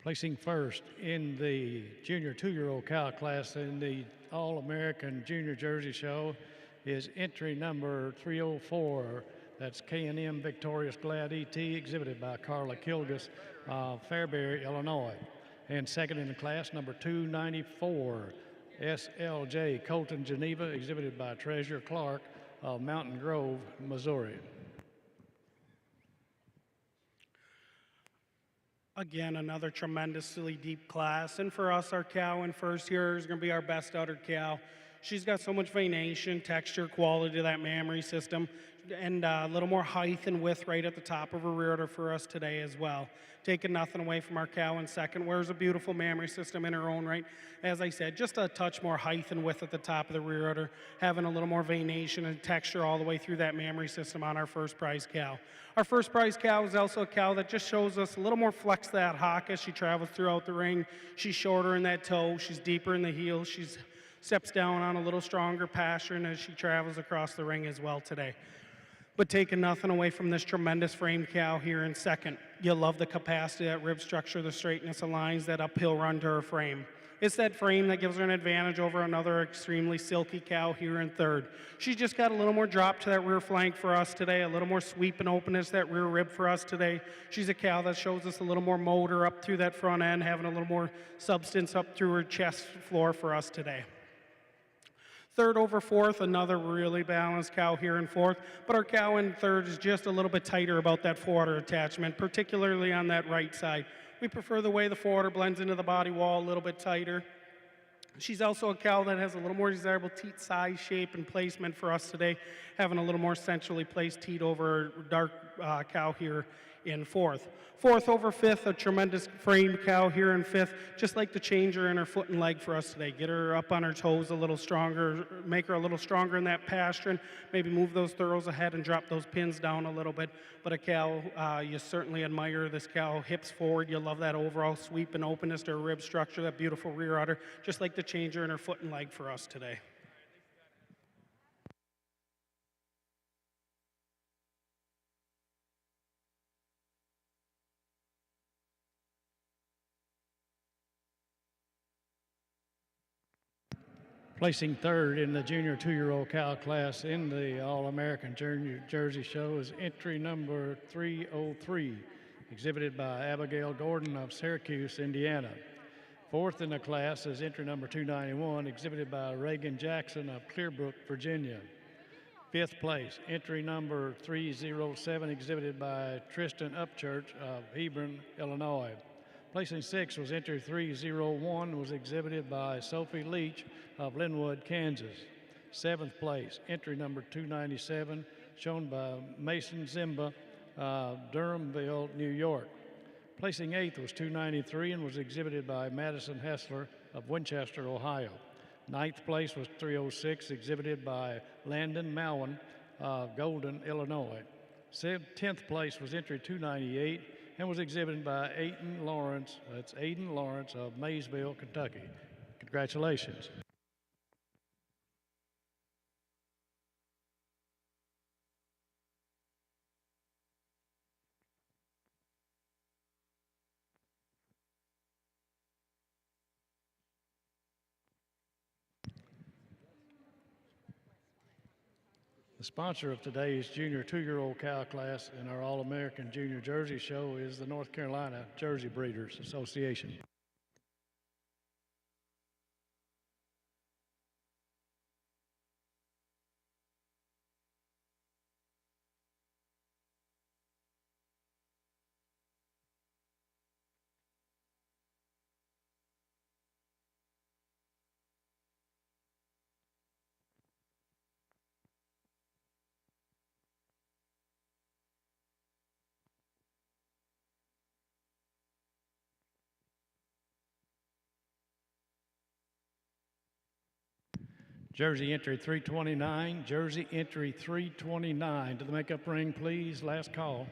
Placing first in the junior 2-year-old cow class in the All-American Junior Jersey Show is entry number 304. That's K&M Victorious Glad ET, exhibited by Carla Kilgus of Fairbury, Illinois. And second in the class, number 294, SLJ Colton Geneva, exhibited by Treasurer Clark of Mountain Grove, Missouri. Again, another tremendously deep class. And for us, our cow in first here is going to be our best uddered cow. She's got so much venation, texture, quality to that mammary system, and a little more height and width right at the top of her rear udder for us today as well. Taking nothing away from our cow in second. Wears a beautiful mammary system in her own right. As I said, just a touch more height and width at the top of the rear udder, having a little more venation and texture all the way through that mammary system on our first prize cow. Our first prize cow is also a cow that just shows us a little more flex to that hock as she travels throughout the ring. She's shorter in that toe. She's deeper in the heel. She's steps down on a little stronger pastern as she travels across the ring as well today. But taking nothing away from this tremendous frame cow here in second. You'll love the capacity, that rib structure, the straightness of lines, that uphill run to her frame. It's that frame that gives her an advantage over another extremely silky cow here in third. She's just got a little more drop to that rear flank for us today, a little more sweep and openness to that rear rib for us today. She's a cow that shows us a little more motor up through that front end, having a little more substance up through her chest floor for us today. Third over fourth, another really balanced cow here in fourth, but our cow in third is just a little bit tighter about that forward attachment, particularly on that right side. We prefer the way the forward blends into the body wall a little bit tighter. She's also a cow that has a little more desirable teat size, shape, and placement for us today, having a little more centrally placed teat over dark cow here in fourth. Fourth over fifth, a tremendous framed cow here in fifth, just like to change her in her foot and leg for us today. Get her up on her toes a little stronger, make her a little stronger in that pastern, maybe move those throws ahead and drop those pins down a little bit. But a cow, you certainly admire this cow, hips forward. You love that overall sweep and openness to her rib structure, that beautiful rear udder, just like to change her in her foot and leg for us today. Placing third in the junior 2-year-old cow class in the All-American Junior Jersey Show is entry number 303, exhibited by Abigail Gordon of Syracuse, Indiana. Fourth in the class is entry number 291, exhibited by Reagan Jackson of Clearbrook, Virginia. Fifth place, entry number 307, exhibited by Tristan Upchurch of Hebron, Illinois. Placing sixth was entry 301, was exhibited by Sophie Leach of Linwood, Kansas. Seventh place, entry number 297, shown by Mason Zimba of Durhamville, New York. Placing eighth was 293 and was exhibited by Madison Hessler of Winchester, Ohio. Ninth place was 306, exhibited by Landon Mowen of Golden, Illinois. 10th place was entry 298 and was exhibited by Aiden Lawrence, that's Aiden Lawrence of Maysville, Kentucky. Congratulations. The sponsor of today's junior 2-year-old cow class in our All-American Junior Jersey Show is the North Carolina Jersey Breeders Association. Jersey entry 329, Jersey entry 329. To the makeup ring, please. Last call.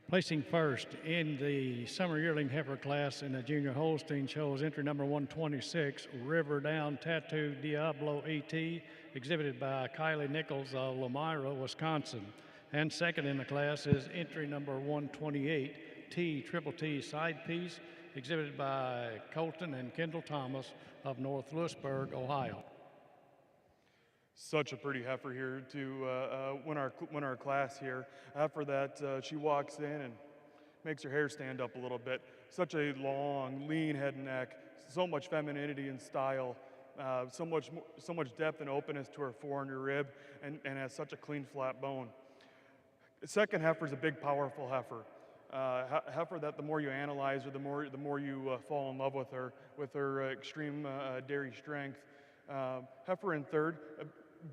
Placing first in the summer yearling heifer class in the junior Holstein show is entry number 126, River Down Tattoo Diablo ET, exhibited by Kylie Nichols of Lomira, Wisconsin. And second in the class is entry number 128, T Triple T Side Piece, exhibited by Colton and Kendall Thomas of North Lewisburg, Ohio. Such a pretty heifer here to win our class here. After that, she walks in and makes her hair stand up a little bit. Such a long, lean head and neck, so much femininity and style, so much depth and openness to her fore and her rib, and has such a clean, flat bone. The second heifer is a big, powerful heifer. Heifer that the more you analyze her, the more you fall in love with her extreme dairy strength. Heifer in third, a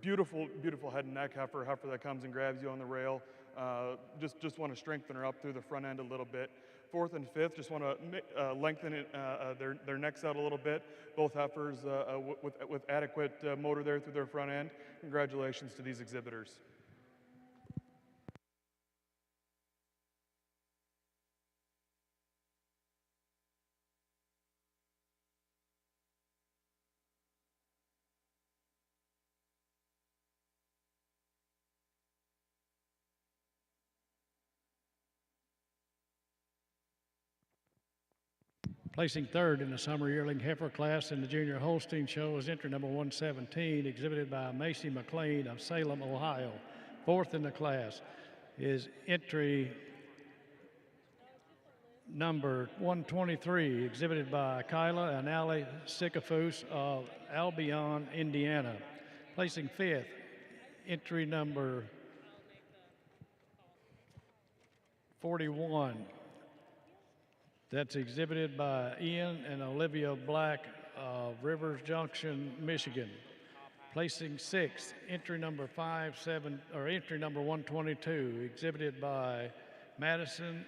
beautiful head and neck heifer that comes and grabs you on the rail. Just want to strengthen her up through the front end a little bit. Fourth and fifth, just want to lengthen their necks out a little bit. Both heifers with adequate motor there through their front end. Congratulations to these exhibitors. Placing third in the summer yearling heifer class in the junior Holstein show is entry number 117, exhibited by Macy McLean of Salem, Ohio. Fourth in the class is entry number 123, exhibited by Kyla and Allie Sycophus of Albion, Indiana. Placing fifth, entry number 41. That's exhibited by Ian and Olivia Black of Rivers Junction, Michigan. Placing sixth, entry number 122, exhibited by Madison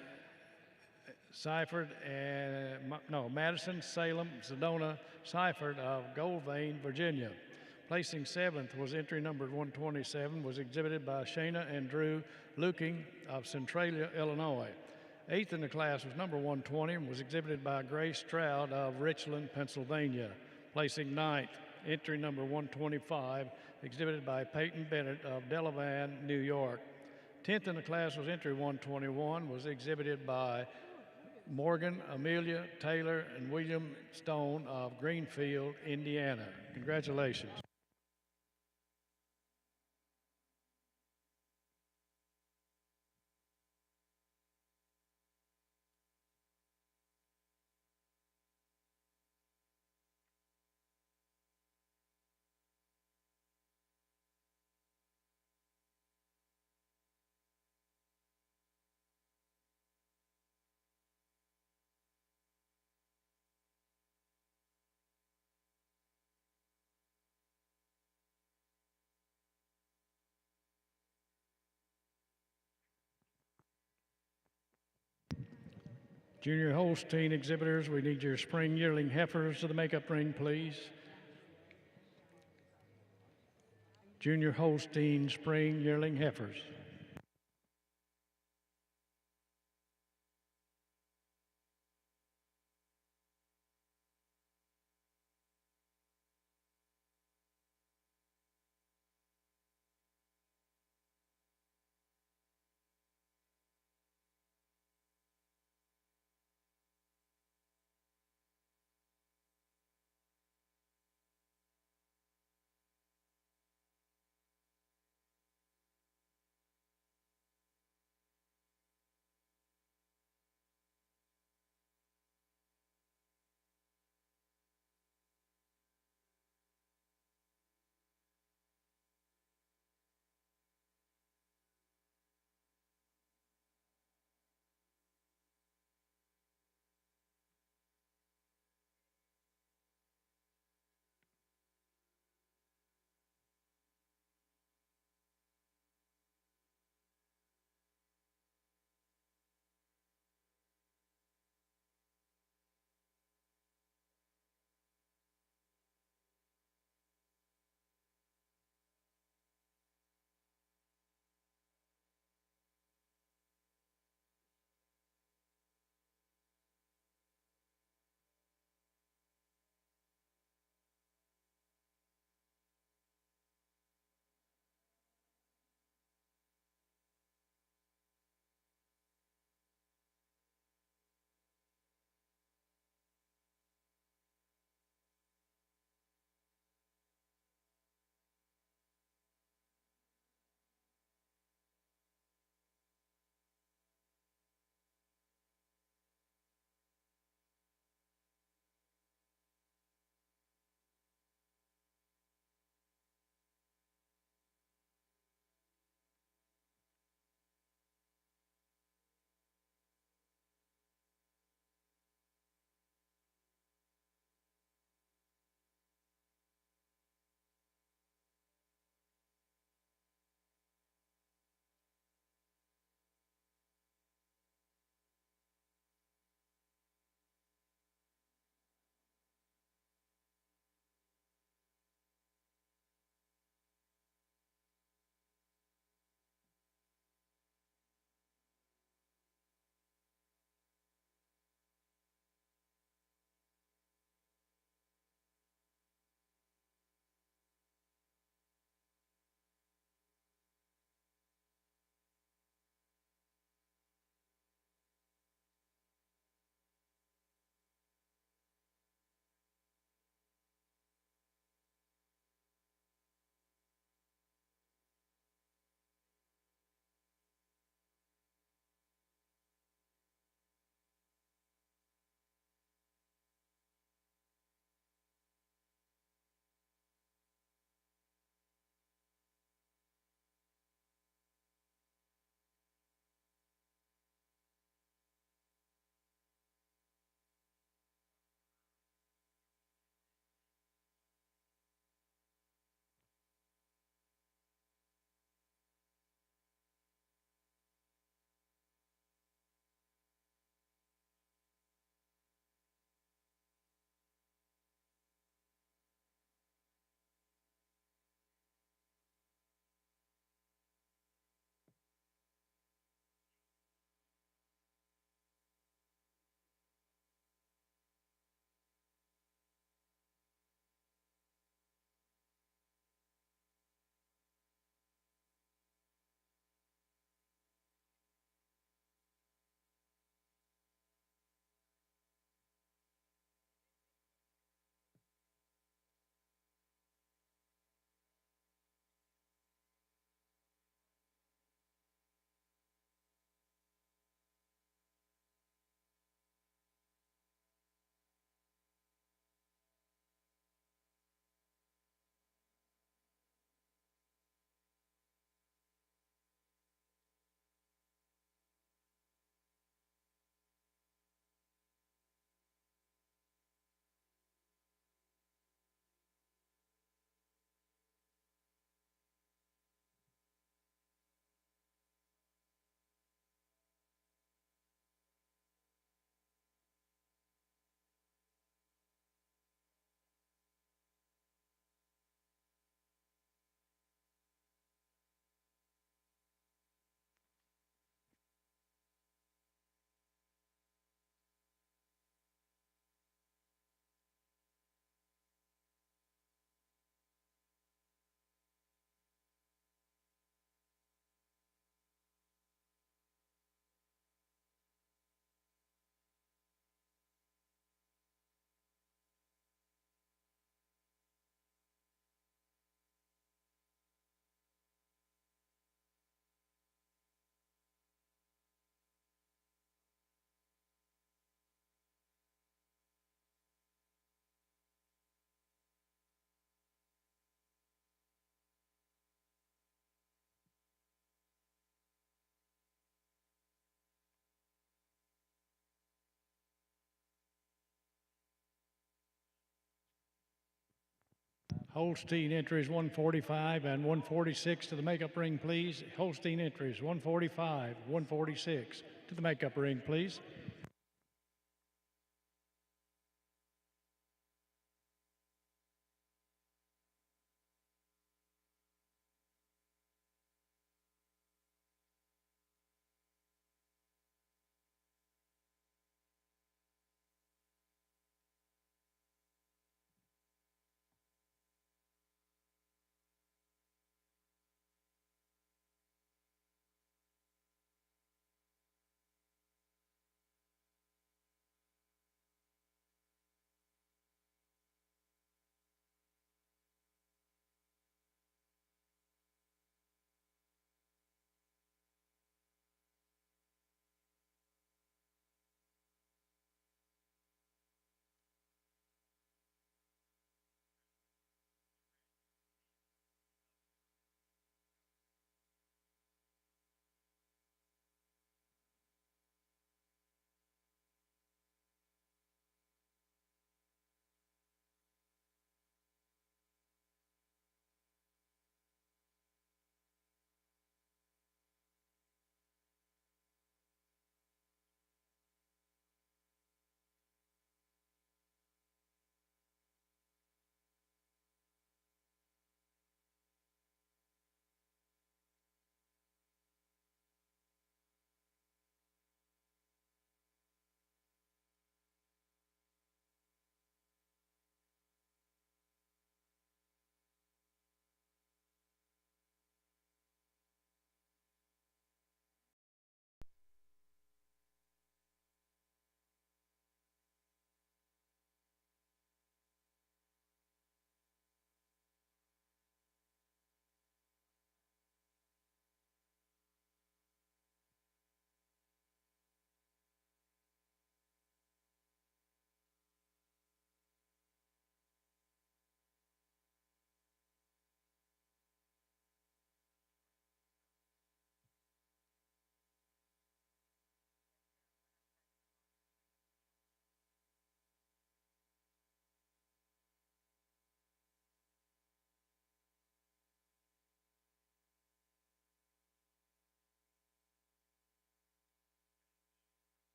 Seifert Madison Salem Sedona Seifert of Goldvein, Virginia. Placing seventh was entry number 127, was exhibited by Shayna and Drew Luking of Centralia, Illinois. Eighth in the class was number 120 and was exhibited by Grace Stroud of Richland, Pennsylvania. Placing ninth, entry number 125, exhibited by Peyton Bennett of Delavan, New York. 10th in the class was entry 121, was exhibited by Morgan, Amelia, Taylor, and William Stone of Greenfield, Indiana. Congratulations. Junior Holstein exhibitors, we need your spring yearling heifers to the makeup ring, please. Junior Holstein spring yearling heifers. Holstein entries 145 and 146 to the makeup ring, please. Holstein entries 145, 146 to the makeup ring, please.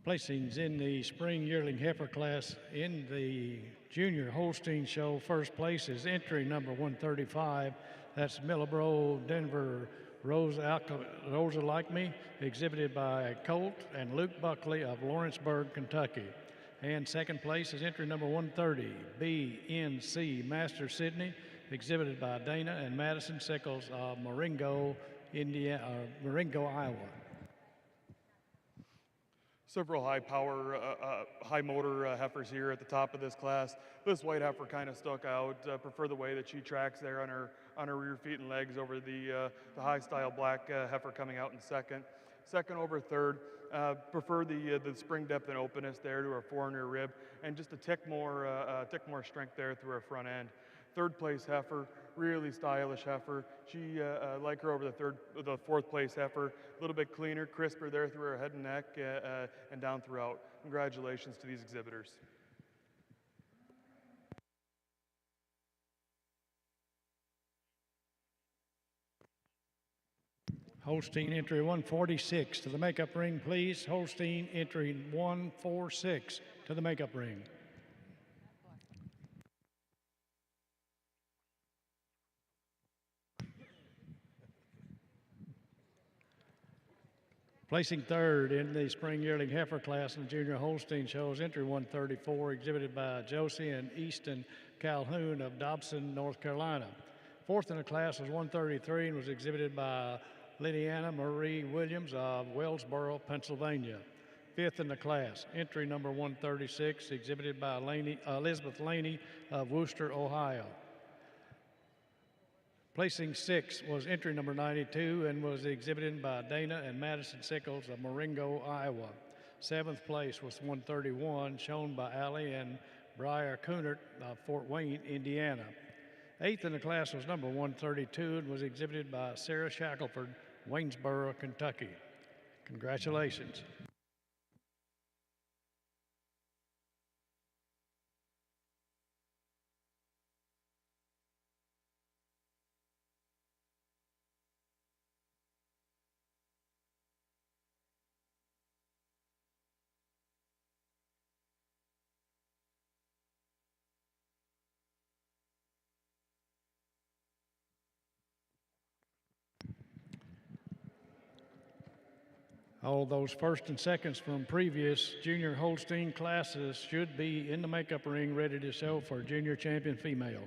Placings in the spring yearling heifer class in the junior Holstein show. First place is entry number 135. That's Millibro Denver Rosa Like Me, exhibited by Colt and Luke Buckley of Lawrenceburg, Kentucky. And second place is entry number 130, BNC Master Sydney, exhibited by Dana and Madison Sickles of Marengo, Iowa. Several high power, high motor heifers here at the top of this class. This white heifer kind of stuck out. Prefer the way that she tracks there on her rear feet and legs over the high style black heifer coming out in second. Second over third. Prefer the spring depth and openness there to her fore and rear rib, and just a tick more strength there through her front end. Third place heifer, really stylish heifer. She, like her over the fourth place heifer, a little bit cleaner, crisper there through her head and neck and down throughout. Congratulations to these exhibitors. Holstein entry 146 to the makeup ring, please. Holstein entry 146 to the makeup ring. Placing third in the spring yearling heifer class in the junior Holstein shows, entry 134, exhibited by Josie and Easton Calhoun of Dobson, North Carolina. Fourth in the class was 133 and was exhibited by Lydiana Marie Williams of Wellsboro, Pennsylvania. Fifth in the class, entry number 136, exhibited by Elizabeth Laney of Wooster, Ohio. Placing sixth was entry number 92 and was exhibited by Dana and Madison Sickles of Marengo, Iowa. Seventh place was 131, shown by Allie and Briar Coonert of Fort Wayne, Indiana. Eighth in the class was number 132 and was exhibited by Sarah Shackelford, Waynesboro, Kentucky. Congratulations. All those first and seconds from previous junior Holstein classes should be in the makeup ring ready to show for junior champion female.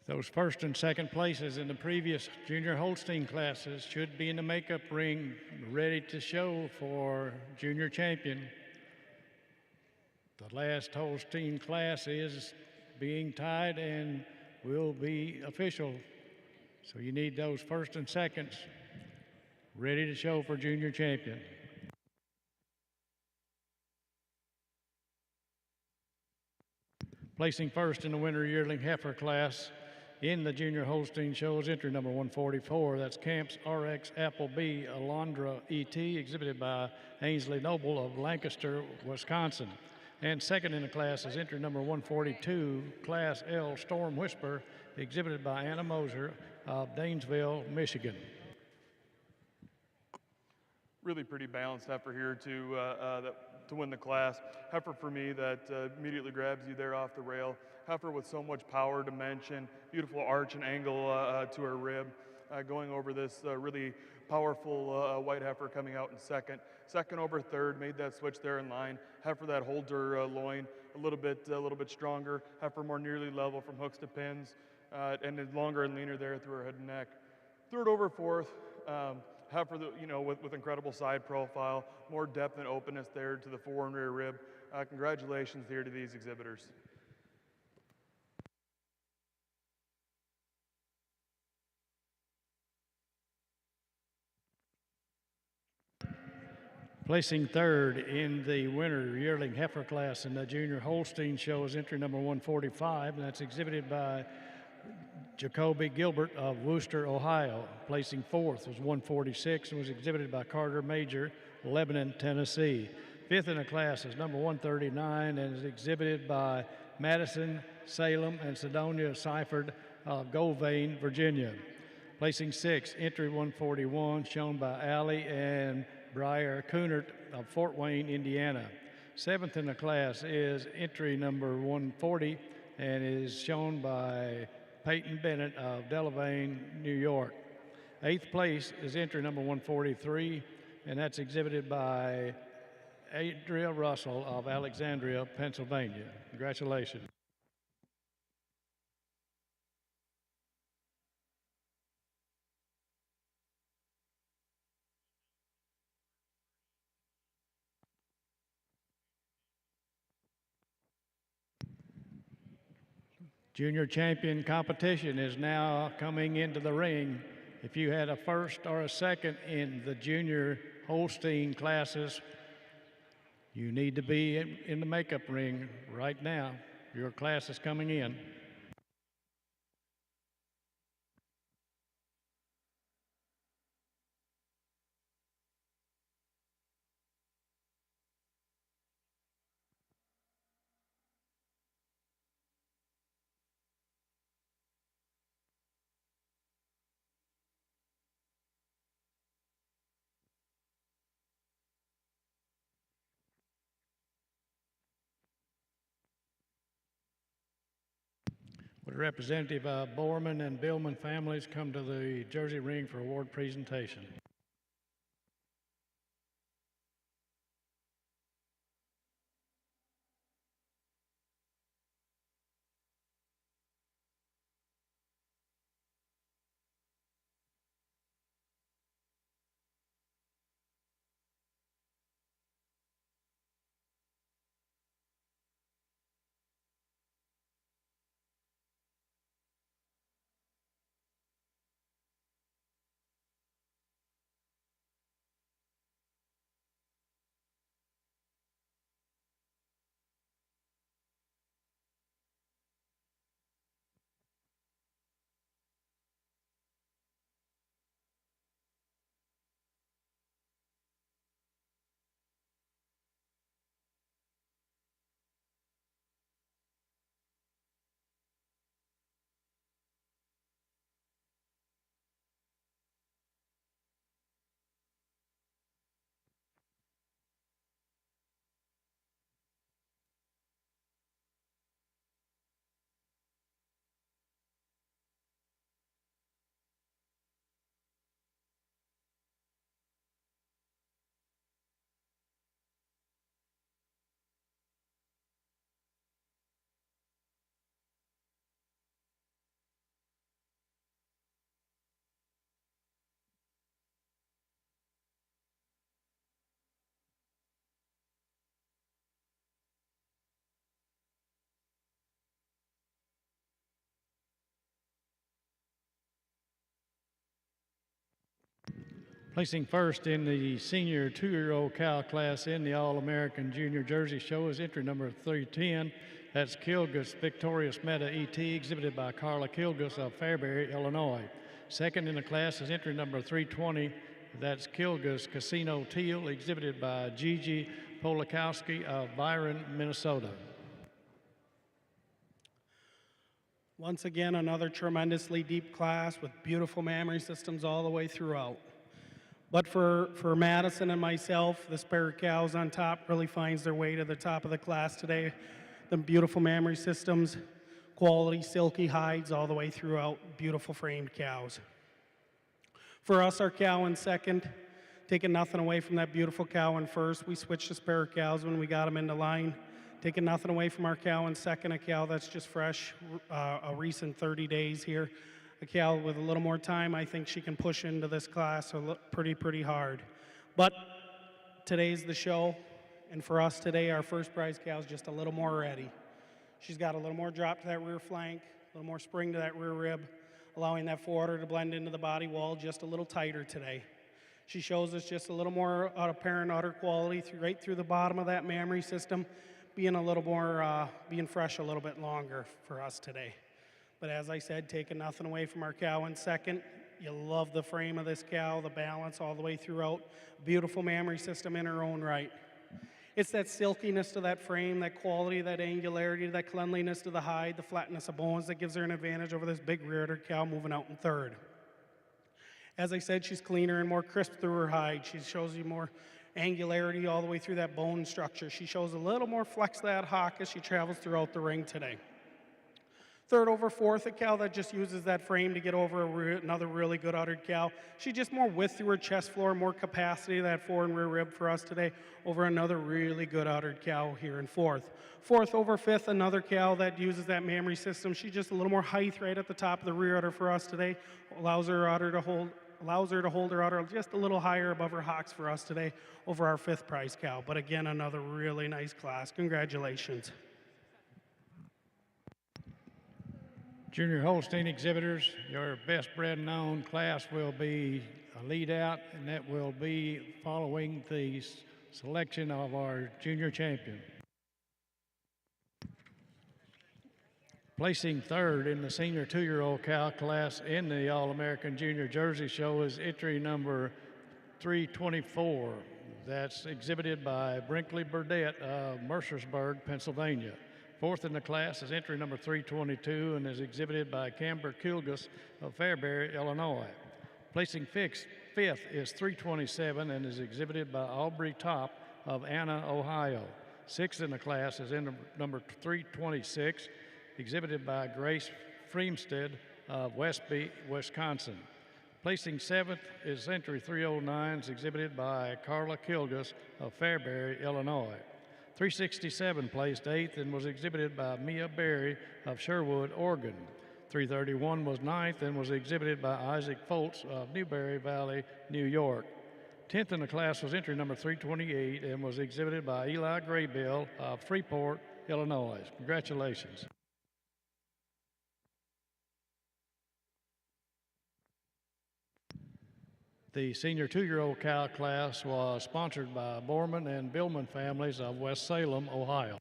Those first and second places in the previous junior Holstein classes should be in the makeup ring, ready to show for junior champion. The last Holstein class is being tied and will be official. So you need those first and seconds ready to show for junior champion. Placing first in the winter yearling heifer class in the junior Holstein shows entry number 144. That's Camps RX Appleby Alondra ET, exhibited by Ainsley Noble of Lancaster, Wisconsin. And second in the class is entry number 142, Class L Storm Whisper, exhibited by Anna Moser of Danesville, Michigan. Really pretty balanced heifer here to win the class. Heifer for me that immediately grabs you there off the rail. Heifer with so much power, dimension, beautiful arch and angle to her rib. Going over this really powerful white heifer coming out in second. Second over third, made that switch there in line. Heifer that holds her loin a little bit stronger. Heifer more nearly level from hooks to pins, and is longer and leaner there through her head and neck. Third over fourth. Heifer, with incredible side profile, more depth and openness there to the fore and rear rib. Congratulations here to these exhibitors. Placing third in the winter yearling heifer class in the junior Holstein show is entry number 145, and that's exhibited by Jacoby Gilbert of Wooster, Ohio. Placing fourth was 146 and was exhibited by Carter Major, Lebanon, Tennessee. Fifth in the class is number 139 and is exhibited by Madison, Salem, and Sidonia Seifert of Goldvein, Virginia. Placing sixth, entry 141, shown by Allie and Briar Coonert of Fort Wayne, Indiana. Seventh in the class is entry number 140 and is shown by Peyton Bennett of Delavan, New York. Eighth place is entry number 143, and that's exhibited by Adria Russell of Alexandria, Pennsylvania. Congratulations. Junior champion competition is now coming into the ring. If you had a first or a second in the junior Holstein classes, you need to be in the makeup ring right now. Your class is coming in. Would Representative Borman and Billman families come to the Jersey ring for award presentation? Placing first in the senior 2-year-old cow class in the All-American Junior Jersey Show is entry number 310. That's Kilgus Victorious Meta ET, exhibited by Carla Kilgus of Fairbury, Illinois. Second in the class is entry number 320. That's Kilgus Casino Teal, exhibited by Gigi Polakowski of Byron, Minnesota. Once again, another tremendously deep class with beautiful mammary systems all the way throughout. But for Madison and myself, this pair of cows on top really finds their way to the top of the class today. The beautiful mammary systems, quality silky hides all the way throughout, beautiful framed cows. For us, our cow in second, taking nothing away from that beautiful cow in first. We switched this pair of cows when we got them into line. Taking nothing away from our cow in second, a cow that's just fresh, a recent 30 days here. A cow with a little more time, I think she can push into this class pretty hard. But today's the show, and for us today, our first prize cow is just a little more ready. She's got a little more drop to that rear flank, a little more spring to that rear rib, allowing that forudder to blend into the body wall just a little tighter today. She shows us just a little more apparent udder quality right through the bottom of that mammary system, being a little more, being fresh a little bit longer for us today. But as I said, taking nothing away from our cow in second. You love the frame of this cow, the balance all the way throughout. Beautiful mammary system in her own right. It's that silkiness to that frame, that quality, that angularity, that cleanliness to the hide, the flatness of bones that gives her an advantage over this big rear-udder cow moving out in third. As I said, she's cleaner and more crisp through her hide. She shows you more angularity all the way through that bone structure. She shows a little more flex to that hock as she travels throughout the ring today. Third over fourth, a cow that just uses that frame to get over another really good uddered cow. She just more width through her chest floor, more capacity to that fore and rear rib for us today over another really good uddered cow here in fourth. Fourth over fifth, another cow that uses that mammary system. She's just a little more height right at the top of the rear udder for us today. Allows her to hold her udder just a little higher above her hocks for us today over our fifth prize cow. But again, another really nice class. Congratulations. Junior Holstein exhibitors, your best bred known class will be a lead out, and that will be following the selection of our junior champion. Placing third in the senior 2-year-old cow class in the All-American Junior Jersey Show is entry number 324. That's exhibited by Brinkley Burdett of Mercersburg, Pennsylvania. Fourth in the class is entry number 322 and is exhibited by Camber Kilgus of Fairbury, Illinois. Placing fifth is 327 and is exhibited by Aubrey Top of Anna, Ohio. Sixth in the class is number 326, exhibited by Grace Freemstead of Westby, Wisconsin. Placing seventh is entry 309, exhibited by Carla Kilgus of Fairbury, Illinois. 367 placed eighth and was exhibited by Mia Berry of Sherwood, Oregon. 331 was ninth and was exhibited by Isaac Foltz of Newberry Valley, New York. 10th in the class was entry number 328 and was exhibited by Eli Graybill of Freeport, Illinois. Congratulations. The senior 2-year-old cow class was sponsored by Borman and Billman families of West Salem, Ohio.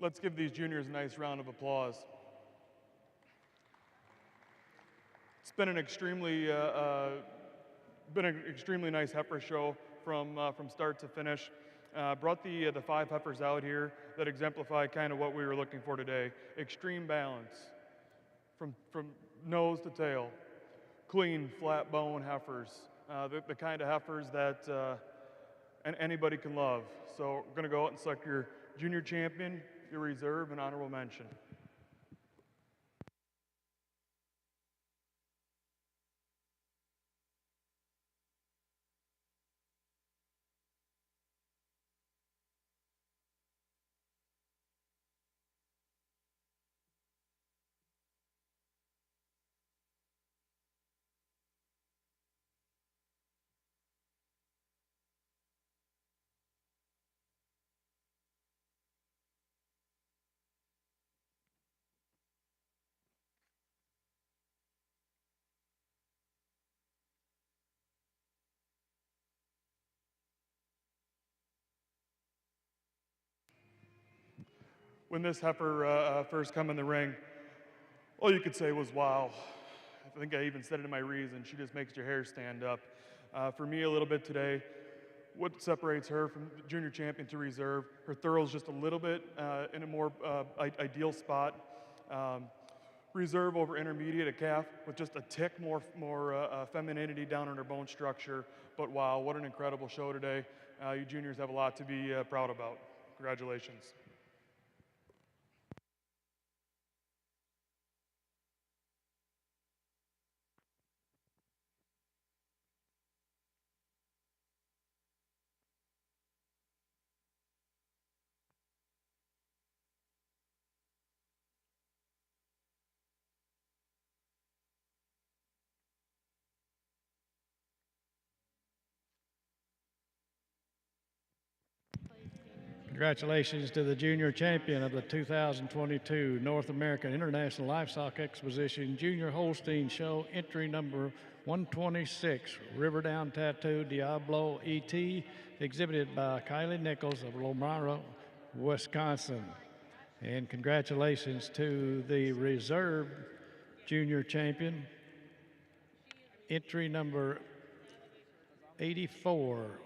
Let's give these juniors a nice round of applause. It's been an extremely nice heifer show from start to finish. Brought the 5 heifers out here that exemplify kind of what we were looking for today. Extreme balance from nose to tail. Clean, flat bone heifers. The kind of heifers that anybody can love. So we're gonna go out and select your junior champion, your reserve, and honorable mention. When this heifer first come in the ring, all you could say was, wow. I think I even said it in my reason. She just makes your hair stand up. For me, a little bit today, what separates her from junior champion to reserve, her thorough's just a little bit in a more ideal spot. Reserve over intermediate, a calf with just a tick more femininity down in her bone structure. But wow, what an incredible show today. You juniors have a lot to be proud about. Congratulations. Congratulations to the junior champion of the 2022 North American International Livestock Exposition Junior Holstein Show, entry number 126, Riverdown Tattoo Diablo ET, exhibited by Kylie Nichols of Lomara, Wisconsin. And congratulations to the reserve junior champion, entry number 84,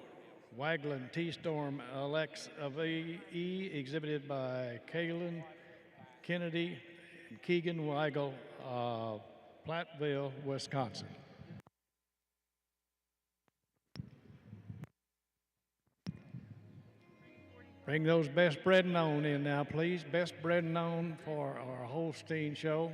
Wagland T-Storm Alex of E, exhibited by Kaylin Kennedy and Keegan Weigel of Platteville, Wisconsin. Bring those best bred and owned in now, please. Best bred and owned for our Holstein show.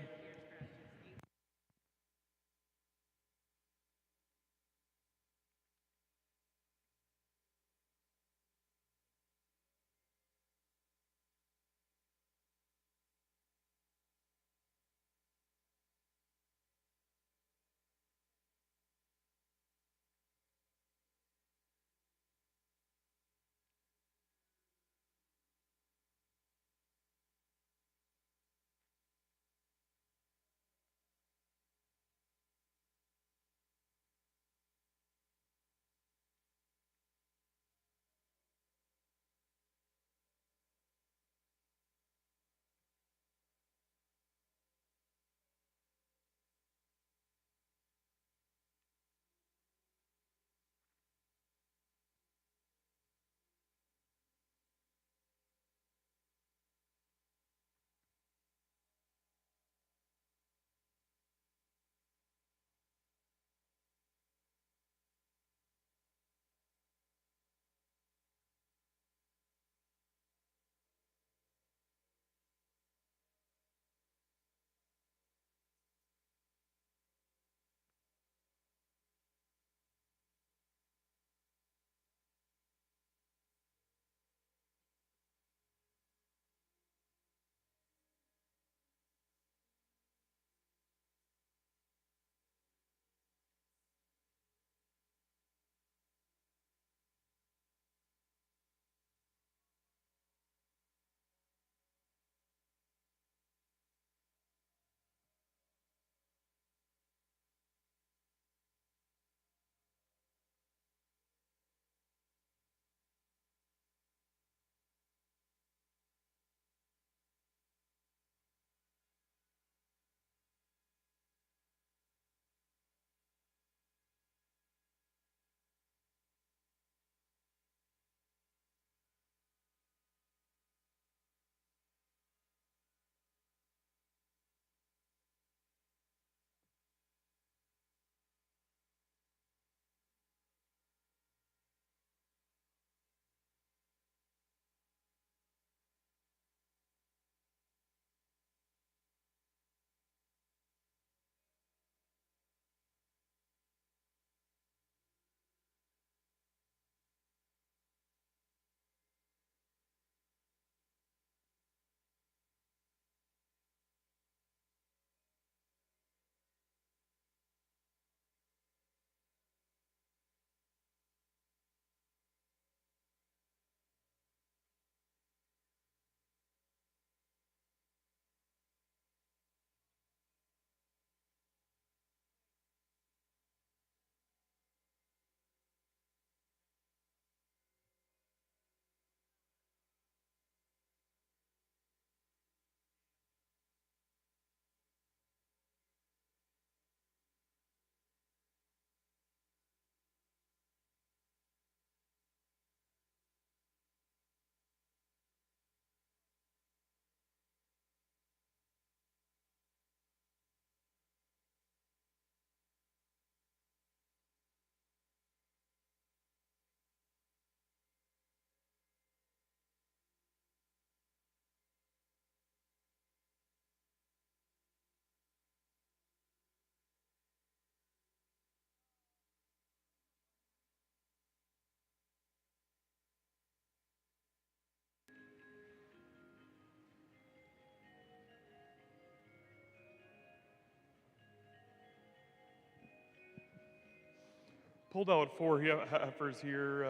pulled out 4 heifers here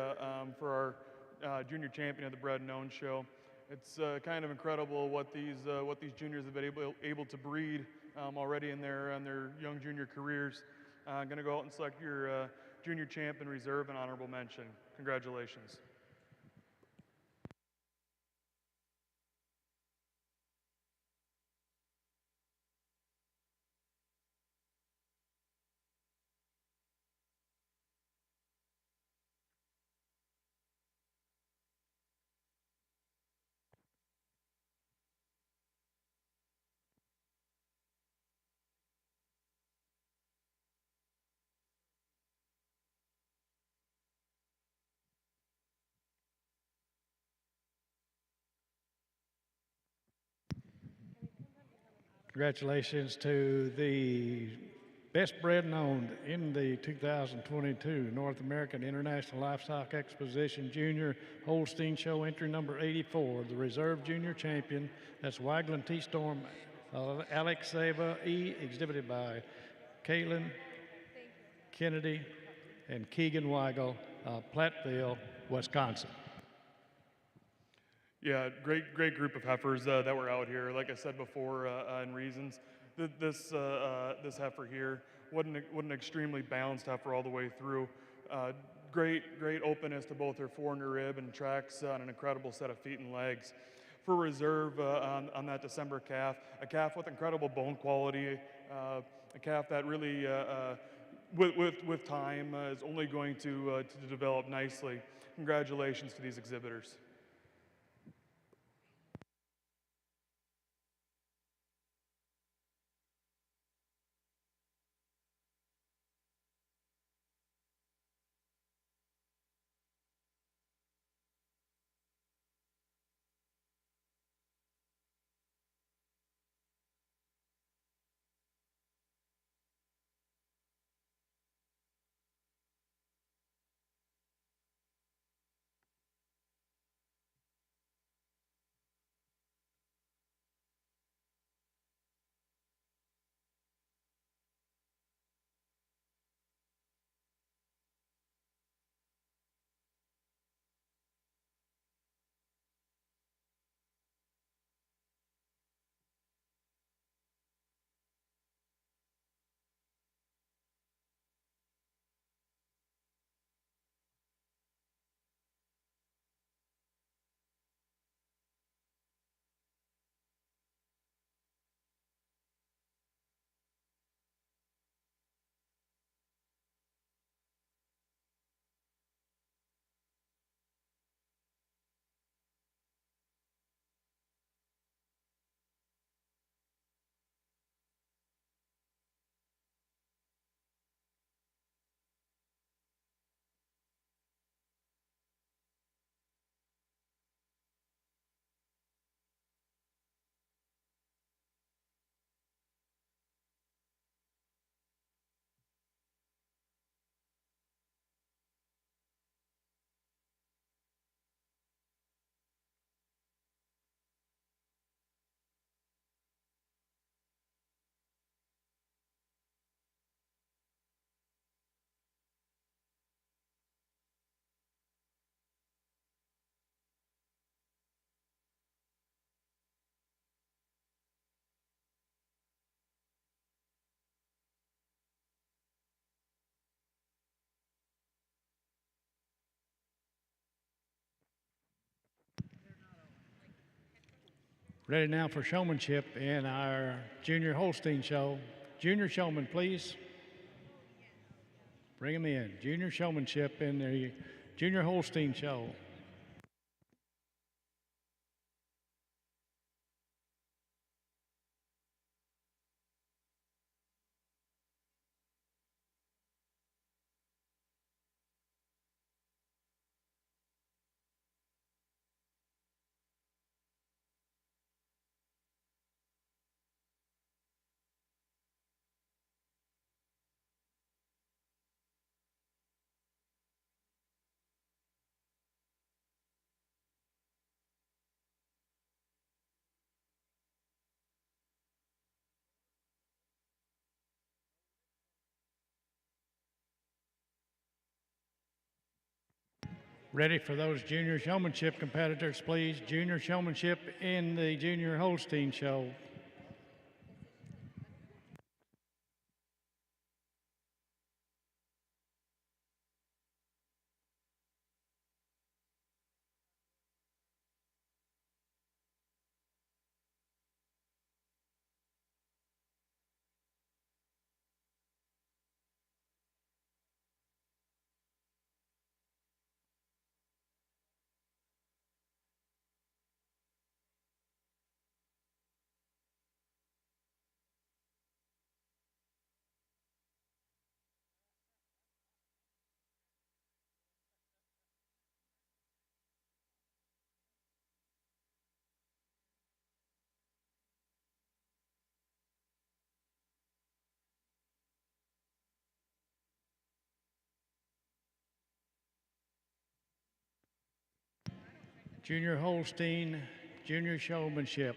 for our junior champion of the Bred and Owned show. It's kind of incredible what these juniors have been able to breed already in their young junior careers. I'm going to go out and select your junior champion reserve and honorable mention. Congratulations. Congratulations to the best bred and owned in the 2022 North American International Livestock Exposition Junior Holstein Show, entry number 84, the reserve junior champion. That's Wagland T. Storm, Alex Saba E, exhibited by Caitlin Kennedy and Keegan Weigel, Platteville, Wisconsin. Yeah, great group of heifers that were out here. Like I said before, in reasons, this heifer here, what an extremely balanced heifer all the way through. Great openness to both her fore and her rib, and tracks on an incredible set of feet and legs. For reserve on that December calf, a calf with incredible bone quality, a calf that really, with time, is only going to develop nicely. Congratulations to these exhibitors. Ready now for showmanship in our Junior Holstein Show. Junior showman, please. Bring them in. Junior showmanship in the Junior Holstein Show. Ready for those junior showmanship competitors, please. Junior showmanship in the Junior Holstein Show. Junior Holstein, junior showmanship.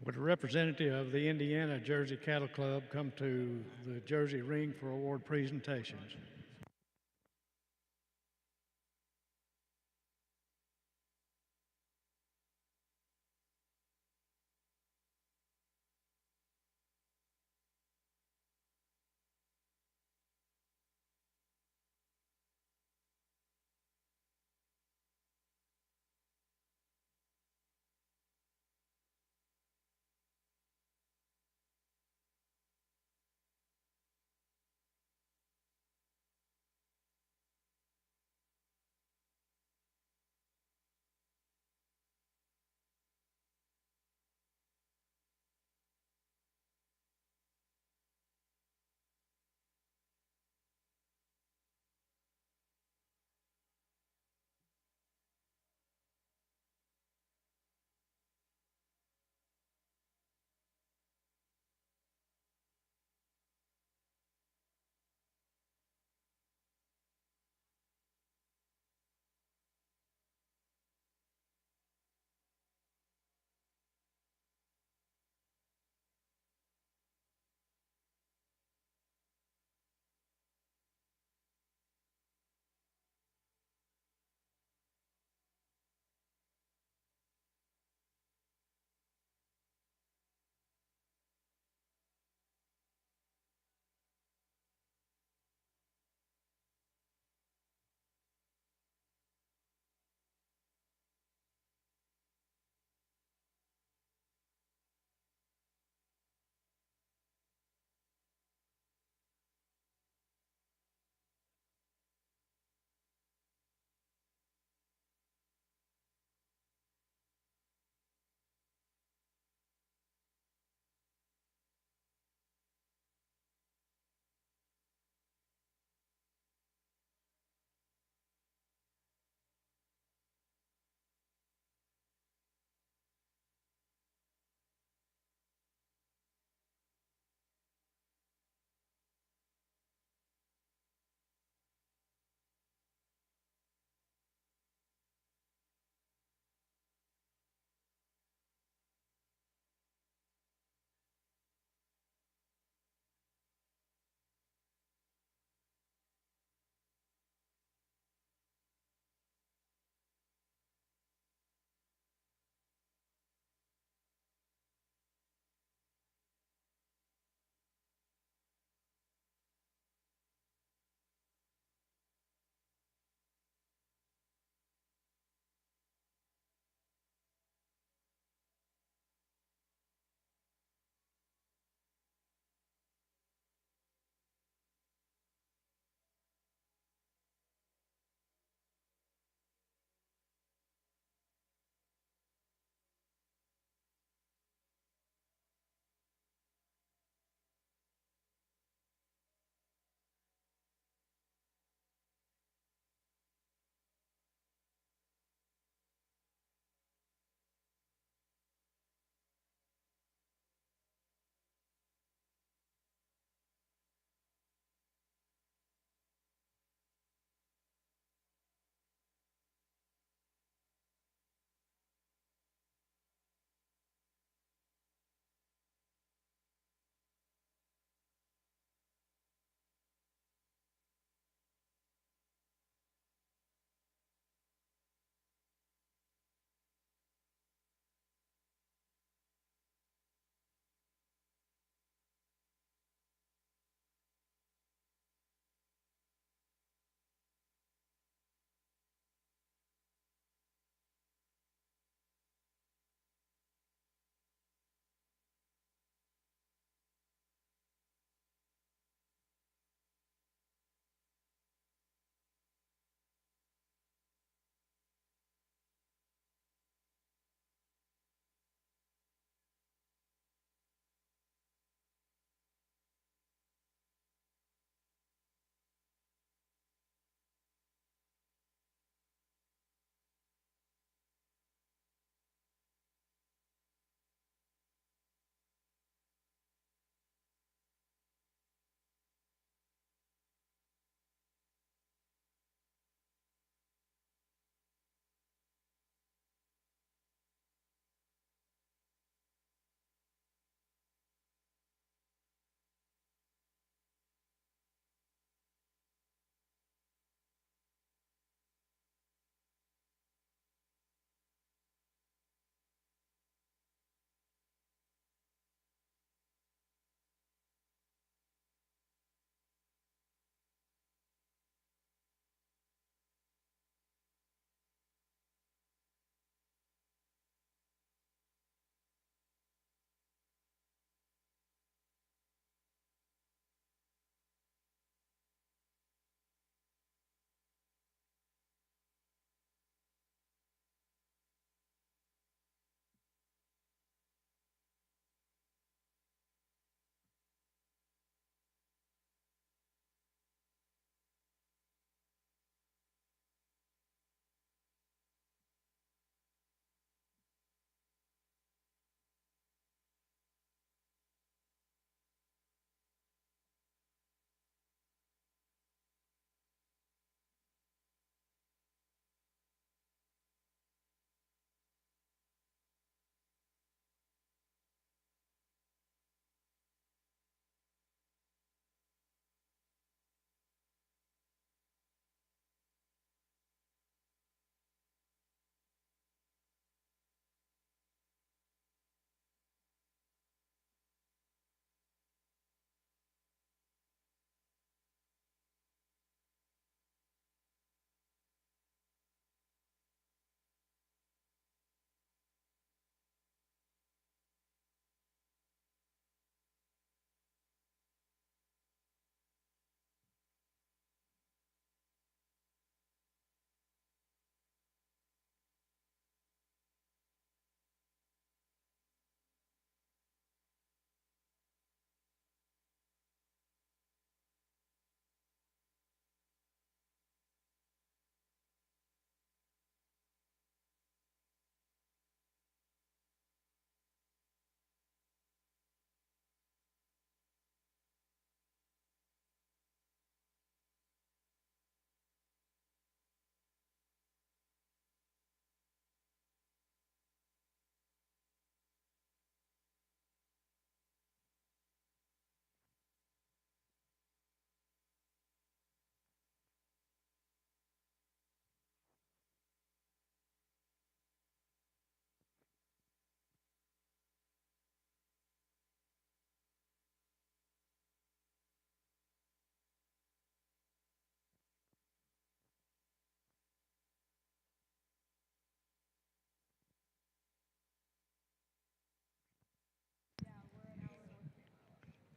Would a representative of the Indiana Jersey Cattle Club come to the Jersey ring for award presentations?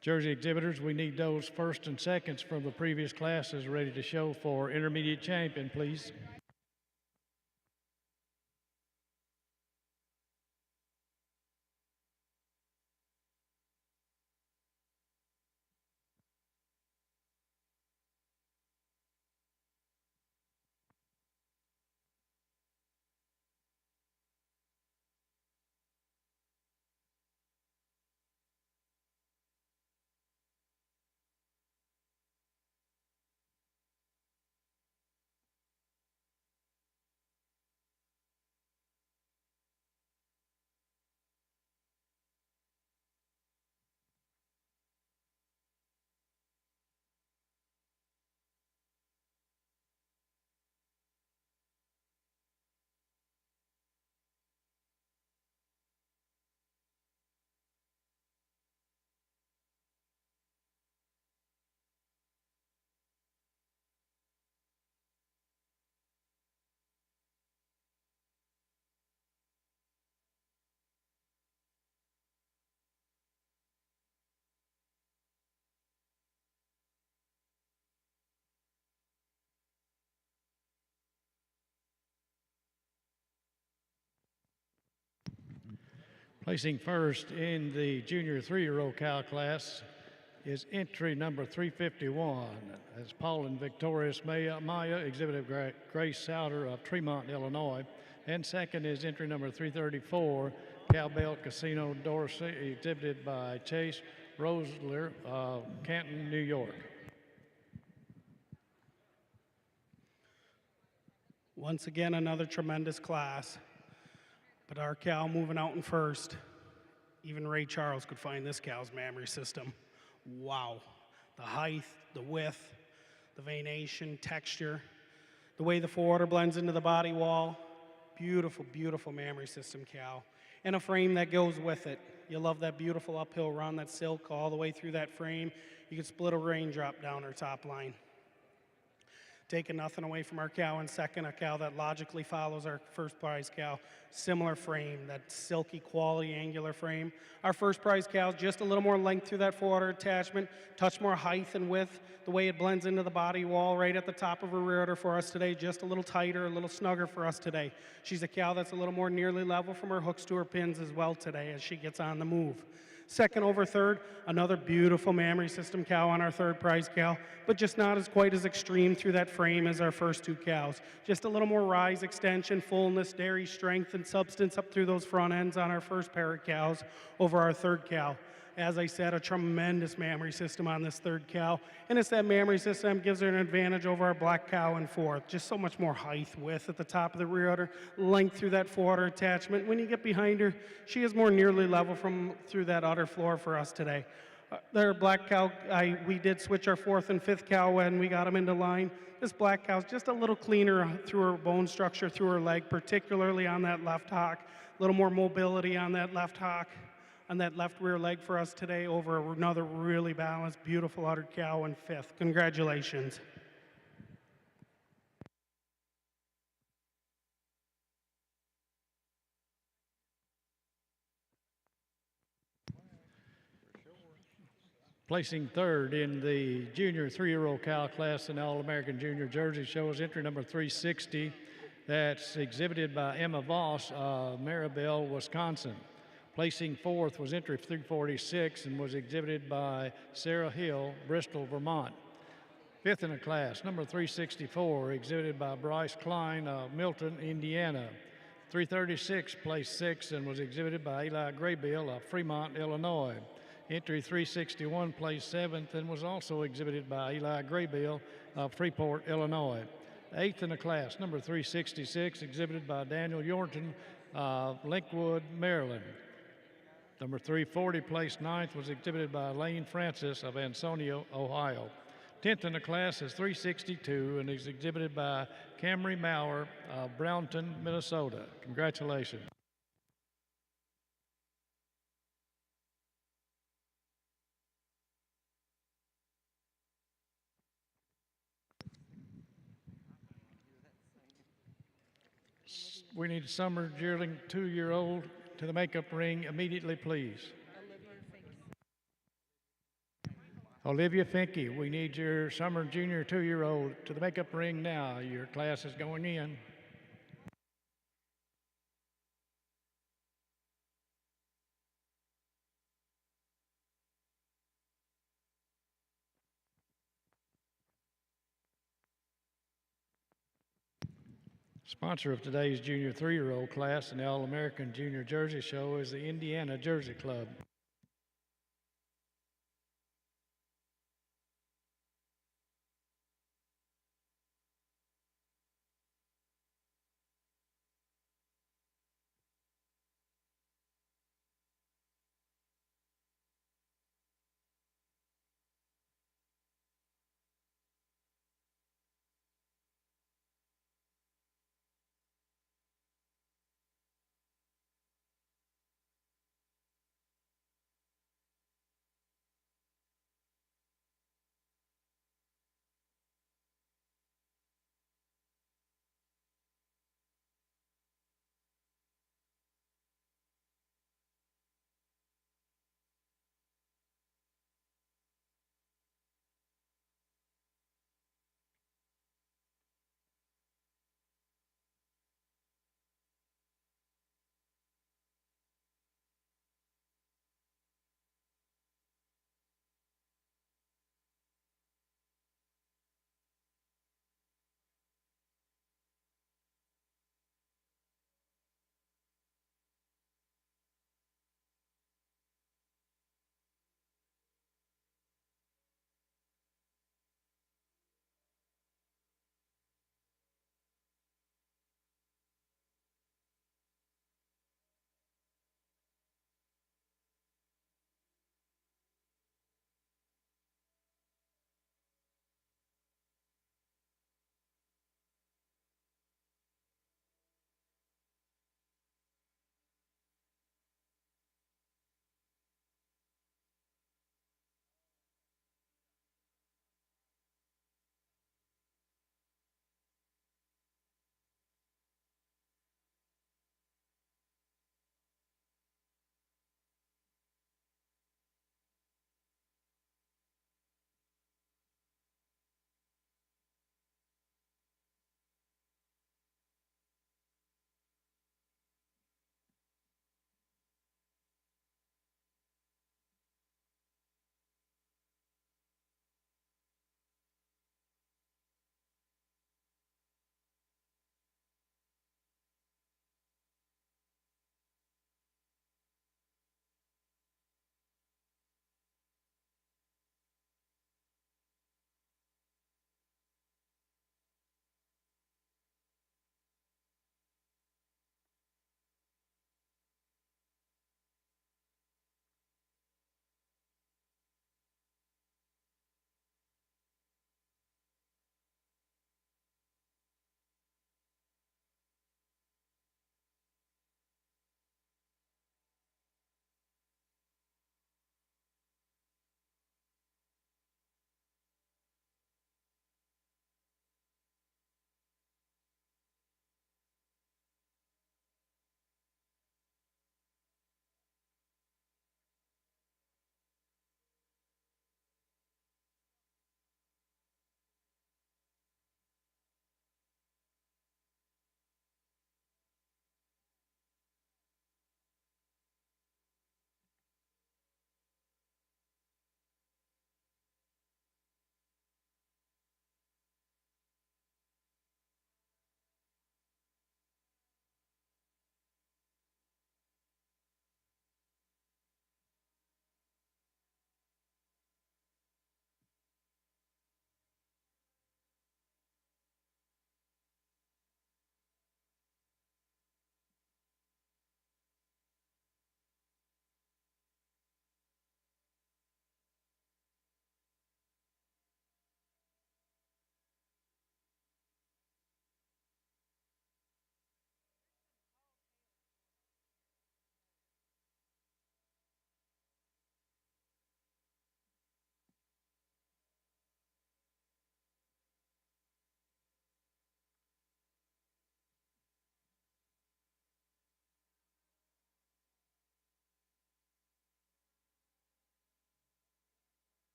Jersey exhibitors, we need those first and seconds from the previous classes ready to show for intermediate champion, please. Placing first in the junior 3-year-old cow class is entry number 351. As Paul and Victorious Maya exhibited Grace Souter of Tremont, Illinois. And second is entry number 334, Cowbell Casino Dorsey, exhibited by Chase Rosler of Canton, New York. Once again, another tremendous class. But our cow moving out in first. Even Ray Charles could find this cow's mammary system. Wow. The height, the width, the venation, texture, the way the forwarder blends into the body wall. Beautiful, beautiful mammary system cow. And a frame that goes with it. You love that beautiful uphill run, that silk all the way through that frame. You could split a raindrop down her top line. Taking nothing away from our cow in second, a cow that logically follows our first prize cow. Similar frame, that silky quality angular frame. Our first prize cow, just a little more length through that forwarder attachment, touch more height and width, the way it blends into the body wall right at the top of her rear udder for us today, just a little tighter, a little snugger for us today. She's a cow that's a little more nearly level from her hooks to her pins as well today as she gets on the move. Second over third, another beautiful mammary system cow on our third prize cow, but just not as quite as extreme through that frame as our first two cows. Just a little more rise, extension, fullness, dairy strength, and substance up through those front ends on our first pair of cows over our third cow. As I said, a tremendous mammary system on this third cow, and it's that mammary system gives her an advantage over our black cow in fourth. Just so much more height, width at the top of the rear udder, length through that forwarder attachment. When you get behind her, she is more nearly level from through that udder floor for us today. Their black cow, we did switch our fourth and fifth cow when we got them into line. This black cow's just a little cleaner through her bone structure, through her leg, particularly on that left hock. A little more mobility on that left hock, on that left rear leg for us today over another really balanced, beautiful uddered cow in fifth. Congratulations. Placing third in the junior 3-year-old cow class in the All-American Junior Jersey Show is entry number 360. That's exhibited by Emma Voss of Maribel, Wisconsin. Placing fourth was entry 346 and was exhibited by Sarah Hill, Bristol, Vermont. Fifth in the class, number 364, exhibited by Bryce Klein of Milton, Indiana. 336 placed sixth and was exhibited by Eli Graybill of Fremont, Illinois. Entry 361 placed seventh and was also exhibited by Eli Graybill of Freeport, Illinois. Eighth in the class, number 366, exhibited by Daniel Yorton of Linkwood, Maryland. Number 340 placed ninth was exhibited by Lane Francis of Ansonia, Ohio. 10th in the class is 362 and is exhibited by Camry Maurer of Brownton, Minnesota. Congratulations. We need Summer Jeerling, 2-year-old, to the makeup ring immediately, please. Olivia Finke, we need your summer junior 2-year-old to the makeup ring now. Your class is going in. Sponsor of today's junior 3-year-old class in the All-American Junior Jersey Show is the Indiana Jersey Club.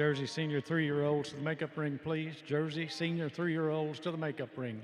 Jersey senior 3-year-olds to the makeup ring, please. Jersey senior 3-year-olds to the makeup ring.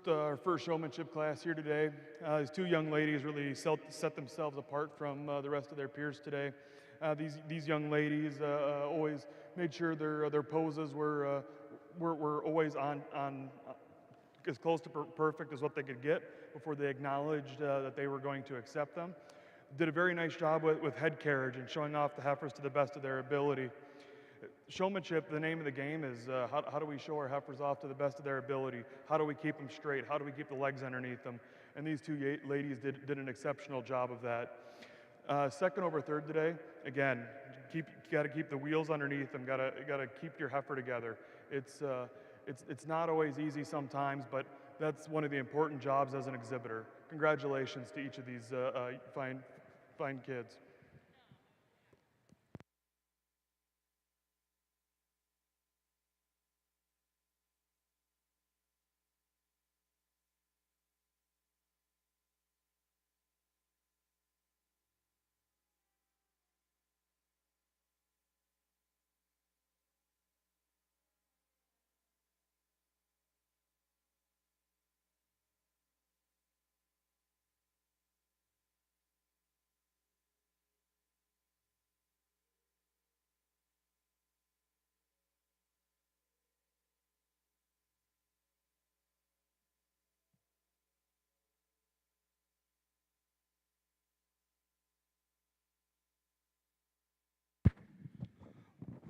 Our first showmanship class here today. These two young ladies really set themselves apart from the rest of their peers today. These young ladies always made sure their poses were always on as close to perfect as what they could get before they acknowledged that they were going to accept them. Did a very nice job with head carriage and showing off the heifers to the best of their ability. Showmanship, the name of the game is how do we show our heifers off to the best of their ability? How do we keep them straight? How do we keep the legs underneath them? And these two ladies did an exceptional job of that. Second over third today, again, got to keep the wheels underneath them. Got to keep your heifer together. It's not always easy sometimes, but that's one of the important jobs as an exhibitor. Congratulations to each of these fine kids.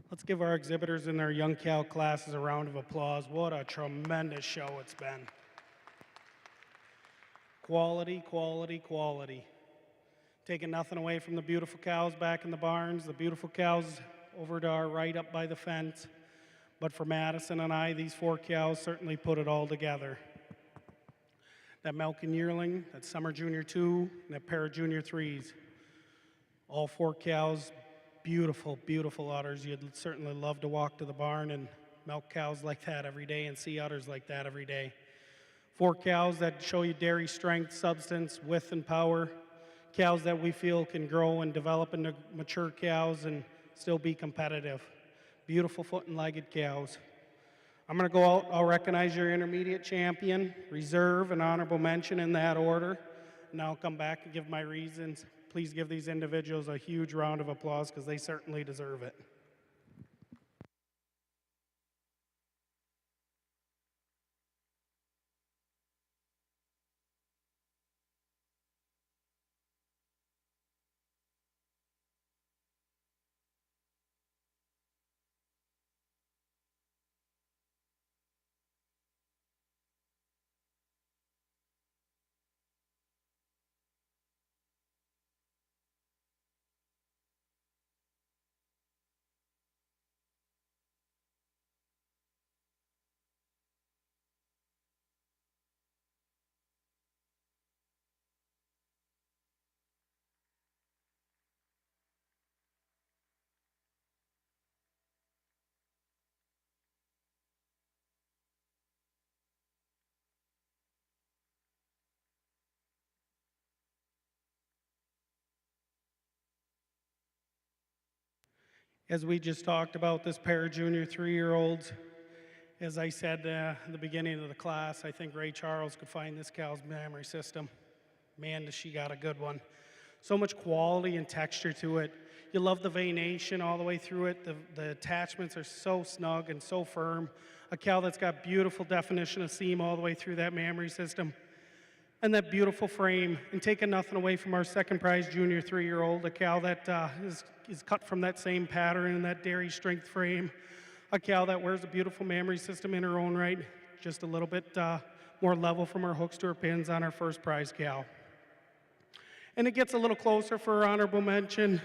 Let's give our exhibitors and their young cow classes a round of applause. What a tremendous show it's been. Quality, quality, quality. Taking nothing away from the beautiful cows back in the barns, the beautiful cows over to our right up by the fence. But for Madison and I, these 4 cows certainly put it all together. That Malkin yearling, that Summer Junior 2, and that pair of Junior 3s. All 4 cows, beautiful, beautiful udders. You'd certainly love to walk to the barn and milk cows like that every day and see udders like that every day. 4 cows that show you dairy strength, substance, width, and power. Cows that we feel can grow and develop into mature cows and still be competitive. Beautiful foot and legged cows. I'm going to go out. I'll recognize your intermediate champion, reserve, and honorable mention in that order. And I'll come back and give my reasons. Please give these individuals a huge round of applause because they certainly deserve it. As we just talked about, this pair of Junior 3-year-olds, as I said at the beginning of the class, I think Ray Charles could find this cow's mammary system. Man, does she got a good one. So much quality and texture to it. You love the veination all the way through it. The attachments are so snug and so firm. A cow that's got beautiful definition of seam all the way through that mammary system. And that beautiful frame, and taking nothing away from our second prize Junior 3-year-old, a cow that is cut from that same pattern in that dairy strength frame, a cow that wears a beautiful mammary system in her own right, just a little bit more level from her hooks to her pins on our first prize cow. And it gets a little closer for honorable mention,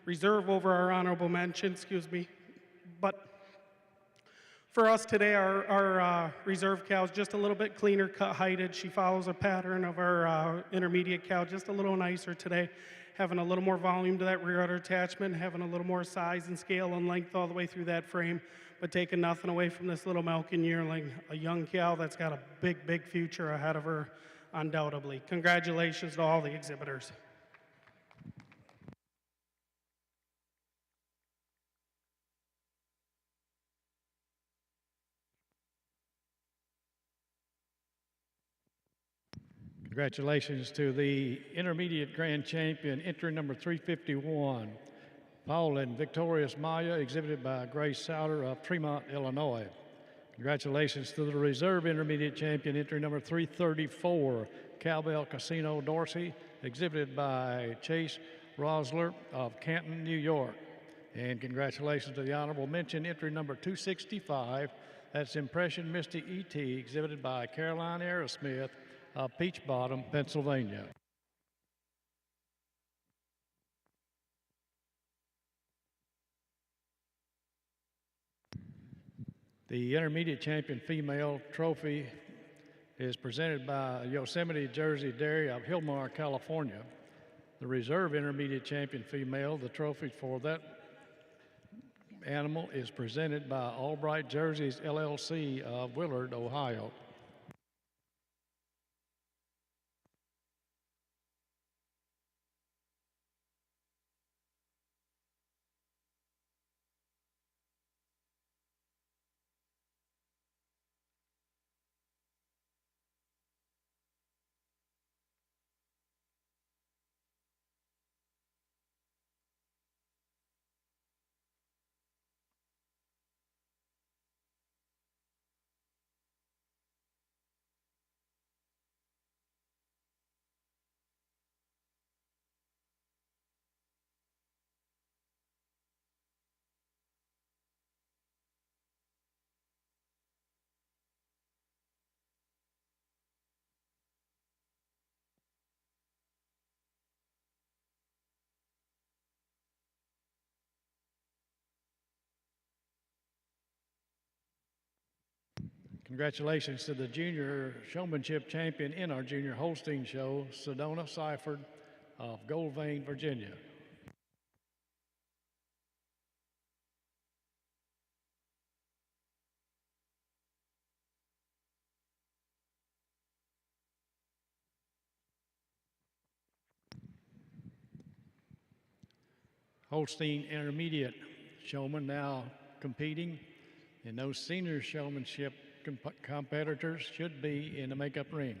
reserve over our honorable mention, excuse me. But for us today, our reserve cow is just a little bit cleaner cut heighted. She follows a pattern of our intermediate cow, just a little nicer today, having a little more volume to that rear udder attachment, having a little more size and scale and length all the way through that frame, but taking nothing away from this little milking yearling, a young cow that's got a big, big future ahead of her, undoubtedly. Congratulations to all the exhibitors. Congratulations to the intermediate grand champion, entry number 351, Paul and Victorious Maya, exhibited by Grace Souter of Tremont, Illinois. Congratulations to the reserve intermediate champion, entry number 334, Cowbell Casino Dorsey, exhibited by Chase Rosler of Canton, New York. And congratulations to the honorable mention, entry number 265, that's Impression Misty E.T., exhibited by Caroline Aerosmith of Peach Bottom, Pennsylvania. The intermediate champion female trophy is presented by Yosemite Jersey Dairy of Hillmar, California. The reserve intermediate champion female, the trophy for that animal is presented by Albright Jerseys LLC of Willard, Ohio. Congratulations to the junior showmanship champion in our junior Holstein show, Sedona Seifert of Gold Vein, Virginia. Holstein intermediate showman now competing, and those senior showmanship competitors should be in the makeup ring.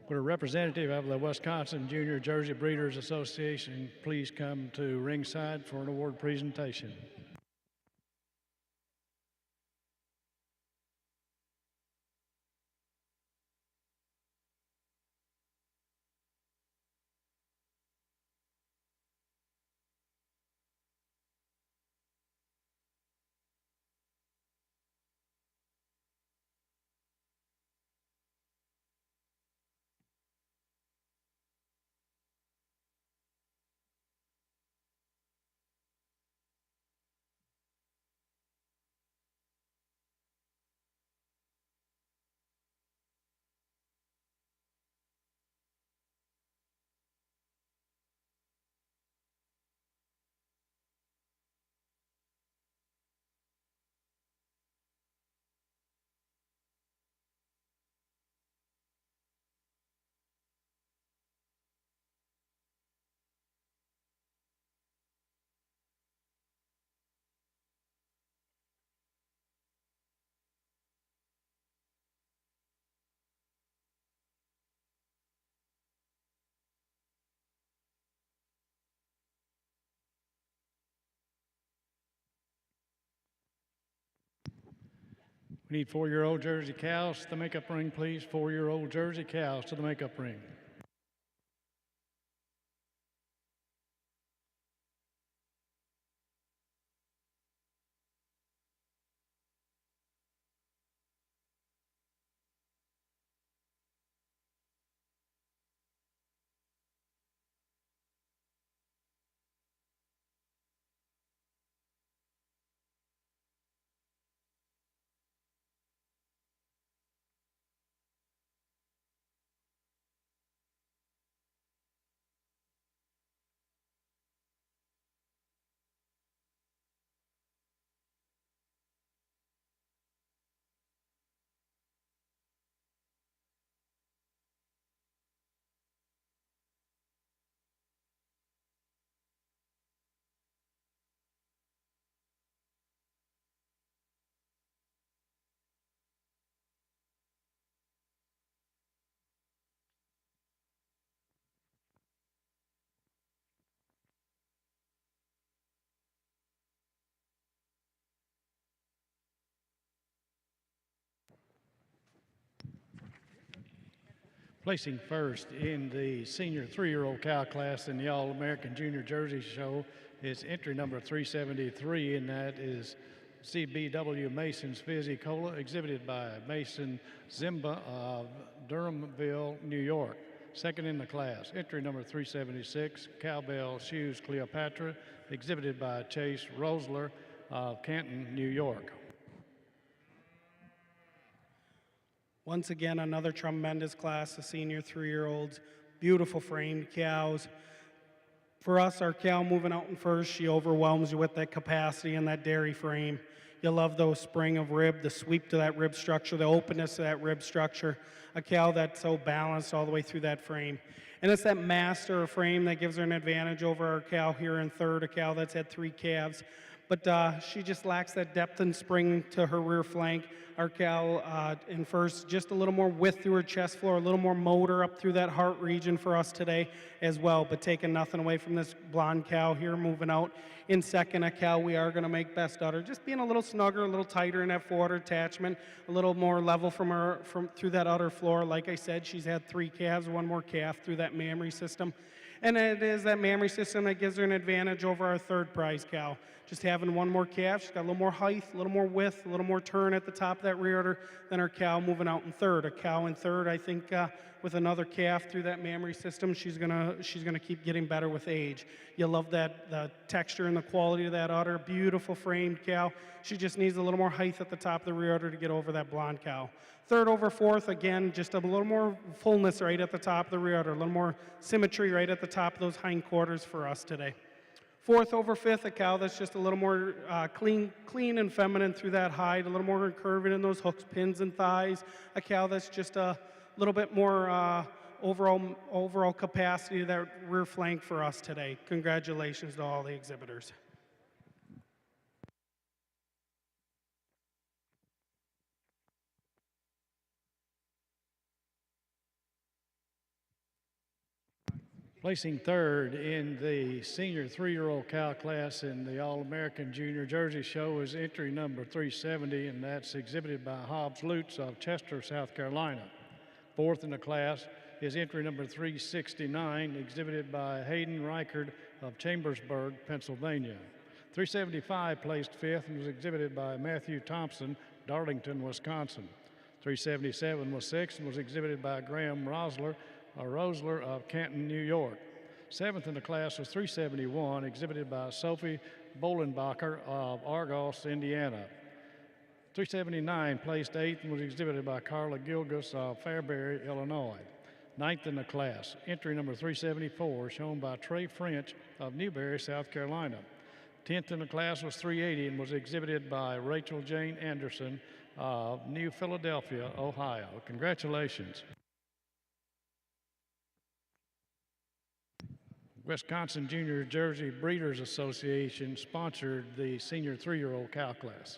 Would a representative of the Wisconsin Junior Jersey Breeders Association please come to ringside for an award presentation? We need 4-year-old Jersey cows to the makeup ring, please. 4-year-old Jersey cows to the makeup ring. Placing first in the senior 3-year-old cow class in the All-American Junior Jersey Show is entry number 373, and that is CBW Mason's Fizzy Cola, exhibited by Mason Zimba of Durhamville, New York. Second in the class, entry number 376, Cowbell Shoes Cleopatra, exhibited by Chase Rosler of Canton, New York. Once again, another tremendous class of senior 3-year-olds, beautiful framed cows. For us, our cow moving out in first, she overwhelms you with that capacity and that dairy frame. You love those spring of rib, the sweep to that rib structure, the openness of that rib structure. A cow that's so balanced all the way through that frame. And it's that master frame that gives her an advantage over our cow here in third, a cow that's had 3 calves. But she just lacks that depth and spring to her rear flank. Our cow in first, just a little more width through her chest floor, a little more motor up through that heart region for us today as well, but taking nothing away from this blonde cow here moving out. In second, a cow we are going to make best udder, just being a little snugger, a little tighter in that forward attachment, a little more level from through that udder floor. Like I said, she's had 3 calves, 1 more calf through that mammary system. And it is that mammary system that gives her an advantage over our third prize cow. Just having 1 more calf, she's got a little more height, a little more width, a little more turn at the top of that rear udder than our cow moving out in third. A cow in third, I think, with another calf through that mammary system, she's gonna keep getting better with age. You love that the texture and the quality of that udder. Beautiful framed cow. She just needs a little more height at the top of the rear udder to get over that blonde cow. Third over fourth, again, just a little more fullness right at the top of the rear udder, a little more symmetry right at the top of those hindquarters for us today. Fourth over fifth, a cow that's just a little more clean and feminine through that hide, a little more curving in those hooks, pins, and thighs. A cow that's just a little bit more overall capacity to that rear flank for us today. Congratulations to all the exhibitors. Placing third in the senior 3-year-old cow class in the All-American Junior Jersey Show is entry number 370, and that's exhibited by Hobbs Lutz of Chester, South Carolina. Fourth in the class is entry number 369, exhibited by Hayden Reichard of Chambersburg, Pennsylvania. 375 placed fifth and was exhibited by Matthew Thompson, Darlington, Wisconsin. 377 was sixth and was exhibited by Graham Rosler of Canton, New York. Seventh in the class was 371, exhibited by Sophie Bolenbacher of Argos, Indiana. 379 placed eighth and was exhibited by Carla Gilgus of Fairbury, Illinois. Ninth in the class, entry number 374, shown by Trey French of Newberry, South Carolina. 10th in the class was 380 and was exhibited by Rachel Jane Anderson of New Philadelphia, Ohio. Congratulations. Wisconsin Junior Jersey Breeders Association sponsored the senior 3-year-old cow class.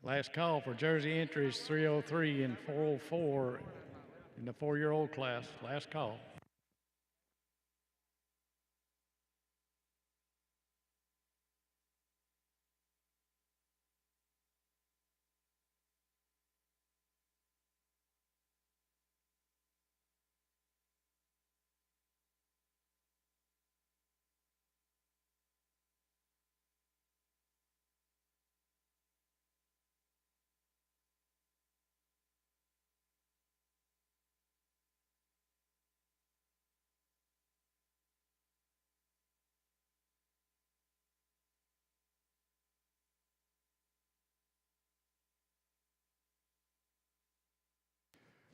Last call for Jersey entries 303 and 404 in the 4-year-old class. Last call.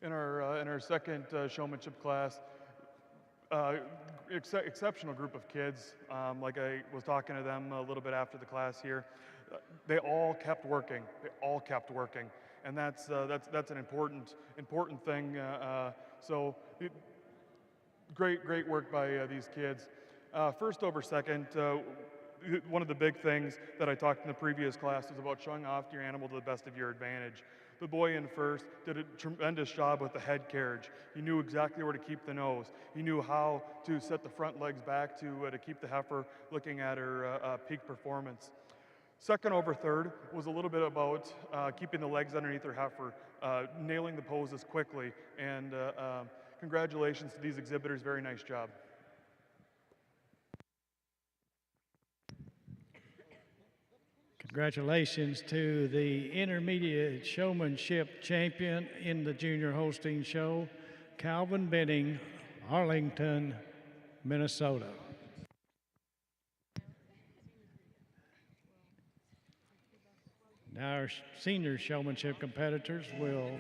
In our second showmanship class, exceptional group of kids. Like I was talking to them a little bit after the class here, they all kept working. They all kept working, and that's an important thing. Great work by these kids. First over second. One of the big things that I talked in the previous class was about showing off your animal to the best of your advantage. The boy in first did a tremendous job with the head carriage. He knew exactly where to keep the nose. He knew how to set the front legs back to keep the heifer looking at her peak performance. Second over third was a little bit about keeping the legs underneath her heifer, nailing the poses quickly, and congratulations to these exhibitors, very nice job. Congratulations to the intermediate showmanship champion in the Junior Holstein Show, Calvin Benning, Arlington, Minnesota. Now our senior showmanship competitors will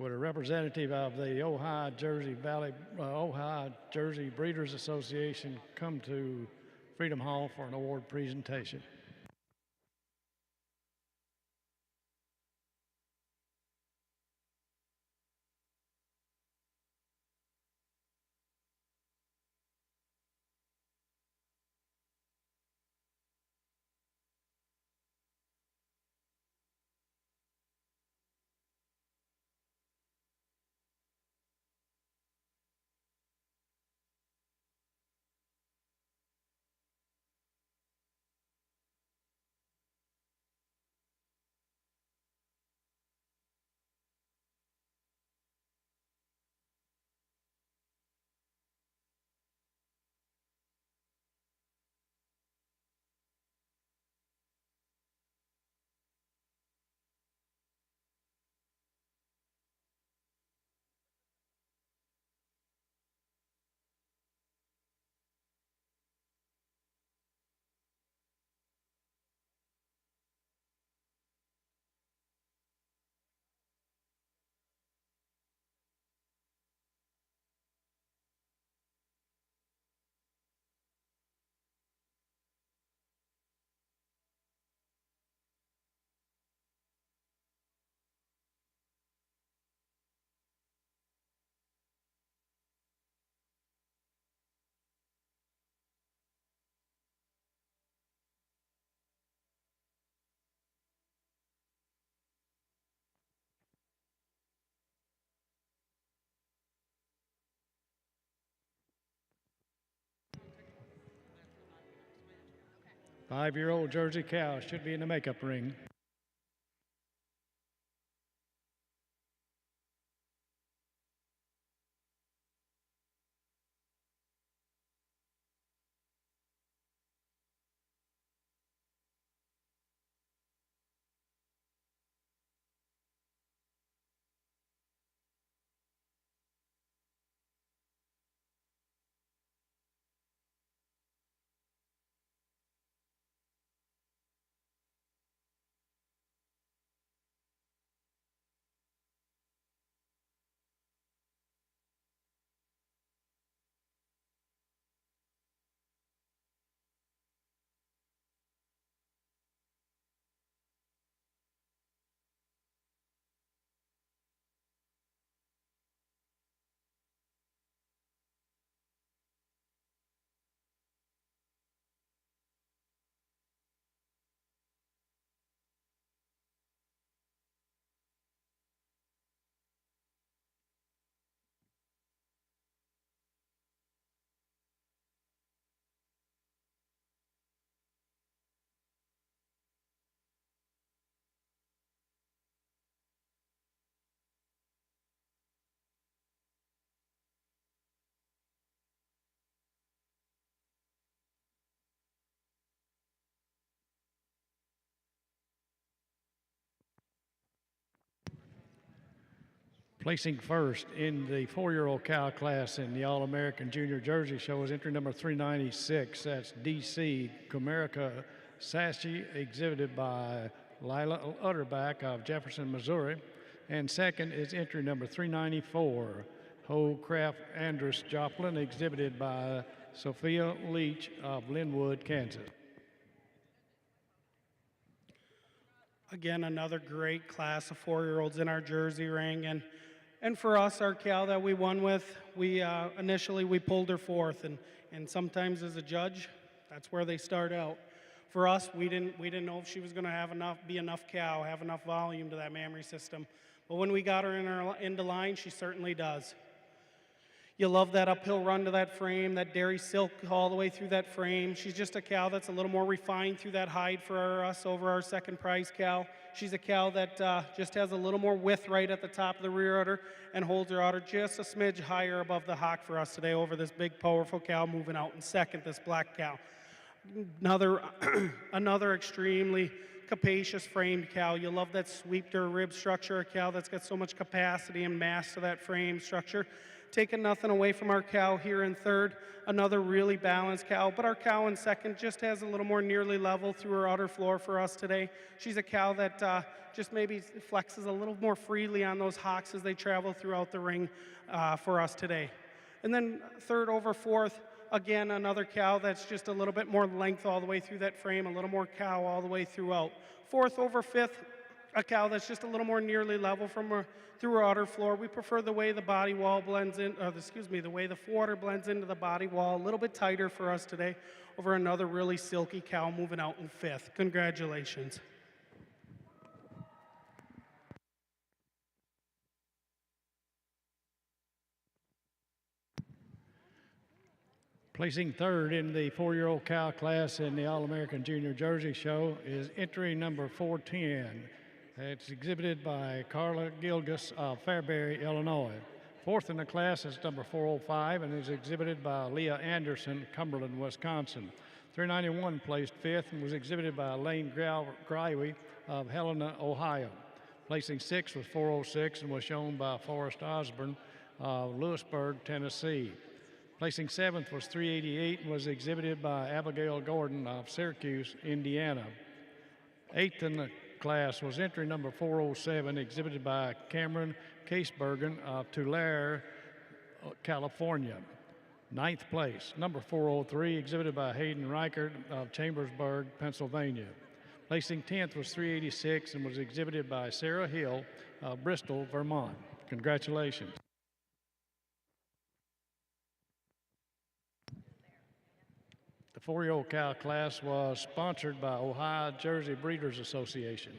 Would a representative of the Ojai Jersey Breeders Association come to Freedom Hall for an award presentation? Five-year-old Jersey cow should be in the makeup ring. Placing first in the 4-year-old cow class in the All-American Junior Jersey Show is entry number 396. That's DC Comerica Sashi, exhibited by Lila Utterback of Jefferson, Missouri. And second is entry number 394, Ho Craft Andrus Joplin, exhibited by Sophia Leach of Linwood, Kansas. Again, another great class of 4-year-olds in our Jersey ring. And for us, our cow that we won with, initially we pulled her fourth, and sometimes as a judge, that's where they start out. For us, we didn't know if she was going to be enough cow, have enough volume to that mammary system. But when we got her into line, she certainly does. You love that uphill run to that frame, that dairy silk all the way through that frame. She's just a cow that's a little more refined through that hide for us over our second prize cow. She's a cow that just has a little more width right at the top of the rear udder and holds her udder just a smidge higher above the hock for us today over this big, powerful cow moving out in second, this black cow. Another extremely capacious framed cow. You love that sweep to her rib structure, a cow that's got so much capacity and mass to that frame structure. taking nothing away from our cow here in third. Another really balanced cow, but our cow in second just has a little more nearly level through her outer floor for us today. She's a cow that just maybe flexes a little more freely on those hocks as they travel throughout the ring for us today. And then third over fourth, again, another cow that's just a little bit more length all the way through that frame, a little more cow all the way throughout. Fourth over fifth, a cow that's just a little more nearly level from her, through her outer floor. We prefer the way the body wall blends in, the way the quarter blends into the body wall, a little bit tighter for us today over another really silky cow moving out in fifth. Congratulations. Placing third in the 4-year-old cow class in the All-American Junior Jersey Show is entry number 410. It's exhibited by Carla Gilgus of Fairbury, Illinois. Fourth in the class is number 405 and is exhibited by Leah Anderson, Cumberland, Wisconsin. 391 placed fifth and was exhibited by Elaine Greiwe of Helena, Ohio. Placing sixth was 406 and was shown by Forrest Osborne of Lewisburg, Tennessee. Placing seventh was 388 and was exhibited by Abigail Gordon of Syracuse, Indiana. Eighth in the class was entry number 407, exhibited by Cameron Casebergen of Tulare, California. Ninth place, number 403, exhibited by Hayden Reichert of Chambersburg, Pennsylvania. Placing 10th was 386 and was exhibited by Sarah Hill of Bristol, Vermont. Congratulations. The 4-year-old cow class was sponsored by Ohio Jersey Breeders Association.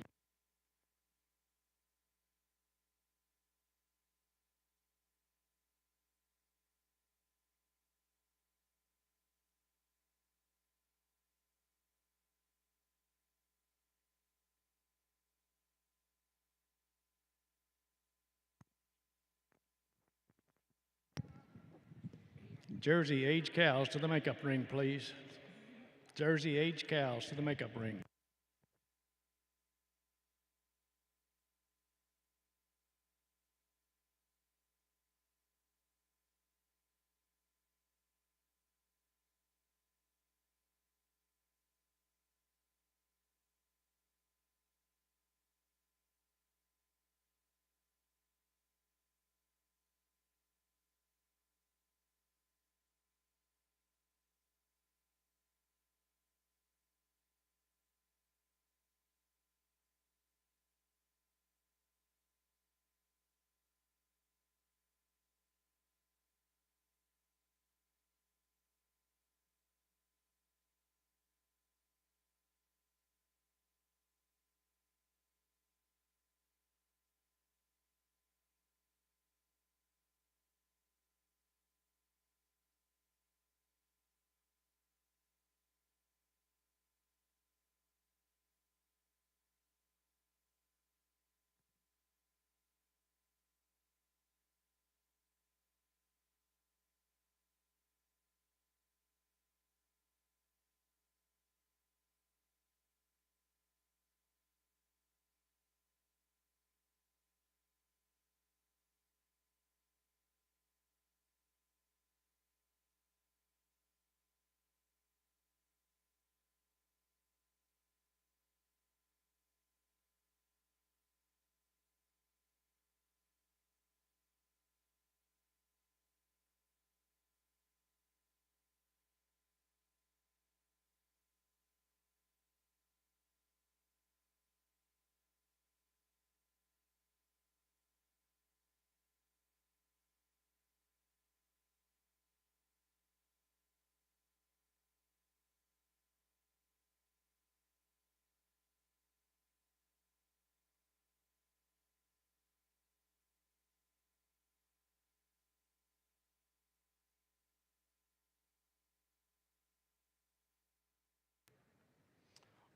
Jersey aged cows to the makeup ring, please. Jersey aged cows to the makeup ring.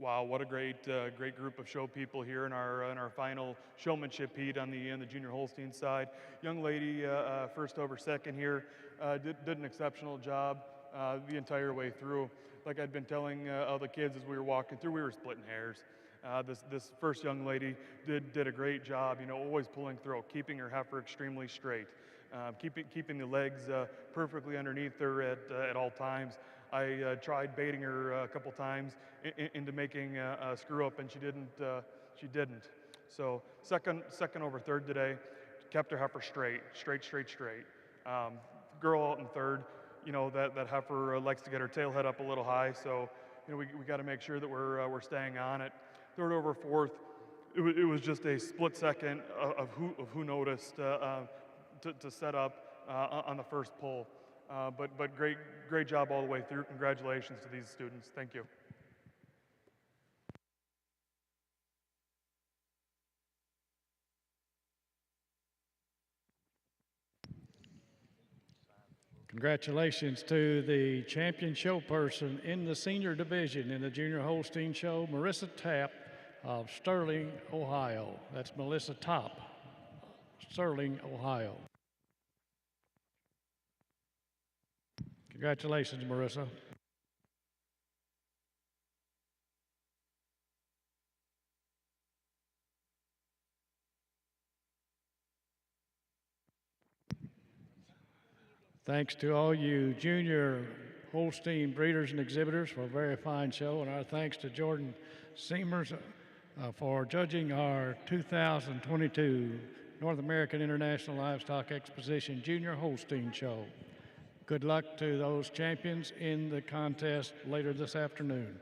Wow, what a great group of show people here in our final showmanship heat on the junior Holstein side. Young lady, first over second here, did an exceptional job the entire way through. Like I'd been telling all the kids as we were walking through, we were splitting hairs. This first young lady did a great job, always pulling through, keeping her heifer extremely straight. keeping the legs perfectly underneath her at all times. I tried baiting her a couple times into making a screw up, and she didn't. She didn't. So second over third today, kept her heifer straight. Girl out in third, you know, that heifer likes to get her tail head up a little high, so you know we got to make sure that we're staying on it. Third over fourth, it was just a split second of who noticed to set up on the first pull. But great job all the way through. Congratulations to these students. Thank you. Congratulations to the champion show person in the senior division in the Junior Holstein Show, Marissa Tapp of Sterling, Ohio. That's Melissa Top, Sterling, Ohio. Congratulations, Marissa. Thanks to all you junior Holstein breeders and exhibitors for a very fine show, and our thanks to Jordan Seamers for judging our 2022 North American International Livestock Exposition Junior Holstein Show. Good luck to those champions in the contest later this afternoon.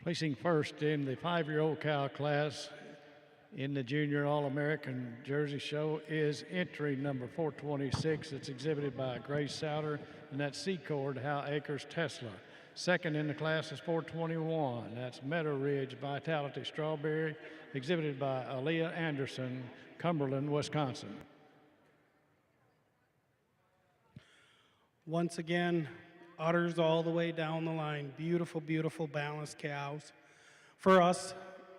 Placing first in the 5-year-old cow class in the Junior All-American Jersey Show is entry number 426. It's exhibited by Grace Souter, and that's Secord Hal Acres Tesla. Second in the class is 421. That's Meadow Ridge Vitality Strawberry, exhibited by Aaliyah Anderson, Cumberland, Wisconsin. Once again, udders all the way down the line. Beautiful, beautiful balanced cows. For us,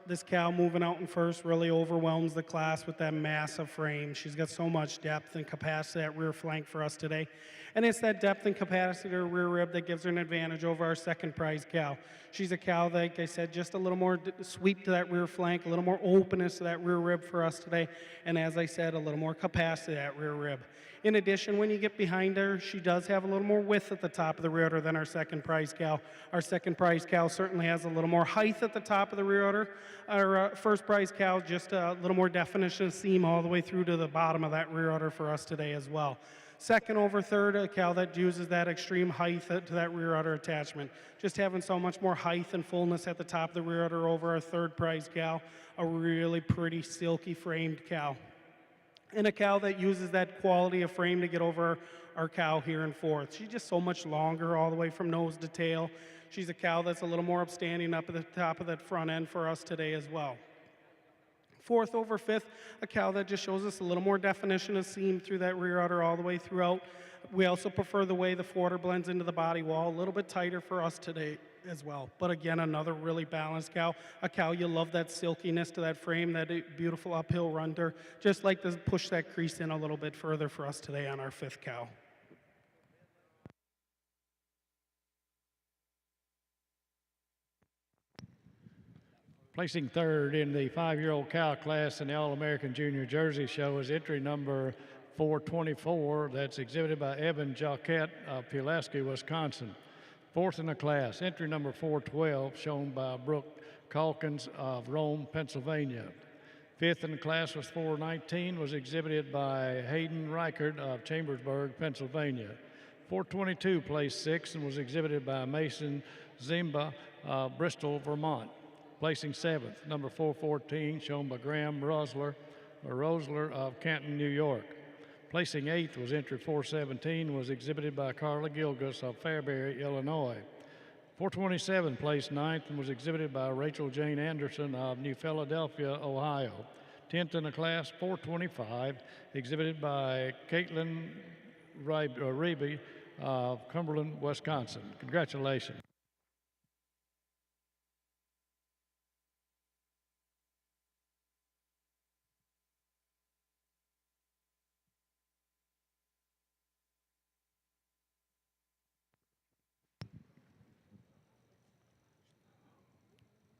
this cow moving out in first really overwhelms the class with that massive frame. She's got so much depth and capacity at rear flank for us today. And it's that depth and capacity to her rear rib that gives her an advantage over our second prize cow. She's a cow that, like I said, just a little more sweep to that rear flank, a little more openness to that rear rib for us today. And as I said, a little more capacity to that rear rib. In addition, when you get behind her, she does have a little more width at the top of the rear udder than our second prize cow. Our second prize cow certainly has a little more height at the top of the rear udder. Our first prize cow, just a little more definition of seam all the way through to the bottom of that rear udder for us today as well. Second over third, a cow that uses that extreme height to that rear udder attachment. Just having so much more height and fullness at the top of the rear udder over our third prize cow. A really pretty silky framed cow. And a cow that uses that quality of frame to get over our cow here in fourth. She's just so much longer all the way from nose to tail. She's a cow that's a little more upstanding up at the top of that front end for us today as well. Fourth over fifth, a cow that just shows us a little more definition of seam through that rear udder all the way throughout. We also prefer the way the forward blends into the body wall, a little bit tighter for us today as well. But again, another really balanced cow. A cow you love that silkiness to that frame, that beautiful uphill run to, just like to push that crease in a little bit further for us today on our fifth cow. Placing third in the 5-year-old cow class in the All-American Junior Jersey Show is entry number 424. That's exhibited by Evan Jacquette of Pulaski, Wisconsin. Fourth in the class, entry number 412, shown by Brooke Calkins of Rome, Pennsylvania. Fifth in the class was 419, was exhibited by Hayden Reichert of Chambersburg, Pennsylvania. 422 placed sixth and was exhibited by Mason Zimba of Bristol, Vermont. Placing seventh, number 414, shown by Graham Rosler of Canton, New York. Placing eighth was entry 417, was exhibited by Carla Gilgus of Fairbury, Illinois. 427 placed ninth and was exhibited by Rachel Jane Anderson of New Philadelphia, Ohio. 10th in the class, 425, exhibited by Caitlin Reby of Cumberland, Wisconsin. Congratulations.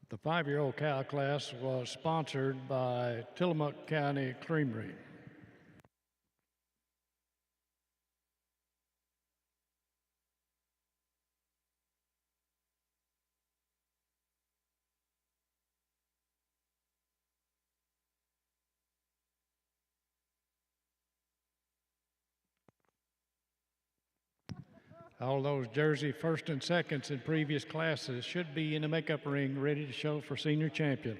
The 5-year-old cow class was sponsored by Tillamook County Creamery. All those Jersey first and seconds in previous classes should be in the makeup ring ready to show for senior champion.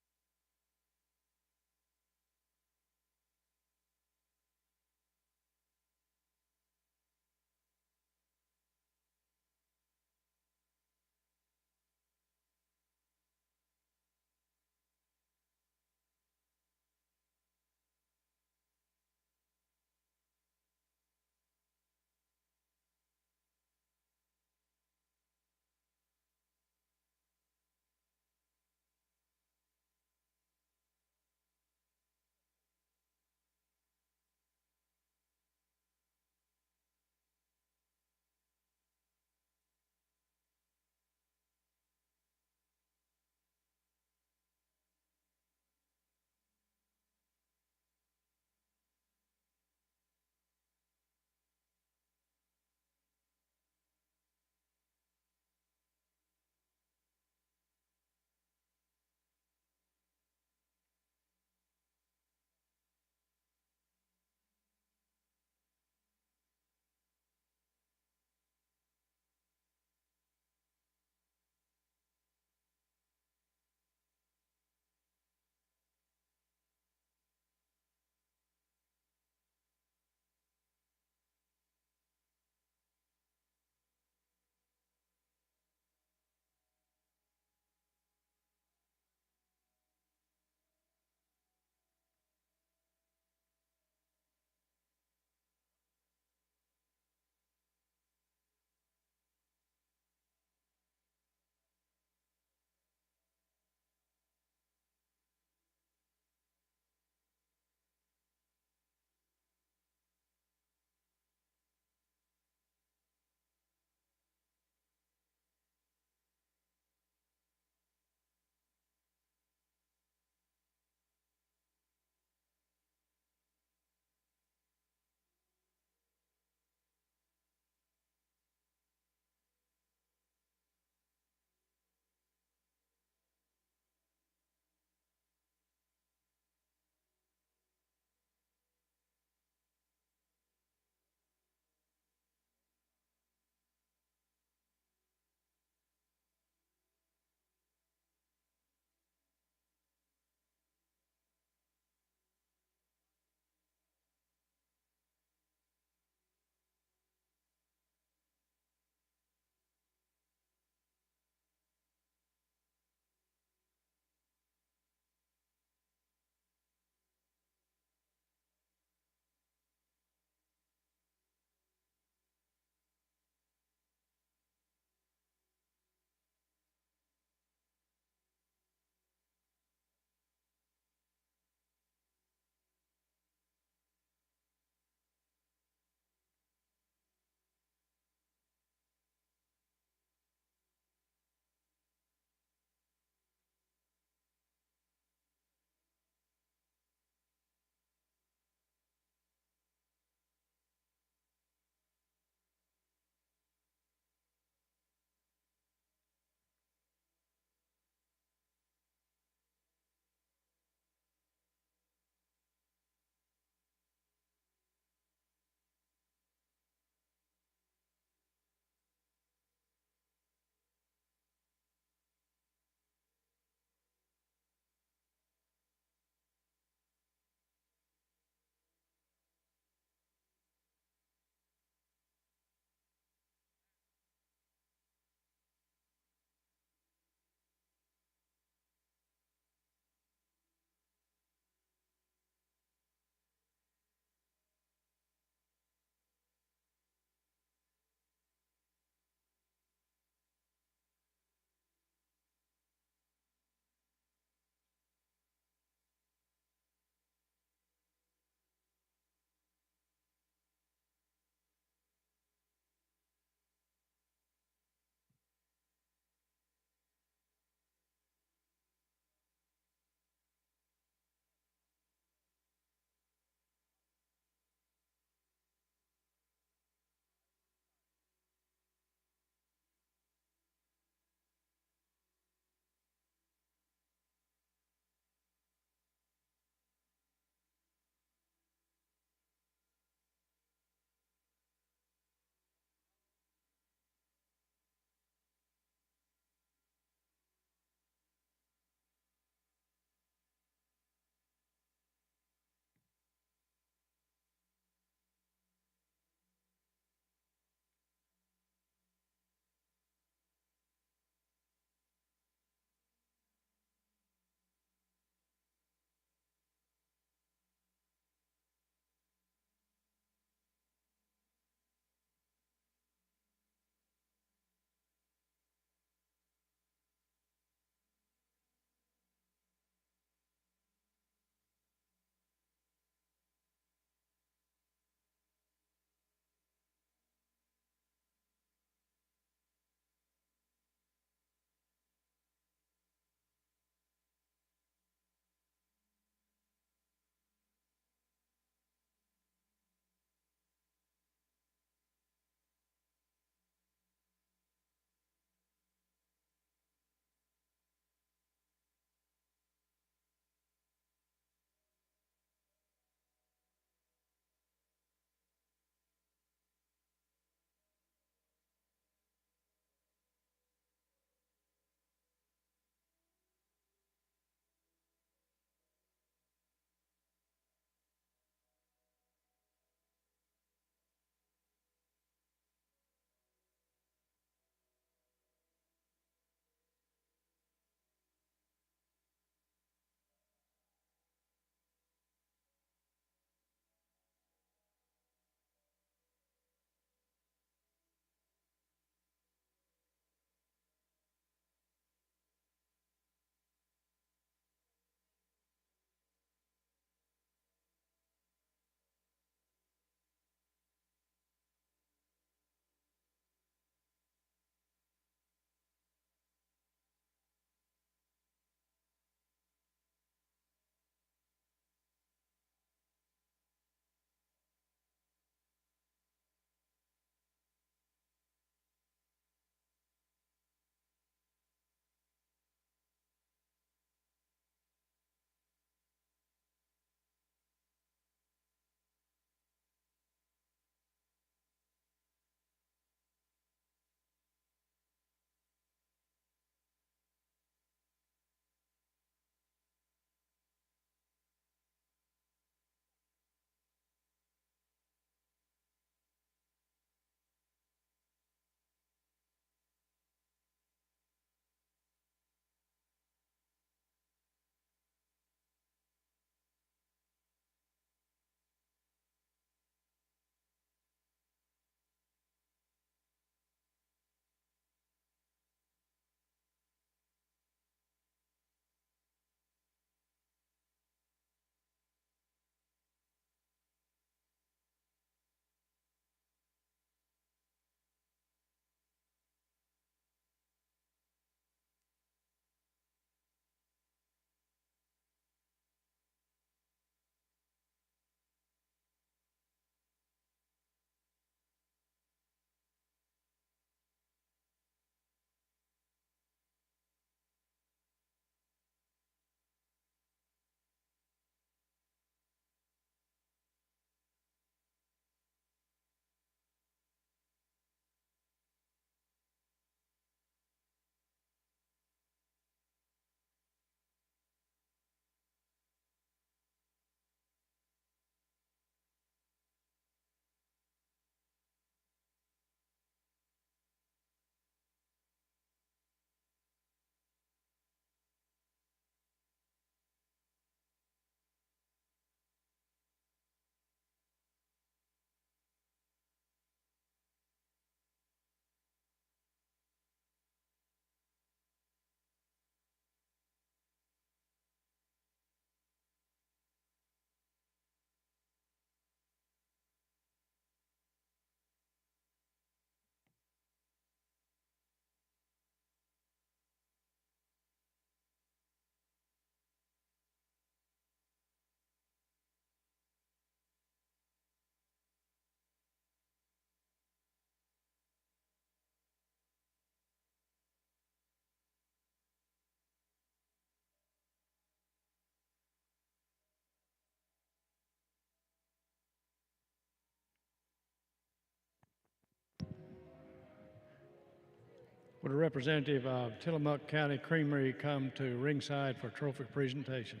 Would a representative of Tillamook County Creamery come to ringside for trophy presentation?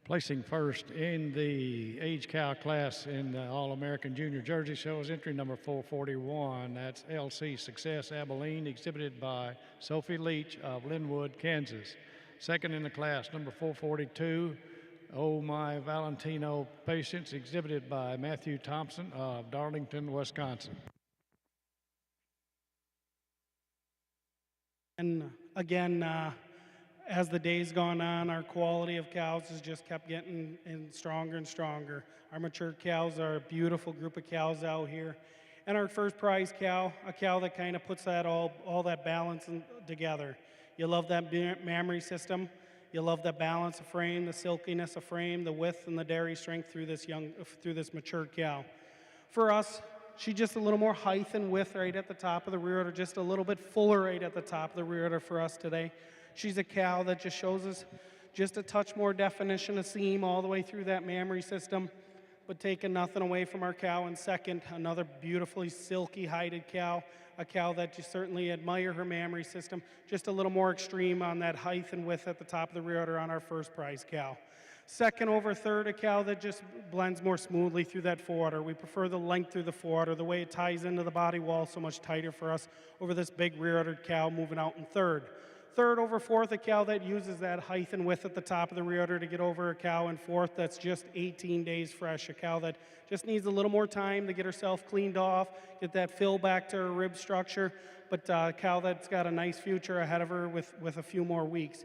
Placing first in the age cow class in the All-American Junior Jersey Show is entry number 441. That's LC Success Abilene, exhibited by Sophie Leach of Linwood, Kansas. Second in the class, number 442, Oh My Valentino Patience, exhibited by Matthew Thompson of Darlington, Wisconsin. And again, as the days gone on, our quality of cows has just kept getting stronger and stronger. Our mature cows are a beautiful group of cows out here. And our first prize cow, a cow that kind of puts that all that balance together. You love that mammary system. You love the balance of frame, the silkiness of frame, the width and the dairy strength through this mature cow. For us, she's just a little more height and width right at the top of the rear udder, just a little bit fuller right at the top of the rear udder for us today. She's a cow that just shows us just a touch more definition of seam all the way through that mammary system, but taking nothing away from our cow. And second, another beautifully silky hided cow, a cow that you certainly admire her mammary system, just a little more extreme on that height and width at the top of the rear udder on our first prize cow. Second over third, a cow that just blends more smoothly through that forudder. We prefer the length through the forudder, the way it ties into the body wall so much tighter for us over this big rear uddered cow moving out in third. Third over fourth, a cow that uses that height and width at the top of the rear udder to get over a cow. And fourth, that's just 18 days fresh, a cow that just needs a little more time to get herself cleaned off, get that fill back to her rib structure, but a cow that's got a nice future ahead of her with a few more weeks.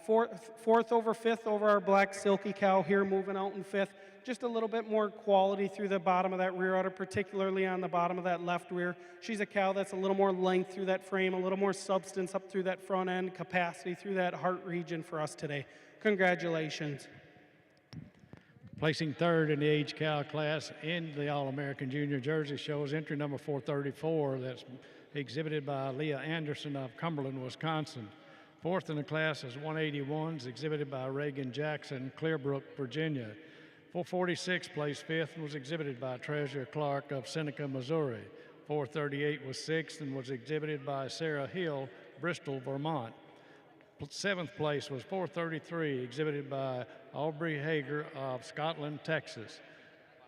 Fourth over fifth over our black silky cow here moving out in fifth. Just a little bit more quality through the bottom of that rear udder, particularly on the bottom of that left rear. She's a cow that's a little more length through that frame, a little more substance up through that front end, capacity through that heart region for us today. Congratulations. Placing third in the age cow class in the All-American Junior Jersey Show is entry number 434 that's exhibited by Leah Anderson of Cumberland, Wisconsin. Fourth in the class is 181s, exhibited by Reagan Jackson, Clearbrook, Virginia. 446 placed fifth and was exhibited by Treasure Clark of Seneca, Missouri. 438 was sixth and was exhibited by Sarah Hill, Bristol, Vermont. Seventh place was 433, exhibited by Aubrey Hager of Scotland, Texas.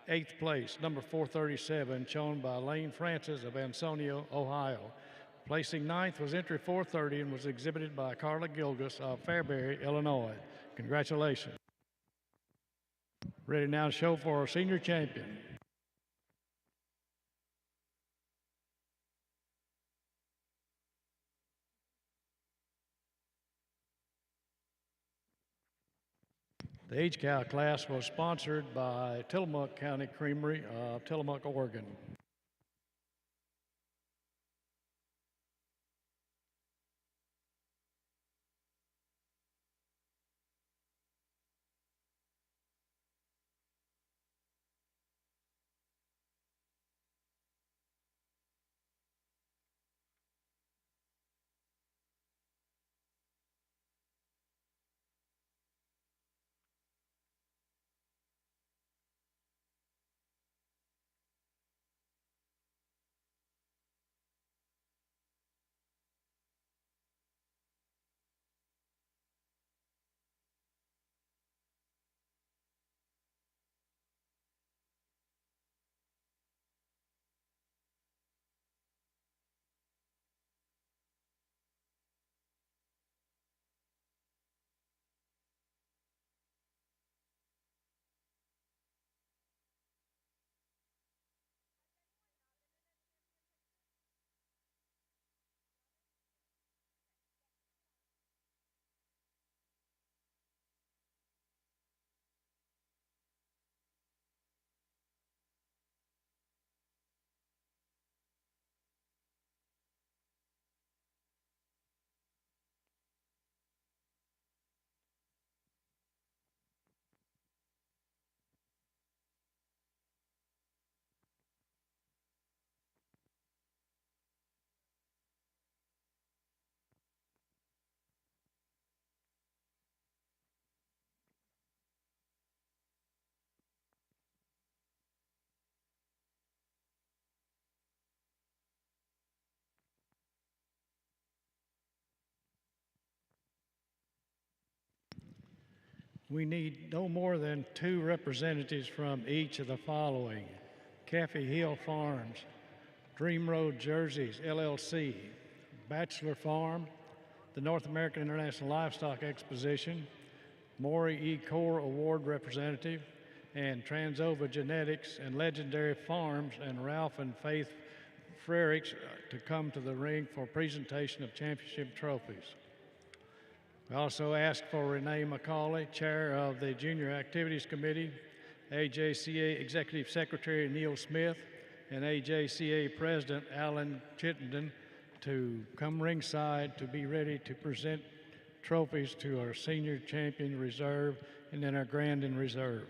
Eighth place, number 437, shown by Lane Francis of Ansonia, Ohio. Placing ninth was entry 430 and was exhibited by Carla Gilgus of Fairbury, Illinois. Congratulations. Ready now to show for our senior champion. The age cow class was sponsored by Tillamook County Creamery of Tillamook, Oregon. We need no more than 2 representatives from each of the following: Caffey Hill Farms, Dream Road Jerseys, LLC, Bachelor Farm, the North American International Livestock Exposition, Maury E. Core Award Representative, and Transova Genetics and Legendary Farms, and Ralph and Faith Frericks to come to the ring for presentation of championship trophies. We also ask for Renee McCauley, Chair of the Junior Activities Committee, AJCA Executive Secretary Neil Smith, and AJCA President Alan Chittenden to come ringside to be ready to present trophies to our senior champion reserve and then our grand in reserve.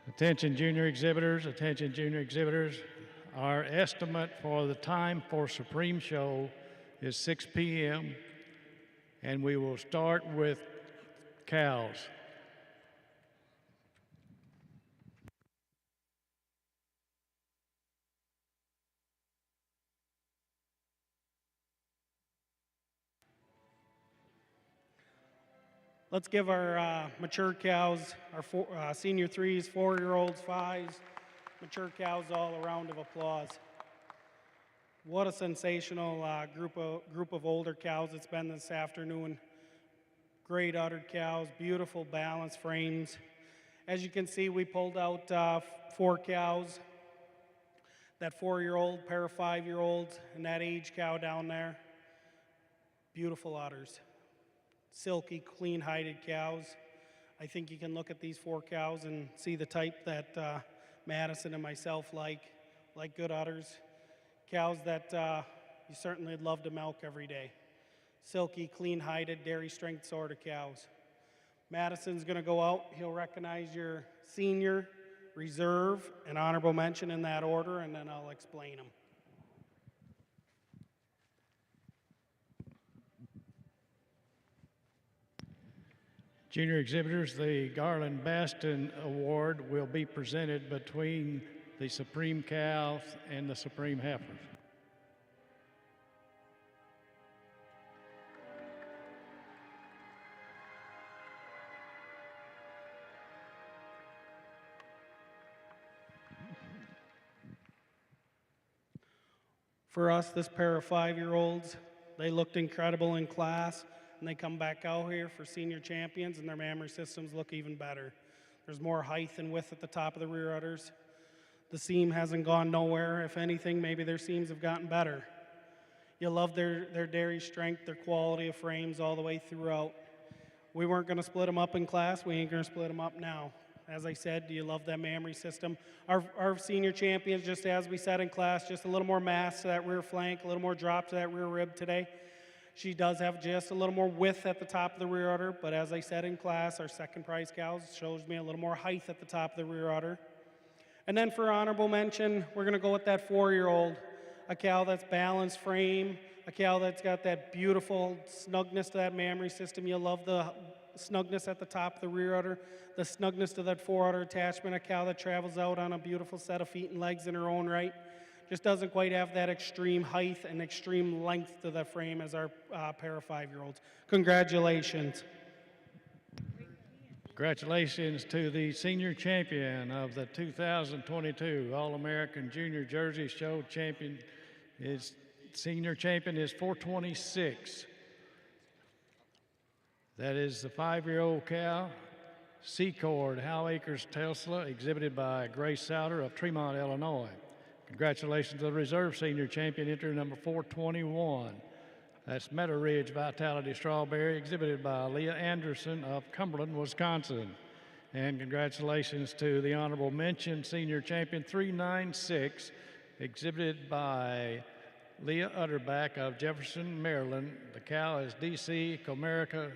Attention junior exhibitors. Our estimate for the time for Supreme Show is 6 p.m. and we will start with cows. Let's give our mature cows, our senior threes, 4-year-olds, fives, mature cows all a round of applause. What a sensational group of older cows it's been this afternoon. Great uddered cows, beautiful balanced frames. As you can see, we pulled out 4 cows, that 4-year-old, pair of 5-year-olds, and that age cow down there. Beautiful udders. Silky, clean-hided cows. I think you can look at these 4 cows and see the type that Madison and myself like good udders. Cows that you certainly would love to milk every day. Silky, clean-hided, dairy strength sort of cows. Madison's gonna go out. He'll recognize your senior, reserve, and honorable mention in that order, and then I'll explain them. Junior exhibitors, the Garland Baston Award will be presented between the Supreme Cows and the Supreme Heifers. For us, this pair of 5-year-olds, they looked incredible in class, and they come back out here for senior champions, and their mammary systems look even better. There's more height and width at the top of the rear udders. The seam hasn't gone nowhere. If anything, maybe their seams have gotten better. You love their dairy strength, their quality of frames all the way throughout. We weren't going to split them up in class. We ain't going to split them up now. As I said, do you love that mammary system? Our senior champions, just as we said in class, just a little more mass to that rear flank, a little more drop to that rear rib today. She does have just a little more width at the top of the rear udder, but as I said in class, our second prize cows shows me a little more height at the top of the rear udder. And then for honorable mention, we're going to go with that 4-year-old, a cow that's balanced frame, a cow that's got that beautiful snugness to that mammary system. You love the snugness at the top of the rear udder, the snugness to that fore udder attachment, a cow that travels out on a beautiful set of feet and legs in her own right. Just doesn't quite have that extreme height and extreme length to the frame as our pair of 5-year-olds. Congratulations. Congratulations to the senior champion of the 2022 All-American Junior Jersey Show champion. His senior champion is 426. That is the 5-year-old cow, Secord How Acres Tesla, exhibited by Grace Souter of Tremont, Illinois. Congratulations to the reserve senior champion, entry number 421. That's Meadow Ridge Vitality Strawberry, exhibited by Leah Anderson of Cumberland, Wisconsin. And congratulations to the honorable mention senior champion 396, exhibited by Leah Utterback of Jefferson, Maryland. The cow is DC Comerica.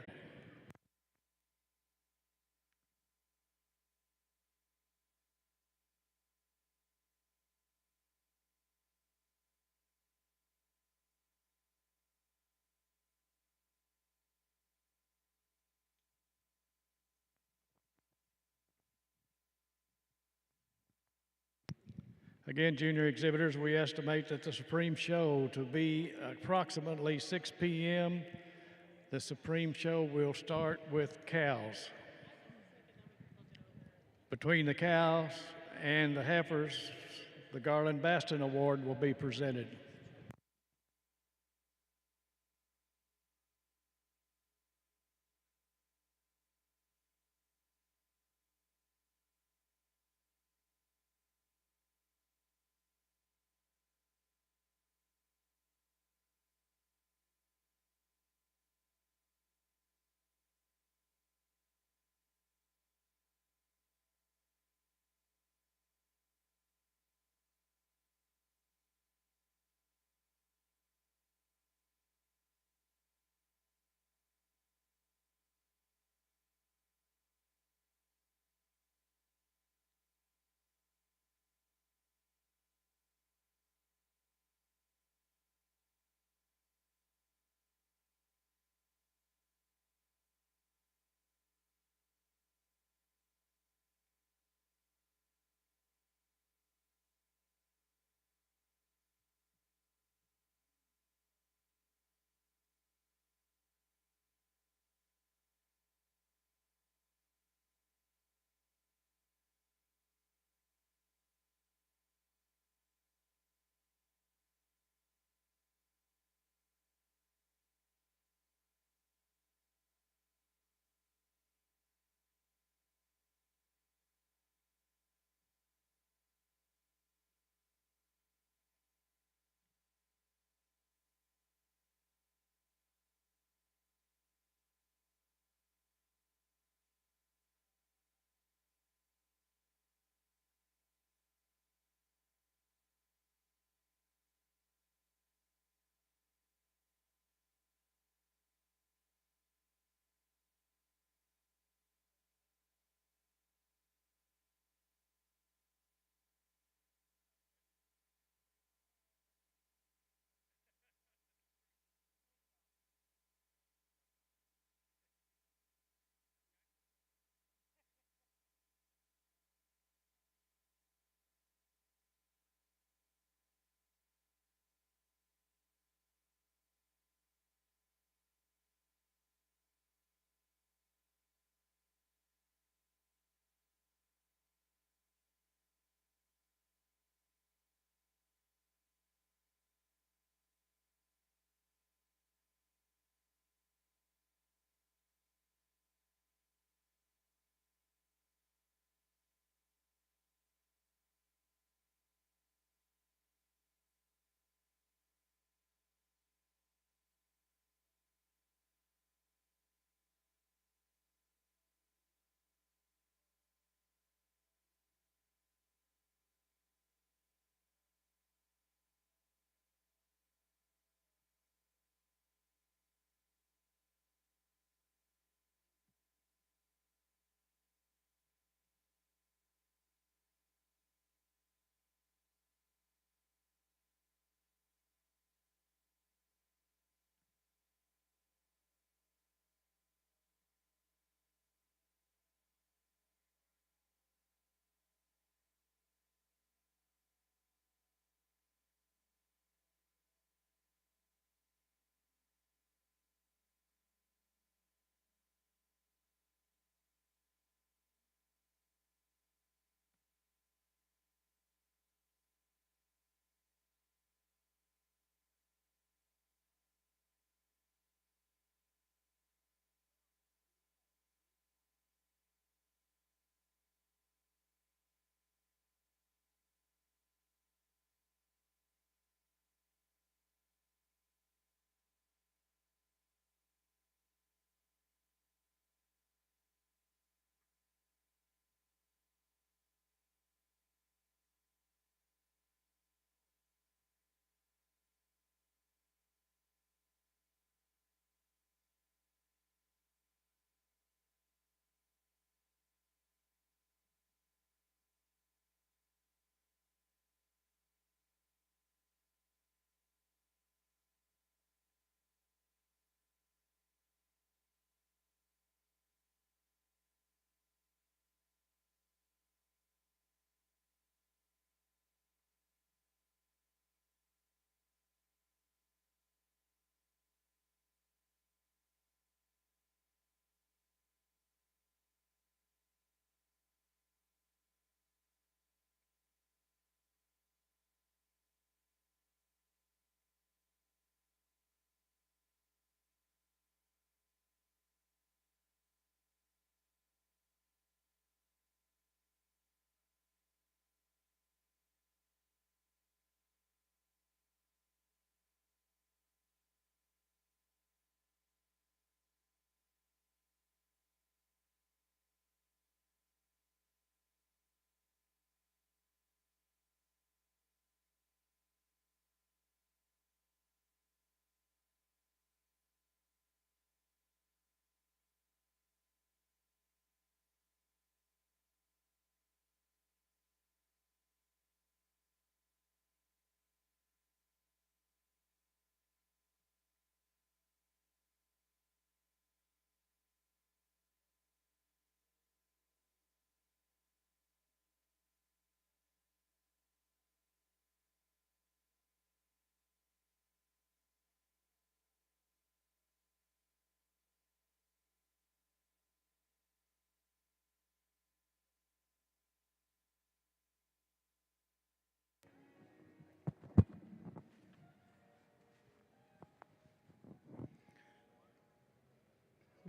Again, junior exhibitors, we estimate that the Supreme Show to be approximately 6 p.m. The Supreme Show will start with cows. Between the cows and the heifers, the Garland Baston Award will be presented.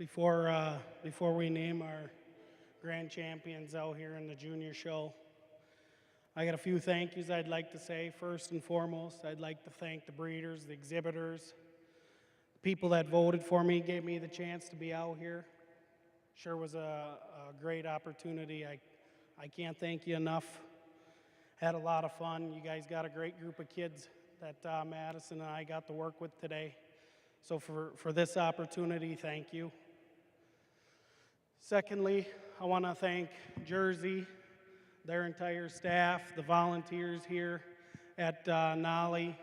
Before we name our grand champions out here in the junior show, I got a few thank yous I'd like to say. First and foremost, I'd like to thank the breeders, the exhibitors, the people that voted for me, gave me the chance to be out here. Sure was a great opportunity. I can't thank you enough. Had a lot of fun. You guys got a great group of kids that Madison and I got to work with today. So for this opportunity, thank you. Secondly, I want to thank Jersey, their entire staff, the volunteers here at NAILE,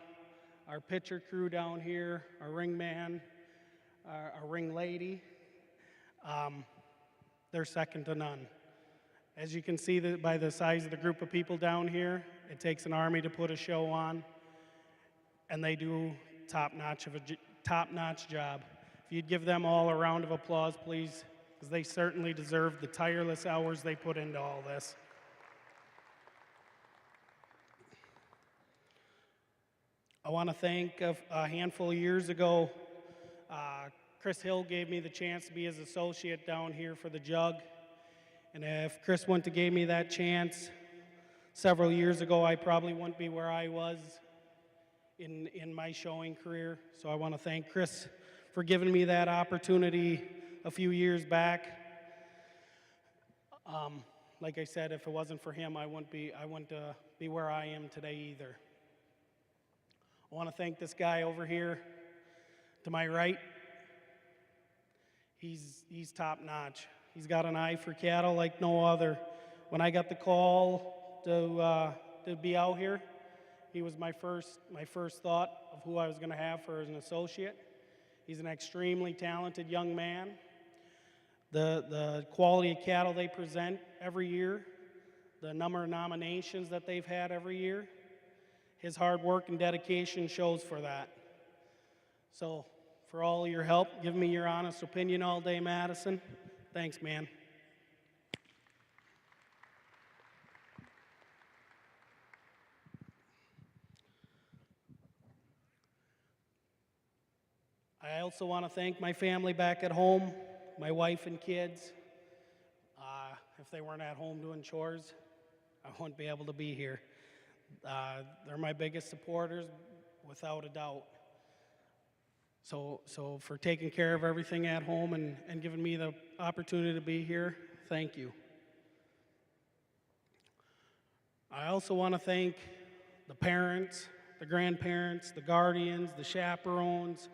our pitcher crew down here, our ring man, our ring lady. They're second to none. As you can see by the size of the group of people down here, it takes an army to put a show on, and they do top-notch job. If you'd give them all a round of applause, please, because they certainly deserve the tireless hours they put into all this. I want to thank a handful of years ago, Chris Hill gave me the chance to be his associate down here for the jug. And if Chris wouldn't have gave me that chance several years ago, I probably wouldn't be where I was in my showing career. So I want to thank Chris for giving me that opportunity a few years back. Like I said, if it wasn't for him, I wouldn't be where I am today either. I want to thank this guy over here to my right. He's top notch. He's got an eye for cattle like no other. When I got the call to be out here, he was my first thought of who I was going to have for as an associate. He's an extremely talented young man. The quality of cattle they present every year, the number of nominations that they've had every year, his hard work and dedication shows for that. So, for all your help, give me your honest opinion all day, Madison. Thanks, man. I also want to thank my family back at home, my wife and kids. If they weren't at home doing chores, I wouldn't be able to be here. They're my biggest supporters, without a doubt. So for taking care of everything at home and giving me the opportunity to be here, thank you. I also want to thank the parents, the grandparents, the guardians, the chaperones,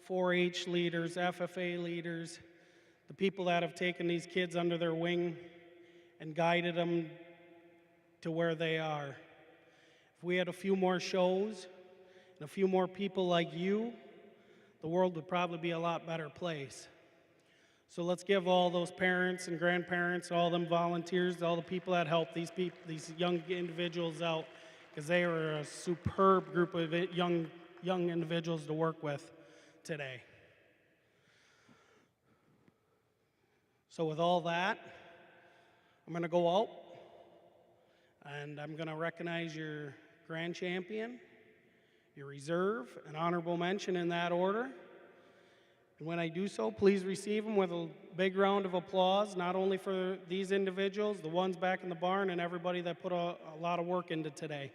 4-H leaders, FFA leaders, the people that have taken these kids under their wing and guided them to where they are. If we had a few more shows and a few more people like you, the world would probably be a lot better place. So let's give all those parents and grandparents, all them volunteers, all the people that help these young individuals out, because they are a superb group of young individuals to work with today. So with all that, I'm going to go out and I'm going to recognize your grand champion, your reserve, and honorable mention in that order. And when I do so, please receive them with a big round of applause, not only for these individuals, the ones back in the barn, and everybody that put a lot of work into today.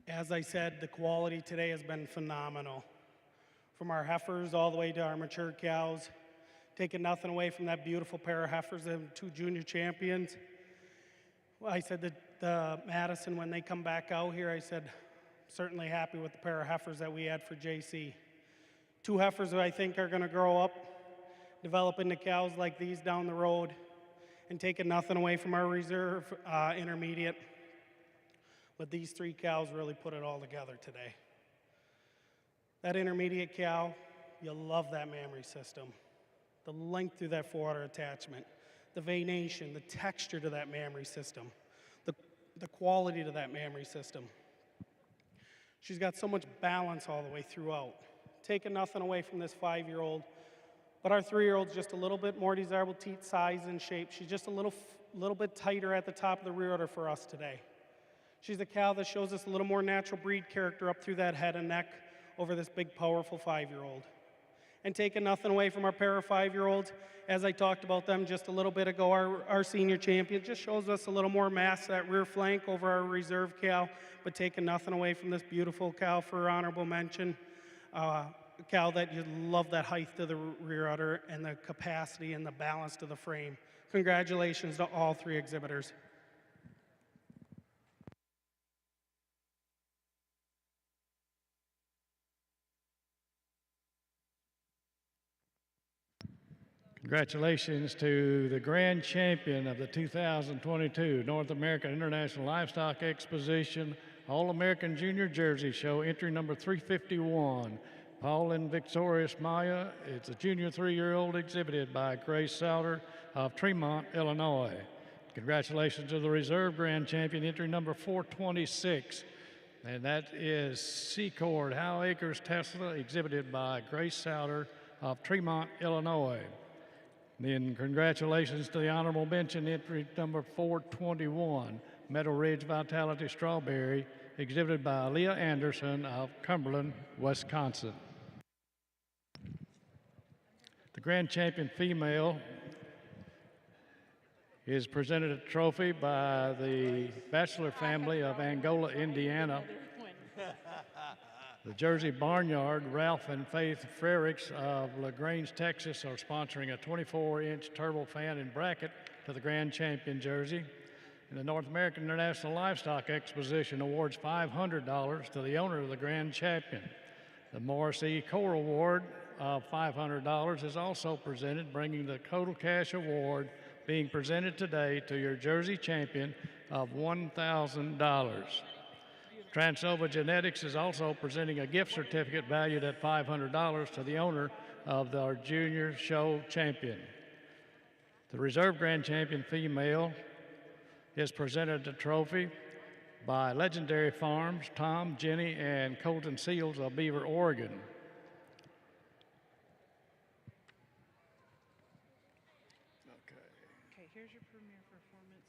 As I said, the quality today has been phenomenal. From our heifers all the way to our mature cows, taking nothing away from that beautiful pair of heifers and 2 junior champions. Well, I said that Madison, when they come back out here, I said, certainly happy with the pair of heifers that we had for JC. 2 heifers that I think are going to grow up, develop into cows like these down the road, and taking nothing away from our reserve intermediate. But these 3 cows really put it all together today. That intermediate cow, you'll love that mammary system. The length through that forudder attachment, the venation, the texture to that mammary system, the quality to that mammary system. She's got so much balance all the way throughout. Taking nothing away from this 5-year-old, but our 3-year-old's just a little bit more desirable teat size and shape. She's just a little bit tighter at the top of the rear udder for us today. She's a cow that shows us a little more natural breed character up through that head and neck over this big, powerful 5-year-old. And taking nothing away from our pair of 5-year-olds, as I talked about them just a little bit ago, our senior champion just shows us a little more mass, that rear flank over our reserve cow, but taking nothing away from this beautiful cow for honorable mention. A cow that you love that height to the rear udder and the capacity and the balance to the frame. Congratulations to all 3 exhibitors. Congratulations to the grand champion of the 2022 North American International Livestock Exposition All-American Junior Jersey Show, entry number 351. Paul and Victorious Maya. It's a junior 3-year-old exhibited by Grace Souter of Tremont, Illinois. Congratulations to the reserve grand champion, entry number 426. And that is Secord Hal Acres Tesla, exhibited by Grace Souter of Tremont, Illinois. Then congratulations to the honorable mention, entry number 421, Meadow Ridge Vitality Strawberry, exhibited by Leah Anderson of Cumberland, Wisconsin. The grand champion female is presented a trophy by the Bachelor family of Angola, Indiana. The Jersey Barnyard, Ralph and Faith Frericks of LaGrange, Texas, are sponsoring a 24-inch turbofan and bracket to the grand champion jersey. And the North American International Livestock Exposition awards $500 to the owner of the grand champion. The Morris E. Core Award of $500 is also presented, bringing the total cash award being presented today to your Jersey champion of $1,000. Transnova Genetics is also presenting a gift certificate valued at $500 to the owner of our junior show champion. The reserve grand champion female is presented a trophy by Legendary Farms, Tom, Jenny, and Colton Seals of Beaver, Oregon. Okay, here's your premiere performance.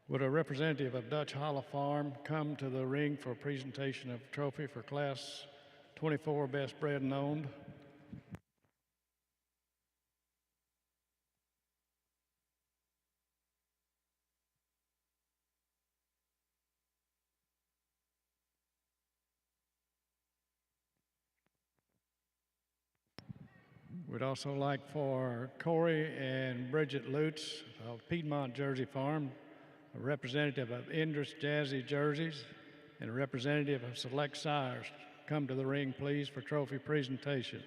Would a representative of Dutch Hollow Farm come to the ring for a presentation of trophy for Class 24 Best Bred and Owned? We'd also like for Corey and Bridget Lutz of Piedmont Jersey Farm, a representative of Indus Jazzy Jerseys, and a representative of Select Sires come to the ring, please, for trophy presentation.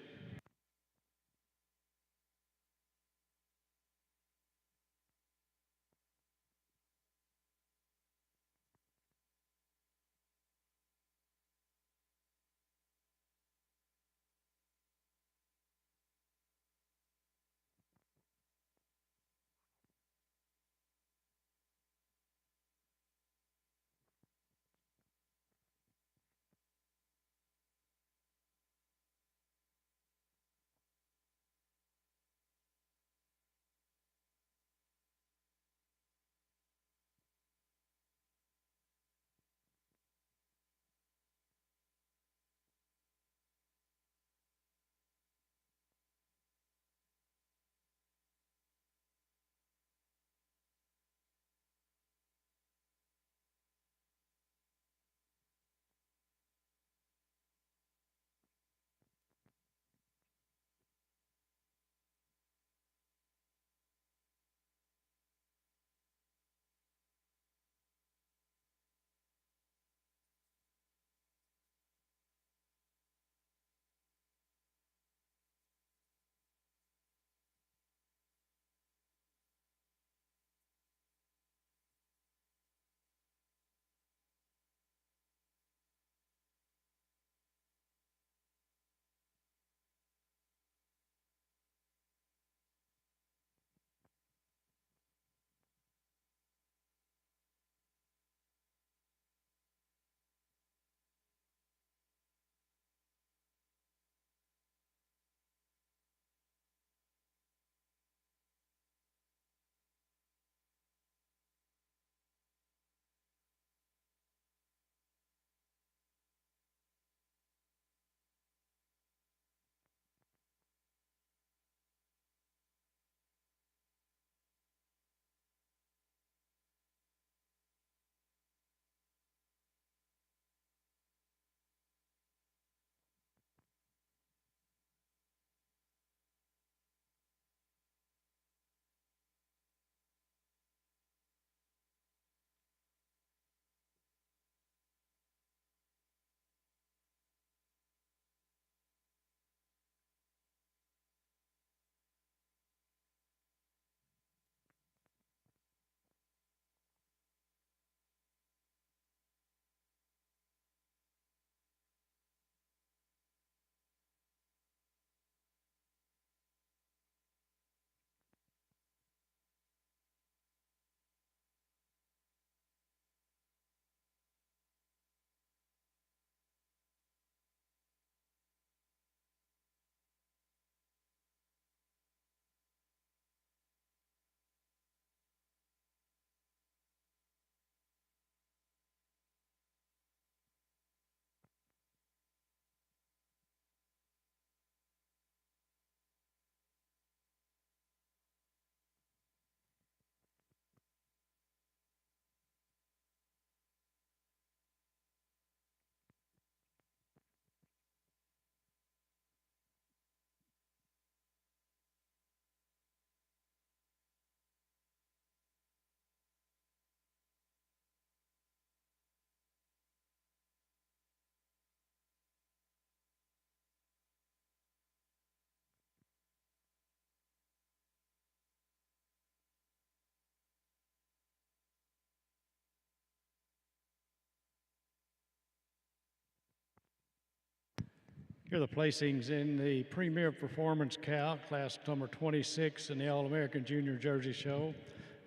Here are the placings in the Premier Performance Cow, class number 26 in the All-American Junior Jersey Show.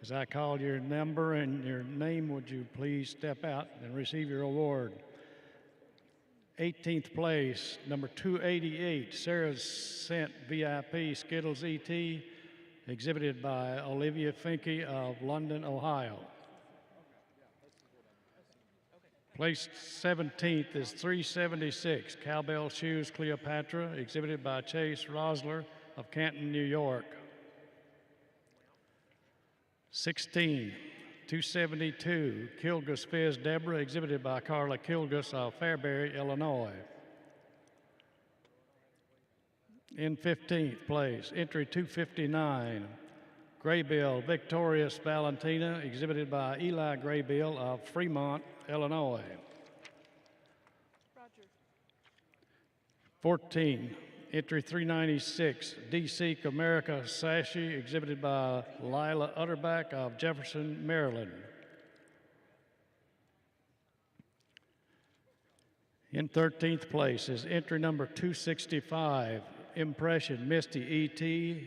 As I call your number and your name, would you please step out and receive your award? 18th place, number 288, Sarah's Scent VIP Skittles ET, exhibited by Olivia Finke of London, Ohio. Placed 17th is 376, Cowbell Shoes Cleopatra, exhibited by Chase Rosler of Canton, New York. 16, 272, Kilgus Fizz Deborah, exhibited by Carla Kilgus of Fairbury, Illinois. In 15th place, entry 259, Graybill Victorious Valentina, exhibited by Eli Graybill of Fremont, Illinois. 14, entry 396, DC Comerica Sashi, exhibited by Lila Utterback of Jefferson, Maryland. In 13th place is entry number 265, Impression Misty ET,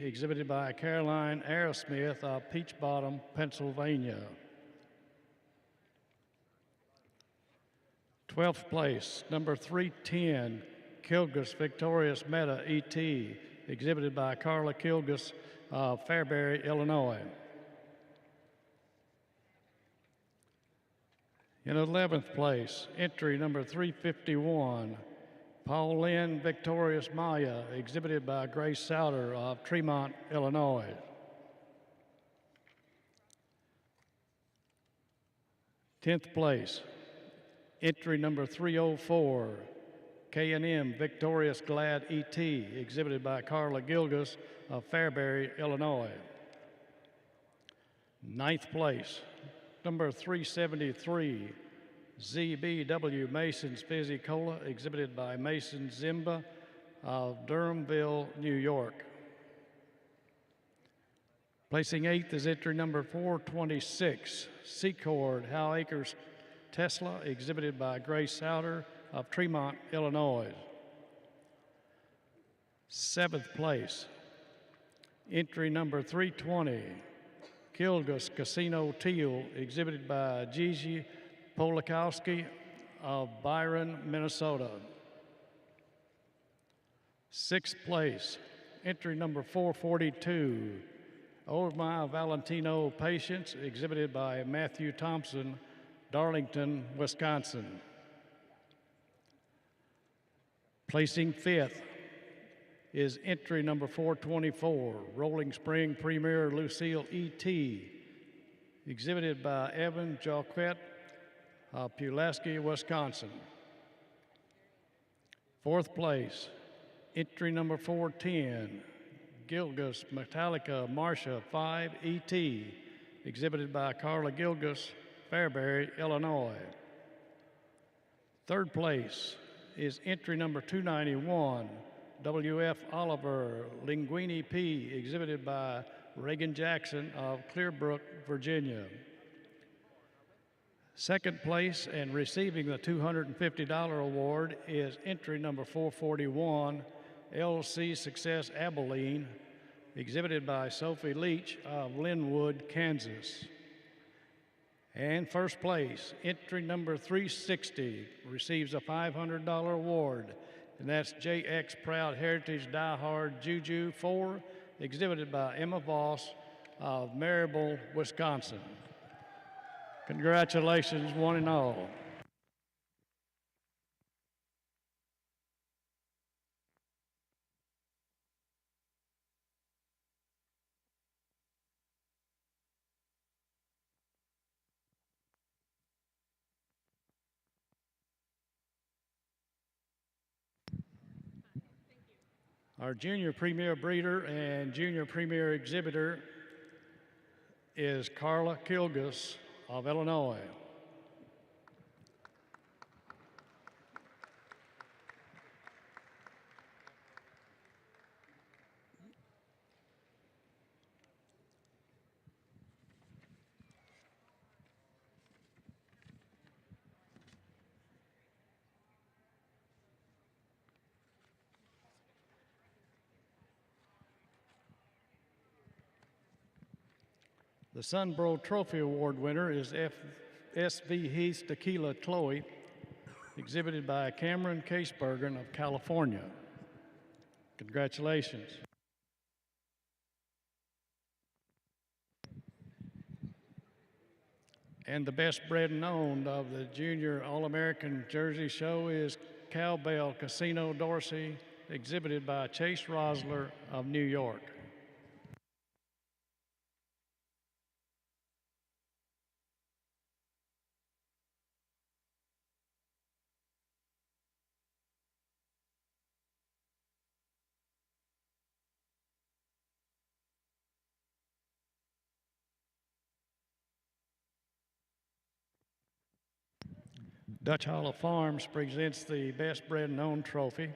exhibited by Caroline Arrowsmith of Peach Bottom, Pennsylvania. 12th place, number 310, Kilgus Victorious Meta ET, exhibited by Carla Kilgus of Fairbury, Illinois. In 11th place, entry number 351, Pauline Victorious Maya, exhibited by Grace Souter of Tremont, Illinois. Tenth place, entry number 304, K&M Victorious Glad ET, exhibited by Carla Gilgus of Fairbury, Illinois. Ninth place, number 373, ZBW Mason's Fizzy Cola, exhibited by Mason Zimba of Durhamville, New York. Placing eighth is entry number 426, Secord Hal Acres Tesla, exhibited by Grace Souter of Tremont, Illinois. Seventh place, entry number 320, Kilgus Casino Teal, exhibited by Gigi Polakowski of Byron, Minnesota. Sixth place, entry number 442, Orma Valentino Patience, exhibited by Matthew Thompson, Darlington, Wisconsin. Placing fifth is entry number 424, Rolling Spring Premier Lucille E.T., exhibited by Evan Jacquet of Pulaski, Wisconsin. Fourth place, entry number 410, Gilgus Metallica Marcia 5 E.T., exhibited by Carla Gilgus, Fairbury, Illinois. Third place is entry number 291, W.F. Oliver Linguini P., exhibited by Reagan Jackson of Clearbrook, Virginia. Second place and receiving the $250 award is entry number 441, LC Success Abilene, exhibited by Sophie Leach of Linwood, Kansas. And first place, entry number 360, receives a $500 award, and that's JX Proud Heritage Die Hard Juju 4, exhibited by Emma Voss of Marable, Wisconsin. Congratulations, one and all. Our junior premier breeder and junior premier exhibitor is Carla Kilgus of Illinois. The Sunbro Trophy Award winner is SV Heath Tequila Chloe, exhibited by Cameron Casebergen of California. Congratulations. And the best bred known of the Junior All-American Jersey Show is Cowbell Casino Dorsey, exhibited by Chase Rosler of New York. Dutch Hollow Farms presents the Best Bred Known trophy.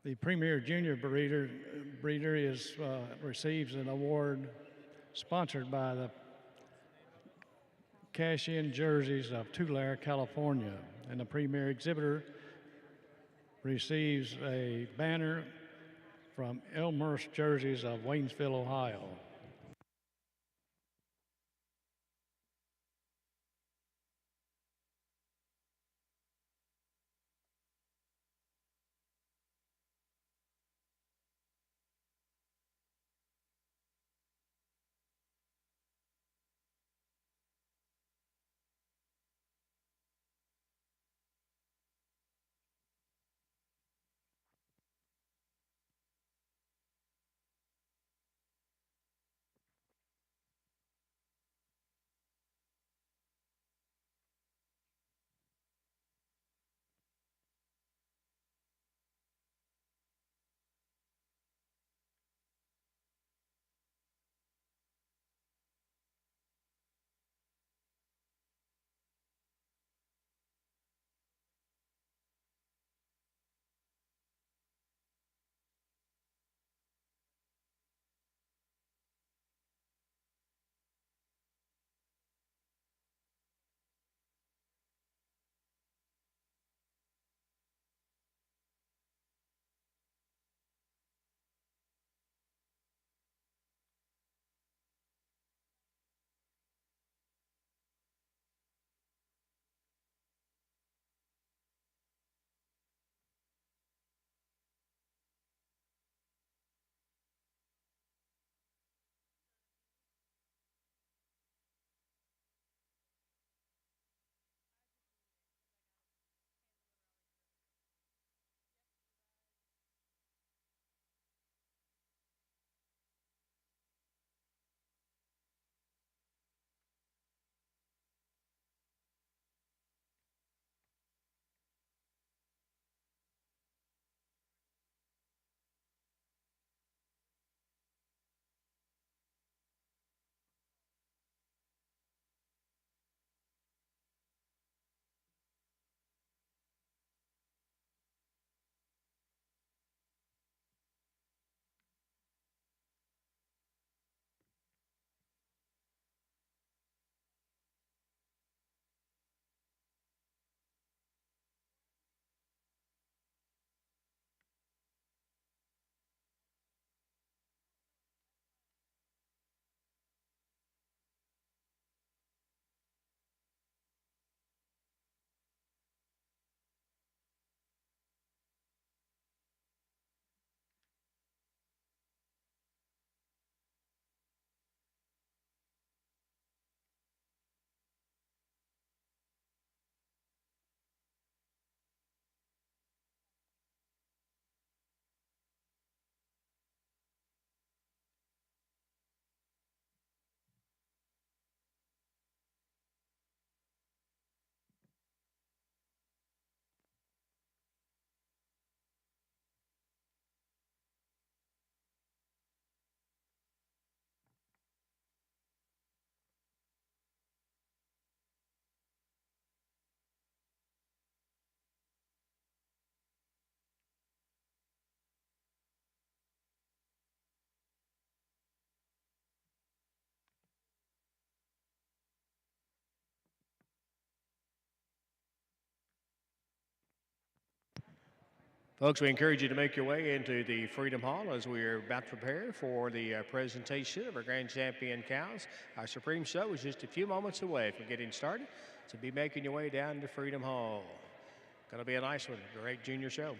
The Premier Junior breeder receives an award sponsored by the Cash-In Jerseys of Tulare, California. And the Premier exhibitor receives a banner from Elmhurst Jerseys of Waynesville, Ohio. Folks, we encourage you to make your way into the Freedom Hall as we are about to prepare for the presentation of our grand champion cows. Our Supreme Show is just a few moments away from getting started, so be making your way down to Freedom Hall. Going to be a nice one, great junior show.